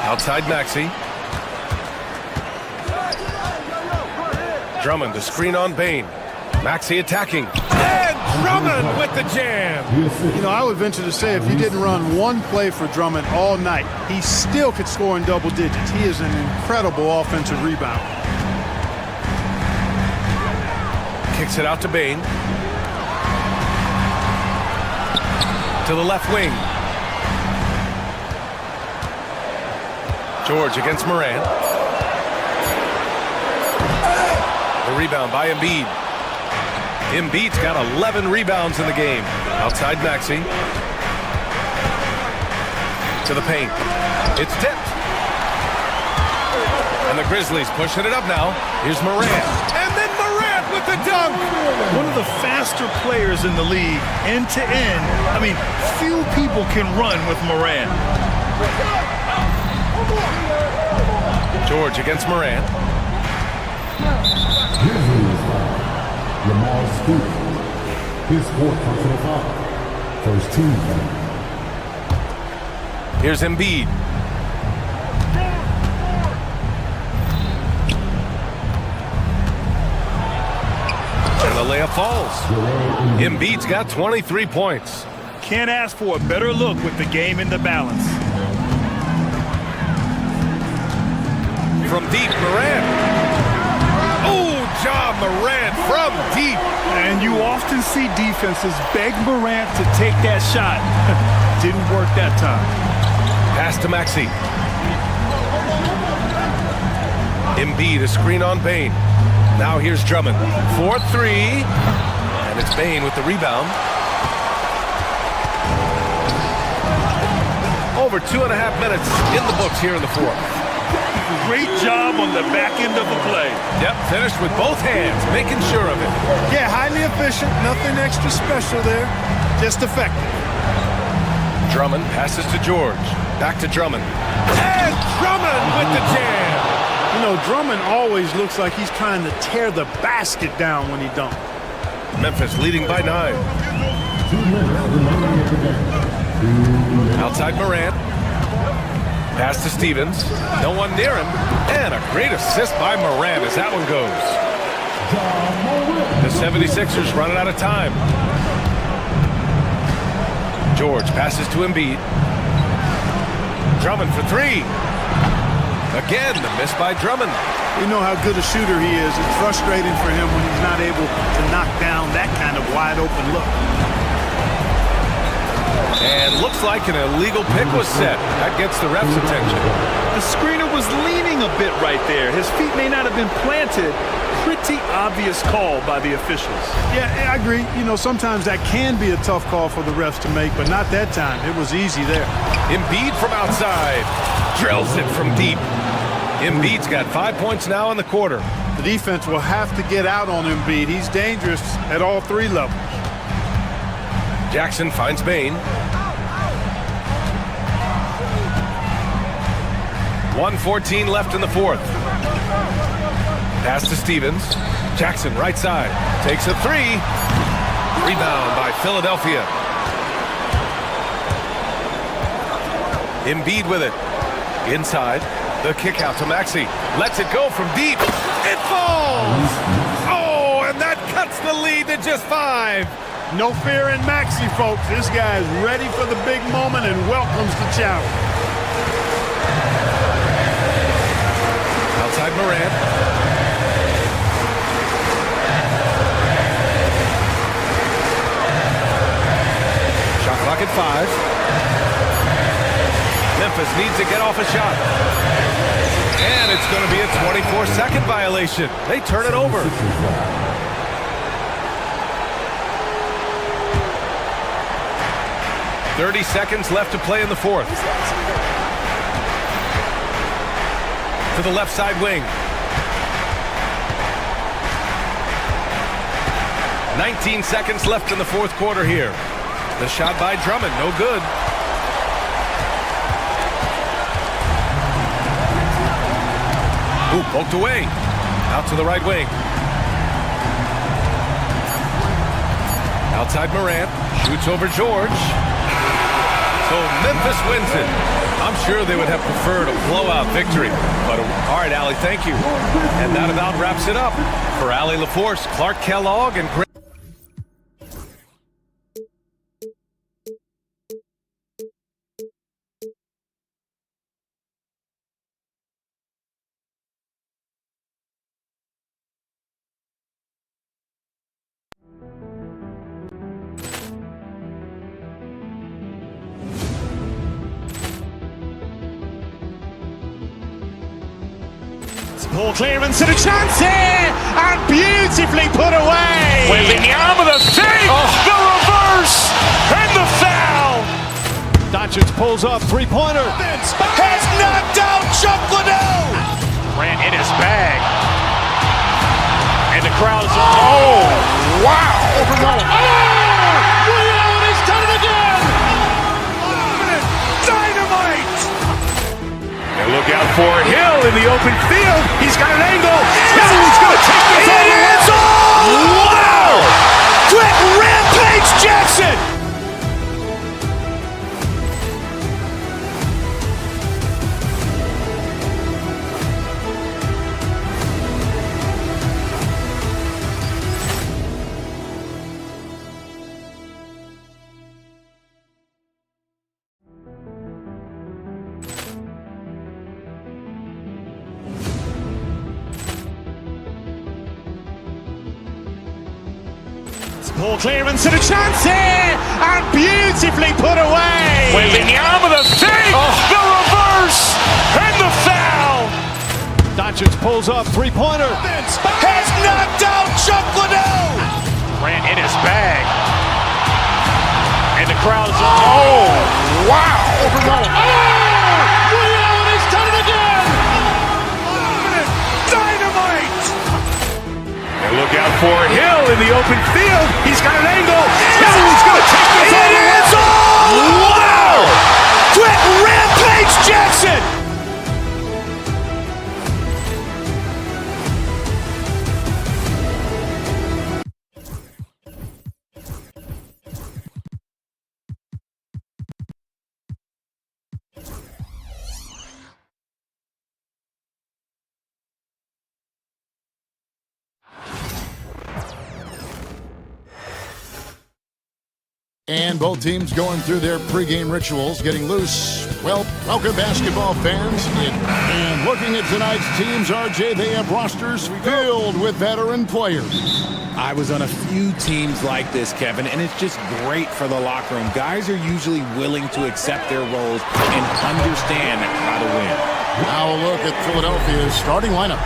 Outside Maxey. Drummond to screen on Bane. Maxey attacking. And Drummond with the jam. You know, I would venture to say if you didn't run one play for Drummond all night, he still could score in double digits. He is an incredible offensive rebounder. Kicks it out to Bane. To the left wing. George against Morant. The rebound by Embiid. Embiid's got 11 rebounds in the game. Outside Maxey. To the paint. It's tipped. And the Grizzlies pushing it up now. Here's Morant. And then Morant with the dunk. One of the faster players in the league, end to end. I mean, few people can run with Morant. George against Morant. Lamar Stewart. His fourth personal foul. First team foul. Here's Embiid. And the layup falls. Embiid's got 23 points. Can't ask for a better look with the game in the balance. From deep, Morant. Oh, Ja Morant from deep. And you often see defenses beg Morant to take that shot. Didn't work that time. Pass to Maxey. Embiid, a screen on Bane. Now here's Drummond. 4-3. And it's Bane with the rebound. Over 2.5 minutes in the books here in the fourth. Great job on the back end of the play. Yep, finished with both hands, making sure of it. Yeah, highly efficient. Nothing extra special there. Just effective. Drummond passes to George. Back to Drummond. And Drummond with the jam. You know, Drummond always looks like he's trying to tear the basket down when he dunks. Memphis leading by 9. Outside Morant. Pass to Stevens. No one near him. And a great assist by Morant as that one goes. The 76ers running out of time. George passes to Embiid. Drummond for 3. Again, the miss by Drummond. You know how good a shooter he is. It's frustrating for him when he's not able to knock down that kind of wide open look. And looks like an illegal pick was set. That gets the ref's attention. The screener was leaning a bit right there. His feet may not have been planted. Pretty obvious call by the officials. Yeah, I agree. You know, sometimes that can be a tough call for the refs to make, but not that time. It was easy there. Embiid from outside. Drills it from deep. Embiid's got 5 points now in the quarter. The defense will have to get out on Embiid. He's dangerous at all 3 levels. Jackson finds Bane. 1:14 left in the fourth. Pass to Stevens. Jackson right side. Takes a 3. Rebound by Philadelphia. Embiid with it. Inside. The kick out to Maxey. Lets it go from deep. It falls! Oh, and that cuts the lead to just 5. No fear in Maxey, folks. This guy is ready for the big moment and welcomes the challenge. Outside Morant. Shot clock at 5. Memphis needs to get off a shot. And it's going to be a 24-second violation. They turn it over. "30 seconds left to play in the fourth." To the left side wing. 19 seconds left in the fourth quarter here. The shot by Drummond, no good. Ooh, poked away. Out to the right wing. Outside Morant. Shoots over George. So Memphis wins it. I'm sure they would have preferred a blowout victory. But all right, Allie, thank you. And that about wraps it up. For Allie LaForce, Clark Kellogg, and Greg. Ball clearance and a chance here, and beautifully put away. With the arm of the fake, the reverse, and the foul. Doncic pulls up, three-pointer. Has knocked out Chuck Liddell. Ran in his bag. And the crowd is, oh, wow. Lee Allen has done it again. Dynamite. And look out for Hill in the open field. He's got an angle. He's going to take this all the way. Wow. Quick rampage Jackson. Ball clearance and a chance here, and beautifully put away. With the arm of the fake, the reverse, and the foul. Doncic pulls up, three-pointer. Has knocked out Chuck Liddell. Ran in his bag. And the crowd is, oh, wow. Lee Allen has done it again. Dynamite. And look out for Hill in the open field. He's got an angle. He's going to take this all the way. Wow. Quick rampage Jackson. And both teams going through their pregame rituals, getting loose. Well, welcome basketball fans. And looking at tonight's teams, RJ, they have rosters filled with veteran players. I was on a few teams like this, Kevin, and it's just great for the locker room. Guys are usually willing to accept their roles and understand how to win. Now a look at Philadelphia's starting lineup.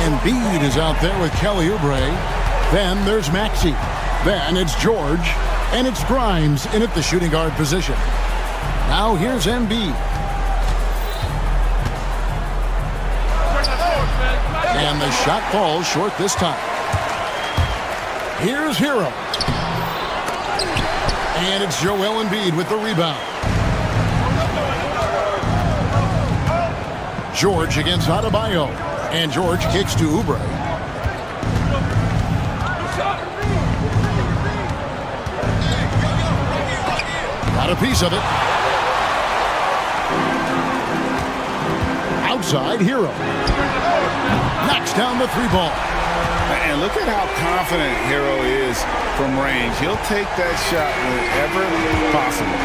Embiid is out there with Kelly Oubre. Then there's Maxey. Then it's George. And it's Grimes in at the shooting guard position. Now here's Embiid. And the shot falls short this time. Here's Hero. And it's Joel Embiid with the rebound. George against Adebayo. And George kicks to Oubre. Got a piece of it. Outside, Hero. Knocks down the three ball. And look at how confident Hero is from range. He'll take that shot whenever possible.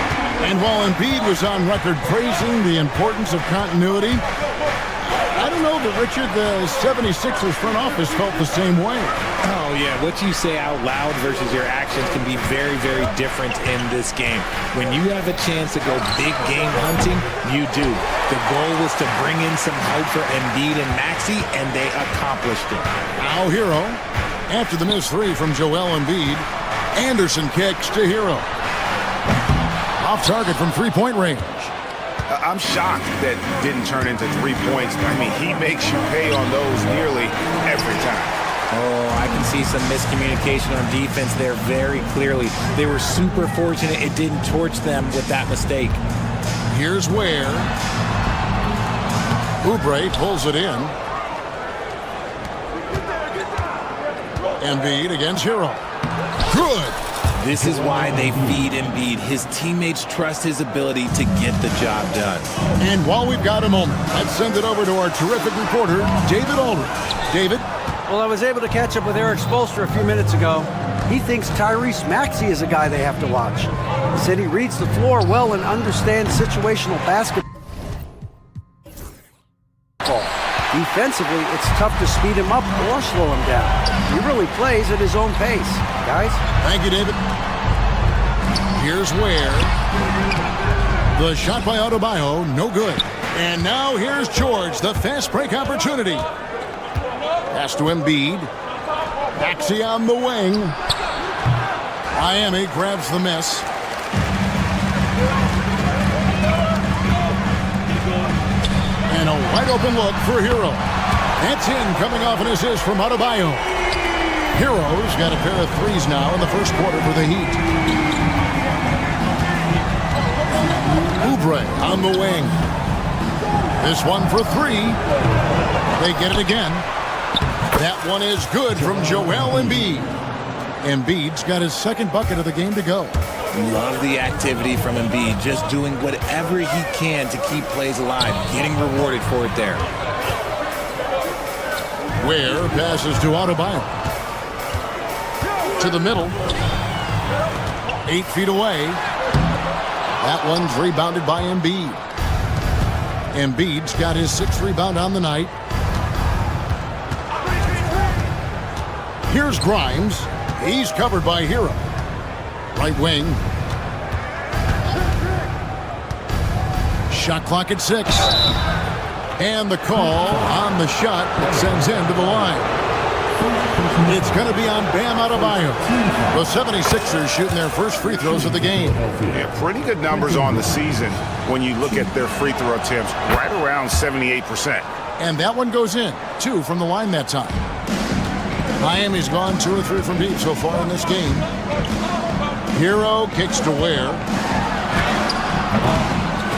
And while Embiid was on record praising the importance of continuity, I don't know, but Richard, the 76ers front office felt the same way. Oh, yeah. What you say out loud versus your actions can be very, very different in this game. When you have a chance to go big game hunting, you do. The goal was to bring in some hope for Embiid and Maxey, and they accomplished it. Now Hero, after the missed three from Joel Embiid, Anderson kicks to Hero. Off target from three-point range. I'm shocked that didn't turn into 3 points. I mean, he makes you pay on those nearly every time. Oh, I can see some miscommunication on defense there very clearly. They were super fortunate it didn't torch them with that mistake. Here's where Oubre pulls it in. Embiid against Hero. Good. This is why they feed Embiid. His teammates trust his ability to get the job done. And while we've got a moment, let's send it over to our terrific reporter, David Aldridge. David? Well, I was able to catch up with Eric Spoelstra a few minutes ago. He thinks Tyrese Maxey is a guy they have to watch. He said he reads the floor well and understands situational basketball. Defensively, it's tough to speed him up or slow him down. He really plays at his own pace. Guys? Thank you, David. Here's where the shot by Adebayo, no good. And now here's George, the fast break opportunity. Pass to Embiid. Maxey on the wing. Miami grabs the miss. And a wide open look for Hero. That's in, coming off an assist from Adebayo. Hero's got a pair of threes now in the first quarter for the Heat. Oubre on the wing. This one for three. They get it again. That one is good from Joel Embiid. Embiid's got his second bucket of the game to go. Love the activity from Embiid, just doing whatever he can to keep plays alive, getting rewarded for it there. Ware passes to Adebayo. To the middle. 8 feet away. That one's rebounded by Embiid. Embiid's got his 6th rebound on the night. Here's Grimes. He's covered by Hero. Right wing. Shot clock at 6. And the call on the shot that sends him to the line. It's going to be on Bam Adebayo. The 76ers shooting their first free throws of the game. Yeah, pretty good numbers on the season when you look at their free throw attempts, right around 78%. And that one goes in. 2 from the line that time. Miami's gone 2 or 3 from deep so far in this game. Hero kicks to Ware.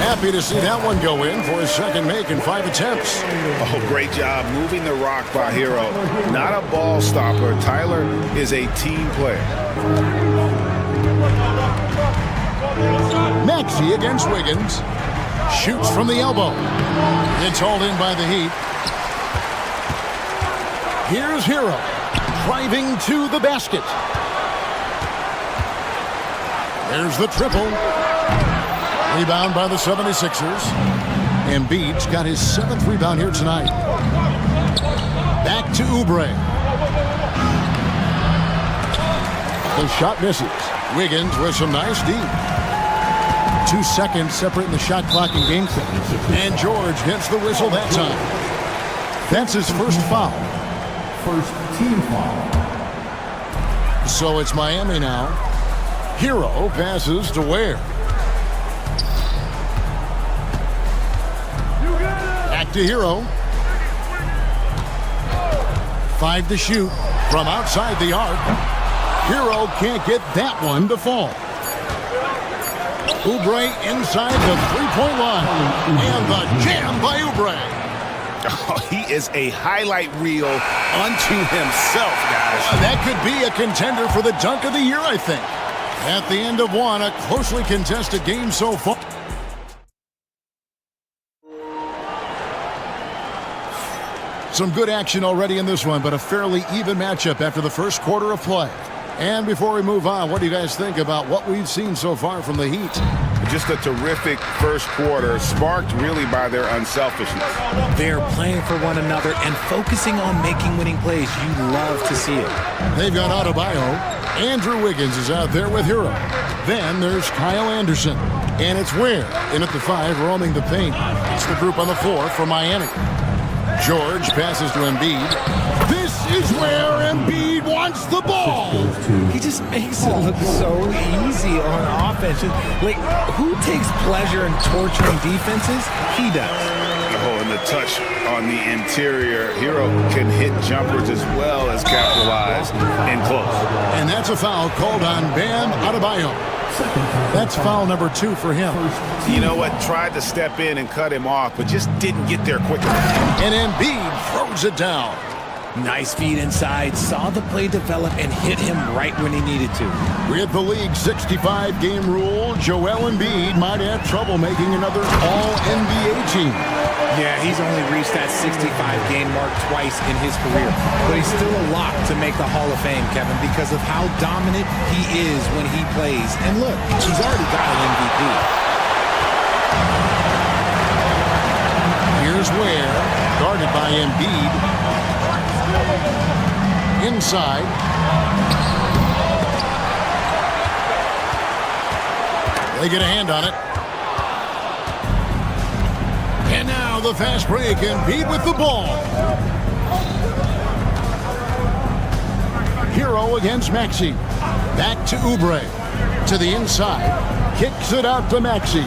Happy to see that one go in for his second make in 5 attempts. Oh, great job moving the rock by Hero. Not a ball stopper. Tyler is a team player. Maxey against Wiggins. Shoots from the elbow. It's hauled in by the Heat. Here's Hero. Driving to the basket. There's the triple. Rebound by the 76ers. Embiid's got his 7th rebound here tonight. Back to Oubre. The shot misses. Wiggins with some nice D. 2 seconds separating the shot clock and game clock. And George gets the whistle that time. That's his first foul. First team foul. So it's Miami now. Hero passes to Ware. Back to Hero. 5 to shoot from outside the arc. Hero can't get that one to fall. Oubre inside the three-point line. And the jam by Oubre. Oh, he is a highlight reel unto himself, guys. That could be a contender for the dunk of the year, I think. At the end of one, a closely contested game so far. Some good action already in this one, but a fairly even matchup after the first quarter of play. And before we move on, what do you guys think about what we've seen so far from the Heat? Just a terrific first quarter, sparked really by their unselfishness. They're playing for one another and focusing on making winning plays. You love to see it. They've got Adebayo. Andrew Wiggins is out there with Hero. Then there's Kyle Anderson. And it's Ware in at the 5, roaming the paint. It's the group on the floor for Miami. George passes to Embiid. This is where Embiid wants the ball. He just makes it look so easy on offense. Like, who takes pleasure in torturing defenses? He does. Oh, and the touch on the interior. Hero can hit jumpers as well as capitalize in close. And that's a foul called on Bam Adebayo. That's foul number 2 for him. You know what? Tried to step in and cut him off, but just didn't get there quickly. And Embiid throws it down. Nice feed inside, saw the play develop, and hit him right when he needed to. With the league's 65-game rule, Joel Embiid might have trouble making another All-NBA team. Yeah, he's only reached that 65-game mark twice in his career. But he's still a lock to make the Hall of Fame, Kevin, because of how dominant he is when he plays. And look, he's already got an MVP. Here's Ware, guarded by Embiid. Inside. They get a hand on it. And now the fast break, Embiid with the ball. Hero against Maxey. Back to Oubre. To the inside. Kicks it out to Maxey.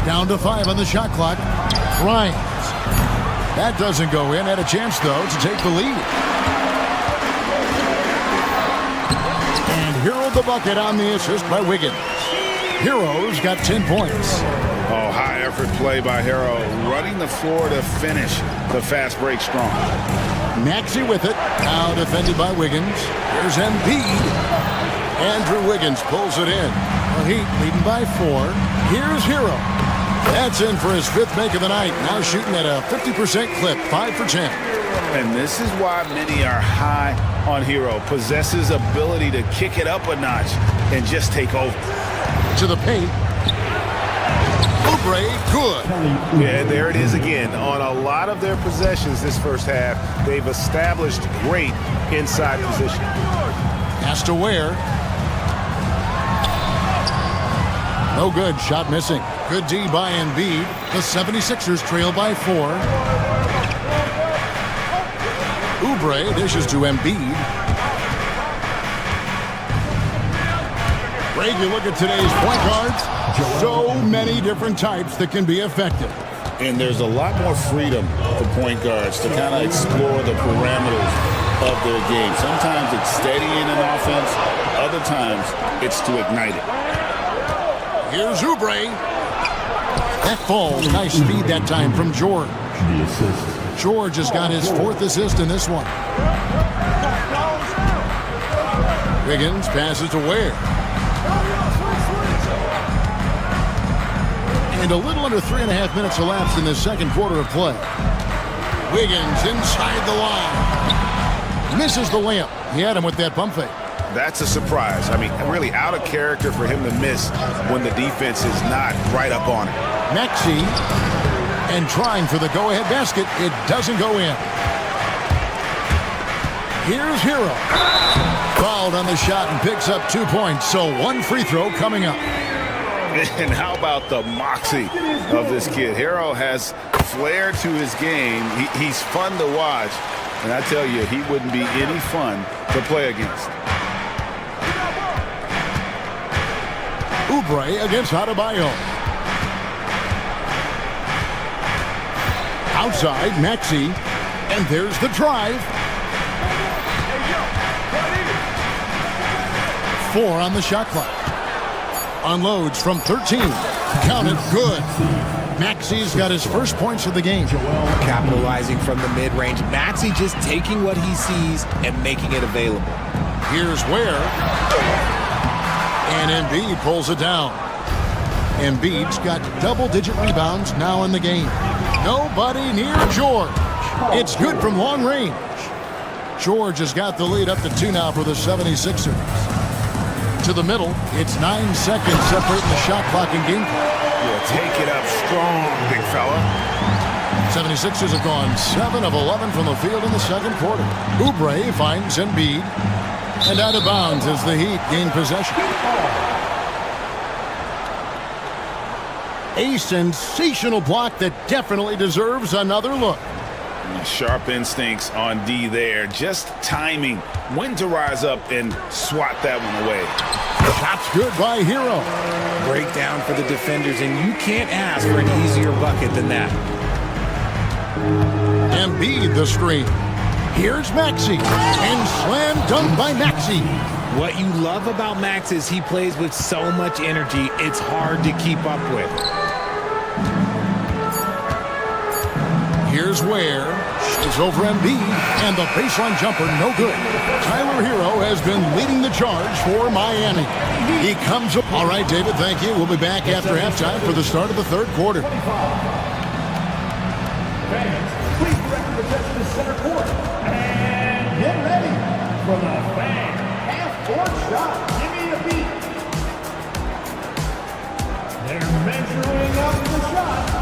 Down to 5 on the shot clock. Bryant. That doesn't go in. Had a chance, though, to take the lead. And Hero the bucket on the assist by Wiggins. Hero's got 10 points. Oh, high effort play by Hero, running the floor to finish the fast break strong. Maxey with it. Now defended by Wiggins. Here's Embiid. Andrew Wiggins pulls it in. The Heat leading by 4. Here's Hero. That's in for his 5th make of the night. Now shooting at a 50% clip, 5 for 10. And this is why many are high on Hero. Possesses ability to kick it up a notch and just take over. To the paint. Oubre, good. Yeah, there it is again. On a lot of their possessions this first half, they've established great inside position. Has to Ware. No good. Shot missing. Good D by Embiid. The 76ers trail by 4. Oubre dishes to Embiid. Greg, you look at today's point guards. So many different types that can be effective. And there's a lot more freedom for point guards to kind of explore the parameters of their game. Sometimes it's steadying an offense. Other times it's to ignite it. Here's Oubre. That falls. Nice speed that time from George. George has got his 4th assist in this one. Wiggins passes to Ware. And a little under 3.5 minutes elapsed in the second quarter of play. Wiggins inside the line. Misses the layup. He had him with that pump fake. That's a surprise. I mean, really out of character for him to miss when the defense is not right up on it. Maxey, and trying for the go-ahead basket. It doesn't go in. Here's Hero. Fouled on the shot and picks up 2 points. So 1 free throw coming up. And how about the moxie of this kid? Hero has flair to his game. He's fun to watch. And I tell you, he wouldn't be any fun to play against. Oubre against Adebayo. Outside, Maxey. And there's the drive. 4 on the shot clock. Unloads from 13. Count it, good. Maxey's got his first points of the game. Capitalizing from the mid-range. Maxey just taking what he sees and making it available. Here's Ware. And Embiid pulls it down. Embiid's got double-digit rebounds now in the game. Nobody near George. It's good from long range. George has got the lead up to 2 now for the 76ers. To the middle, it's 9 seconds separating the shot clock and game clock. Yeah, take it up strong, big fella. 76ers have gone 7 of 11 from the field in the second quarter. Oubre finds Embiid. And out of bounds as the Heat gain possession. A sensational block that definitely deserves another look. Sharp instincts on D there. Just timing when to rise up and swat that one away. Shot's good by Hero. Breakdown for the defenders, and you can't ask for an easier bucket than that. Embiid the screen. Here's Maxey. And slam dunk by Maxey. What you love about Max is he plays with so much energy, it's hard to keep up with. Here's Ware. It's over Embiid. And the baseline jumper, no good. Tyler Hero has been leading the charge for Miami. He comes up. All right, David, thank you. We'll be back after halftime for the start of the third quarter. Fans, please direct your attention to center court. And get ready for the fan half-court shot. Give me a beat. They're measuring up the shot.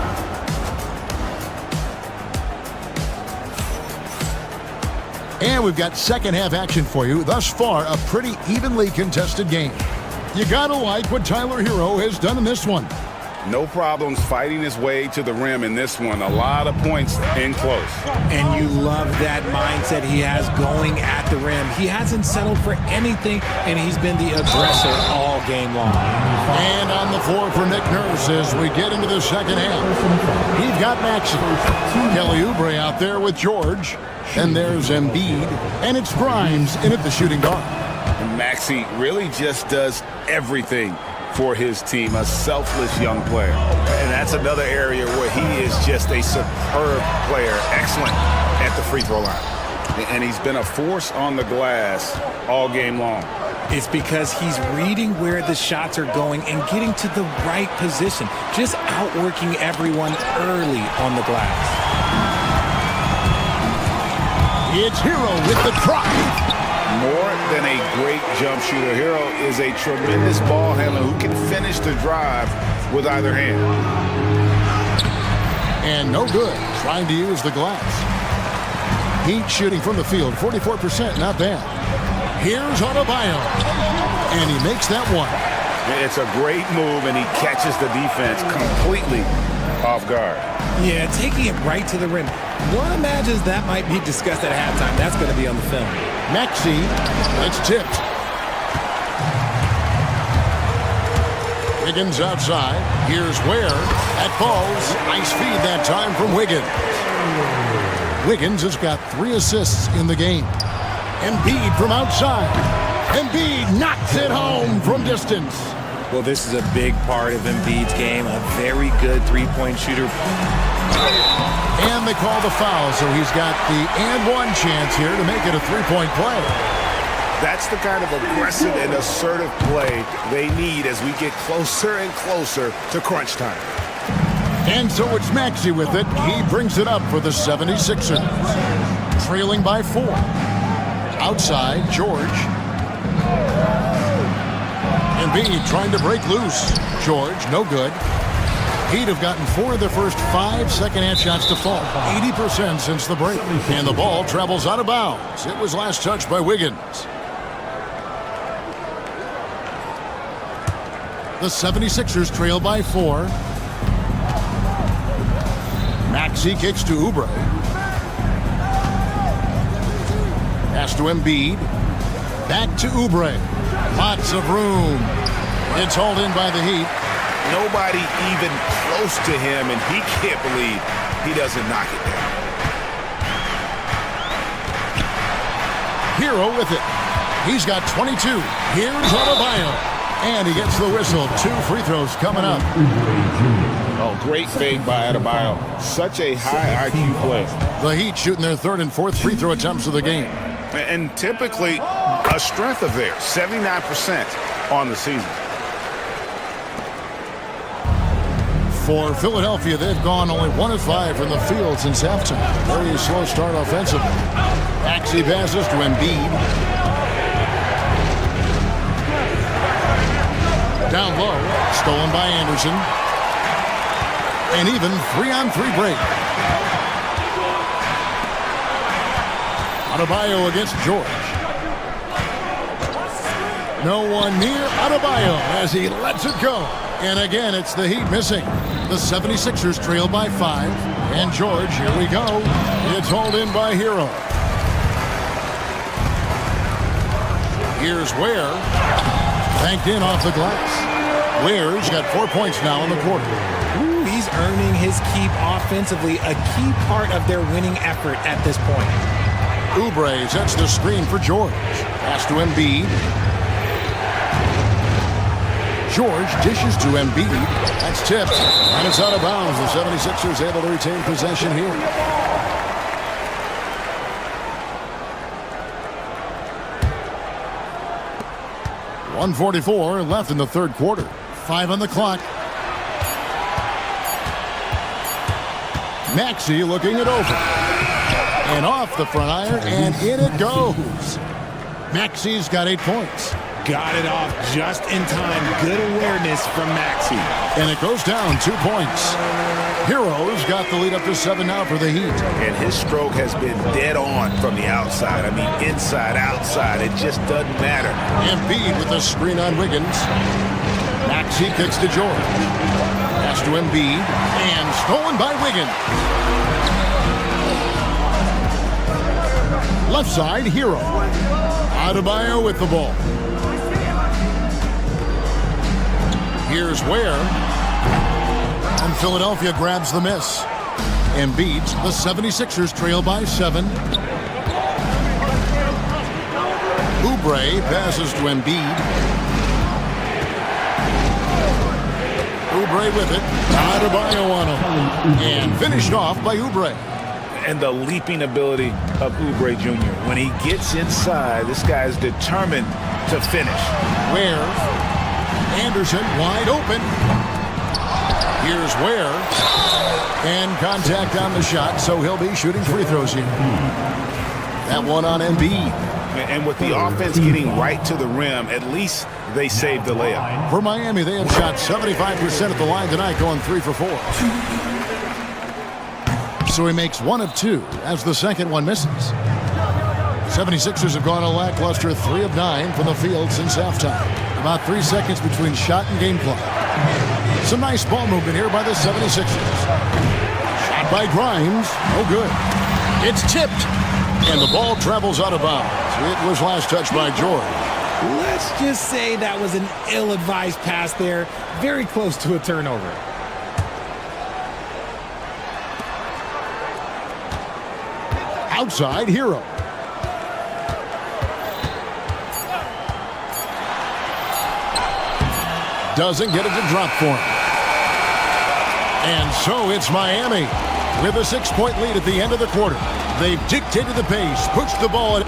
And we've got second half action for you. Thus far, a pretty evenly contested game. You gotta like what Tyler Hero has done in this one. No problems fighting his way to the rim in this one. A lot of points in close. And you love that mindset he has going at the rim. He hasn't settled for anything, and he's been the aggressor all game long. And on the floor for Nick Nurse as we get into the second half. He's got Maxey. Kelly Oubre out there with George. And there's Embiid. And it's Grimes in at the shooting guard. And Maxey really just does everything for his team, a selfless young player. And that's another area where he is just a superb player, excellent at the free throw line. And he's been a force on the glass all game long. It's because he's reading where the shots are going and getting to the right position, just outworking everyone early on the glass. It's Hero with the drive. More than a great jump shooter, Hero is a tremendous ball handler who can finish the drive with either hand. And no good, trying to use the glass. Heat shooting from the field, 44%, not bad. Here's Adebayo, and he makes that one. It's a great move, and he catches the defense completely off guard. Yeah, taking it right to the rim. One imagines that might be discussed at halftime. That's going to be on the film. Maxey, it's tipped. Wiggins outside. Here's Ware. That falls. Nice feed that time from Wiggins. Wiggins has got 3 assists in the game. Embiid from outside. Embiid knocks it home from distance. Well, this is a big part of Embiid's game. A very good three-point shooter. And they call the foul, so he's got the and one chance here to make it a three-point play. That's the kind of aggressive and assertive play they need as we get closer and closer to crunch time. And so it's Maxey with it. He brings it up for the 76ers. Trailing by 4. Outside, George. Embiid trying to break loose. George, no good. Heat have gotten 4 of their first 5 second-half shots to fall. 80% since the break. And the ball travels out of bounds. It was last touched by Wiggins. The 76ers trail by 4. Maxey kicks to Oubre. Pass to Embiid. Back to Oubre. Lots of room. It's hauled in by the Heat. Nobody even close to him, and he can't believe he doesn't knock it down. Hero with it. He's got 22. Here's Adebayo. And he gets the whistle. 2 free throws coming up. Oh, great fake by Adebayo. Such a high IQ play. The Heat shooting their 3rd and 4th free throw attempts of the game. And typically a strength of theirs, 79% on the season. For Philadelphia, they've gone only 1 of 5 from the field since halftime. Very slow start offensively. Maxey passes to Embiid. Down low, stolen by Anderson. An even 3-on-3 break. Adebayo against George. No one near Adebayo as he lets it go. And again, it's the Heat missing. The 76ers trail by 5. And George, here we go. It's hauled in by Hero. Here's Ware. Banked in off the glass. Ware's got 4 points now in the quarter. Ooh, he's earning his keep offensively, a key part of their winning effort at this point. Oubre sets the screen for George. Pass to Embiid. George dishes to Embiid. That's tipped. And it's out of bounds. The 76ers able to retain possession here. .144 left in the third quarter. 5 on the clock. Maxey looking it over. And off the front iron, and in it goes. Maxey's got 8 points. Got it off just in time. Good awareness from Maxey. And it goes down 2 points. Hero's got the lead up to 7 now for the Heat. And his stroke has been dead on from the outside. I mean, inside, outside. It just doesn't matter. Embiid with the screen on Wiggins. Maxey kicks to George. Pass to Embiid. And stolen by Wiggins. Left side, Hero. Adebayo with the ball. Here's Ware. And Philadelphia grabs the miss. Embiid, the 76ers trail by 7. Oubre passes to Embiid. Oubre with it. Adebayo on him. And finished off by Oubre. And the leaping ability of Oubre Jr. When he gets inside, this guy is determined to finish. Ware. Anderson wide open. Here's Ware. And contact on the shot, so he'll be shooting free throws here. That one on Embiid. And with the offense getting right to the rim, at least they saved the layup. For Miami, they have shot 75% at the line tonight, going 3 for 4. So he makes 1 of 2 as the second one misses. 76ers have gone a lackluster 3 of 9 from the field since halftime. About 3 seconds between shot and game clock. Some nice ball movement here by the 76ers. Shot by Grimes. No good. It's tipped. And the ball travels out of bounds. It was last touched by George. Let's just say that was an ill-advised pass there. Very close to a turnover. Outside, Hero. Doesn't get it to drop for him. And so it's Miami with a 6-point lead at the end of the quarter. They've dictated the pace, pushed the ball.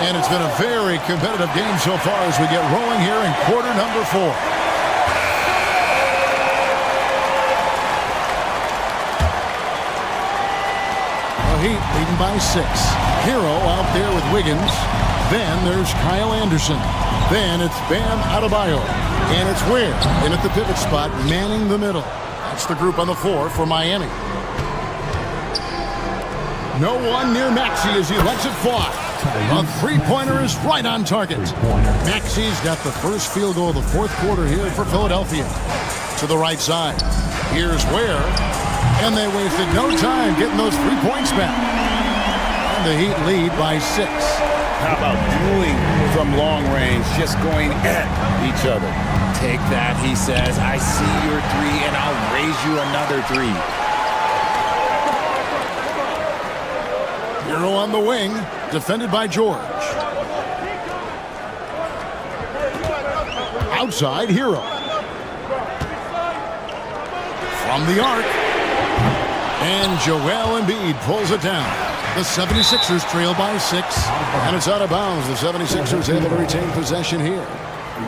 And it's been a very competitive game so far as we get rolling here in quarter number 4. Heat leading by 6. Hero out there with Wiggins. Then there's Kyle Anderson. Then it's Bam Adebayo. And it's Ware in at the pivot spot, manning the middle. That's the group on the floor for Miami. No one near Maxey as he lets it fly. A three-pointer is right on target. Maxey's got the first field goal of the fourth quarter here for Philadelphia. To the right side. Here's Ware. And they wasted no time getting those 3 points back. And the Heat lead by 6. How about dueling from long range, just going at each other? Take that, he says. I see your 3, and I'll raise you another 3. Hero on the wing, defended by George. Outside, Hero. From the arc. And Joel Embiid pulls it down. The 76ers trail by 6. And it's out of bounds. The 76ers able to retain possession here.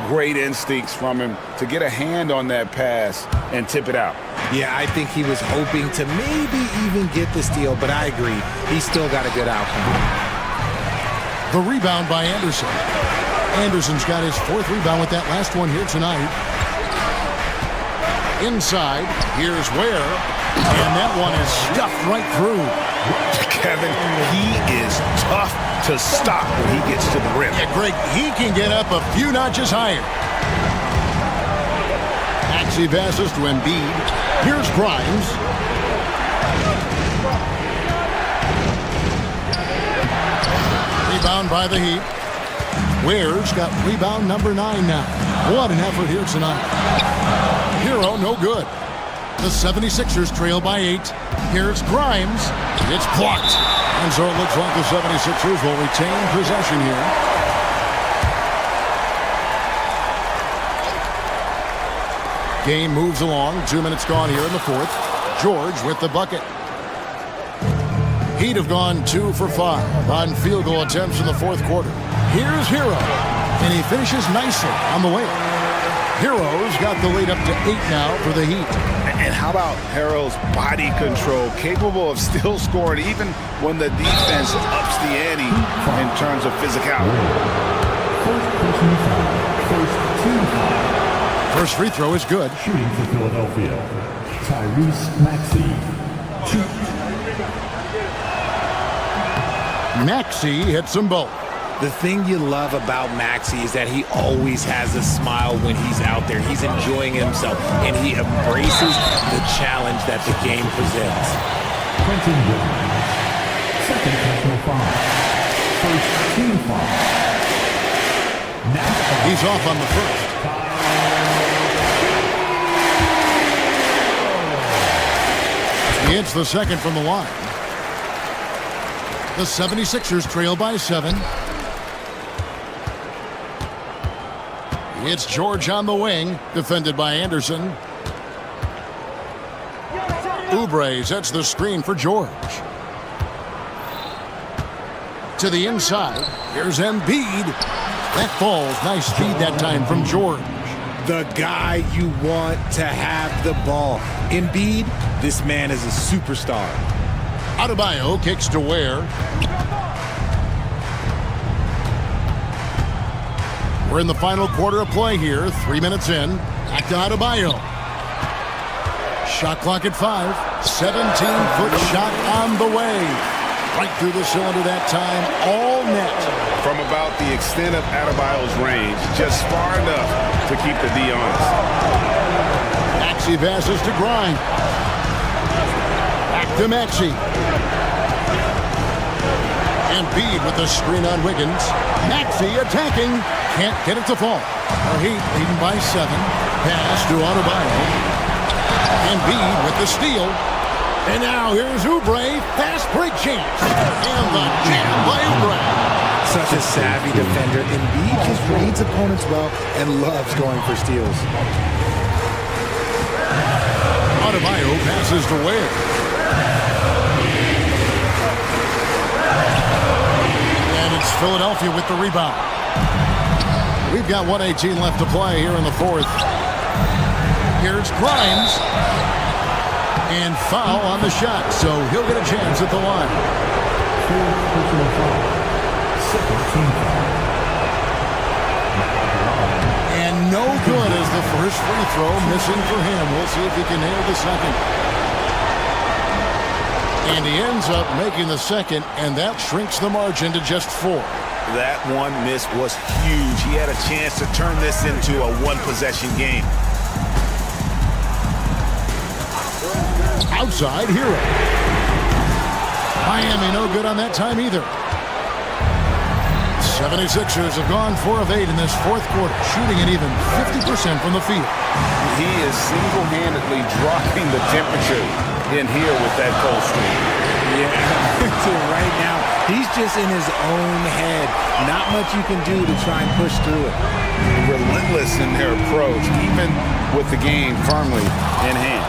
great instincts from him to get a hand on that pass and tip it out. Yeah, I think he was hoping to maybe even get the steal, but I agree. He still got a good outcome. The rebound by Anderson. Anderson's got his 4th rebound with that last one here tonight. Inside, here's Ware, and that one is stuffed right through. Kevin, he is tough to stop when he gets to the rim. Yeah, Greg, he can get up a few notches higher. Maxey passes to Embiid. Here's Grimes. Rebound by the Heat. Ware's got rebound number 9 now. What an effort here tonight. Hero, no good. The 76ers trail by 8. Here's Grimes. It's blocked. And so it looks like the 76ers will retain possession here. Game moves along. 2 minutes gone here in the 4th. George with the bucket. Heat have gone 2 for 5 on field goal attempts in the 4th quarter. Here's Hero, and he finishes nicely on the way. Hero's got the lead up to 8 now for the Heat. And how about Hero's body control, capable of still scoring even when the defense ups the ante in terms of physicality. First free throw is good. Shooting for Philadelphia, Tyrese Maxey. Maxey hits them both. The thing you love about Maxey is that he always has a smile when he's out there. He's enjoying himself, and he embraces the challenge that the game presents. Quentin Williams, second personal foul. First team foul. He's off on the first. He hits the second from the line. The 76ers trail by 7. It's George on the wing, defended by Anderson. Oubre sets the screen for George. To the inside, here's Embiid. That falls, nice speed that time from George. The guy you want to have the ball. Embiid, this man is a superstar. Adebayo kicks to Ware. We're in the final quarter of play here. 3 minutes in. Back to Adebayo. Shot clock at 5. 17-foot shot on the way. Right through the cylinder that time. All net. From about the extent of Adebayo's range, just far enough to keep the D honest. Maxey passes to Grimes. Back to Maxey. Embiid with the screen on Wiggins. Maxey attacking. Can't get it to fall. Our Heat leading by 7. Pass to Adebayo. Embiid with the steal. And now here's Oubre. Fast break chance. And the jam by Oubre. Such a savvy defender. Embiid just reads opponents well and loves going for steals. Adebayo passes to Ware. And it's Philadelphia with the rebound. We've got 1:18 left to play here in the 4th. Here's Grimes. And foul on the shot, so he'll get a chance at the line. And no good as the first free throw, missing for him. We'll see if he can nail the second. And he ends up making the second, and that shrinks the margin to just 4. That one miss was huge. He had a chance to turn this into a one-possession game. Outside Hero. Miami no good on that time either. 76ers have gone 4 of 8 in this 4th quarter, shooting an even 50% from the field. He is single-handedly dropping the temperature in here with that cold streak. Yeah, so right now, he's just in his own head. Not much you can do to try and push through it. Relentless in their approach, even with the game firmly in hand.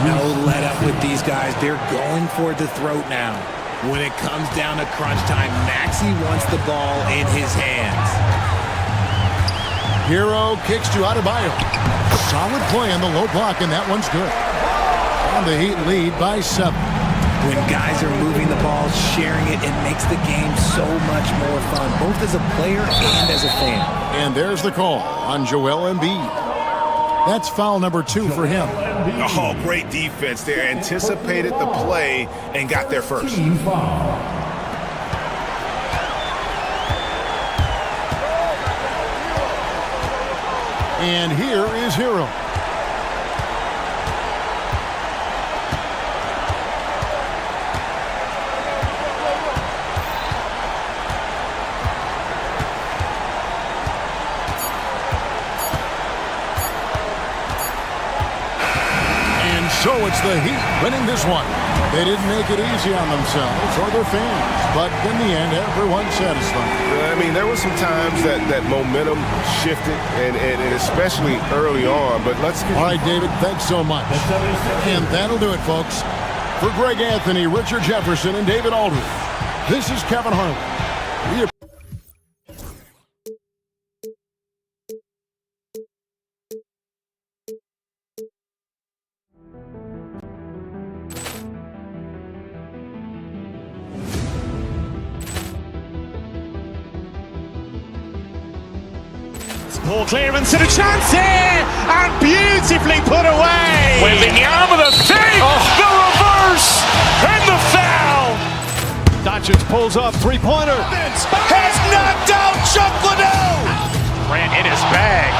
No let up with these guys. They're going for the throat now. When it comes down to crunch time, Maxey wants the ball in his hands. Hero kicks to Adebayo. Solid play on the low block, and that one's good. And the Heat lead by 7. When guys are moving the ball, sharing it, it makes the game so much more fun, both as a player and as a fan. And there's the call on Joel Embiid. That's foul number 2 for him. Oh, great defense there. Anticipated the play and got there first. And here is Hero. So it's the Heat winning this one. They didn't make it easy on themselves or their fans, but in the end, everyone's satisfied. I mean, there were some times that momentum shifted, and especially early on, but let's get... All right, David, thanks so much. And that'll do it, folks. For Greg Anthony, Richard Jefferson, and David Aldridge, this is Kevin Harlan. Poor clearance and a chance here, and beautifully put away. Wembanyama with a save, the reverse, and the foul. Doncic pulls up, three-pointer. Has knocked out Chuck Liddell. Grant in his bag.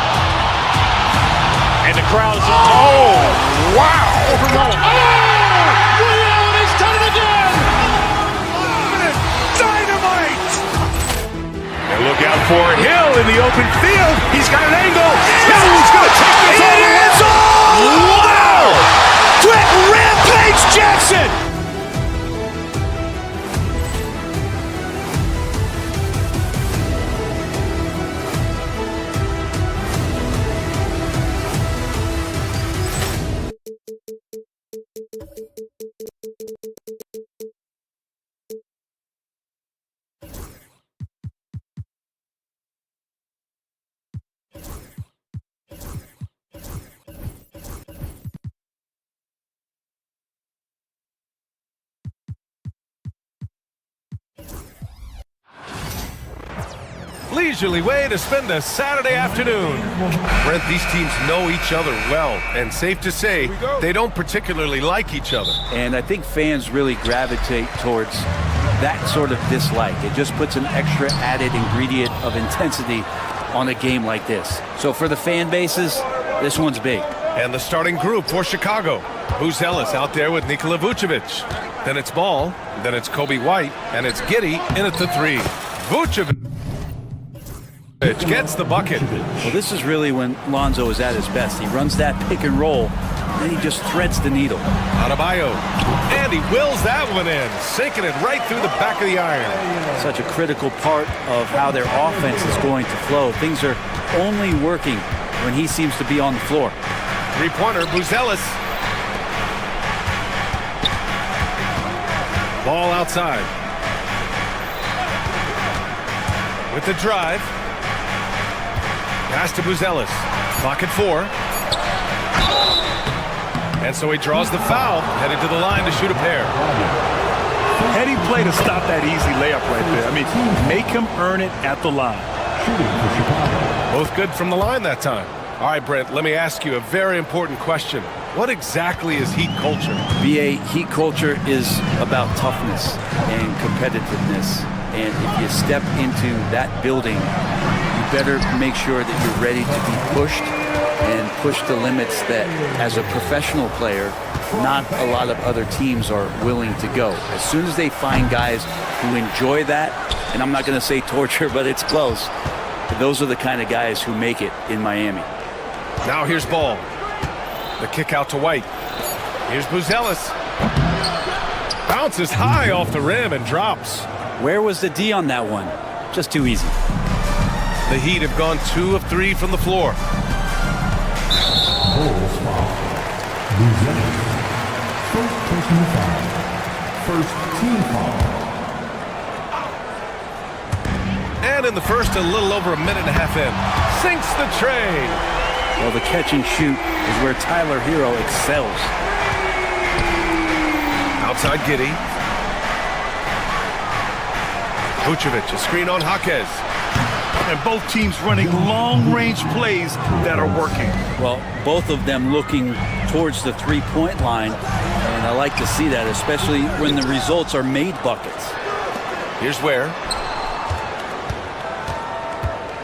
And the crowd is, oh, wow. Williams has done it again. Dynamite. And look out for Hill in the open field. He's got an angle. Hill's going to take this all the way. Wow! Quick rampage Jackson. Leisurely way to spend a Saturday afternoon. Brent, these teams know each other well, and safe to say, they don't particularly like each other. And I think fans really gravitate towards that sort of dislike. It just puts an extra added ingredient of intensity on a game like this. So for the fan bases, this one's big. And the starting group for Chicago. Buzelis out there with Nikola Vucevic. Then it's Ball, then it's Kobe White, and it's Giddey in at the 3. Vucevic gets the bucket. Well, this is really when Lonzo is at his best. He runs that pick and roll, and then he just threads the needle. Adebayo, and he wills that one in, sinking it right through the back of the iron. Such a critical part of how their offense is going to flow. Things are only working when he seems to be on the floor. Three-pointer, Buzelis. Ball outside. With the drive. Pass to Buzelis. Clock at 4. And so he draws the foul, headed to the line to shoot a pair. Heady play to stop that easy layup right there. I mean, make him earn it at the line. Both good from the line that time. All right, Brent, let me ask you a very important question. What exactly is Heat culture? BA, Heat culture is about toughness and competitiveness. And if you step into that building, you better make sure that you're ready to be pushed and push the limits that, as a professional player, not a lot of other teams are willing to go. As soon as they find guys who enjoy that, and I'm not going to say torture, but it's close, those are the kind of guys who make it in Miami. Now here's Ball. The kick out to White. Here's Buzelis. Bounces high off the rim and drops. Where was the D on that one? Just too easy. The Heat have gone 2 of 3 from the floor. First personal foul. First team foul. And in the first, a little over a minute and a half in. Sinks the tray. Well, the catch and shoot is where Tyler Hero excels. Outside Giddey. Vucevic, a screen on Jaquez. And both teams running long-range plays that are working. Well, both of them looking towards the three-point line, and I like to see that, especially when the results are made buckets. Here's Ware.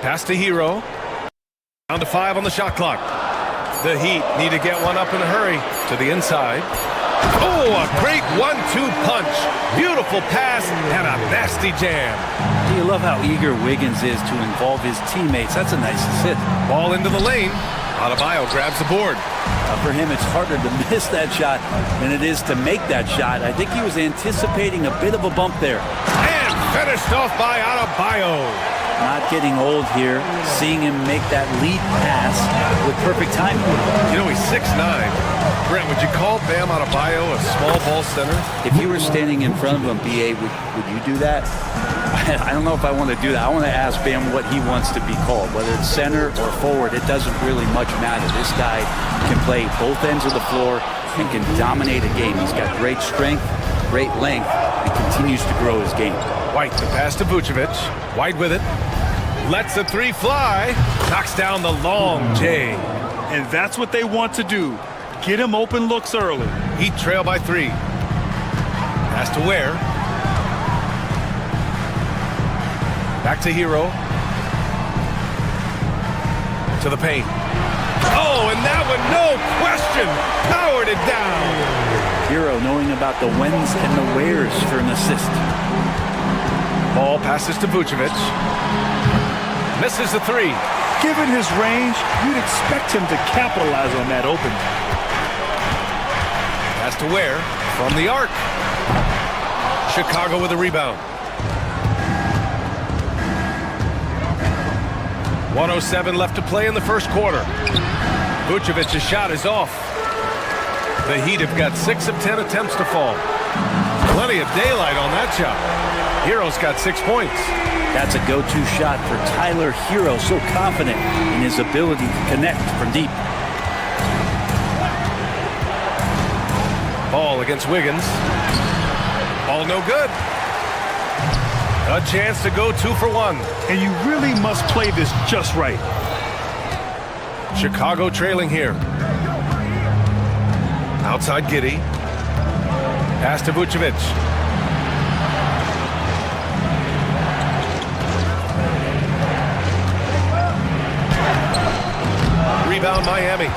Pass to Hero. Down to 5 on the shot clock. The Heat need to get one up in a hurry. To the inside. Oh, a great 1-2 punch. Beautiful pass and a nasty jam. Do you love how eager Wiggins is to involve his teammates? That's a nice assist. Ball into the lane. Adebayo grabs the board. For him, it's harder to miss that shot than it is to make that shot. I think he was anticipating a bit of a bump there. And finished off by Adebayo. Not getting old here, seeing him make that lead pass with perfect timing. You know, he's 6'9". Brent, would you call Bam Adebayo a small ball center? If you were standing in front of him, B.A., would you do that? I don't know if I want to do that. I want to ask Bam what he wants to be called. Whether it's center or forward, it doesn't really much matter. This guy can play both ends of the floor and can dominate a game. He's got great strength, great length, and continues to grow his game. White to pass to Vucevic. White with it. Lets the three fly. Knocks down the long J. And that's what they want to do. Get him open looks early. Heat trail by 3. Pass to Ware. Back to Hero. To the paint. Oh, and that one, no question, powered it down. Hero knowing about the whens and the wheres for an assist. Ball passes to Vucevic. Misses the 3. Given his range, you'd expect him to capitalize on that opening. Pass to Ware from the arc. Chicago with a rebound. 1:07 left to play in the first quarter. Vucevic's shot is off. The Heat have got 6 of 10 attempts to fall. Plenty of daylight on that shot. Hero's got 6 points. That's a go-to shot for Tyler Hero, so confident in his ability to connect from deep. Ball against Wiggins. Ball no good. A chance to go 2 for 1. And you really must play this just right. Chicago trailing here. Outside Giddey. Pass to Vucevic. Rebound Miami.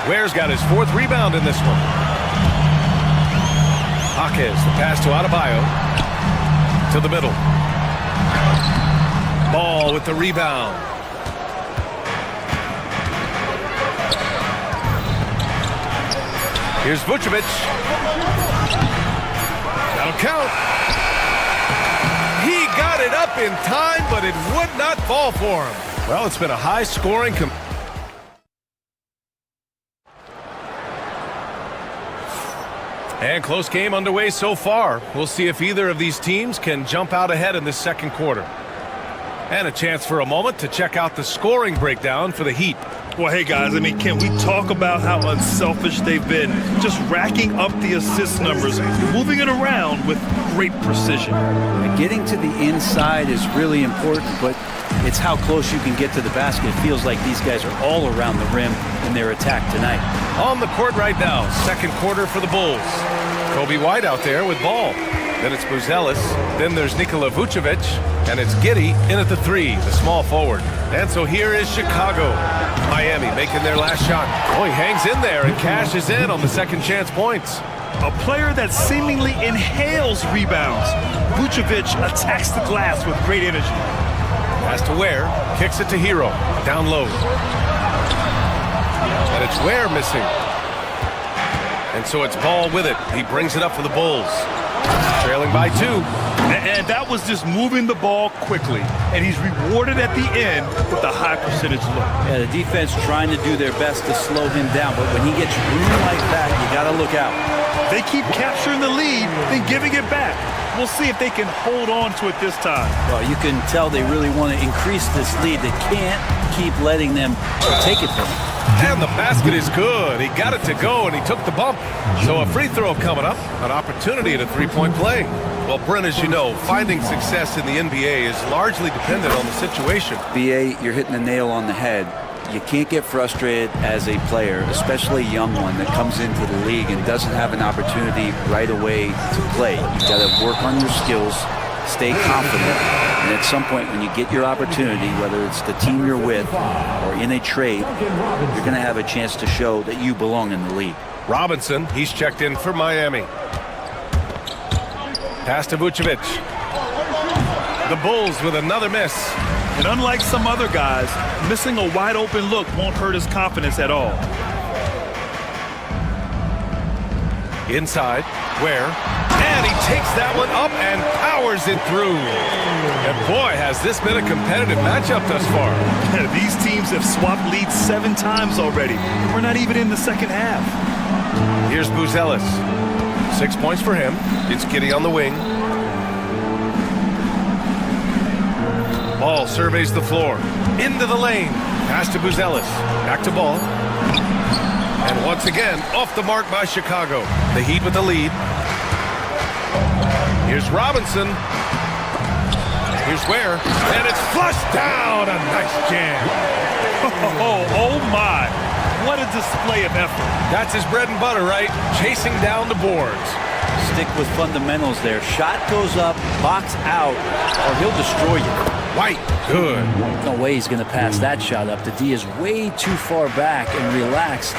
Ware's got his 4th rebound in this one. Jaquez, the pass to Adebayo. To the middle. Ball with the rebound. Here's Vucevic. That'll count. He got it up in time, but it would not fall for him. Well, it's been a high-scoring and close game underway so far. We'll see if either of these teams can jump out ahead in this second quarter. And a chance for a moment to check out the scoring breakdown for the Heat. Well, hey, guys, I mean, can we talk about how unselfish they've been? Just racking up the assist numbers, moving it around with great precision. Getting to the inside is really important, but it's how close you can get to the basket. It feels like these guys are all around the rim in their attack tonight. On the court right now, second quarter for the Bulls. Kobe White out there with ball. Then it's Buzelis. Then there's Nikola Vucevic. And it's Giddey in at the 3, the small forward. And so here is Chicago. Miami making their last shot. Oh, he hangs in there and cashes in on the second chance points. A player that seemingly inhales rebounds. Vucevic attacks the glass with great energy. Pass to Ware. Kicks it to Hero. Down low. And it's Ware missing. And so it's Ball with it. He brings it up for the Bulls. Trailing by 2. And that was just moving the ball quickly. And he's rewarded at the end with a high percentage look. Yeah, the defense trying to do their best to slow him down, but when he gets room like that, you got to look out. They keep capturing the lead, then giving it back. We'll see if they can hold on to it this time. Well, you can tell they really want to increase this lead. They can't keep letting them take it from them. And the basket is good. He got it to go, and he took the bump. So a free throw coming up, an opportunity at a three-point play. Well, Brent, as you know, finding success in the NBA is largely dependent on the situation. B.A., you're hitting the nail on the head. You can't get frustrated as a player, especially a young one that comes into the league and doesn't have an opportunity right away to play. You've got to work on your skills, stay confident, and at some point when you get your opportunity, whether it's the team you're with or in a trade, you're going to have a chance to show that you belong in the league. Robinson, he's checked in for Miami. Pass to Vucevic. The Bulls with another miss. And unlike some other guys, missing a wide open look won't hurt his confidence at all. Inside, Ware, and he takes that one up and powers it through. And boy, has this been a competitive matchup thus far. These teams have swapped leads 7 times already. We're not even in the second half. Here's Buzelis. 6 points for him. It's Giddey on the wing. Ball surveys the floor. Into the lane. Pass to Buzelis. Back to Ball. And once again, off the mark by Chicago. The Heat with the lead. Here's Robinson. Here's Ware. And it's flushed down. A nice jam. Oh my. What a display of effort. That's his bread and butter, right? Chasing down the boards. Stick with fundamentals there. Shot goes up, box out, or he'll destroy you. White, good. No way he's going to pass that shot up. The D is way too far back and relaxed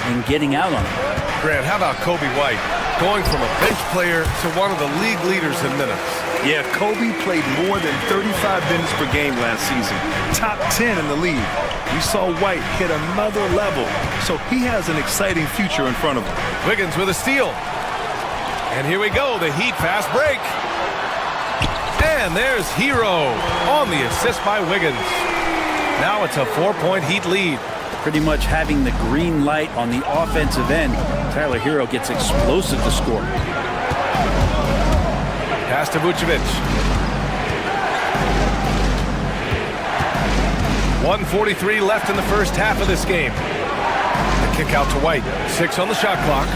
and getting out on it. Grant, how about Kobe White? Going from a bench player to one of the league leaders in minutes. Yeah, Kobe played more than 35 minutes per game last season. Top 10 in the league. We saw White hit another level, so he has an exciting future in front of him. Wiggins with a steal. And here we go, the Heat fast break. And there's Hero on the assist by Wiggins. Now it's a 4-point Heat lead. Pretty much having the green light on the offensive end. Tyler Hero gets explosive to score. Pass to Vucevic. 1:43 left in the first half of this game. The kick out to White. 6 on the shot clock.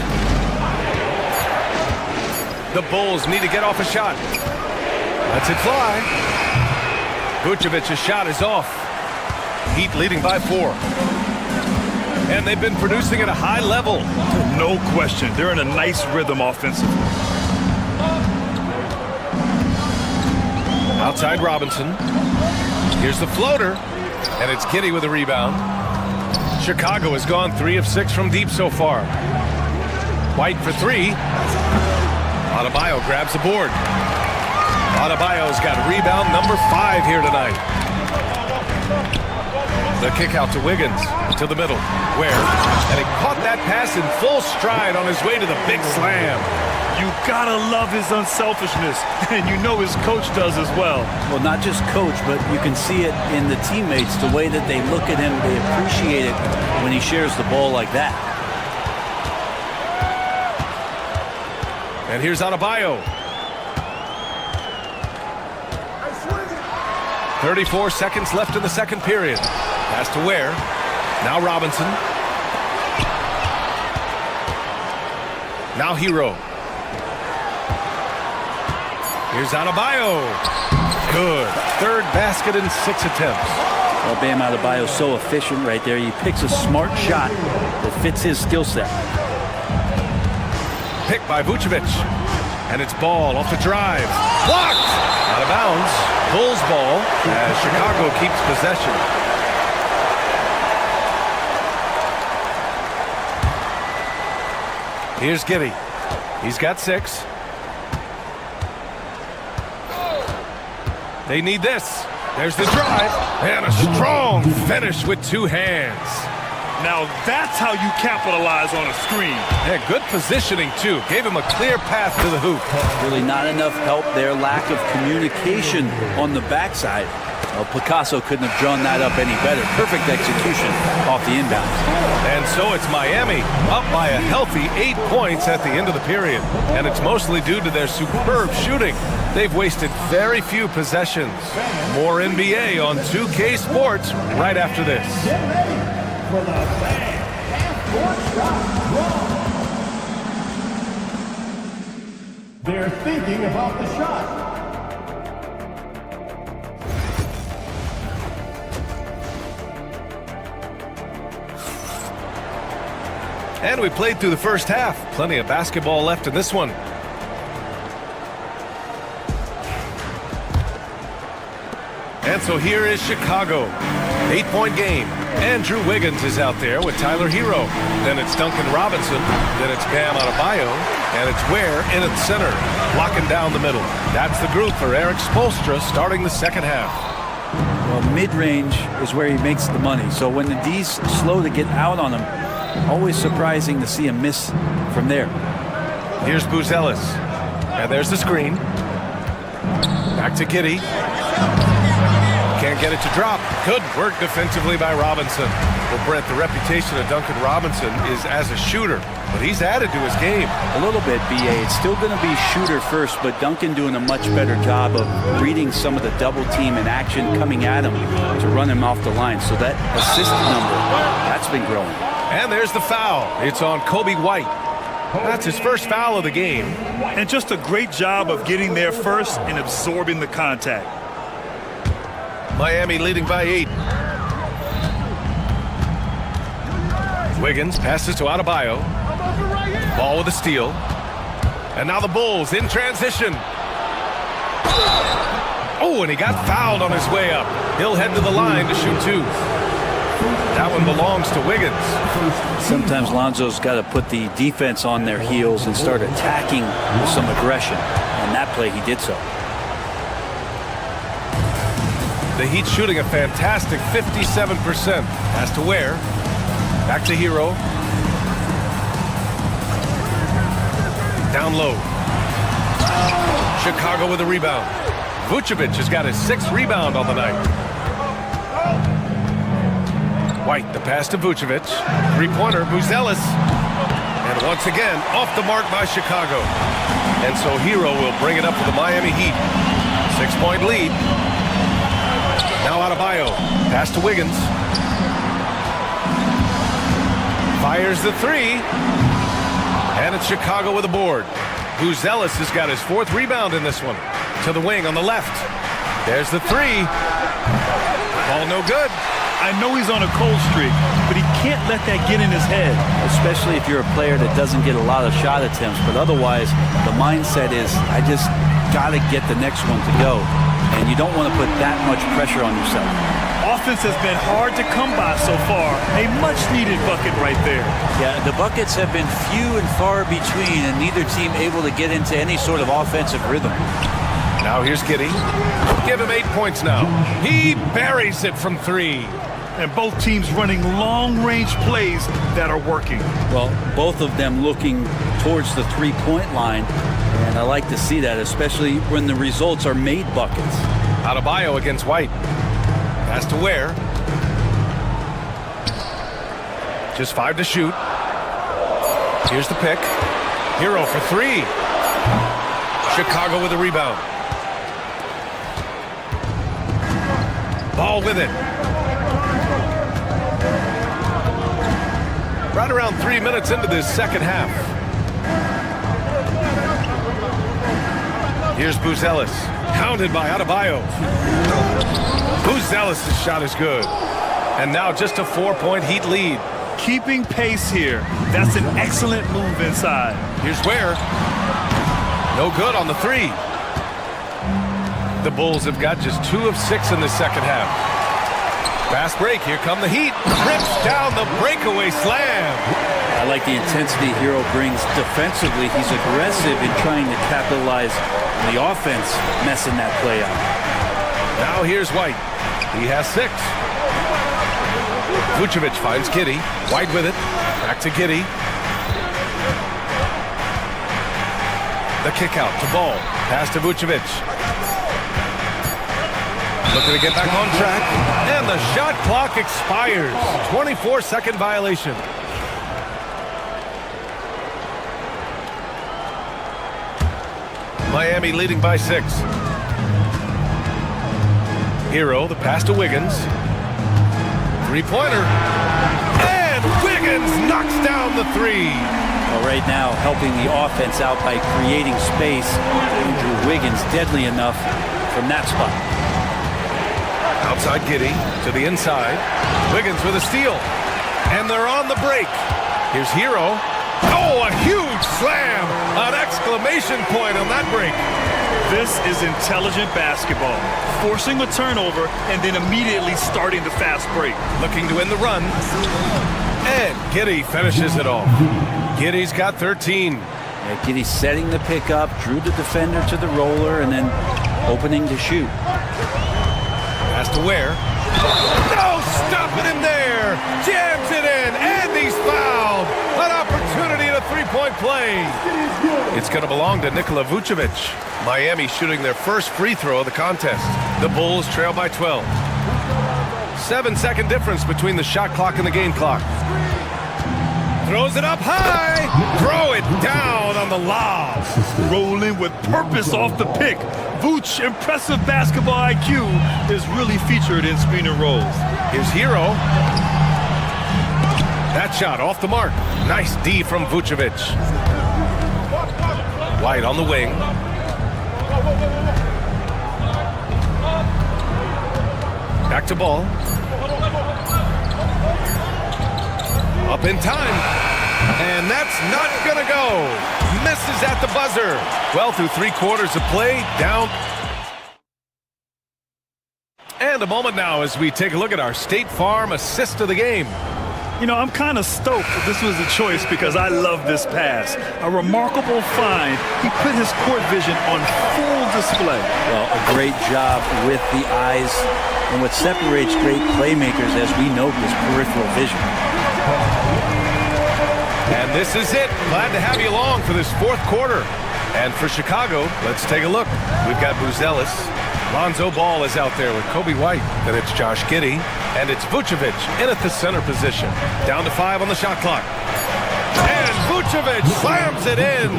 The Bulls need to get off a shot. Lets it fly. Vucevic's shot is off. Heat leading by 4. And they've been producing at a high level. No question. They're in a nice rhythm offensively. Outside Robinson. Here's the floater. And it's Giddey with a rebound. Chicago has gone 3 of 6 from deep so far. White for 3. Adebayo grabs the board. Adebayo's got rebound number 5 here tonight. The kick out to Wiggins, to the middle. Ware, and he caught that pass in full stride on his way to the big slam. You gotta love his unselfishness, and you know his coach does as well. Well, not just coach, but you can see it in the teammates, the way that they look at him, they appreciate it when he shares the ball like that. And here's Adebayo. 34 seconds left in the second period. Pass to Ware. Now Robinson. Now Hero. Here's Adebayo. Good. Third basket in 6 attempts. Well, Bam Adebayo's so efficient right there. He picks a smart shot that fits his skill set. Picked by Vucevic. And it's Ball off the drive. Blocked! Out of bounds. Bulls ball as Chicago keeps possession. Here's Giddey. He's got 6. They need this. There's the drive. And a strong finish with 2 hands. Now that's how you capitalize on a screen. Yeah, good positioning, too. Gave him a clear path to the hoop. Really not enough help there. Lack of communication on the backside. Well, Picasso couldn't have drawn that up any better. Perfect execution off the inbound. And so it's Miami up by a healthy 8 points at the end of the period. And it's mostly due to their superb shooting. They've wasted very few possessions. More NBA on 2K Sports right after this. Get ready for the fan half-court shot. They're thinking about the shot. And we played through the first half. Plenty of basketball left in this one. And so here is Chicago. 8-point game. Andrew Wiggins is out there with Tyler Hero. Then it's Duncan Robinson. Then it's Bam Adebayo. And it's Ware in at center, blocking down the middle. That's the group for Eric Spoelstra starting the second half. Well, mid-range is where he makes the money. So when the D's slow to get out on him, always surprising to see him miss from there. Here's Buzelis. And there's the screen. Back to Giddey. Can't get it to drop. Good work defensively by Robinson. Well, Brent, the reputation of Duncan Robinson is as a shooter, but he's added to his game. A little bit, B.A. It's still going to be shooter first, but Duncan doing a much better job of reading some of the double team in action coming at him to run him off the line. So that assist number, that's been growing. And there's the foul. It's on Kobe White. That's his first foul of the game. And just a great job of getting there first and absorbing the contact. Miami leading by 8. Wiggins passes to Adebayo. Ball with a steal. And now the Bulls in transition. Oh, and he got fouled on his way up. He'll head to the line to shoot 2. That one belongs to Wiggins. Sometimes Lonzo's got to put the defense on their heels and start attacking with some aggression. On that play, he did so. The Heat shooting a fantastic 57%. Pass to Ware. Back to Hero. Down low. Chicago with a rebound. Vucevic has got his 6th rebound on the night. White, the pass to Vucevic. Three-pointer, Buzelis. And once again, off the mark by Chicago. And so Hero will bring it up for the Miami Heat. 6-point lead. Now Adebayo. Pass to Wiggins. Fires the 3. And it's Chicago with a board. Buzelis has got his 4th rebound in this one. To the wing on the left. There's the 3. Ball no good. I know he's on a cold streak, but he can't let that get in his head. Especially if you're a player that doesn't get a lot of shot attempts. But otherwise, the mindset is, I just got to get the next one to go. And you don't want to put that much pressure on yourself. Offense has been hard to come by so far. A much-needed bucket right there. Yeah, the buckets have been few and far between, and neither team able to get into any sort of offensive rhythm. Now here's Giddey. Give him 8 points now. He buries it from 3. And both teams running long-range plays that are working. Well, both of them looking towards the three-point line, and I like to see that, especially when the results are made buckets. Adebayo against White. Pass to Ware. Just 5 to shoot. Here's the pick. Hero for 3. Chicago with a rebound. Ball with it. Right around 3 minutes into this second half. Here's Buzelis. Counted by Adebayo. Buzelis' shot is good. And now just a 4-point Heat lead. Keeping pace here. That's an excellent move inside. Here's Ware. No good on the 3. The Bulls have got just 2 of 6 in the second half. Fast break. Here come the Heat. Rips down the breakaway slam. I like the intensity Hero brings defensively. He's aggressive in trying to capitalize on the offense, messing that play up. Now here's White. He has 6. Vucevic finds Giddey. White with it. Back to Giddey. The kick out to Ball. Pass to Vucevic. Looking to get back on track. And the shot clock expires. 24-second violation. Miami leading by 6. Hero, the pass to Wiggins. Three-pointer. And Wiggins knocks down the 3. Well, right now, helping the offense out by creating space. Andrew Wiggins deadly enough from that spot. Outside Giddey to the inside. Wiggins with a steal. And they're on the break. Here's Hero. Oh, a huge slam! An exclamation point on that break. This is intelligent basketball. Forcing a turnover and then immediately starting the fast break. Looking to win the run. And Giddey finishes it off. Giddey's got 13. Yeah, Giddey setting the pickup, drew the defender to the roller, and then opening to shoot. Pass to Ware. No, stopping him there. Jams it in, and he's fouled. An opportunity at a three-point play. It's going to belong to Nikola Vucevic. Miami shooting their first free throw of the contest. The Bulls trail by 12. 7-second difference between the shot clock and the game clock. Throws it up high. Throw it down on the lob. Rolling with purpose off the pick. Vooch, impressive basketball IQ, is really featured in screen and rolls. Here's Hero. That shot off the mark. Nice D from Vucevic. White on the wing. Back to Ball. Up in time. And that's not going to go. Misses at the buzzer. Well, through 3 quarters of play, down. And a moment now as we take a look at our State Farm assist of the game. You know, I'm kind of stoked that this was a choice because I love this pass. A remarkable find. He put his court vision on full display. Well, a great job with the eyes. And what separates great playmakers, as we know, is peripheral vision. And this is it. Glad to have you along for this 4th quarter. And for Chicago, let's take a look. We've got Buzelis. Lonzo Ball is out there with Kobe White. Then it's Josh Giddey. And it's Vucevic in at the center position. Down to 5 on the shot clock. And Vucevic slams it in.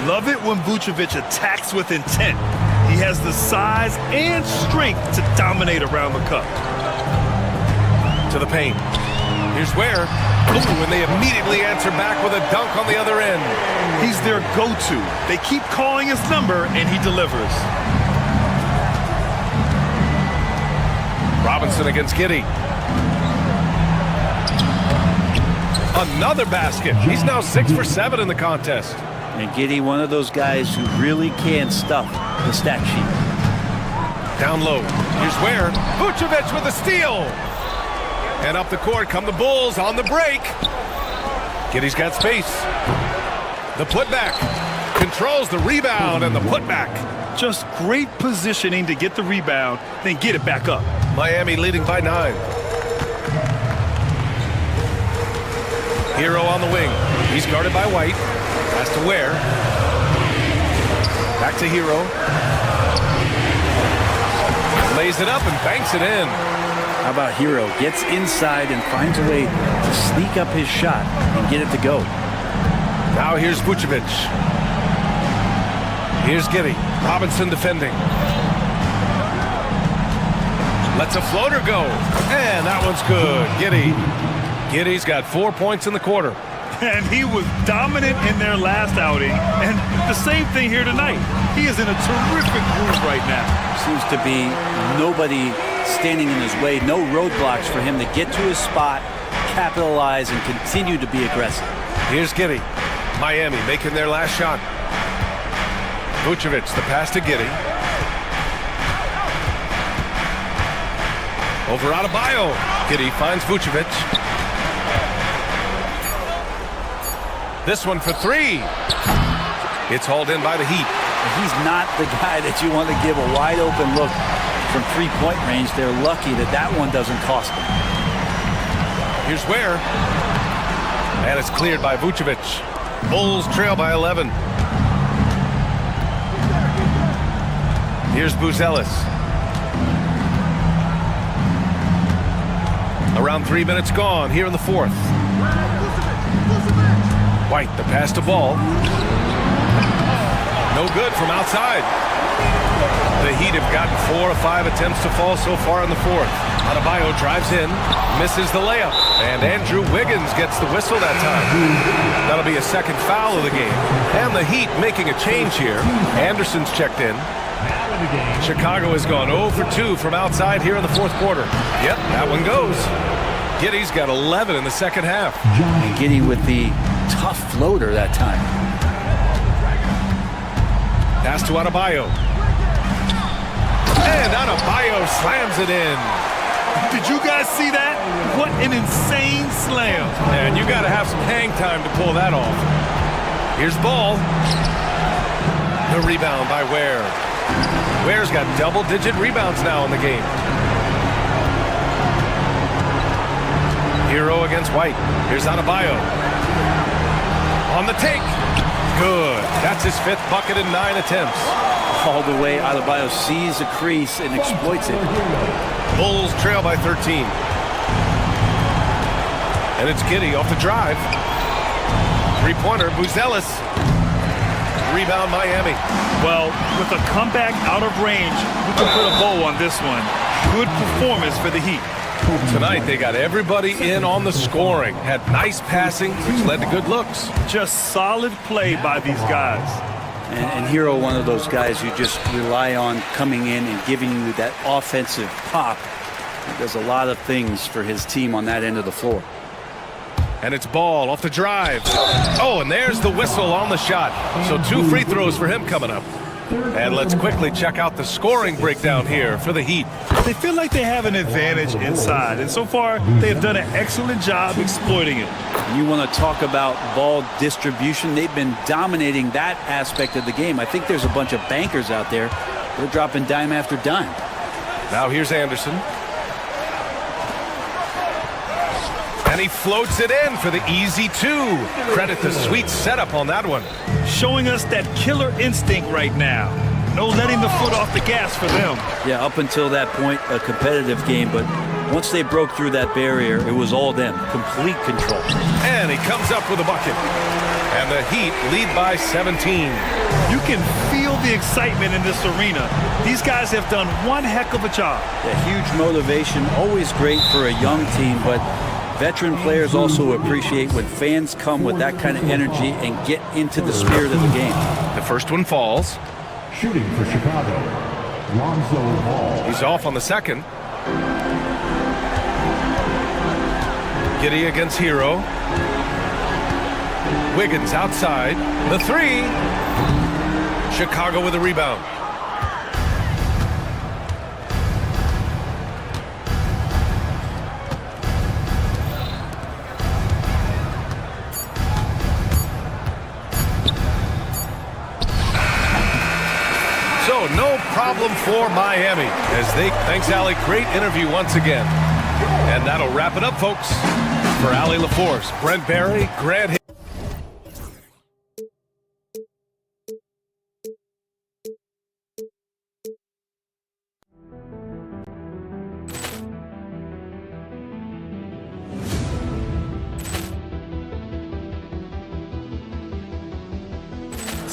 Love it when Vucevic attacks with intent. He has the size and strength to dominate around the cup. To the paint. Here's Ware. Ooh, and they immediately answer back with a dunk on the other end. He's their go-to. They keep calling his number, and he delivers. Robinson against Giddey. Another basket. He's now 6 for 7 in the contest. And Giddey, one of those guys who really can stuff the stat sheet. Down low. Here's Ware. Vucevic with a steal. And up the court come the Bulls on the break. Giddey's got space. The putback. Controls the rebound and the putback. Just great positioning to get the rebound, then get it back up. Miami leading by 9. Hero on the wing. He's guarded by White. Pass to Ware. Back to Hero. Lays it up and banks it in. How about Hero? Gets inside and finds a way to sneak up his shot and get it to go. Now here's Vucevic. Here's Giddey. Robinson defending. Lets a floater go. And that one's good. Giddey's got 4 points in the quarter. And he was dominant in their last outing. And the same thing here tonight. He is in a terrific groove right now. Seems to be nobody standing in his way. No roadblocks for him to get to his spot, capitalize, and continue to be aggressive. Here's Giddey. Miami making their last shot. Vucevic, the pass to Giddey. Over Adebayo. Giddey finds Vucevic. This one for 3. It's hauled in by the Heat. He's not the guy that you want to give a wide open look from 3-point range. They're lucky that that one doesn't cost them. Here's Ware. And it's cleared by Vucevic. Bulls trail by 11. Here's Buzelis. Around 3 minutes gone here in the fourth. White, the pass to Ball. No good from outside. The Heat have gotten 4 of 5 attempts to fall so far in the fourth. Adebayo drives in, misses the layup, and Andrew Wiggins gets the whistle that time. That'll be a second foul of the game. And the Heat making a change here. Anderson's checked in. Chicago has gone 0 for 2 from outside here in the fourth quarter. Yep, that one goes. Giddey's got 11 in the second half. And Giddey with the tough floater that time. Pass to Adebayo. And Adebayo slams it in. Did you guys see that? What an insane slam. And you got to have some hang time to pull that off. Here's Ball. The rebound by Ware. Ware's got double-digit rebounds now in the game. Hero against White. Here's Adebayo. On the take. Good. That's his 5th bucket in 9 attempts. All the way, Adebayo sees a crease and exploits it. Bulls trail by 13. And it's Giddey off the drive. Three-pointer, Buzelis. Rebound, Miami. Well, with a comeback out of range, we can put a bow on this one. Good performance for the Heat. Tonight, they got everybody in on the scoring. Had nice passing, which led to good looks. Just solid play by these guys. And Hero, one of those guys you just rely on coming in and giving you that offensive pop. He does a lot of things for his team on that end of the floor. And it's Ball off the drive. Oh, and there's the whistle on the shot. So 2 free throws for him coming up. And let's quickly check out the scoring breakdown here for the Heat. They feel like they have an advantage inside, and so far they have done an excellent job exploiting it. You want to talk about ball distribution. They've been dominating that aspect of the game. I think there's a bunch of bankers out there. They're dropping dime after dime. Now here's Anderson. And he floats it in for the easy 2. Credit the sweet setup on that one. Showing us that killer instinct right now. No letting the foot off the gas for them. Yeah, up until that point, a competitive game, but once they broke through that barrier, it was all them. Complete control. And he comes up with a bucket. And the Heat lead by 17. You can feel the excitement in this arena. These guys have done one heck of a job. Yeah, huge motivation, always great for a young team, but veteran players also appreciate when fans come with that kind of energy and get into the spirit of the game. The first one falls. Shooting for Chicago, Lonzo Ball. He's off on the second. Giddey against Hero. Wiggins outside. The 3. Chicago with a rebound. So no problem for Miami as they, thanks Allie, great interview once again. And that'll wrap it up, folks. For Allie LaForce, Brent Barry, Grant Hill.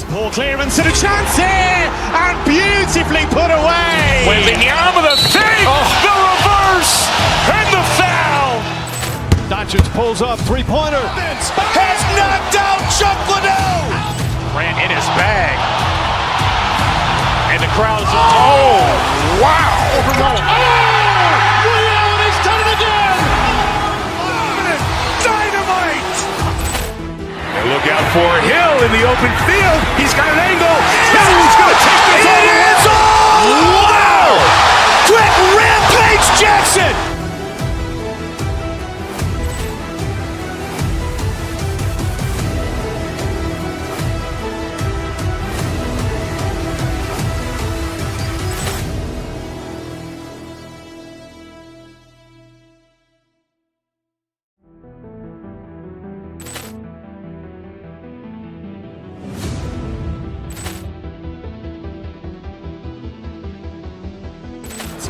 Poor clearance and a chance here, and beautifully put away. Wembanyama the save, the reverse, and the foul. Doncic pulls up, 3-pointer. Has knocked out Chuck Liddell. Grant in his bag, and the crowd is oh wow. Liddell has done it again. Dynamite. And look out for Hill in the open field. He's got an angle. He's going to take this all the way. Wow! Quick rampage Jackson.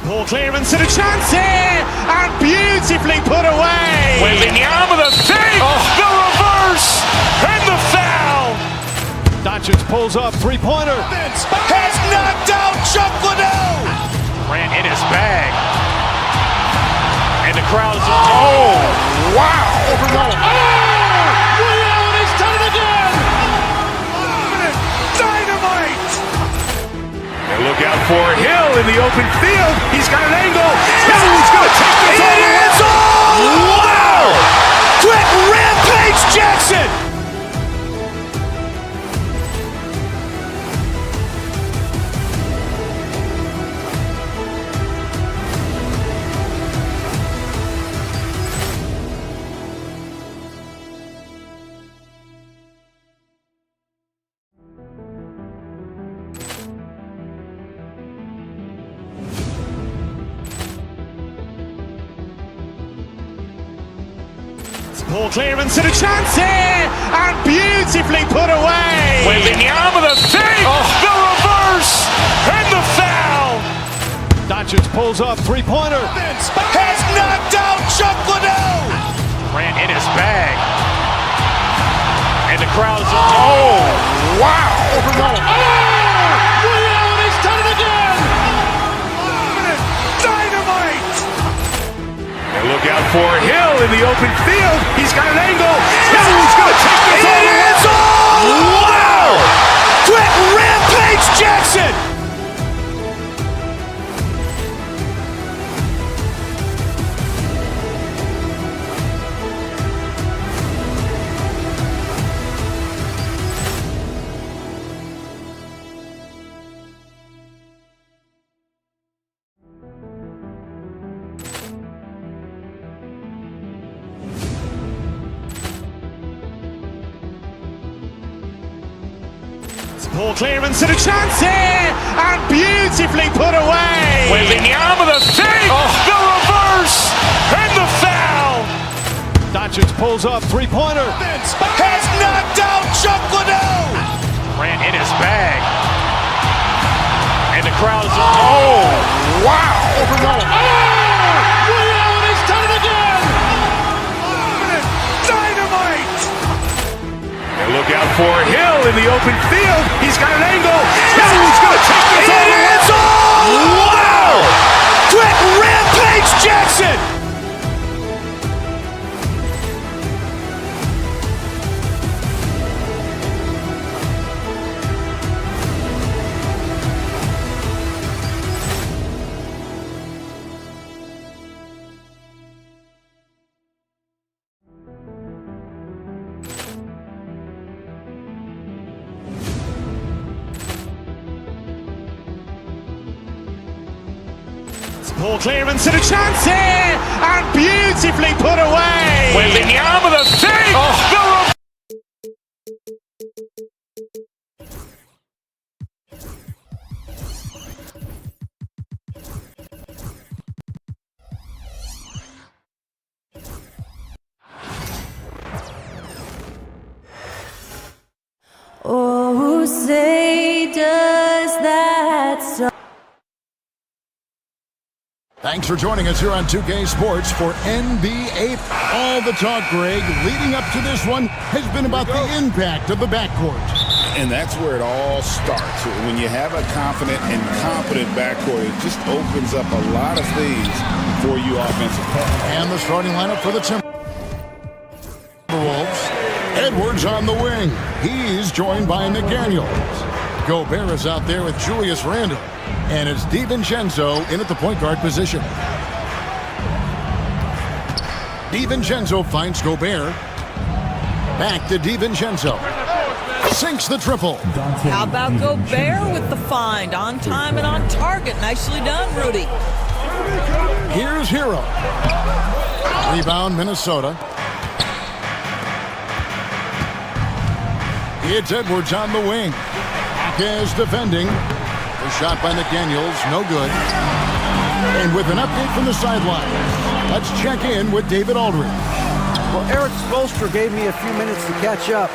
Poor clearance and a chance here, and beautifully put away. Wembanyama with a fake, the reverse, and the foul. Doncic pulls up, three-pointer. Has knocked out Chuck Liddell. Ran in his bag. And the crowd is, oh, wow. He's done it again. Dynamite. And look out for Hill in the open field. He's got an angle. He's going to take this all the way. Wow. Quick rampage Jackson. Poor clearance and a chance here, and beautifully put away. Wembanyama with a fake, the reverse, and the foul. Doncic pulls up, three-pointer. Has knocked out Chuck Liddell. Ran in his bag. And the crowd is, oh, wow. He's done it again. Dynamite. And look out for Hill in the open field. He's got an angle. He's going to take this all the way. Wow. Quick rampage Jackson. Poor clearance and a chance here, and beautifully put away. Wembanyama with a fake, the reverse, and the foul. Doncic pulls up, three-pointer. Has knocked out Chuck Liddell. Ran in his bag. And the crowd is, oh, wow. He's done it again. Dynamite. And look out for Hill in the open field. He's got an angle. He's going to take this all the way. Wow. Quick rampage Jackson. Poor clearance and a chance here, and beautifully put away. Wembanyama with a fake, Oh, say does that so. Thanks for joining us here on 2K Sports for NBA. All the talk, Greg, leading up to this one has been about the impact of the backcourt. And that's where it all starts. When you have a confident and competent backcourt, it just opens up a lot of things for you offensively. And the starting lineup for the Timberwolves. Edwards on the wing. He's joined by McDaniels. Gobert is out there with Julius Randle. And it's DiVincenzo in at the point guard position. DiVincenzo finds Gobert. Back to DiVincenzo. Sinks the triple. How about Gobert with the find? On time and on target. Nicely done, Rudy. Here's Hero. Rebound, Minnesota. It's Edwards on the wing. Is defending. The shot by McDaniels, no good. And with an update from the sideline, let's check in with David Aldridge. Well, Eric Spoelstra gave me a few minutes to catch up.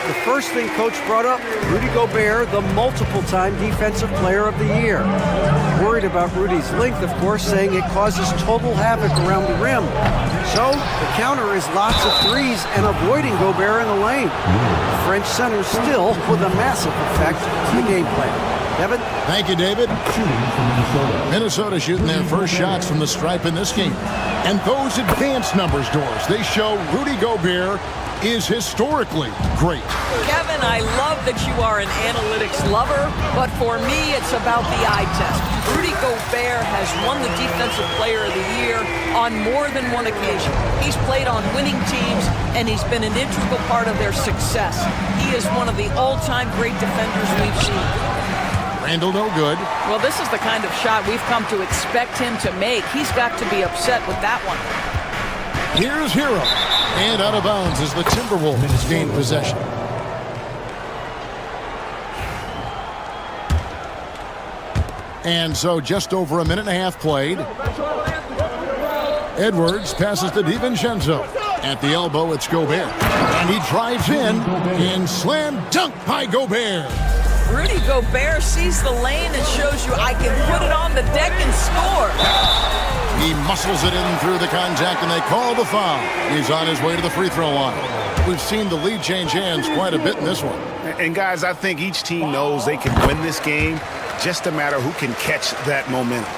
The first thing Coach brought up, Rudy Gobert, the multiple-time Defensive Player of the Year. Worried about Rudy's length, of course, saying it causes total havoc around the rim. So the counter is lots of threes and avoiding Gobert in the lane. French center still with a massive effect to the game plan. Devin? Thank you, David. Minnesota shooting their first shots from the stripe in this game. And those advanced numbers, Doris, they show Rudy Gobert is historically great. Kevin, I love that you are an analytics lover, but for me, it's about the eye test. Rudy Gobert has won the Defensive Player of the Year on more than one occasion. He's played on winning teams, and he's been an integral part of their success. He is one of the all-time great defenders we've seen. Randall, no good. Well, this is the kind of shot we've come to expect him to make. He's got to be upset with that one. Here's Hero. And out of bounds as the Timberwolves gain possession. And so just over a minute and a half played. Edwards passes to DiVincenzo. At the elbow, it's Gobert. And he drives in. And slam dunk by Gobert. Rudy Gobert sees the lane and shows you I can put it on the deck and score. He muscles it in through the contact, and they call the foul. He's on his way to the free throw line. We've seen the lead change hands quite a bit in this one. And guys, I think each team knows they can win this game. Just a matter who can catch that momentum.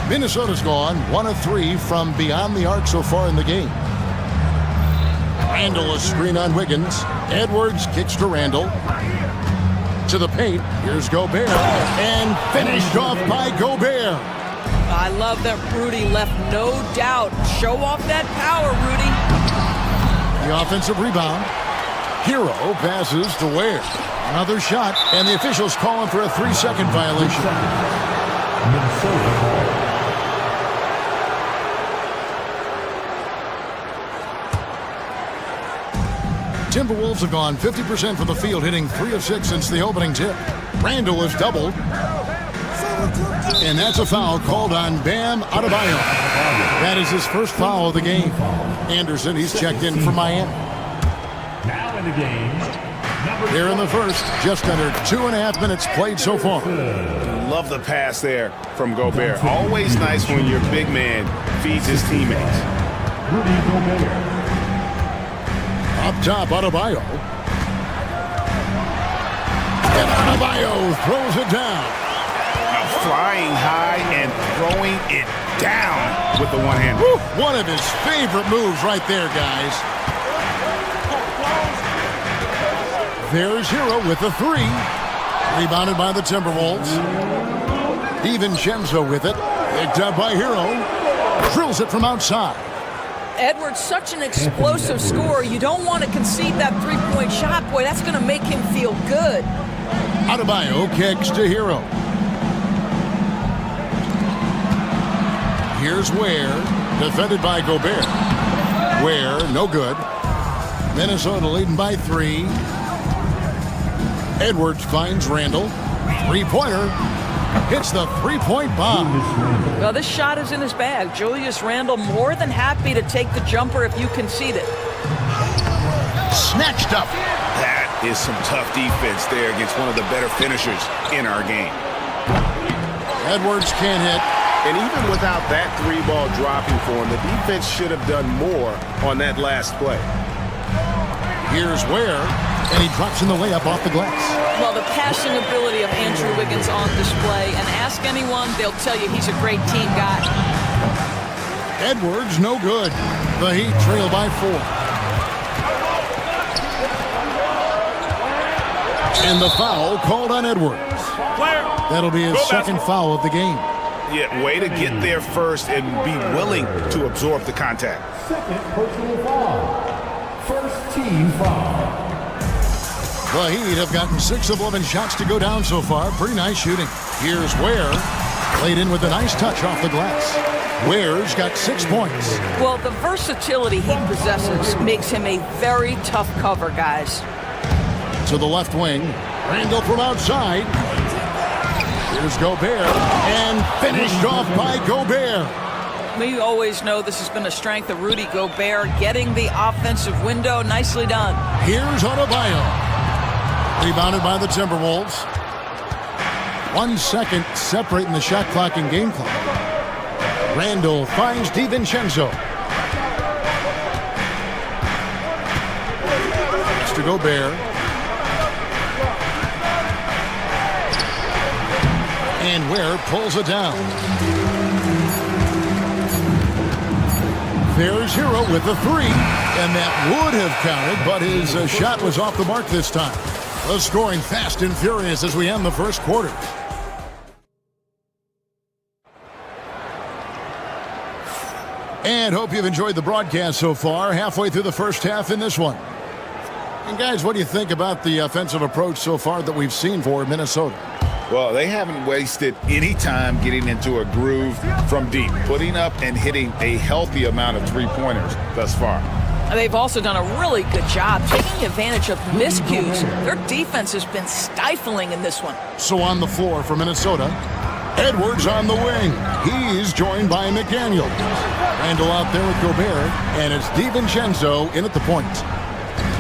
Minnesota's gone 1 of 3 from beyond the arc so far in the game. Randall, a screen on Wiggins. Edwards kicks to Randall. To the paint. Here's Gobert. And finished off by Gobert. I love that Rudy left no doubt. Show off that power, Rudy. The offensive rebound. Hero passes to Ware. Another shot, and the officials calling for a 3-second violation. Timberwolves have gone 50% from the field, hitting 3 of 6 since the opening tip. Randall has doubled. And that's a foul called on Bam Adebayo. That is his first foul of the game. Anderson, he's checked in for Miami. Now in the game, Here in the first, just under 2.5 minutes played so far. Love the pass there from Gobert. Always nice when your big man feeds his teammates. Rudy Gobert. Up top, Adebayo. And Adebayo throws it down. Flying high and throwing it down with the one hand. One of his favorite moves right there, guys. There's Hero with the 3. Rebounded by the Timberwolves. DiVincenzo with it. Picked up by Hero. Drills it from outside. Edwards, such an explosive scorer. You don't want to concede that three-point shot. Boy, that's going to make him feel good. Adebayo kicks to Hero. Here's Ware, defended by Gobert. Ware, no good. Minnesota leading by 3. Edwards finds Randall. Three-pointer. Hits the three-point bomb. Well, this shot is in his bag. Julius Randle more than happy to take the jumper if you concede it. Snatched up. That is some tough defense there against one of the better finishers in our game. Edwards can't hit. And even without that 3-ball dropping for him, the defense should have done more on that last play. Here's Ware, and he drops in the layup off the glass. Well, the passing ability of Andrew Wiggins on display, and ask anyone, they'll tell you he's a great team guy. Edwards, no good. The Heat trail by 4. And the foul called on Edwards. That'll be his second foul of the game. Yeah, way to get there first and be willing to absorb the contact. Second personal foul. First team foul. The Heat have gotten 6 of 11 shots to go down so far. Pretty nice shooting. Here's Ware. Played in with a nice touch off the glass. Ware's got 6 points. Well, the versatility he possesses makes him a very tough cover, guys. To the left wing. Randall from outside. Here's Gobert. And finished off by Gobert. We always know this has been a strength of Rudy Gobert, getting the offensive window. Nicely done. Here's Adebayo. Rebounded by the Timberwolves. 1 second separating the shot clock and game clock. Randall finds DiVincenzo. Mr. Gobert. And Ware pulls it down. There's Hero with the three. And that would have counted, but his shot was off the mark this time. The scoring fast and furious as we end the first quarter. And hope you've enjoyed the broadcast so far. Halfway through the first half in this one. And guys, what do you think about the offensive approach so far that we've seen for Minnesota? Well, they haven't wasted any time getting into a groove from deep, putting up and hitting a healthy amount of three-pointers thus far. They've also done a really good job taking advantage of miscues. Their defense has been stifling in this one. So on the floor for Minnesota, Edwards on the wing. He's joined by McDaniel. Randall out there with Gobert, and it's DiVincenzo in at the point.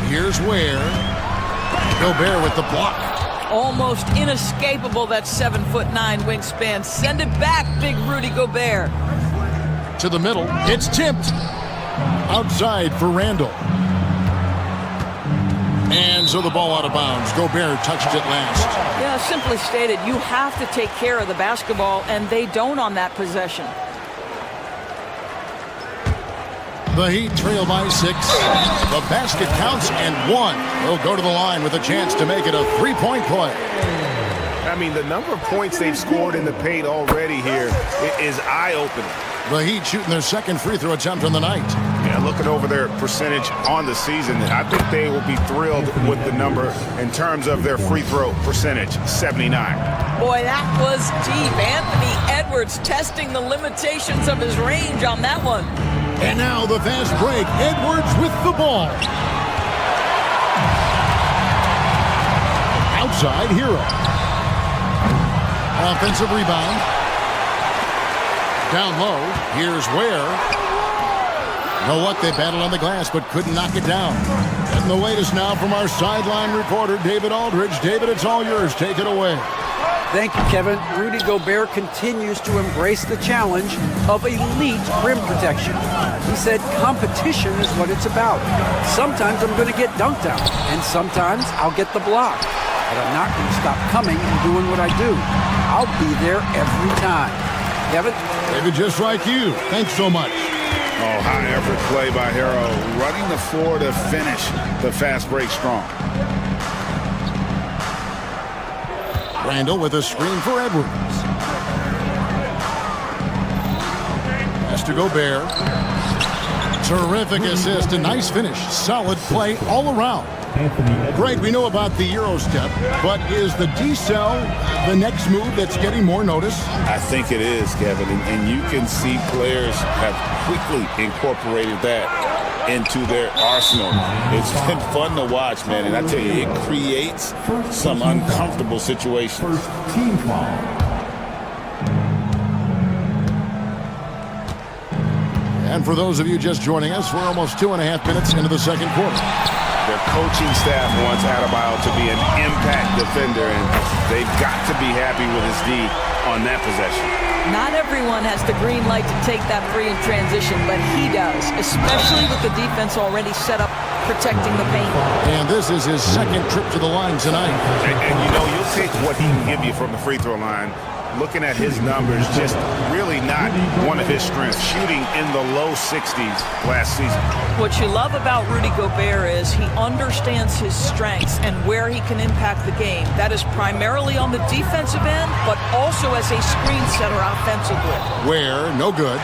Here's Ware. Gobert with the block. Almost inescapable, that 7'9" wingspan. Send it back, big Rudy Gobert. To the middle, it's tipped. Outside for Randall. And so the ball out of bounds. Gobert touched it last. Yeah, simply stated, you have to take care of the basketball, and they don't on that possession. The Heat trail by 6. The basket counts and 1. They'll go to the line with a chance to make it a three-point play. I mean, the number of points they've scored in the paint already here is eye-opening. The Heat shooting their second free throw attempt on the night. Yeah, looking over their percentage on the season, I think they will be thrilled with the number in terms of their free throw percentage, 79. Boy, that was deep. Anthony Edwards testing the limitations of his range on that one. And now the fast break. Edwards with the ball. Outside, Hero. Offensive rebound. Down low, here's Ware. You know what? They battled on the glass, but couldn't knock it down. And the latest now from our sideline reporter, David Aldridge. David, it's all yours. Take it away. Thank you, Kevin. Rudy Gobert continues to embrace the challenge of elite rim protection. He said competition is what it's about. Sometimes I'm going to get dunked on, and sometimes I'll get the block. But I'm not going to stop coming and doing what I do. I'll be there every time. Kevin? David, just like you. Thanks so much. Oh, high effort play by Hero, running the floor to finish the fast break strong. Randall with a screen for Edwards. Pass to Gobert. Terrific assist, a nice finish. Solid play all around. Greg, we know about the Euro step, but is the D-cell the next move that's getting more notice? I think it is, Kevin, and you can see players have quickly incorporated that into their arsenal. It's been fun to watch, man, and I tell you, it creates some uncomfortable situations. Team foul. And for those of you just joining us, we're almost 2.5 minutes into the second quarter. Their coaching staff wants Adebayo to be an impact defender, and they've got to be happy with his D on that possession. Not everyone has the green light to take that three in transition, but he does, especially with the defense already set up protecting the paint. And this is his second trip to the line tonight. And you know, you'll take what he can give you from the free throw line. Looking at his numbers, just really not one of his strengths. Shooting in the low 60s last season. What you love about Rudy Gobert is he understands his strengths and where he can impact the game. That is primarily on the defensive end, but also as a screen setter offensively. Where, no good.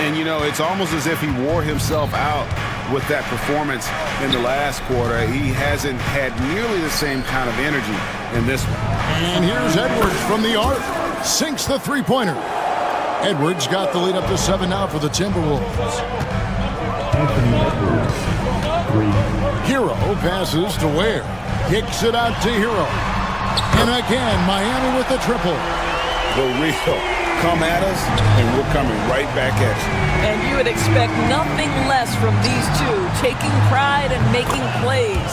And you know, it's almost as if he wore himself out with that performance in the last quarter. He hasn't had nearly the same kind of energy in this one. And here's Edwards from the arc. Sinks the three-pointer. Edwards got the lead up to 7 now for the Timberwolves. Anthony Edwards. 3. Hero passes to Ware. Kicks it out to Hero. And again, Miami with the triple. The real come at us, and we're coming right back at you. And you would expect nothing less from these two, taking pride and making plays.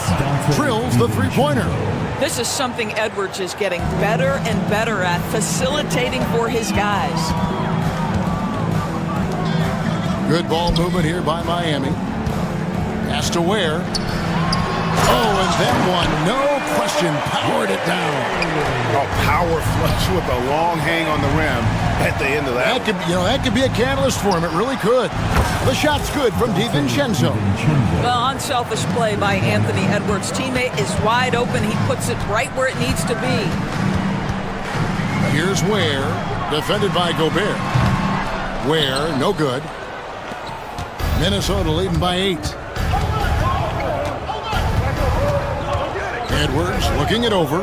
Drills the three-pointer. This is something Edwards is getting better and better at, facilitating for his guys. Good ball movement here by Miami. Pass to Ware. Oh, and that one, no question, powered it down. A power flush with a long hang on the rim at the end of that. That could be a catalyst for him. It really could. The shot's good from DiVincenzo. Well, unselfish play by Anthony Edwards. Teammate is wide open. He puts it right where it needs to be. Here's Ware, defended by Gobert. Ware, no good. Minnesota leading by 8. Edwards looking it over.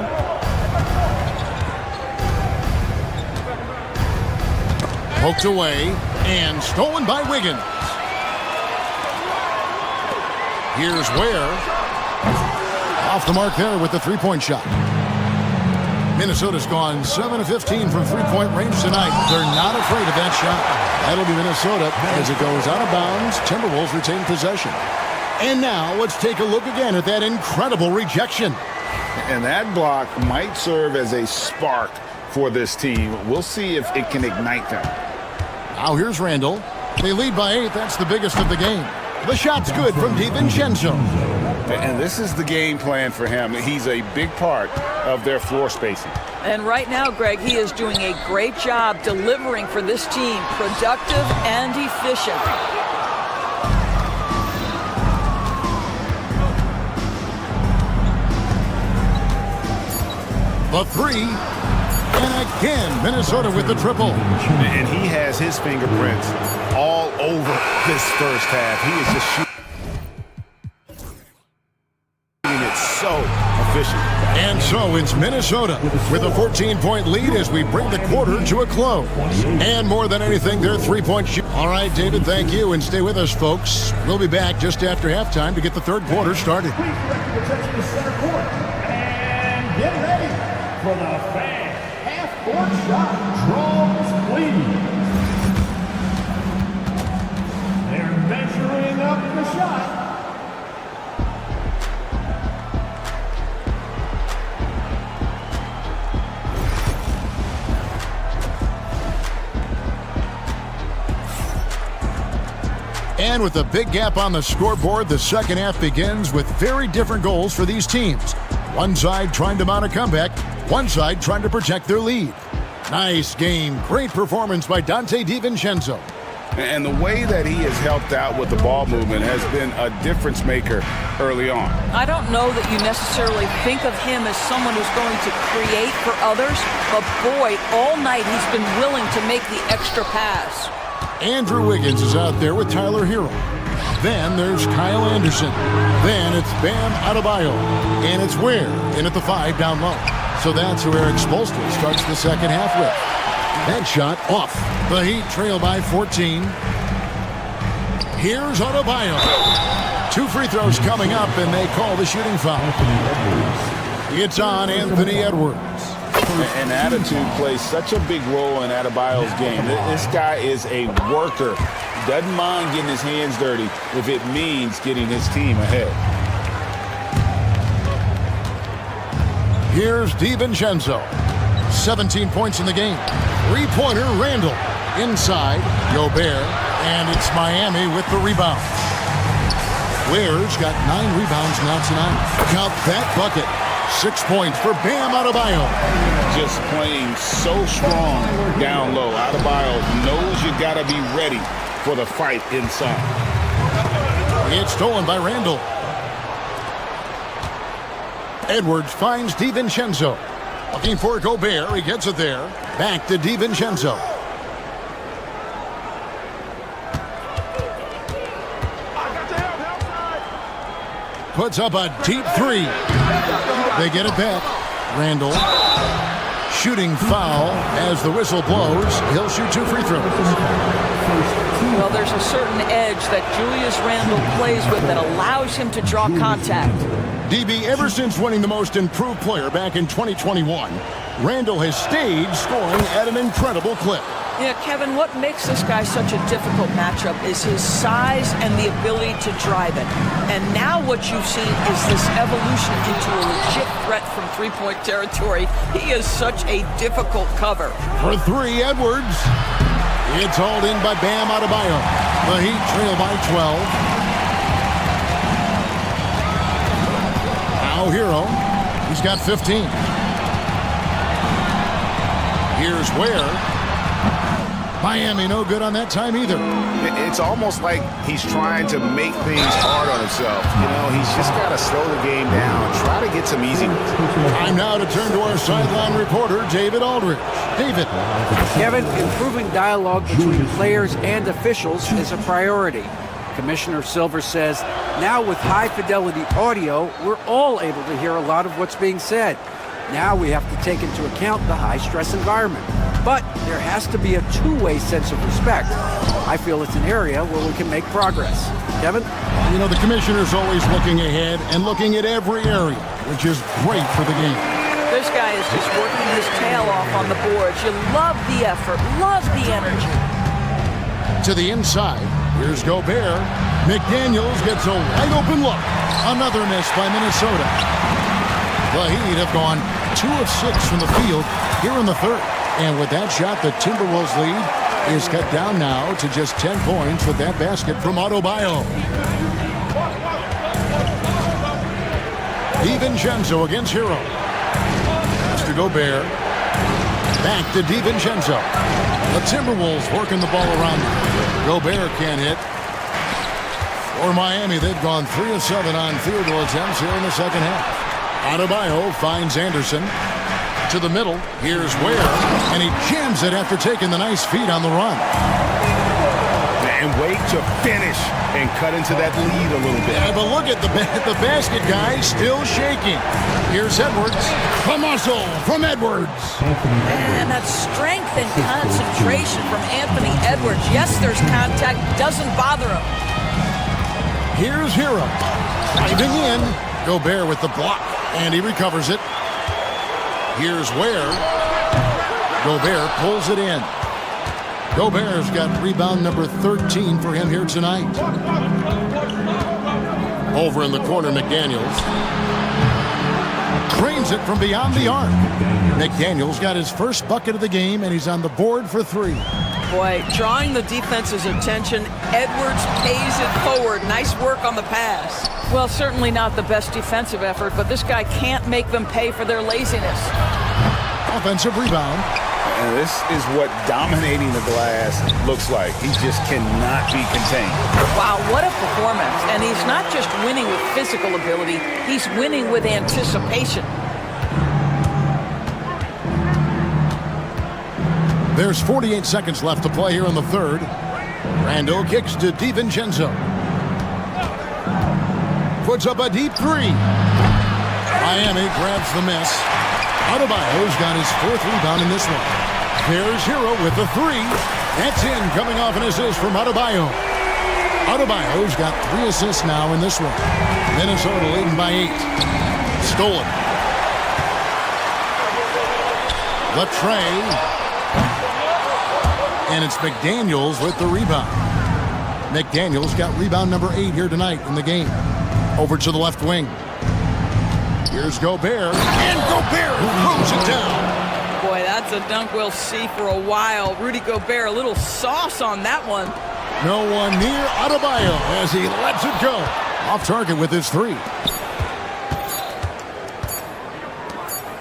Poked away and stolen by Wiggins. Here's Ware. Off the mark there with the three-point shot. Minnesota's gone 7 of 15 from three-point range tonight. They're not afraid of that shot. That'll be Minnesota as it goes out of bounds. Timberwolves retain possession. And now let's take a look again at that incredible rejection. And that block might serve as a spark for this team. We'll see if it can ignite them. Now here's Randall. They lead by 8. That's the biggest of the game. The shot's good from DiVincenzo. And this is the game plan for him. He's a big part of their floor spacing. And right now, Greg, he is doing a great job delivering for this team, productive and efficient. The three, and again, Minnesota with the triple. And he has his fingerprints all over this first half. He is just shooting it so efficient. And so it's Minnesota with a 14-point lead as we bring the quarter to a close. And more than anything, their three-point shoot. All right, David, thank you, and stay with us, folks. We'll be back just after halftime to get the third quarter started. And get ready for the fan half-court shot. Draws, please. They're measuring up the shot. And with a big gap on the scoreboard, the second half begins with very different goals for these teams. One side trying to mount a comeback, one side trying to protect their lead. Nice game. Great performance by Dante DiVincenzo. And the way that he has helped out with the ball movement has been a difference maker early on. I don't know that you necessarily think of him as someone who's going to create for others, but boy, all night he's been willing to make the extra pass. Andrew Wiggins is out there with Tyler Hero. Then there's Kyle Anderson. Then it's Bam Adebayo. And it's Ware in at the 5 down low. So that's who Eric Spoelstra starts the second half with. That shot off. The Heat trail by 14. Here's Adebayo. 2 free throws coming up, and they call the shooting foul. It's on Anthony Edwards. And attitude plays such a big role in Adebayo's game. This guy is a worker. Doesn't mind getting his hands dirty if it means getting his team ahead. Here's DiVincenzo. 17 points in the game. Three-pointer, Randall. Inside, Gobert. And it's Miami with the rebound. Ware's got 9 rebounds now tonight. Count that bucket. 6 points for Bam Adebayo. Just playing so strong down low. Adebayo knows you got to be ready for the fight inside. It's stolen by Randall. Edwards finds DiVincenzo. Looking for Gobert. He gets it there. Back to DiVincenzo. Puts up a deep 3. They get it back. Randall. Shooting foul as the whistle blows. He'll shoot 2 free throws. Well, there's a certain edge that Julius Randle plays with that allows him to draw contact. DB, ever since winning the Most Improved Player back in 2021, Randall has stayed scoring at an incredible clip. Yeah, Kevin, what makes this guy such a difficult matchup is his size and the ability to drive it. And now what you've seen is this evolution into a legit threat from three-point territory. He is such a difficult cover. For three, Edwards. It's hauled in by Bam Adebayo. The Heat trail by 12. Now Hero. He's got 15. Here's Ware. Miami no good on that time either. It's almost like he's trying to make things hard on himself. You know, he's just got to slow the game down, try to get some easy ones. Time now to turn to our sideline reporter, David Aldridge. David. Kevin, improving dialogue between players and officials is a priority. Commissioner Silver says, now with high-fidelity audio, we're all able to hear a lot of what's being said. Now we have to take into account the high-stress environment. But there has to be a two-way sense of respect. I feel it's an area where we can make progress. Kevin? You know, the commissioner's always looking ahead and looking at every area, which is great for the game. This guy is just working his tail off on the boards. You love the effort, love the energy. To the inside, here's Gobert. McDaniels gets a wide-open look. Another miss by Minnesota. The Heat have gone 2 of 6 from the field here in the third. And with that shot, the Timberwolves lead is cut down now to just 10 points with that basket from Adebayo. DiVincenzo against Hero. To Gobert. Back to DiVincenzo. The Timberwolves working the ball around. Gobert can't hit. For Miami, they've gone 3 of 7 on field goal attempts here in the second half. Adebayo finds Anderson. To the middle, here's Ware, and he jams it after taking the nice feed on the run. And wait to finish and cut into that lead a little bit. Yeah, but look at the basket guy still shaking. Here's Edwards. The muscle from Edwards. Man, that strength and concentration from Anthony Edwards. Yes, there's contact, doesn't bother him. Here's Hero. Driving in. Gobert with the block, and he recovers it. Here's Ware. Gobert pulls it in. Gobert's got rebound number 13 for him here tonight. Over in the corner, McDaniels. Drains it from beyond the arc. McDaniels got his first bucket of the game, and he's on the board for 3. Boy, drawing the defense's attention, Edwards pays it forward. Nice work on the pass. Well, certainly not the best defensive effort, but this guy can't make them pay for their laziness. Offensive rebound. And this is what dominating the glass looks like. He just cannot be contained. Wow, what a performance. And he's not just winning with physical ability, he's winning with anticipation. There's 48 seconds left to play here in the third. Randall kicks to DiVincenzo. Puts up a deep 3. Miami grabs the miss. Adebayo's got his 4th rebound in this one. There's Hero with the 3. That's in, coming off an assist from Adebayo. Adebayo's got 3 assists now in this one. Minnesota leading by 8. Stolen. Latrey. And it's McDaniels with the rebound. McDaniels got rebound number 8 here tonight in the game. Over to the left wing. Here's Gobert. And Gobert throws it down. Boy, that's a dunk we'll see for a while. Rudy Gobert, a little sauce on that one. No one near Adebayo as he lets it go. Off target with his 3.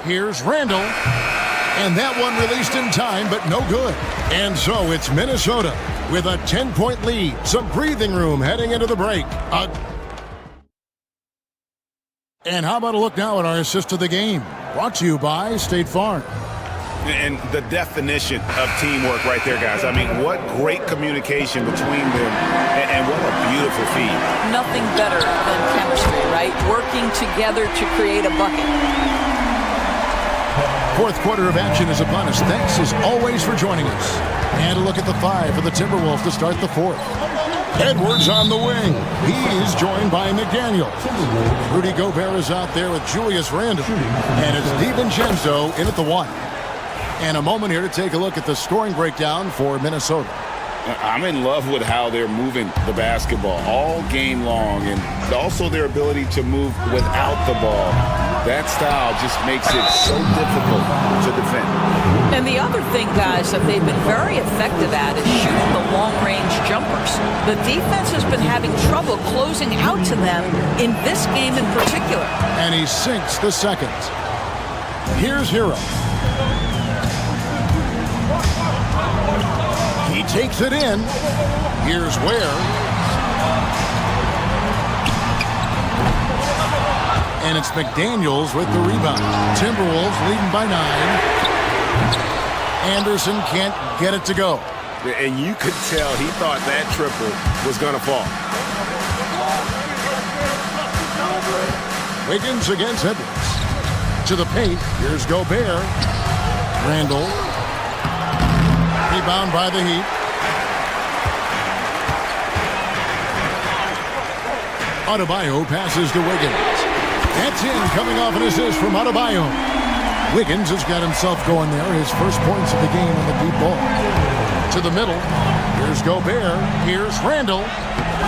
Here's Randall. And that one released in time, but no good. And so it's Minnesota with a 10-point lead. Some breathing room heading into the break. And how about a look now at our assist of the game? Brought to you by State Farm. And the definition of teamwork right there, guys. I mean, what great communication between them, and what a beautiful feed. Nothing better than chemistry, right? Working together to create a bucket. Fourth quarter of action is upon us. Thanks as always for joining us. And a look at the 5 for the Timberwolves to start the 4th. Edwards on the wing. He's joined by McDaniels. Rudy Gobert is out there with Julius Randle. And it's DiVincenzo in at the 1. And a moment here to take a look at the scoring breakdown for Minnesota. I'm in love with how they're moving the basketball all game long, and also their ability to move without the ball. That style just makes it so difficult to defend. And the other thing, guys, that they've been very effective at is shooting the long-range jumpers. The defense has been having trouble closing out to them in this game in particular. And he sinks the second. Here's Hero. He takes it in. Here's Ware. And it's McDaniels with the rebound. Timberwolves leading by 9. Anderson can't get it to go. And you could tell he thought that triple was going to fall. Wiggins against Edwards. To the paint. Here's Gobert. Randall. Rebound by the Heat. Adebayo passes to Wiggins. That's in, coming off an assist from Adebayo. Wiggins has got himself going there. His first points of the game on the deep ball. To the middle. Here's Gobert. Here's Randall.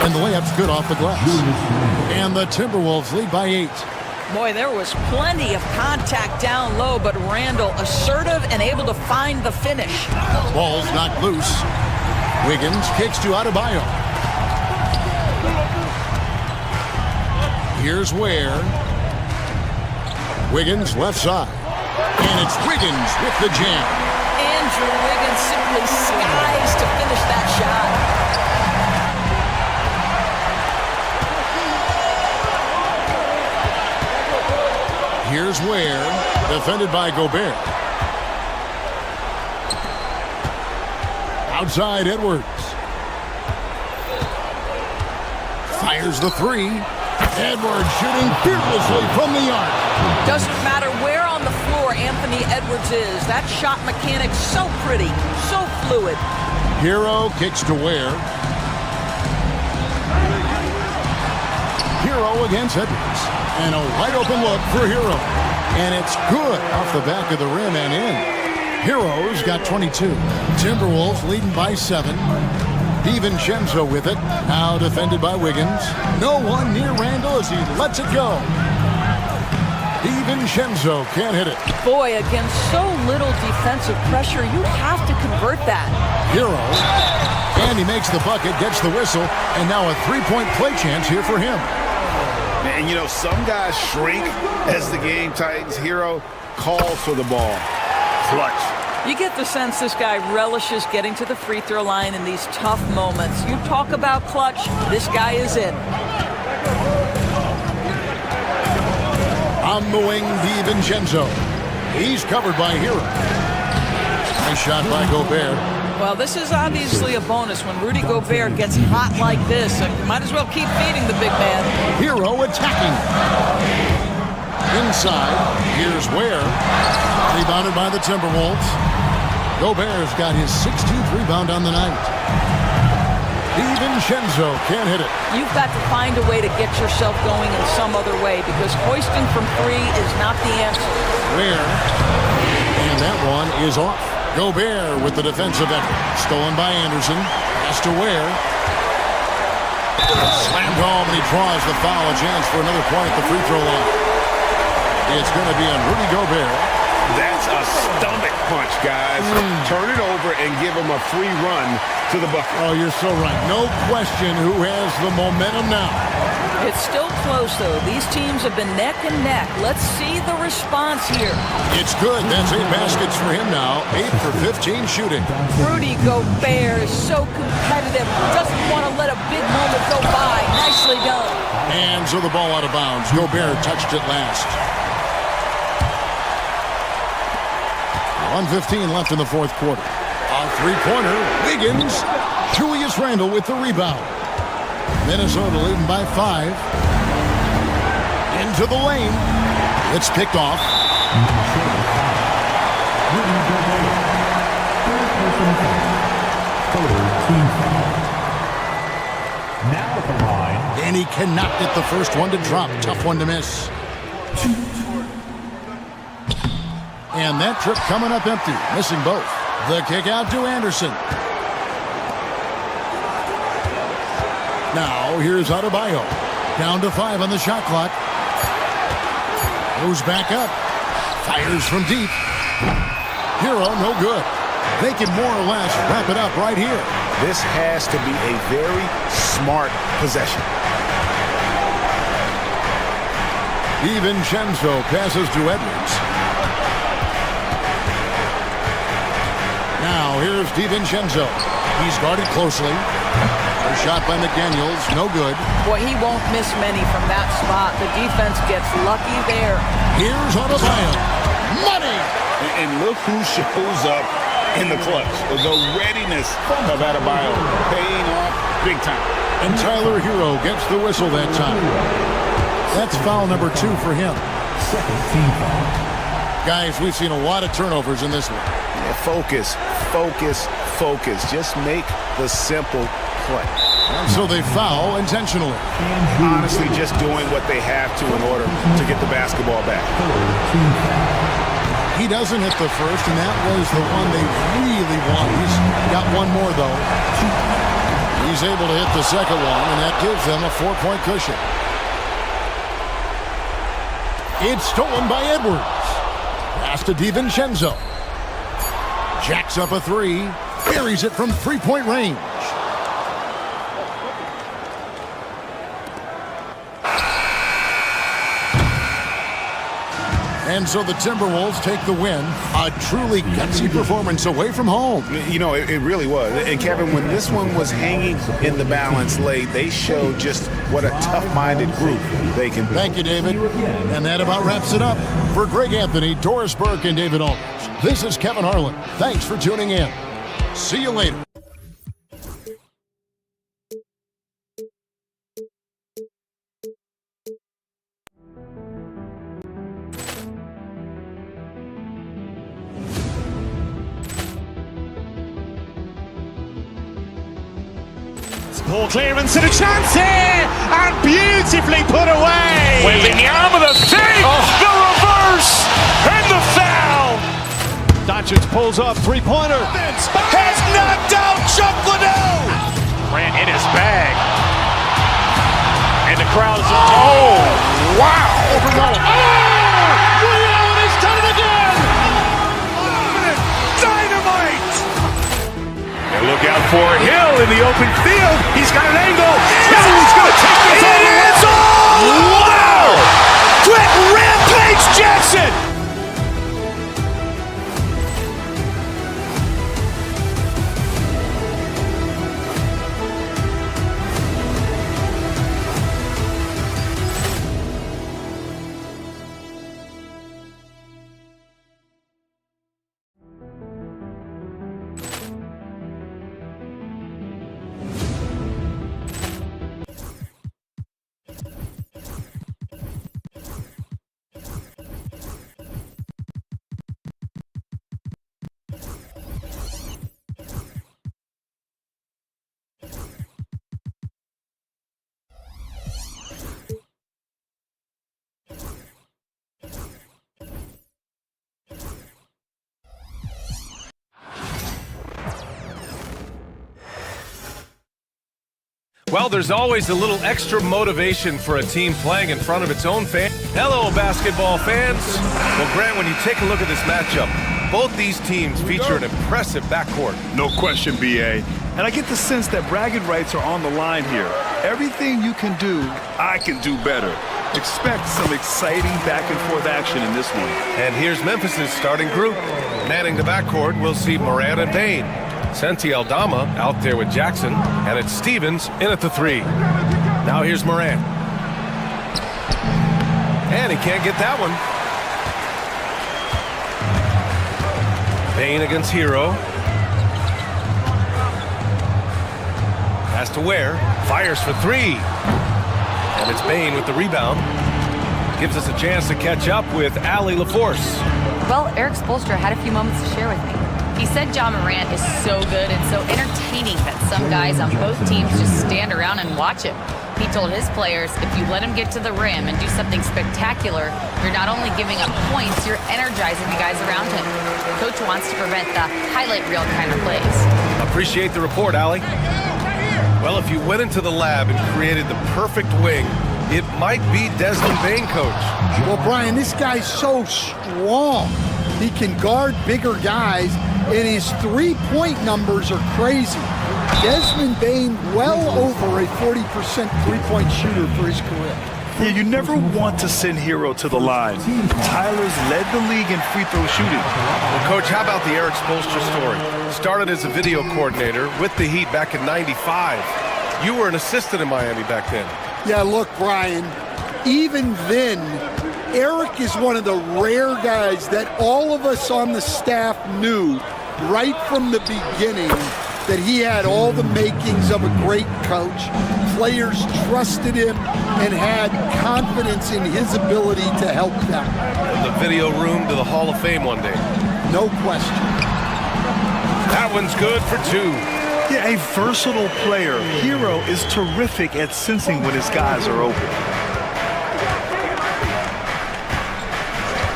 And the layup's good off the glass. And the Timberwolves lead by 8. Boy, there was plenty of contact down low, but Randall assertive and able to find the finish. Ball's knocked loose. Wiggins kicks to Adebayo. Here's Ware. Wiggins left side. And it's Wiggins with the jam. Andrew Wiggins simply skies to finish that shot. Here's Ware, defended by Gobert. Outside Edwards. Fires the 3. Edwards shooting fearlessly from the arc. Doesn't matter where on the floor Anthony Edwards is. That shot mechanic so pretty, so fluid. Hero kicks to Ware. Hero against Edwards. And a wide open look for Hero. And it's good off the back of the rim and in. Hero's got 22. Timberwolves leading by 7. DiVincenzo with it. Now defended by Wiggins. No one near Randall as he lets it go. DiVincenzo can't hit it. Boy, against so little defensive pressure, you have to convert that. Hero. And he makes the bucket, gets the whistle, and now a three-point play chance here for him. And, you know, some guys shrink as the game tightens. Hero calls for the ball. Clutch. You get the sense this guy relishes getting to the free throw line in these tough moments. You talk about clutch, this guy is in. On the wing, DiVincenzo. He's covered by Hero. Nice shot by Gobert. Well, this is obviously a bonus when Rudy Gobert gets hot like this. You might as well keep feeding the big man. Hero attacking. Inside, here's Ware. Rebounded by the Timberwolves. Gobert's got his 16th rebound on the night. DiVincenzo can't hit it. You've got to find a way to get yourself going in some other way because hoisting from 3 is not the answer. Ware. And that one is off. Gobert with the defensive effort. Stolen by Anderson. Pass to Ware. Slammed home and he draws the foul. A chance for another point at the free throw line. It's going to be on Rudy Gobert. That's a stomach punch, guys. Turn it over and give him a free run to the bucket. Oh, you're so right. No question who has the momentum now. It's still close, though. These teams have been neck and neck. Let's see the response here. It's good. That's 8 baskets for him now. 8 for 15 shooting. Rudy Gobert is so competitive. Doesn't want to let a big moment go by. Nicely done. And so the ball out of bounds. Gobert touched it last. 1:15 left in the fourth quarter. A three-pointer. Wiggins. Julius Randle with the rebound. Minnesota leading by 5. Into the lane. It's picked off. Now at the line. And he cannot get the first one to drop. Tough one to miss. And that trip coming up empty, missing both. The kick out to Anderson. Now here's Adebayo. Down to 5 on the shot clock. Goes back up. Fires from deep. Hero, no good. They can more or less wrap it up right here. This has to be a very smart possession. DiVincenzo passes to Edwards. Now here's DiVincenzo. He's guarded closely. A shot by McDaniels, no good. Boy, he won't miss many from that spot. The defense gets lucky there. Here's Adebayo. Money! And look who shows up in the clutch. The readiness of Adebayo paying off big time. And Tyler Hero gets the whistle that time. That's foul number 2 for him. Second team foul. Guys, we've seen a lot of turnovers in this one. Yeah, focus, focus, focus. Just make the simple play. And so they foul intentionally. Honestly, just doing what they have to in order to get the basketball back. He doesn't hit the first, and that was the one they really want. He's got one more, though. He's able to hit the second one, and that gives them a 4-point cushion. It's stolen by Edwards. Pass to DiVincenzo. Jacks up a 3. Buries it from 3-point range. And so the Timberwolves take the win. A truly gutsy performance away from home. You know, it really was. And Kevin, when this one was hanging in the balance late, they showed just what a tough-minded group they can be. Thank you, David. And that about wraps it up. For Greg Anthony, Doris Burke, and David Aldridge, this is Kevin Harlan. Thanks for tuning in. See you later. Poor clearance and a chance here, and beautifully put away. With the arm of the fake, the reverse, and the foul. Doncic pulls up, three-pointer. Has knocked out Chuck Liddell. Ran in his bag. And the crowd is, oh, wow. Allen has done it again. Dynamite. And look out for Hill in the open field. He's got an angle. He's going to take this all the way. Wow. Quick rampage Jackson. Well, there's always a little extra motivation for a team playing in front of its own fans. Hello, basketball fans. Well, Grant, when you take a look at this matchup, both these teams feature an impressive backcourt. No question, B.A. And I get the sense that bragging rights are on the line here. Everything you can do, I can do better. Expect some exciting back-and-forth action in this one. And here's Memphis' starting group. Manning the backcourt, we'll see Moran and Payne. Senti Aldama out there with Jackson, and it's Stevens in at the 3. Now here's Moran. And he can't get that one. Payne against Hero. Pass to Ware. Fires for 3. And it's Payne with the rebound. Gives us a chance to catch up with Allie LaForce. Well, Eric Spoelstra had a few moments to share with me. He said John Morant is so good and so entertaining that some guys on both teams just stand around and watch him. He told his players, if you let him get to the rim and do something spectacular, you're not only giving up points, you're energizing the guys around him. Coach wants to prevent the highlight reel kind of plays. Appreciate the report, Allie. Well, if you went into the lab and created the perfect wing, it might be Desmond Bane, Coach. Well, Brian, this guy's so strong. He can guard bigger guys, and his three-point numbers are crazy. Desmond Bane, well over a 40% three-point shooter for his career. Yeah, you never want to send Hero to the line. Tyler's led the league in free throw shooting. Well, Coach, how about the Eric Spoelstra story? Started as a video coordinator with the Heat back in '95. You were an assistant in Miami back then. Yeah, look, Brian, even then, Eric is one of the rare guys that all of us on the staff knew right from the beginning that he had all the makings of a great coach. Players trusted him and had confidence in his ability to help them. From the video room to the Hall of Fame one day. No question. That one's good for two. Yeah, a versatile player. Hero is terrific at sensing when his guys are open.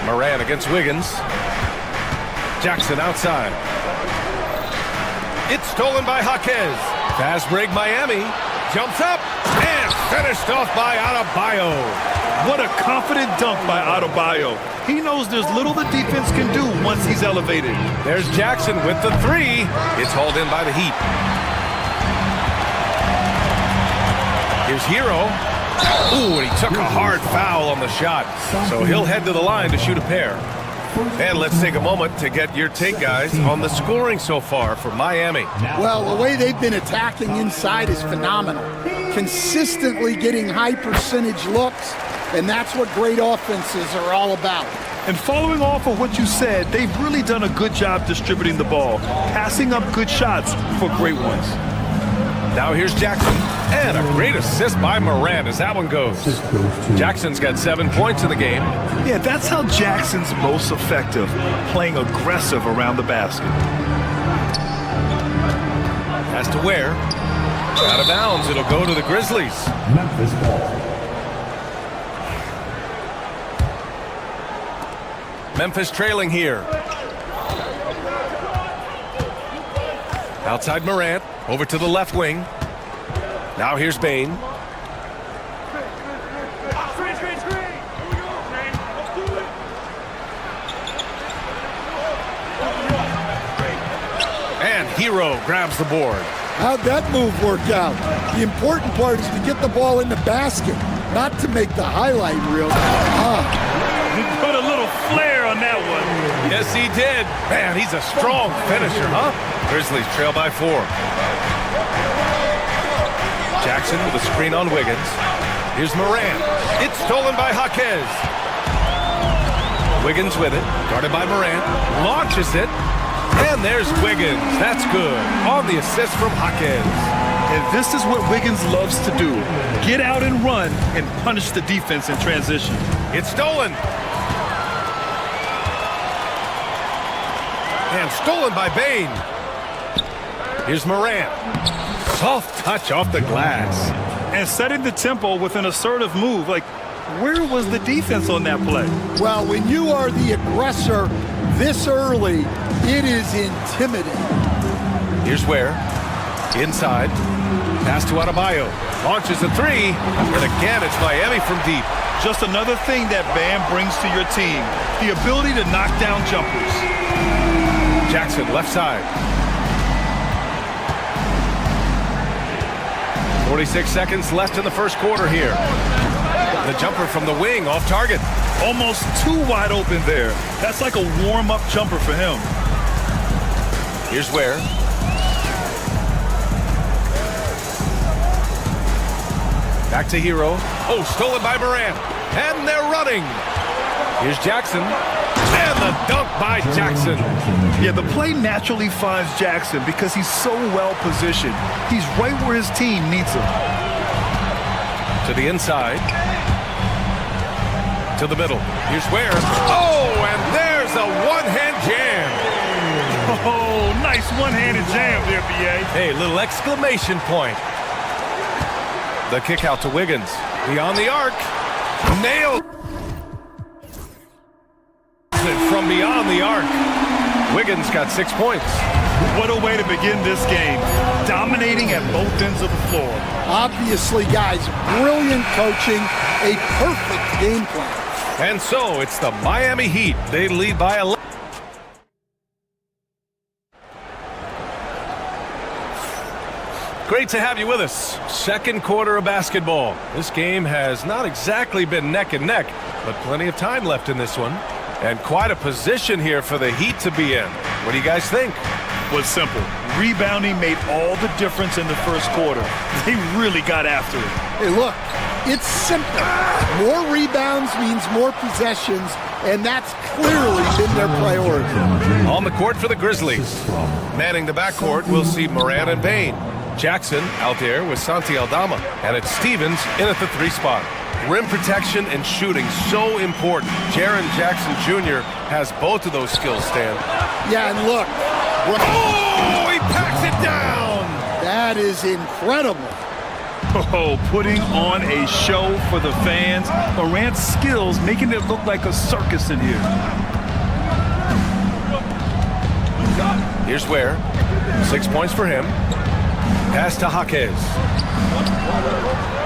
Moran against Wiggins. Jackson outside. It's stolen by Jaquez. Fast break Miami. Jumps up and finished off by Adebayo. What a confident dunk by Adebayo. He knows there's little the defense can do once he's elevated. There's Jackson with the three. It's hauled in by the Heat. Here's Hero. Ooh, and he took a hard foul on the shot. So he'll head to the line to shoot a pair. And let's take a moment to get your take, guys, on the scoring so far for Miami. Well, the way they've been attacking inside is phenomenal. Consistently getting high percentage looks, and that's what great offenses are all about. And following off of what you said, they've really done a good job distributing the ball, passing up good shots for great ones. Now here's Jackson, and a great assist by Moran as that one goes. Jackson's got 7 points in the game. Yeah, that's how Jackson's most effective, playing aggressive around the basket. Has to wear. Out of bounds, it'll go to the Grizzlies. Memphis ball. Memphis trailing here. Outside Morant, over to the left wing. Now here's Bane. And Hero grabs the board. How'd that move work out? The important part is to get the ball in the basket, not to make the highlight reel. He put a little flair on that one. Yes, he did. Man, he's a strong finisher, huh? Grizzlies trail by 4. Jackson with a screen on Wiggins. Here's Moran. It's stolen by Jaquez. Wiggins with it, guarded by Moran. Launches it. And there's Wiggins. That's good. On the assist from Jaquez. And this is what Wiggins loves to do. Get out and run and punish the defense in transition. It's stolen. And stolen by Bane. Here's Moran. Soft touch off the glass. And setting the tempo with an assertive move. Like, where was the defense on that play? Well, when you are the aggressor this early, it is intimidating. Here's Ware. Inside. Pass to Adebayo. Launches a three. And again, it's Miami from deep. Just another thing that Bam brings to your team. The ability to knock down jumpers. Jackson, left side. 46 seconds left in the first quarter here. The jumper from the wing, off target. Almost too wide open there. That's like a warm-up jumper for him. Here's Ware. Back to Hero. Oh, stolen by Moran. And they're running. Here's Jackson. And the dunk by Jackson. Yeah, the play naturally finds Jackson because he's so well positioned. He's right where his team needs him. To the inside. To the middle. Here's Ware. Oh, and there's a one-hand jam. Oh, nice one-handed jam there, B.A. Hey, little exclamation point. The kick out to Wiggins. Beyond the arc. Nailed it from beyond the arc. Wiggins got 6 points. What a way to begin this game. Dominating at both ends of the floor. Obviously, guys, brilliant coaching, a perfect game plan. And so it's the Miami Heat. They lead by 11. Great to have you with us. Second quarter of basketball. This game has not exactly been neck and neck, but plenty of time left in this one. And quite a position here for the Heat to be in. What do you guys think? Was simple. Rebounding made all the difference in the first quarter. They really got after it. Hey, look, it's simple. More rebounds means more possessions, and that's clearly been their priority. On the court for the Grizzlies. Manning the backcourt, we'll see Morant and Bane. Jackson out there with Santi Aldama. And it's Stevens in at the 3 spot. Rim protection and shooting, so important. Jaren Jackson Jr. has both of those skills, Stan. Yeah, and look. Oh, he packs it down! That is incredible. Oh, putting on a show for the fans. Morant's skills making it look like a circus in here. Here's where. 6 points for him. Pass to Jaquez.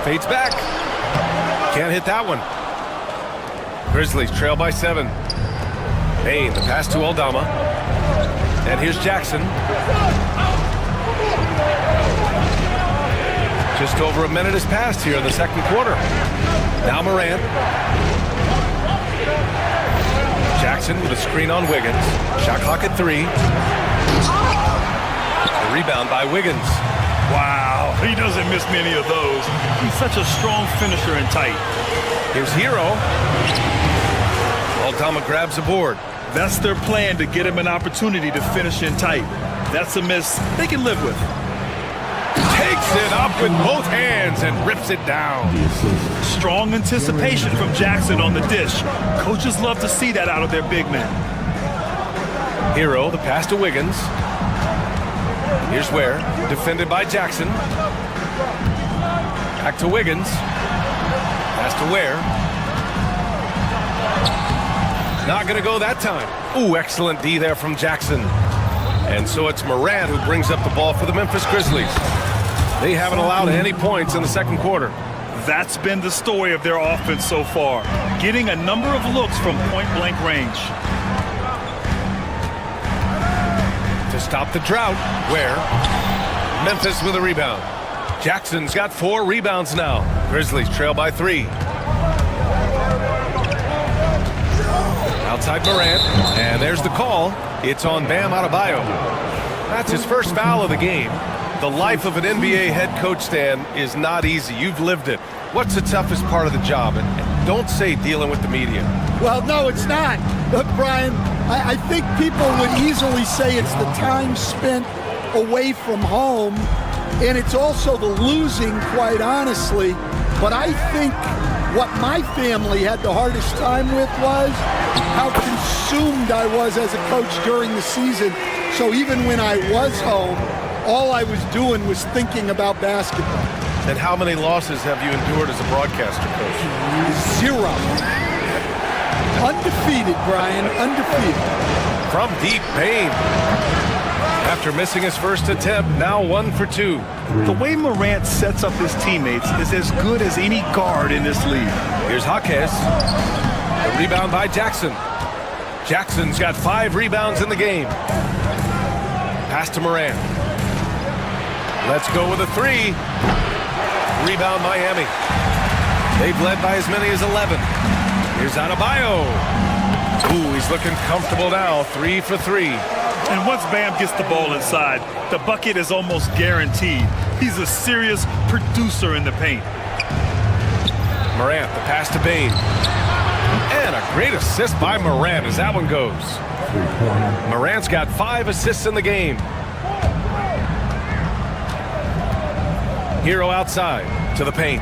Fades back. Can't hit that one. Grizzlies trail by 7. Bane, the pass to Aldama. And here's Jackson. Just over a minute has passed here in the second quarter. Now Morant. Jackson with a screen on Wiggins. Shot clock at 3. The rebound by Wiggins. Wow, he doesn't miss many of those. He's such a strong finisher and tight. Here's Hero. Aldama grabs a board. That's their plan, to get him an opportunity to finish in tight. That's a miss they can live with. Takes it up with both hands and rips it down. Strong anticipation from Jackson on the dish. Coaches love to see that out of their big men. Hero, the pass to Wiggins. Here's where, defended by Jackson. Back to Wiggins. Pass to Ware. Not going to go that time. Ooh, excellent D there from Jackson. And so it's Morant who brings up the ball for the Memphis Grizzlies. They haven't allowed any points in the second quarter. That's been the story of their offense so far, getting a number of looks from point-blank range. To stop the drought, Ware. Memphis with a rebound. Jackson's got 4 rebounds now. Grizzlies trail by 3. Outside Morant, and there's the call. It's on Bam Adebayo. That's his first foul of the game. The life of an NBA head coach, Stan, is not easy. You've lived it. What's the toughest part of the job? And don't say dealing with the media. Well, no, it's not. Look, Brian, I think people would easily say it's the time spent away from home, and it's also the losing, quite honestly. But I think what my family had the hardest time with was how consumed I was as a coach during the season. So even when I was home, all I was doing was thinking about basketball. And how many losses have you endured as a broadcaster, Coach? 0. Undefeated, Brian, undefeated. From deep, Bane. After missing his first attempt, now 1 for 2. The way Morant sets up his teammates is as good as any guard in this league. Here's Jaquez. The rebound by Jackson. Jackson's got 5 rebounds in the game. Pass to Morant. Let's go with a 3. Rebound Miami. They've led by as many as 11. Here's Adebayo. Ooh, he's looking comfortable now. 3 for 3. And once Bam gets the ball inside, the bucket is almost guaranteed. He's a serious producer in the paint. Morant, the pass to Bane. And a great assist by Morant as that one goes. Morant's got 5 assists in the game. Hero outside to the paint.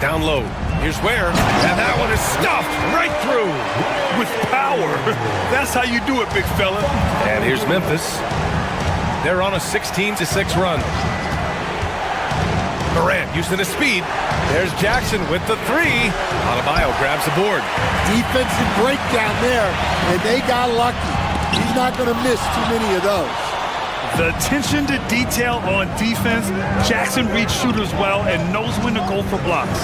Down low. Here's Ware, and that one is stuffed right through. With power. That's how you do it, big fella. And here's Memphis. They're on a 16-6 run. Morant using his speed. There's Jackson with the three. Adebayo grabs the board. Defensive breakdown there, and they got lucky. He's not going to miss too many of those. The attention to detail on defense. Jackson reads shooters well and knows when to go for blocks.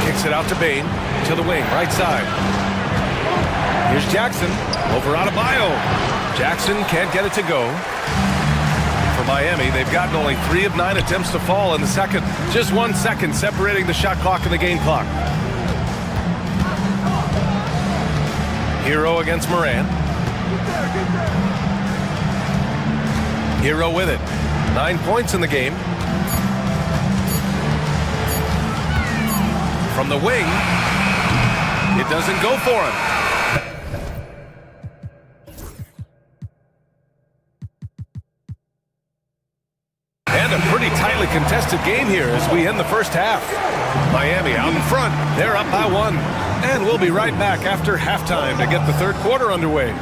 Kicks it out to Bane, to the wing, right side. Here's Jackson, over Adebayo. Jackson can't get it to go. For Miami, they've gotten only 3 of 9 attempts to fall in the second. Just 1 second separating the shot clock and the game clock. Hero against Morant. Hero with it. 9 points in the game. From the wing, it doesn't go for him. And a pretty tightly contested game here as we end the first half. Miami out in front. They're up by 1. And we'll be right back after halftime to get the third quarter underway.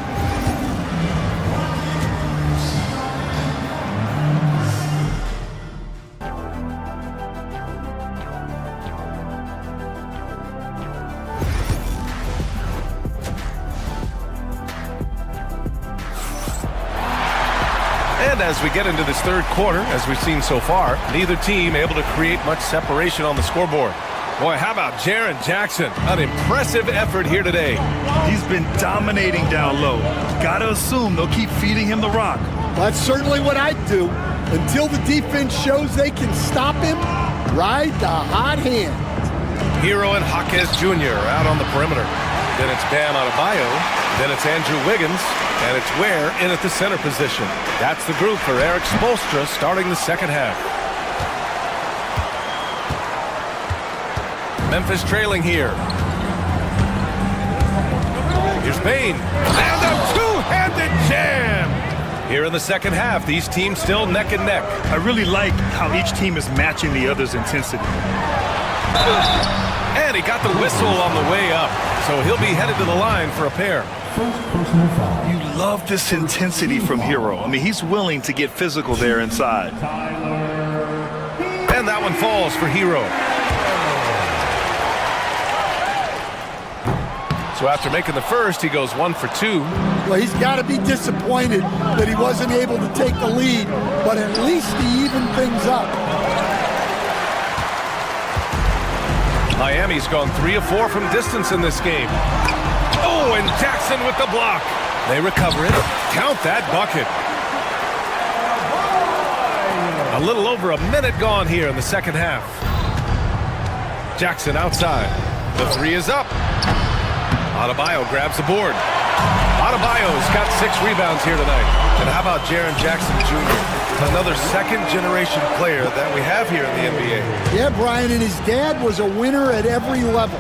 And as we get into this third quarter, as we've seen so far, neither team able to create much separation on the scoreboard. Boy, how about Jaren Jackson? An impressive effort here today. He's been dominating down low. Gotta assume they'll keep feeding him the rock. That's certainly what I'd do. Until the defense shows they can stop him, ride the hot hand. Hero and Jaquez Jr. out on the perimeter. Then it's Bam Adebayo. Then it's Andrew Wiggins. And it's Ware in at the center position. That's the group for Eric Spoelstra starting the second half. Memphis trailing here. Here's Bane. And a two-handed jam! Here in the second half, these teams still neck and neck. I really like how each team is matching the other's intensity. And he got the whistle on the way up, so he'll be headed to the line for a pair. You love this intensity from Hero. I mean, he's willing to get physical there inside. And that one falls for Hero. So after making the first, he goes 1 for 2. Well, he's got to be disappointed that he wasn't able to take the lead, but at least he evened things up. Miami's gone 3 of 4 from distance in this game. Oh, and Jackson with the block. They recover it. Count that bucket. A little over a minute gone here in the second half. Jackson outside. The 3 is up. Adebayo grabs the board. Adebayo's got 6 rebounds here tonight. And how about Jaren Jackson Jr., another second-generation player that we have here in the NBA. Yeah, Brian, and his dad was a winner at every level.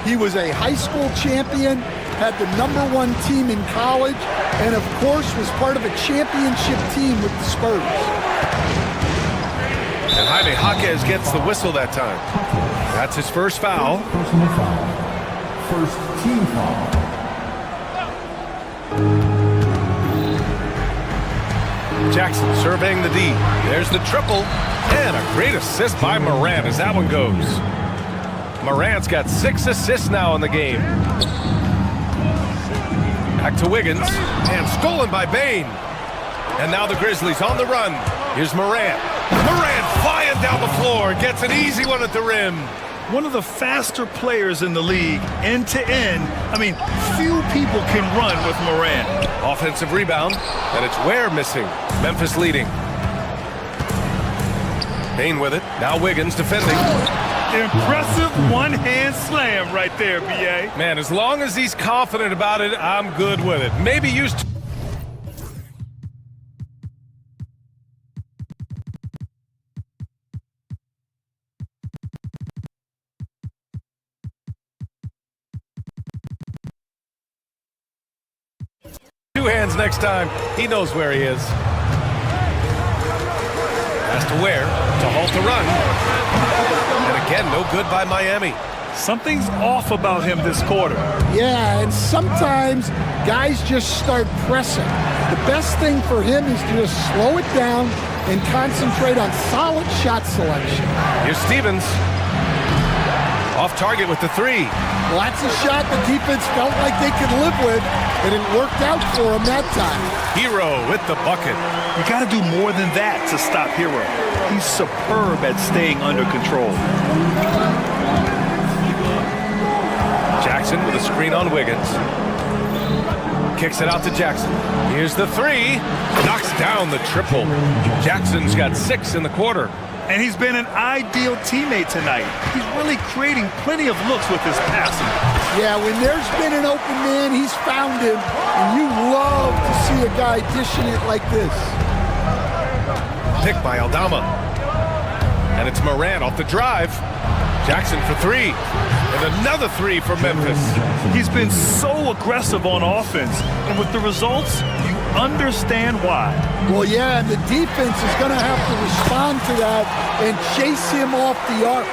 He was a high school champion, had the #1 team in college, and of course was part of a championship team with the Spurs. And Jaime Jaquez gets the whistle that time. That's his first foul. Personal foul. First team foul. Jackson surveying the D. There's the triple. And a great assist by Morant as that one goes. Morant's got 6 assists now in the game. Back to Wiggins. And stolen by Bane. And now the Grizzlies on the run. Here's Morant. Morant flying down the floor. Gets an easy one at the rim. One of the faster players in the league, end to end. I mean, few people can run with Morant. Offensive rebound, and it's Ware missing. Memphis leading. Bane with it. Now Wiggins defending. Impressive one-hand slam right there, B.A. Man, as long as he's confident about it, I'm good with it. Maybe use... Two hands next time. He knows where he is. Pass to Ware to halt the run. And a Again, no good by Miami. Something's off about him this quarter. Yeah, and sometimes guys just start pressing. The best thing for him is to just slow it down and concentrate on solid shot selection. Here's Stevens. Off target with the three. Well, that's a shot the defense felt like they could live with, and it worked out for him that time. Hero with the bucket. You got to do more than that to stop Hero. He's superb at staying under control. Jackson with a screen on Wiggins. Kicks it out to Jackson. Here's the three. Knocks down the triple. Jackson's got 6 in the quarter. And he's been an ideal teammate tonight. He's really creating plenty of looks with his passing. Yeah, when there's been an open man, he's found him. And you love to see a guy dishing it like this. Pick by Aldama. And it's Morant off the drive. Jackson for 3. And another 3 for Memphis. He's been so aggressive on offense. And with the results, you understand why. Well, yeah, and the defense is going to have to respond to that and chase him off the arc.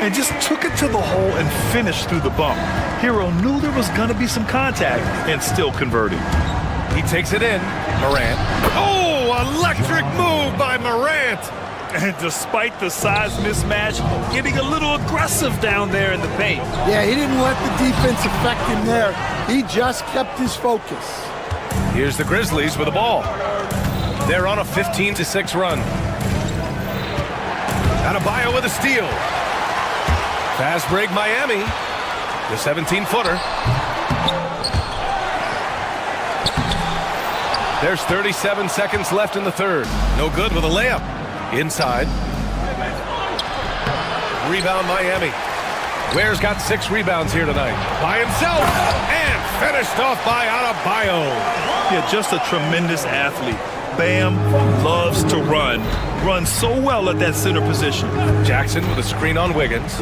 And just took it to the hole and finished through the bump. Hero knew there was going to be some contact and still converted. He takes it in. Morant. Oh, electric move by Morant. And despite the size mismatch, getting a little aggressive down there in the paint. Yeah, he didn't let the defense affect him there. He just kept his focus. Here's the Grizzlies with the ball. They're on a 15-6 run. Adebayo with a steal. Fast break Miami. The 17-footer. There's 37 seconds left in the third. No good with a layup. Inside. Rebound Miami. Ware's got 6 rebounds here tonight. By himself. And finished off by Adebayo. Yeah, just a tremendous athlete. Bam loves to run. Runs so well at that center position. Jackson with a screen on Wiggins.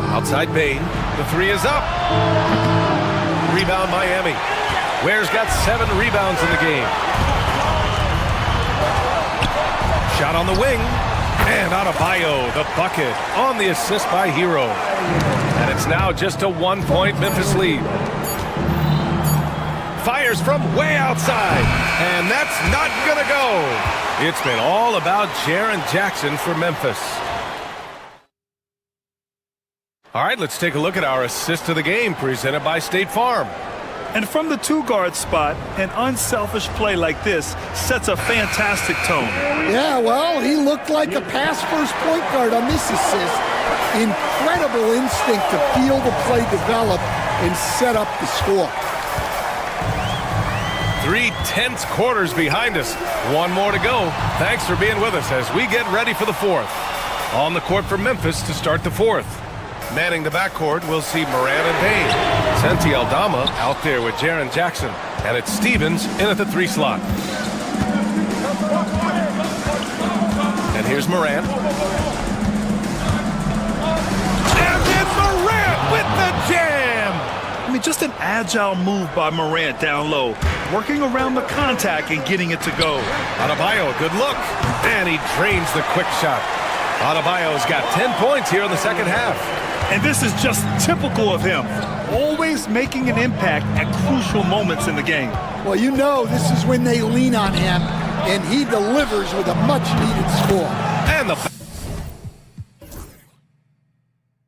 Outside Bain. The 3 is up. Rebound Miami. Ware's got 7 rebounds in the game. Shot on the wing. And Adebayo, the bucket, on the assist by Hero. And it's now just a 1-point Memphis lead. Fires from way outside. And that's not going to go. It's been all about Jaren Jackson for Memphis. All right, let's take a look at our assist of the game presented by State Farm. And from the 2-guard spot, an unselfish play like this sets a fantastic tone. Yeah, well, he looked like a pass-first point guard on this assist. Incredible instinct to feel the play develop and set up the score. 3 tense quarters behind us. 1 more to go. Thanks for being with us as we get ready for the 4th. On the court for Memphis to start the 4th. Manning the backcourt, we'll see Morant and Payne. Santi Aldama out there with Jaren Jackson. And it's Stevens in at the 3 slot. And here's Morant. And it's Morant with the jam! I mean, just an agile move by Morant down low. Working around the contact and getting it to go. Adebayo, good look. And he drains the quick shot. Adebayo's got 10 points here in the second half. And this is just typical of him. Always making an impact at crucial moments in the game. Well, you know this is when they lean on him, and he delivers with a much-needed score. And the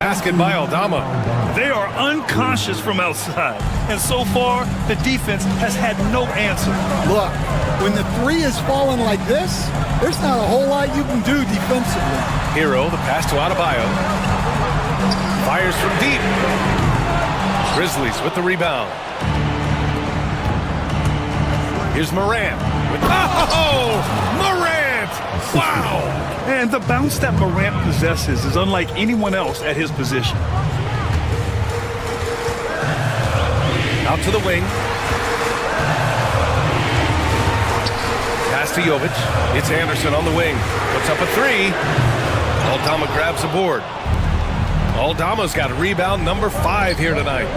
basket by Aldama. They are unconscious from outside. And so far, the defense has had no answer. Look, when the 3 is falling like this, there's not a whole lot you can do defensively. Hero, the pass to Adebayo. Fires from deep. Grizzlies with the rebound. Here's Morant. Oh, Morant! Wow! And the bounce that Morant possesses is unlike anyone else at his position. Out to the wing. Pass to Jovic. It's Anderson on the wing. Puts up a 3. Aldama grabs the board. Aldama's got rebound number 5 here tonight.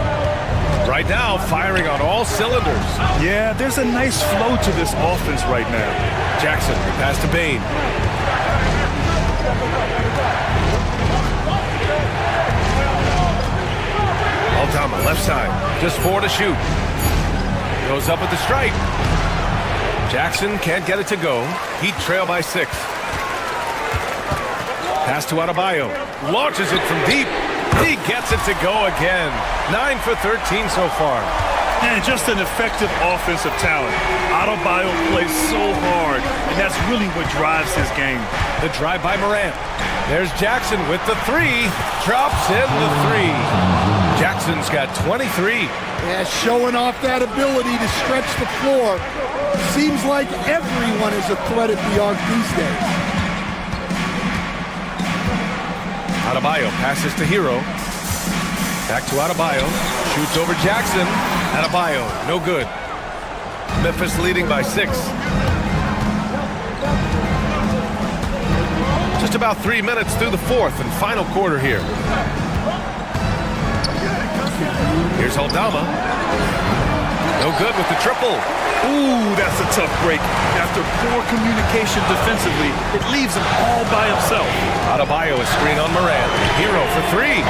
Right now, firing on all cylinders. Yeah, there's a nice flow to this offense right now. Jackson, pass to Bain. side. Just 4 to shoot. Goes up with the strike. Jackson can't get it to go. Heat trail by 6. Pass to Adebayo. Launches it from deep. He gets it to go again. 9 for 13 so far. And just an effective offensive talent. Adebayo plays so hard, and that's really what drives his game. The drive by Morant. There's Jackson with the 3. Drops in the 3. Jackson's got 23. Yeah, showing off that ability to stretch the floor. Seems like everyone is a threat at the arc these days. Adebayo passes to Hero. Back to Adebayo. Shoots over Jackson. Adebayo, no good. Memphis leading by 6. Just about 3 minutes through the 4th and final quarter here. Here's Aldama. No good with the triple. Ooh, that's a tough break. After poor communication defensively, it leaves him all by himself. Adebayo is screen on Morant. Hero for 3.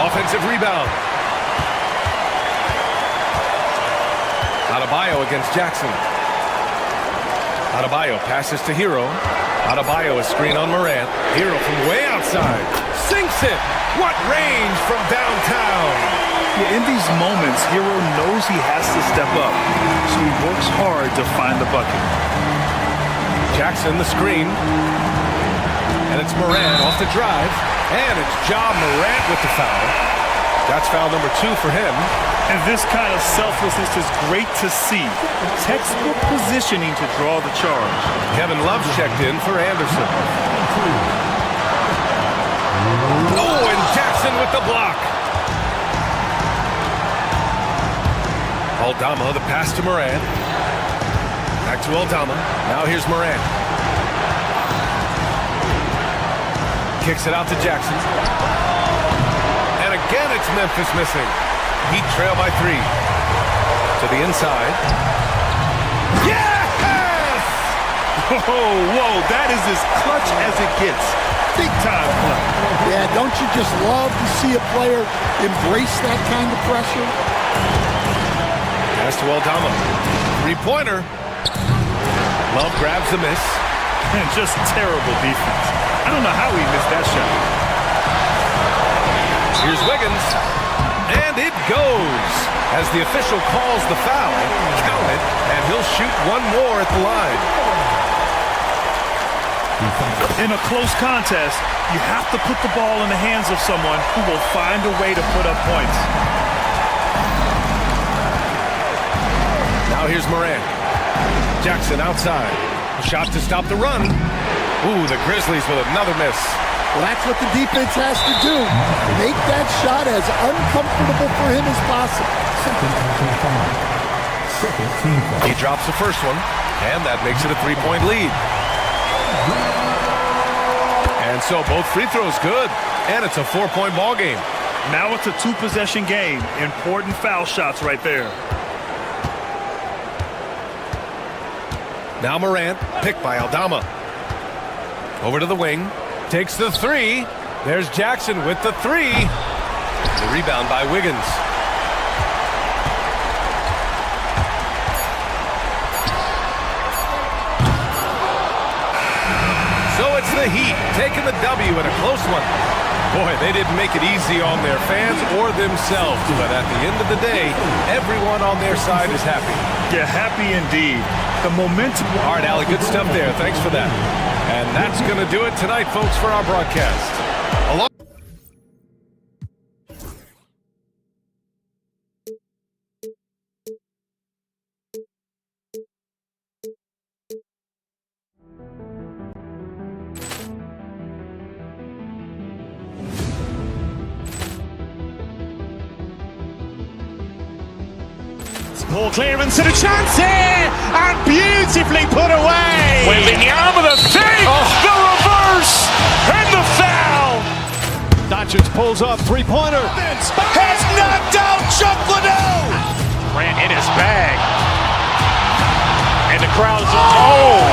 Offensive rebound. Adebayo against Jackson. Adebayo passes to Hero. Adebayo is screen on Morant. Hero from way outside. Sinks it. What range from downtown. Yeah, in these moments, Hero knows he has to step up, so he works hard to find the bucket. Jackson the screen. And it's Morant off the drive. And it's Ja Morant with the foul. That's foul number 2 for him. And this kind of selflessness is great to see. Textbook positioning to draw the charge. Kevin Love's checked in for Anderson. Oh, and Jackson with the block. Aldama, the pass to Morant. Back to Aldama. Now here's Morant. Kicks it out to Jackson. And again, it's Memphis missing. Heat trail by 3. To the inside. Yes! Whoa, that is as clutch as it gets. Big time play. Yeah, don't you just love to see a player embrace that kind of pressure? Pass to Aldama. 3-pointer. Love grabs the miss. And just terrible defense. I don't know how he missed that shot. Here's Wiggins. And it goes. As the official calls the foul, count it, and he'll shoot one more at the line. In a close contest, you have to put the ball in the hands of someone who will find a way to put up points. Now here's Morant. Jackson outside. A shot to stop the run. Ooh, the Grizzlies with another miss. Well, that's what the defense has to do. Make that shot as uncomfortable for him as possible. He drops the first one, and that makes it a 3-point lead. And so both free throws good, and it's a 4-point ball game. Now it's a 2-possession game. Important foul shots right there. Now Morant, picked by Aldama. Over to the wing, takes the 3. There's Jackson with the 3. The rebound by Wiggins. So it's the Heat taking the W in a close one. Boy, they didn't make it easy on their fans or themselves, but at the end of the day, everyone on their side is happy. Yeah, happy indeed. The momentum. All right, Allie, good stuff there. Thanks for that. And that's going to do it tonight, folks, for our broadcast. Ball clearance and a chance here, and beautifully put away. Wembanyama with a fake, the reverse, and the foul. Doncic pulls up, 3-pointer. Has knocked out Chuck Liddell. Ran in his bag. And the crowd is, oh,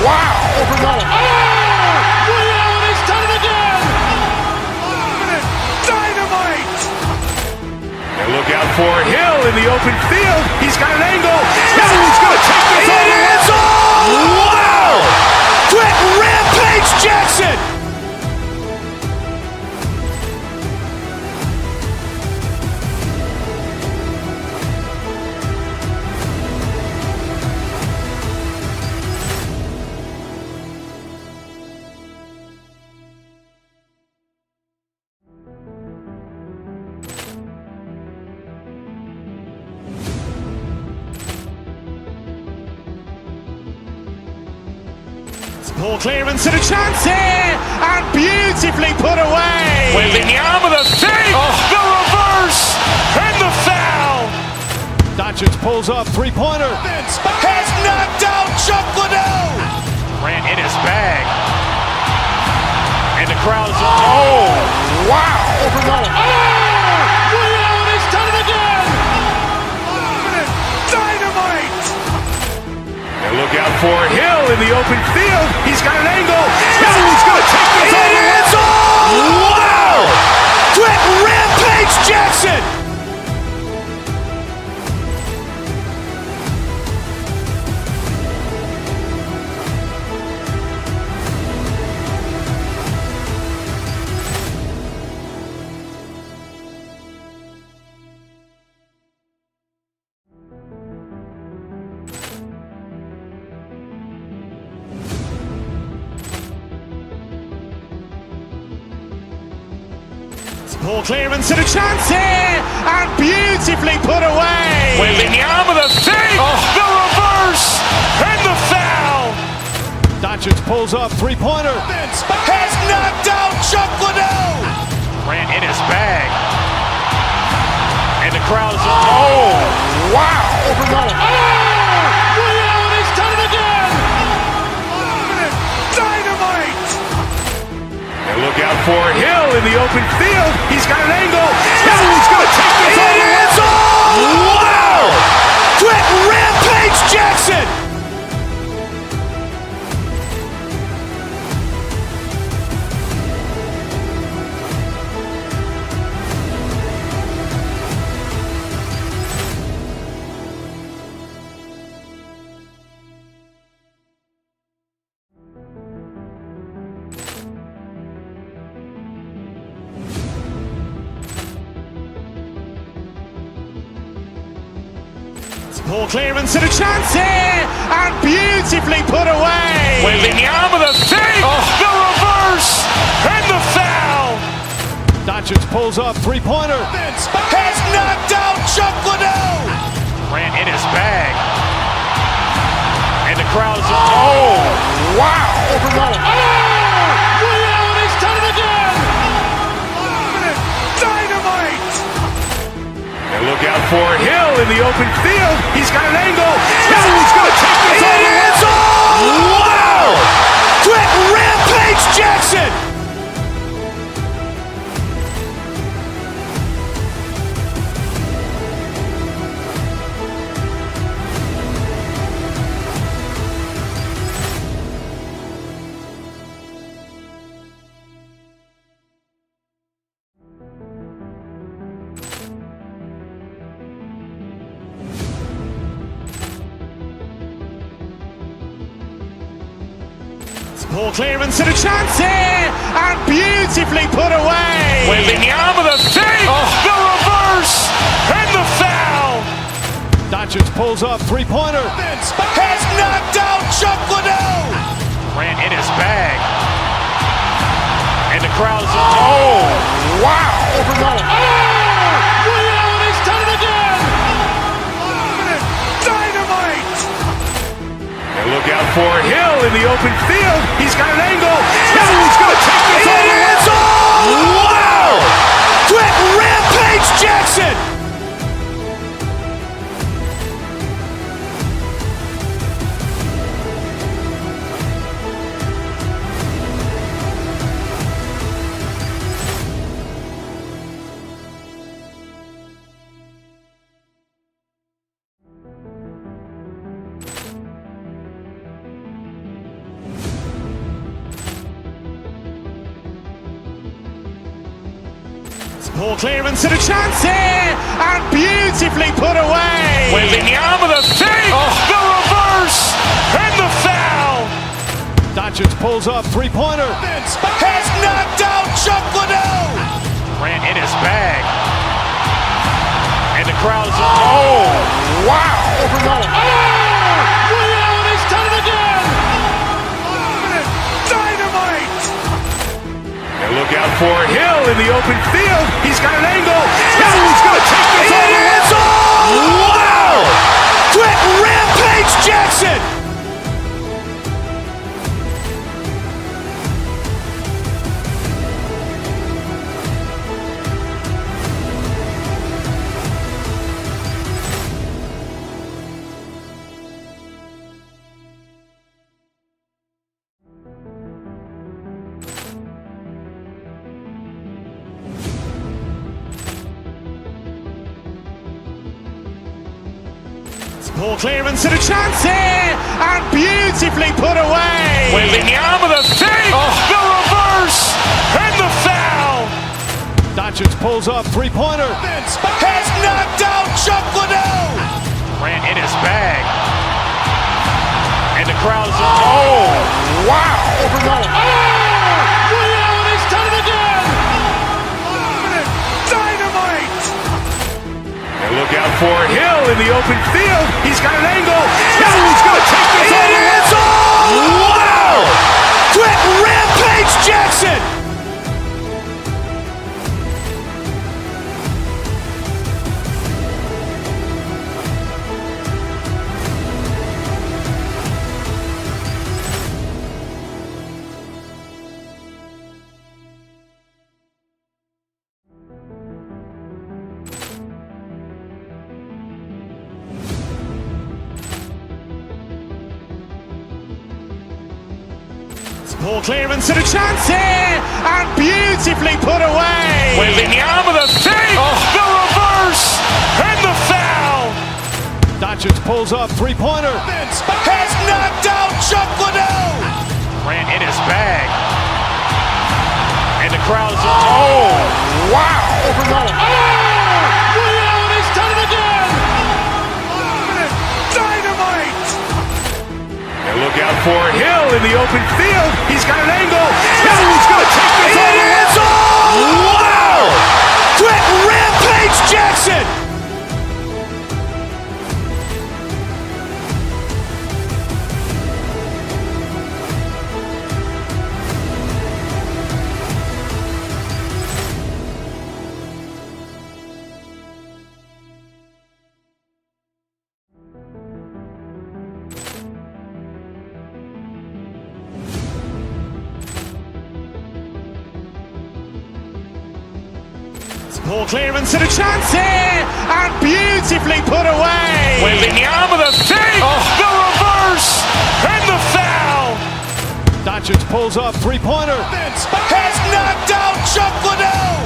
wow. He's done it again. Dynamite. And look out for Hill in the open field. He's got an angle. No, he's going to take this all the way. Wow! Quick rampage Jackson! Poor clearance and a chance here, and beautifully put away. Wembanyama the save, the reverse, and the foul. Doncic pulls up, three-pointer. Has knocked out Chuck Liddell. Ran in his bag. And the crowd is, oh, wow. Leon has done it again. Dynamite. And look out for Hill in the open field. He's got an angle. No, he's going to take this all the way. Wow. Quick rampage Jackson. Poor clearance and a chance here, and beautifully put away. Wembanyama the save, the reverse, and the foul. Doncic pulls up, three-pointer. Has knocked out Chuck Liddell. Ran in his bag. And the crowd is, oh, wow. Leon has done it again. Dynamite. And look out for Hill in the open field. He's got an angle. No, he's going to take this all the way. Wow. Quick rampage Jackson. Poor clearance and a chance here, and beautifully put away. Wembanyama the save, the reverse, and the foul. Doncic pulls up, three-pointer. Has knocked out Chuck Liddell. Ran in his bag. And the crowd is, oh, wow. Leon has done it again. Dynamite. And look out for Hill in the open field. He's got an angle. No, he's going to take this all the way. Wow. Quick rampage Jackson. Poor clearance and a chance here, and beautifully put away. Wembanyama the save, the reverse, and the foul. Doncic pulls up, three-pointer. Has knocked out Chuck Liddell. Ran in his bag. And the crowd is, oh, wow. Leon has done it again. Dynamite. And look out for Hill in the open field. He's got an angle. No, he's going to take this all the way. Wow. Quick rampage Jackson. Poor clearance and a chance here, and beautifully put away. With the arm of the fake, the reverse, and the foul. Doncic pulls up, three-pointer. Has knocked out Chuck Liddell. Grant in his bag. And the crowd's, oh, wow. Allen has done it again. Dynamite. And look out for Hill in the open field. He's got an angle. He's going to take this all the way. Wow. Quick rampage Jackson. Poor clearance and a chance here, and beautifully put away. With the arm of the fake, the reverse, and the foul. Doncic pulls up, three-pointer. Has knocked out Chuck Liddell. Grant in his bag. And the crowd's, oh, wow. Allen has done it again. Dynamite. And look out for Hill in the open field. He's got an angle. He's going to take this all the way. Wow. Quick rampage Jackson. Poor clearance and a chance here, and beautifully put away. With the arm of the fake, the reverse, and the foul. Doncic pulls up, three-pointer. Has knocked out Chuck Liddell. Grant in his bag. And the crowd's, oh, wow. Allen has done it again. Dynamite. And look out for Hill in the open field. He's got an angle. He's going to take this all the way. Wow. Quick rampage Jackson. Poor clearance and a chance here, and beautifully put away. With the arm of the fake, the reverse, and the foul. Doncic pulls up, three-pointer. Has knocked out Chuck Liddell.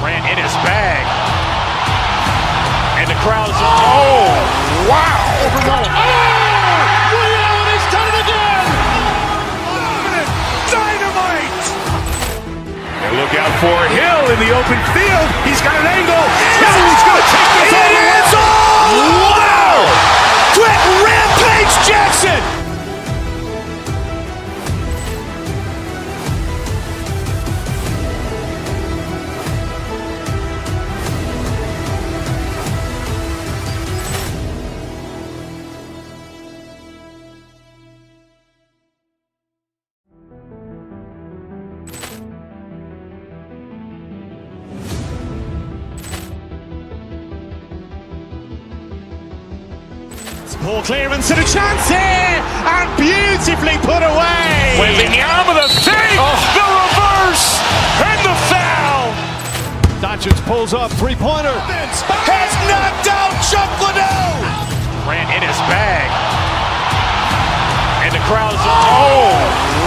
Grant in his bag. And the crowd's, oh, wow. Allen has done it again. Dynamite. And look out for Hill in the open field. He's got an angle. He's going to take this all the way. Wow. Quick rampage Jackson. Poor clearance and a chance here, and beautifully put away. With the arm of the fake, the reverse, and the foul. Doncic pulls up, three-pointer. Has knocked out Chuck Liddell. Grant in his bag. And the crowd's, oh,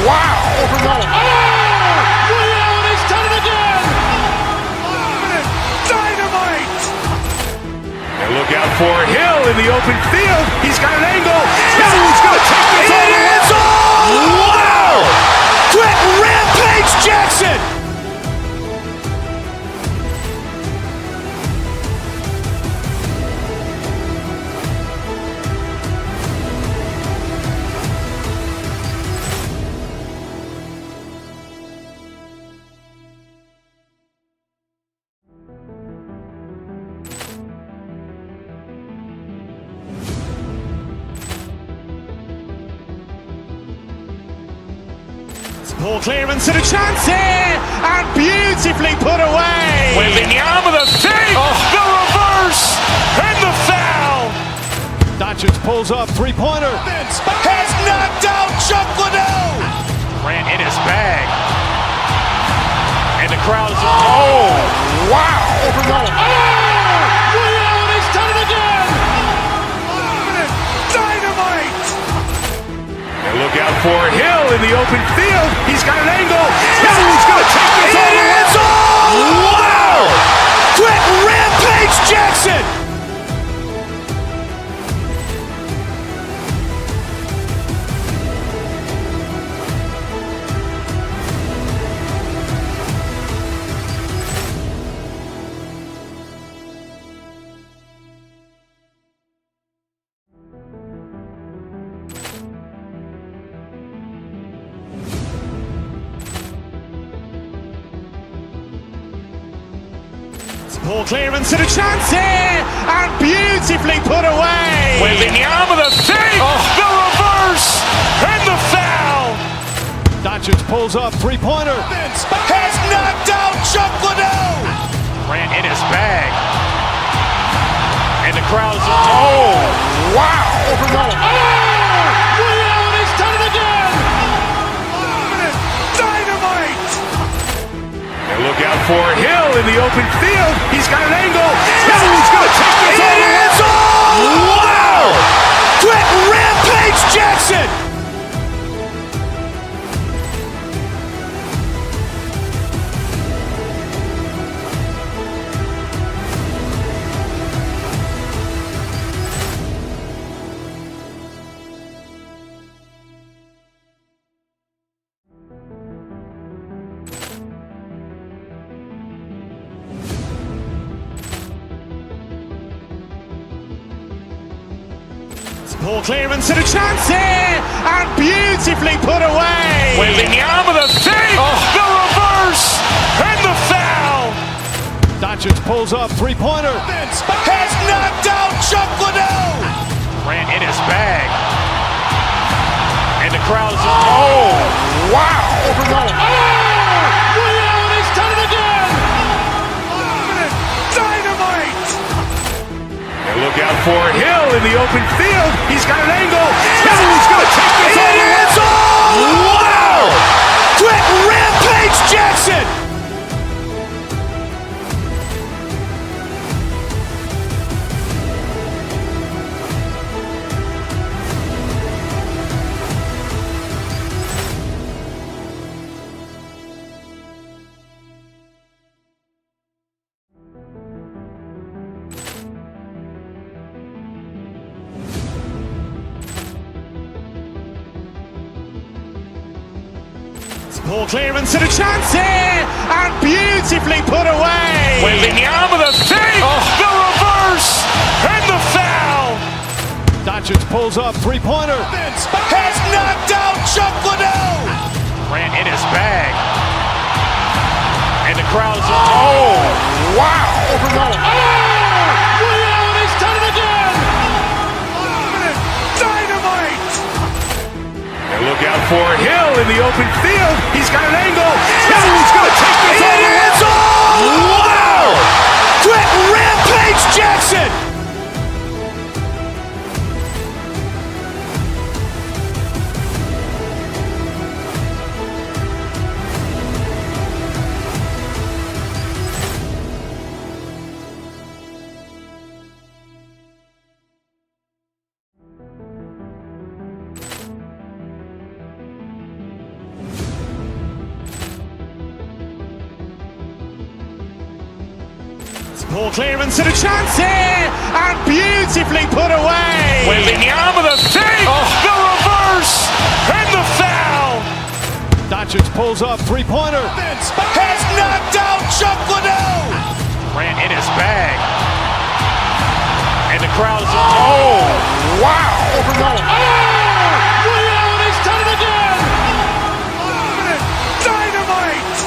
wow. Allen has done it again. Dynamite. And look out for Hill in the open field. He's got an angle. He's going to take this all the way. Wow. Quick rampage Jackson. Poor clearance and a chance here, and beautifully put away. Wembanyama the fake, the reverse, and the foul. Doncic pulls up, three-pointer. Has knocked out Chuck Liddell. Grant in his bag. And the crowd is, oh, wow. He's done it again. Dynamite. And look out for Hill in the open field. He's got an angle. Now he's going to take this all the way. Wow. Quick rampage Jackson. Poor clearance and a chance here, and beautifully put away. Wembanyama the fake, the reverse, and the foul. Doncic pulls up, three-pointer. Has knocked out Chuck Liddell. Grant in his bag. And the crowd is, oh, wow. He's done it again. Dynamite. And look out for Hill in the open field. He's got an angle. Now he's going to take this all the way. Wow. Quick rampage Jackson. Poor clearance and a chance here, and beautifully put away. Wembanyama the fake, the reverse, and the foul. Doncic pulls up, three-pointer. Has knocked out Chuck Liddell. Grant in his bag. And the crowd is, oh, wow. He's done it again. Dynamite. And look out for Hill in the open field. He's got an angle. Now he's going to take this all the way. Wow. Quick rampage Jackson. Poor clearance and a chance here, and beautifully put away. Wembanyama the fake, the reverse, and the foul. Doncic pulls up, three-pointer. Has knocked out Chuck Liddell. Grant in his bag. And the crowd is, oh, wow. He's done it again. Dynamite. And look out for Hill in the open field. He's got an angle. Now he's going to take this all the way. Wow. Quick rampage Jackson. Poor clearance and a chance here, and beautifully put away. Wembanyama the fake, the reverse, and the foul. Doncic pulls up, three-pointer. Has knocked out Chuck Liddell. Grant in his bag. And the crowd is, oh, wow. He's done it again. Dynamite.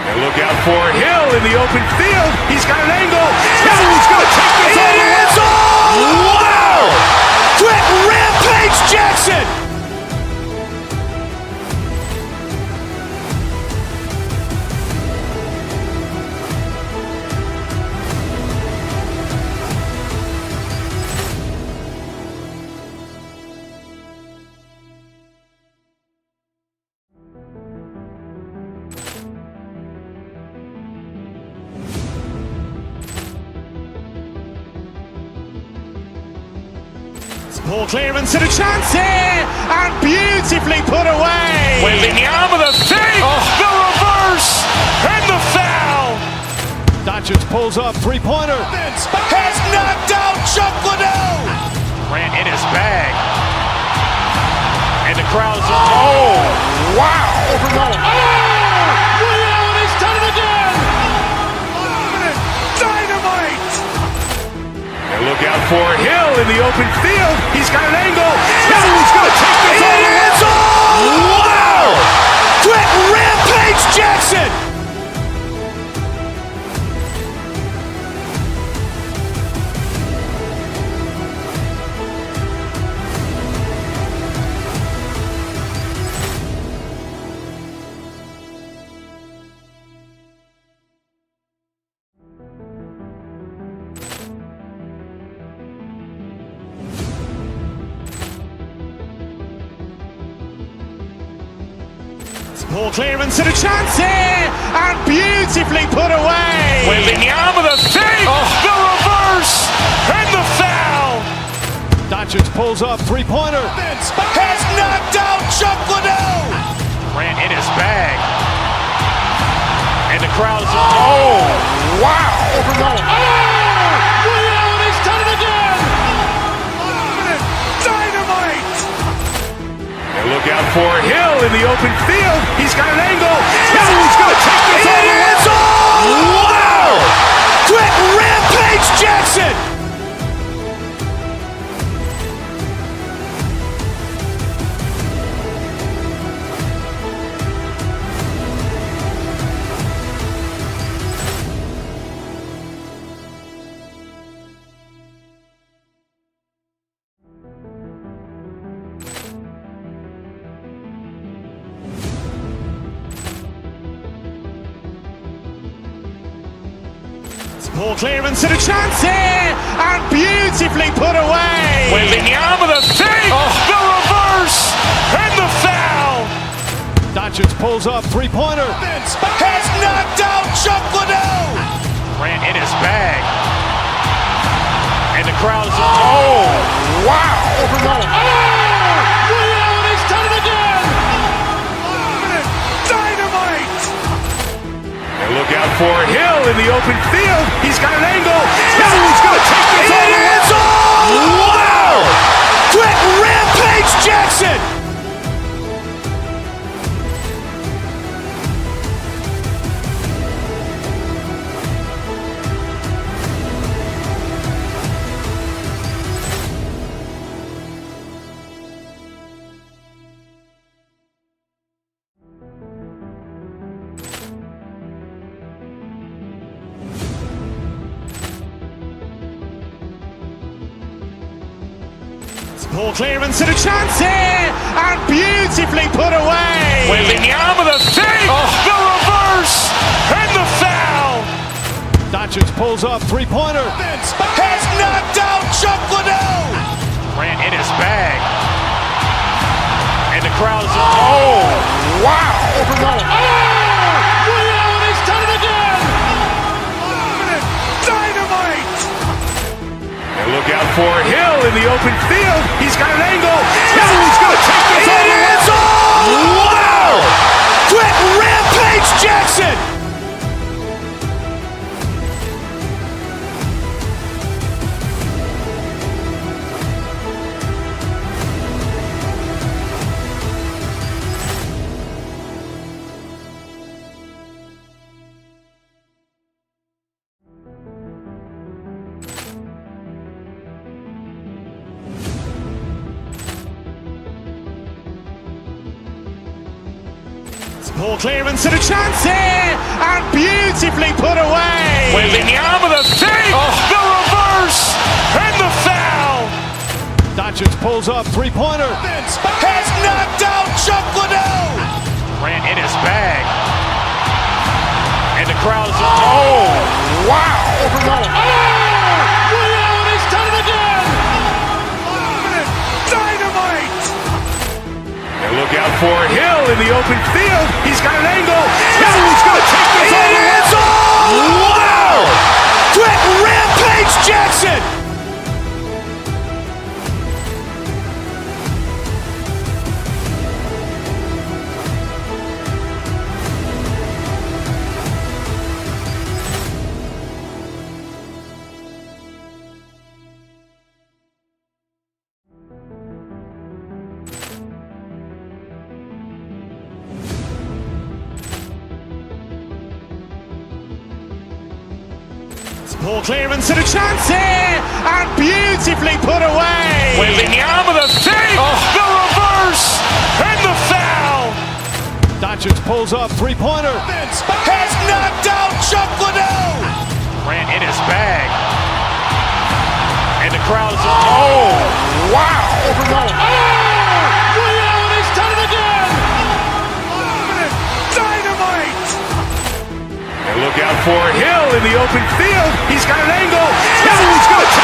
And look out for Hill in the open field. He's got an angle. Now he's going to take this all the way. Wow. Quick rampage Jackson. Ball clearance and a chance here, and beautifully put away. Wembanyama the save, the reverse, and the foul. Doncic pulls up, three-pointer. Has knocked out Chuck Liddell. Grant in his bag. And the crowd's oh, wow. Leon has done it again. Dynamite. And look out for Hill in the open field. He's got an angle. He's going to take this all the way. Wow. Quick rampage Jackson. Ball clearance and a chance here, and beautifully put away. Wembanyama the save, the reverse, and the foul. Doncic pulls up, three-pointer. Has knocked out Chuck Liddell. Grant in his bag. And the crowd's oh, wow. Leon has done it again. Dynamite. And look out for Hill in the open field. He's got an angle. He's going to take this all the way. Wow. Quick rampage Jackson. Ball clearance and a chance here, and beautifully put away. Wembanyama the save, the reverse, and the foul. Doncic pulls up, three-pointer. Has knocked out Chuck Liddell. Grant in his bag. And the crowd's oh, wow. Leon has done it again. Dynamite. And look out for Hill in the open field. He's got an angle. He's going to take this all the way. Wow. Quick rampage Jackson. Ball clearance and a chance here, and beautifully put away. Wembanyama the save, the reverse, and the foul. Doncic pulls up, three-pointer. Has knocked out Chuck Liddell. Grant in his bag. And the crowd's oh, wow. Leon has done it again. Dynamite. And look out for Hill in the open field. He's got an angle. He's going to take this all the way. Wow. Quick rampage Jackson. Ball clearance and a chance here, and beautifully put away. Wembanyama the save, the reverse, and the foul. Doncic pulls up, three-pointer. Has knocked out Chuck Liddell. Grant in his bag. And the crowd's oh, wow. Leon has done it again. Dynamite. And look out for Hill in the open field. He's got an angle. He's going to take this all the way. Wow. Quick rampage Jackson. Ball clearance and a chance here, and beautifully put away. Wembanyama with a save, the reverse, and the foul. Doncic pulls up, three-pointer. Has knocked out Chuck Liddell. Ran in his bag. And the crowd is, oh, wow. Reality's done it again. Dynamite. And look out for Hill in the open field. He's got an angle. Oh, he's going to